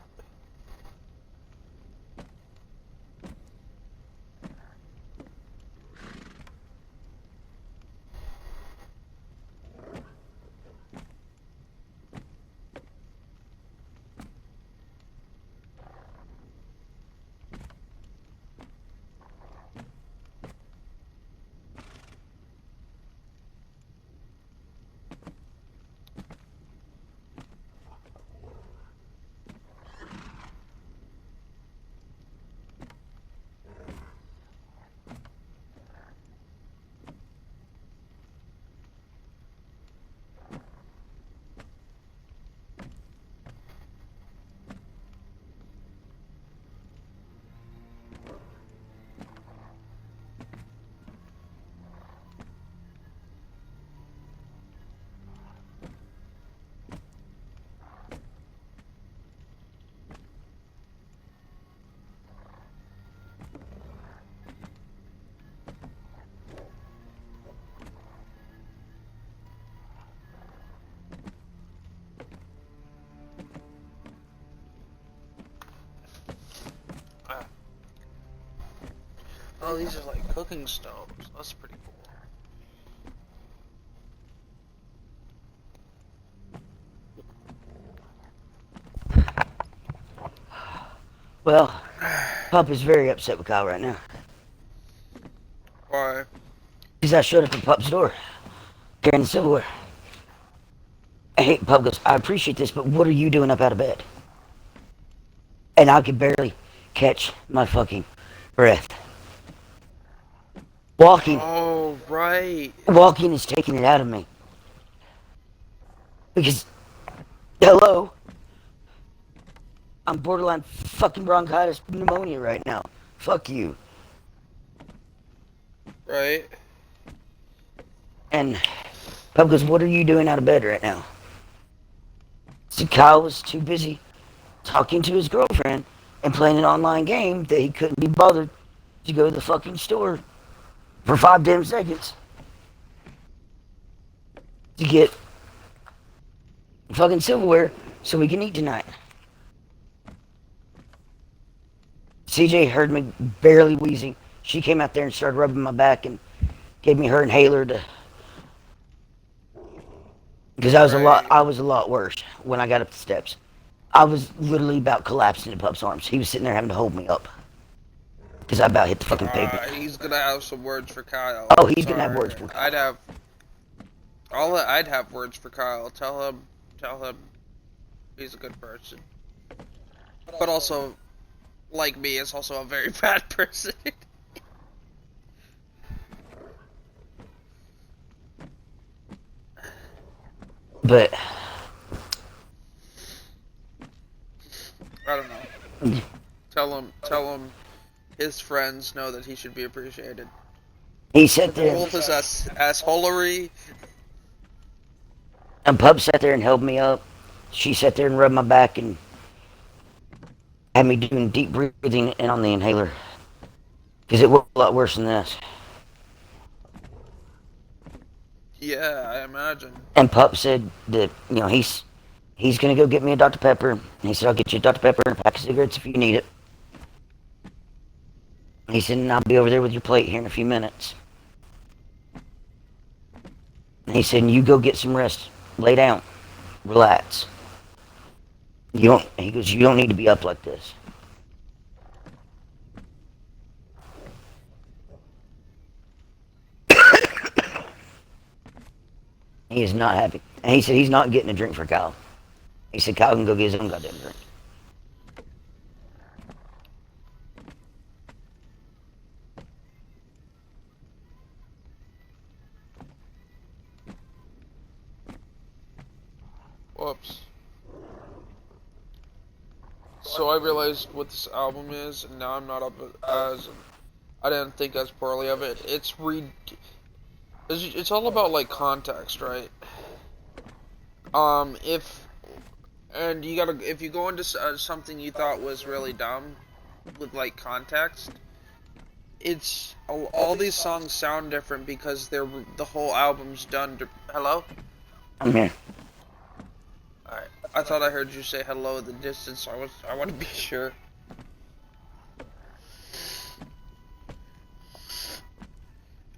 Oh, these are like cooking stoves. That's pretty cool. Well, Pup is very upset with Kyle right now. Why? Because I showed up at Pup's door, carrying the silverware. Hey, Pup goes, I appreciate this, but what are you doing up out of bed? And I could barely catch my fucking breath. Walking Oh, right. is taking it out of me. Because, hello, I'm borderline fucking bronchitis pneumonia right now. Fuck you. Right. And Pup goes, what are you doing out of bed right now? So Kyle was too busy talking to his girlfriend and playing an online game that he couldn't be bothered to go to the fucking store for 5 damn seconds to get fucking silverware so we can eat tonight. CJ heard me barely wheezing. She came out there and started rubbing my back and gave me her inhaler to, because I was a lot worse when I got up the steps. I was literally about collapsing in Pup's arms. He was sitting there having to hold me up because I about hit the fucking pavement. He's gonna have some words for Kyle. Oh, he's gonna have words for Kyle. I'd have words for Kyle. Tell him he's a good person. But also, like me, is also a very bad person. But I don't know. Tell him his friends know that he should be appreciated. he sat there, Both his assholery. and Pup sat there and held me up. She sat there and rubbed my back and had me doing deep breathing and on the inhaler. Because it was a lot worse than this. Yeah, I imagine. And Pup said that, you know, he's going to go get me a Dr. Pepper. And he said, I'll get you a Dr. Pepper and a pack of cigarettes if you need it. He said, and I'll be over there with your plate here in a few minutes. And he said, you go get some rest. Lay down. Relax. He goes, you don't need to be up like this. He is not happy. And he said he's not getting a drink for Kyle. He said Kyle can go get his own goddamn drink. Whoops. So I realized what this album is, and now I'm not up as... I didn't think as poorly of it. It's all about, like, context, right? If you go into something you thought was really dumb, with, like, context, all these songs sound different because the whole album's done hello? I'm here. Alright. I thought I heard you say hello at the distance, so I want to be sure.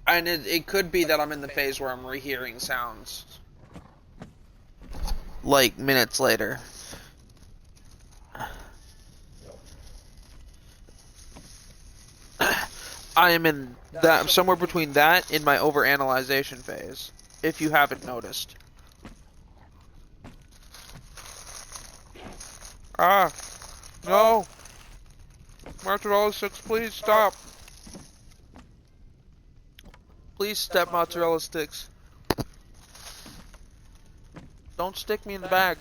And it could be that I'm in the phase where I'm rehearing sounds. Like, minutes later. I am in that, somewhere between that and my overanalyzation phase, if you haven't noticed. Ah, no. Mozzarella sticks, please stop. Please step mozzarella sticks. Don't stick me in the bag.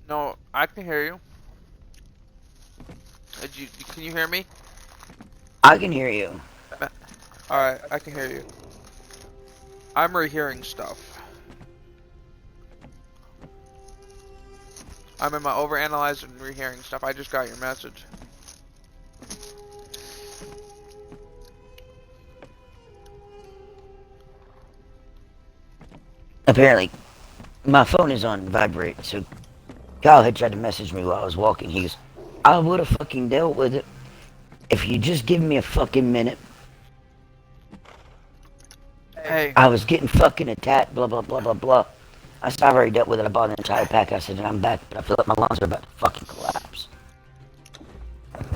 No, I can hear you. Can you hear me? I can hear you. Alright, I can hear you. I'm rehearing stuff. I'm in my overanalyzing and rehearing stuff. I just got your message. Apparently, my phone is on vibrate, so Kyle had tried to message me while I was walking. He goes, I would have fucking dealt with it if you just give me a fucking minute. Hey. I was getting fucking attacked, blah, blah, blah, blah, blah. I said, I've already dealt with it. I bought an entire pack. I said, and I'm back, but I feel like my lungs are about to fucking collapse.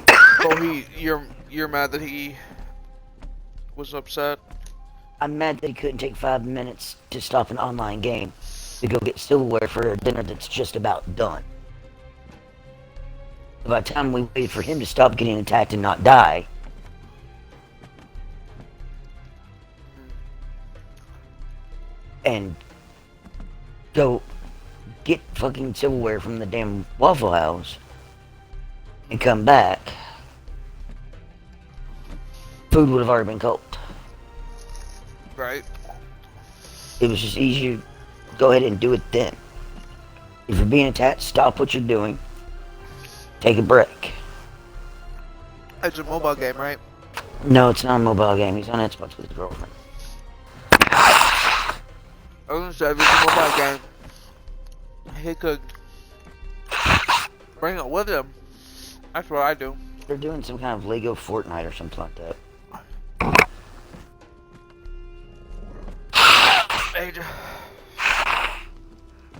Oh, you're mad that he was upset? I'm mad that he couldn't take 5 minutes to stop an online game to go get silverware for a dinner that's just about done. By the time we waited for him to stop getting attacked and not die, and go get fucking silverware from the damn Waffle House and come back, food would have already been cold. Right. It was just easier to go ahead and do it then. If you're being attacked, stop what you're doing. Take a break. It's a mobile game, right? No, it's not a mobile game. He's on Xbox with his girlfriend. I was gonna say, if it's a mobile game, he could bring it with him. That's what I do. They're doing some kind of Lego Fortnite or something like that.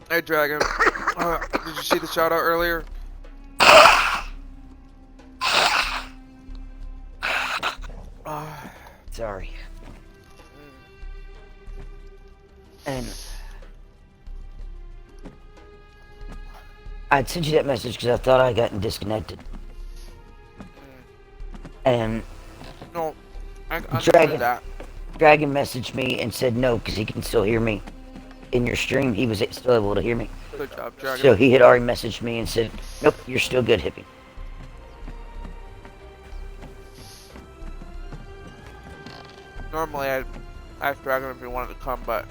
Hey, Dragon. Did you see the shout out earlier? Sorry. And I'd sent you that message because I thought I would gotten disconnected. And No, I Dragon, that. Dragon messaged me and said no because he can still hear me. In your stream, he was still able to hear me. Good job, Dragon. So he had already messaged me and said, nope, you're still good, hippie. Normally, I'd ask Dragon if he wanted to come, but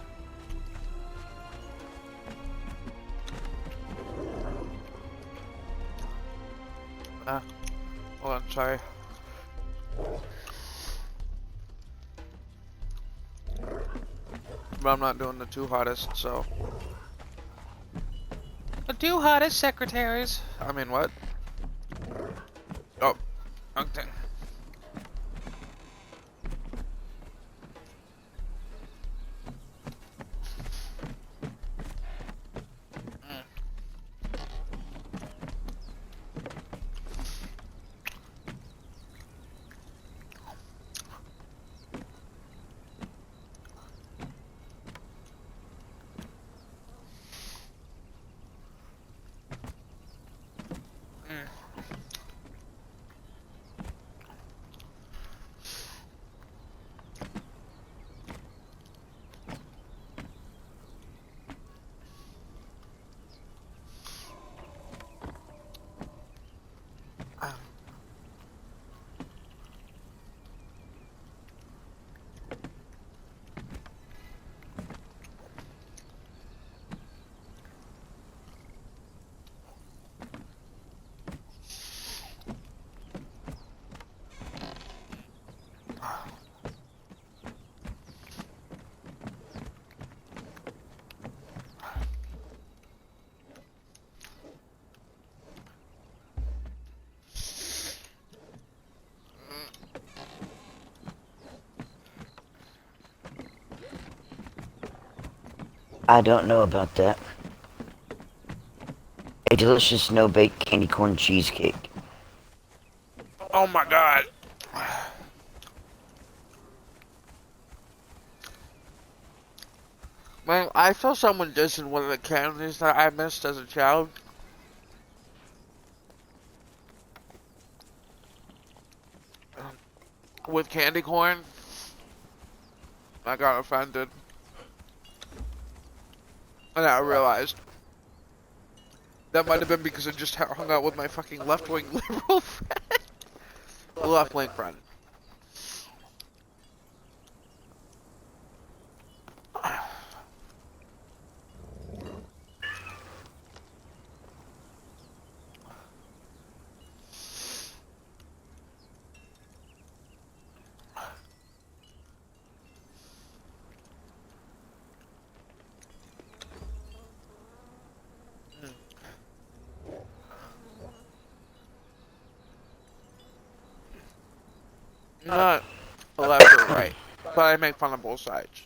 hold on, sorry. But I'm not doing the two hottest, so. The two hottest secretaries. I mean, what? Oh, okay. I don't know about that. A delicious no-bake candy corn cheesecake. Oh my god. Man, I saw someone dissing one of the candies that I missed as a child. With candy corn. I got offended. And I realized that might have been because I just hung out with my fucking left-wing liberal friend. Left-wing friend. Not left or right, but I make fun of both sides.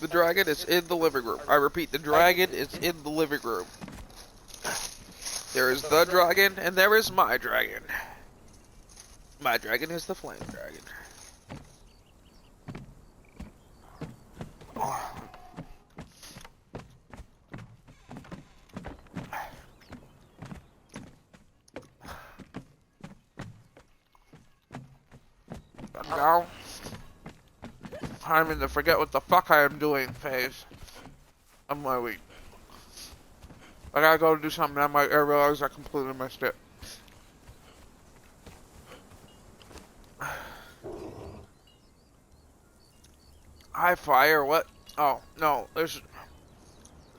The dragon is in the living room. I repeat, the dragon is in the living room. There is the dragon, and there is my dragon. My dragon is the flame dragon. But now, I'm in the forget what the fuck I am doing phase of my week. I gotta go do something, I might realize I completely missed it. High fire, what? Oh, no, there's...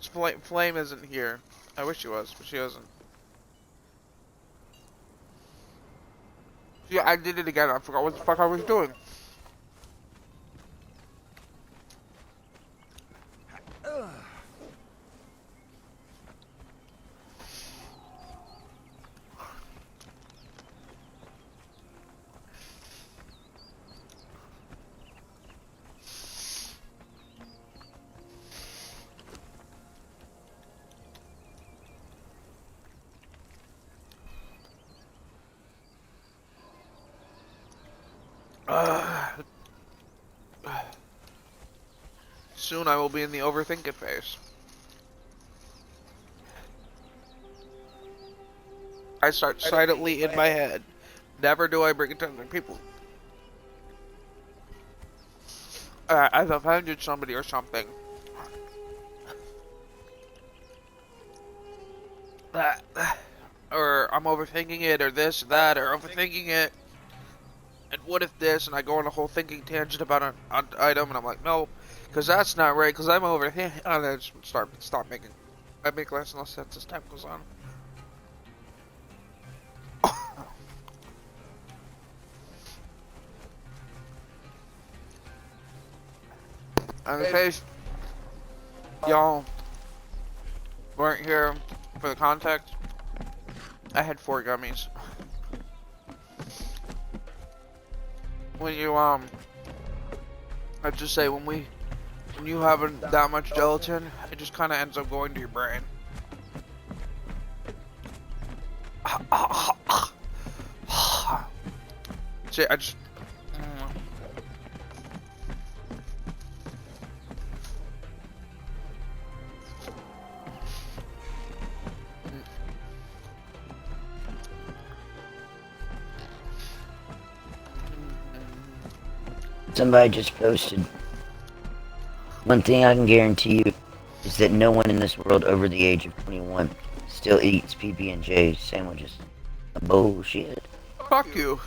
Flame isn't here. I wish she was, but she isn't. Yeah, I did it again, I forgot what the fuck I was doing. Soon I will be in the overthinking phase. I start silently in my head. Never do I bring it to other people. I've offended somebody or something. Or I'm overthinking it, or this, or that, or overthinking it. And what if this? And I go on a whole thinking tangent about an item, and I'm like, no, because that's not right, because I'm overthinking. And I just stop making. I make less and less sense as time goes on. And in case y'all weren't here for the context, I had 4 gummies. When you let's just say when you have that much gelatin, it just kind of ends up going to your brain. See, I just. Somebody just posted. One thing I can guarantee you is that no one in this world over the age of 21 still eats PB&J sandwiches. Bullshit. Fuck you.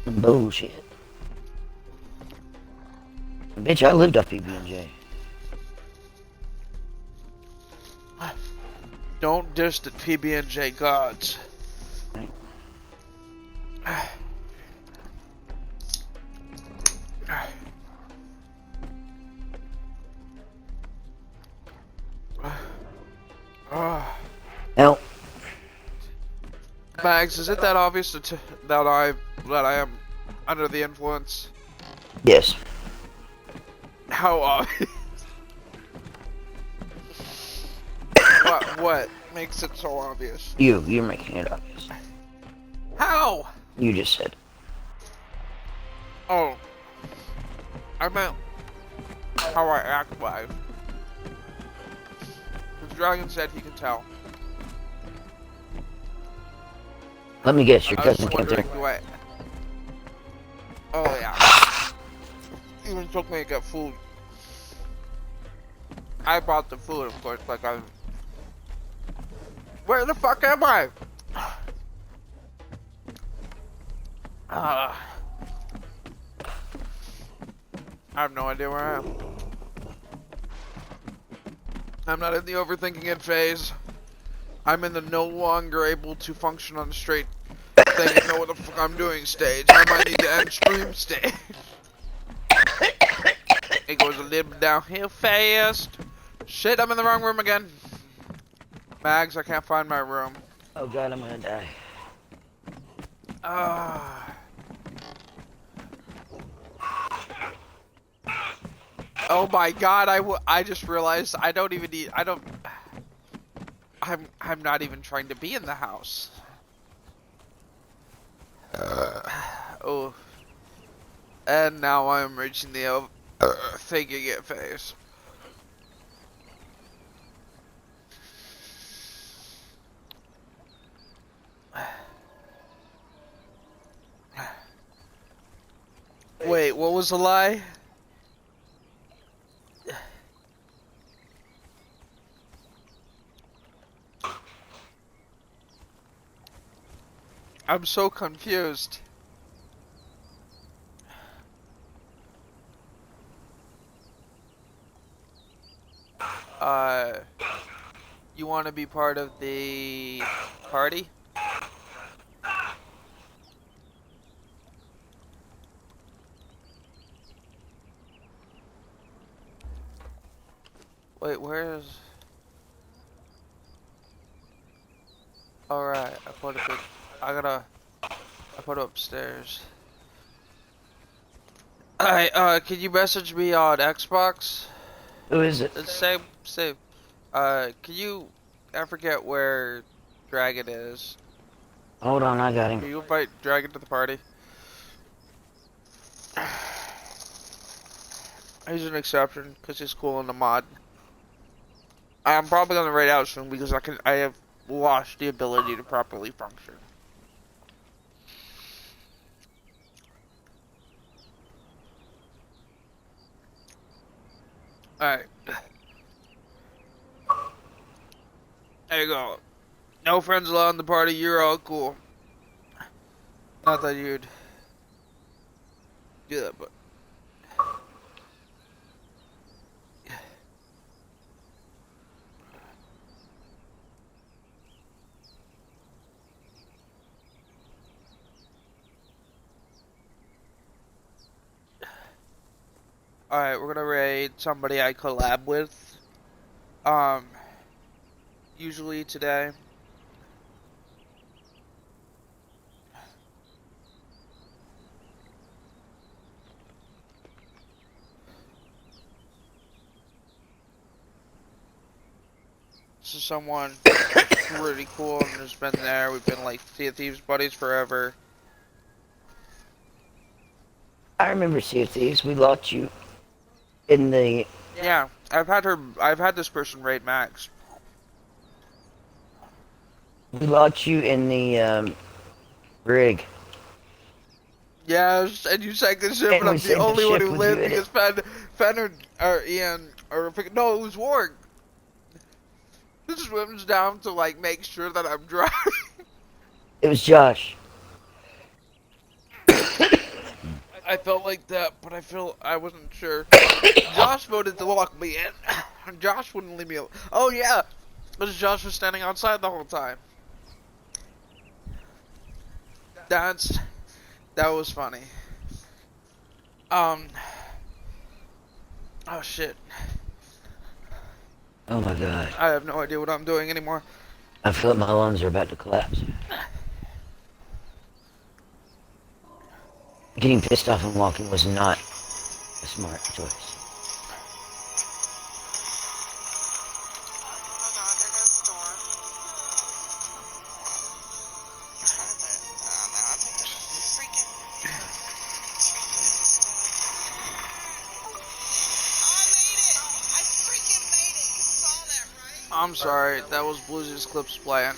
Bullshit. Bitch, I lived off PB&J. Don't diss the PB&J gods. Now, Mags, is it that obvious that I am under the influence? yes. How obvious? What makes it so obvious? You're making it obvious. How? You just said. Oh, I meant how I act live. The dragon said he can tell. Let me guess, your I was cousin just came through. wondering, do I? Oh yeah. Even took me to get food. I bought the food, of course. Like I. Where the fuck am I? I have no idea where I am. I'm not in the overthinking it phase. I'm in the no longer able to function on the straight thing and know what the fuck I'm doing stage. I might need to end stream stage. It goes a little bit downhill fast. Shit, I'm in the wrong room again. Mags, I can't find my room. Oh god, I'm gonna die. Oh my god, I just realized I don't even need, I'm not even trying to be in the house. Oh. And now I'm reaching the thinking it phase. Wait, what was the lie? I'm so confused. You want to be part of the party? Wait, where's... Alright, I put it upstairs. Alright, can you message me on Xbox? Who is it? Same. Can you... I forget where Dragon is. Hold on, I got Can him. you invite Dragon to the party? He's an exception, because he's cool in the mod. I'm probably gonna raid out soon, because I have lost the ability to properly function. Alright. There you go. No friends allowed in the party, you're all cool. Not that you'd do that, but... Alright, we're gonna raid somebody I collab with. Usually today. This is someone pretty cool and has been there. We've been like Sea of Thieves buddies forever. I remember Sea of Thieves. We locked you in the... Yeah, I've had this person raid Max. We locked you in the, rig. Yes, and you sank the ship, And and we I'm the sank the only one ship who with lived you in because it. Fen or Ian or no, it was Warg. He swims down to like make sure that I'm dry. It was Josh. I felt like that, but I wasn't sure. Josh voted to lock me in. Josh wouldn't leave me alone. Oh yeah, because Josh was standing outside the whole time. That was funny. Um. Oh shit. Oh my god. I have no idea what I'm doing anymore. I feel like my lungs are about to collapse. Getting pissed off and walking was not a smart choice. I'm sorry, that was Blues' Clips playing.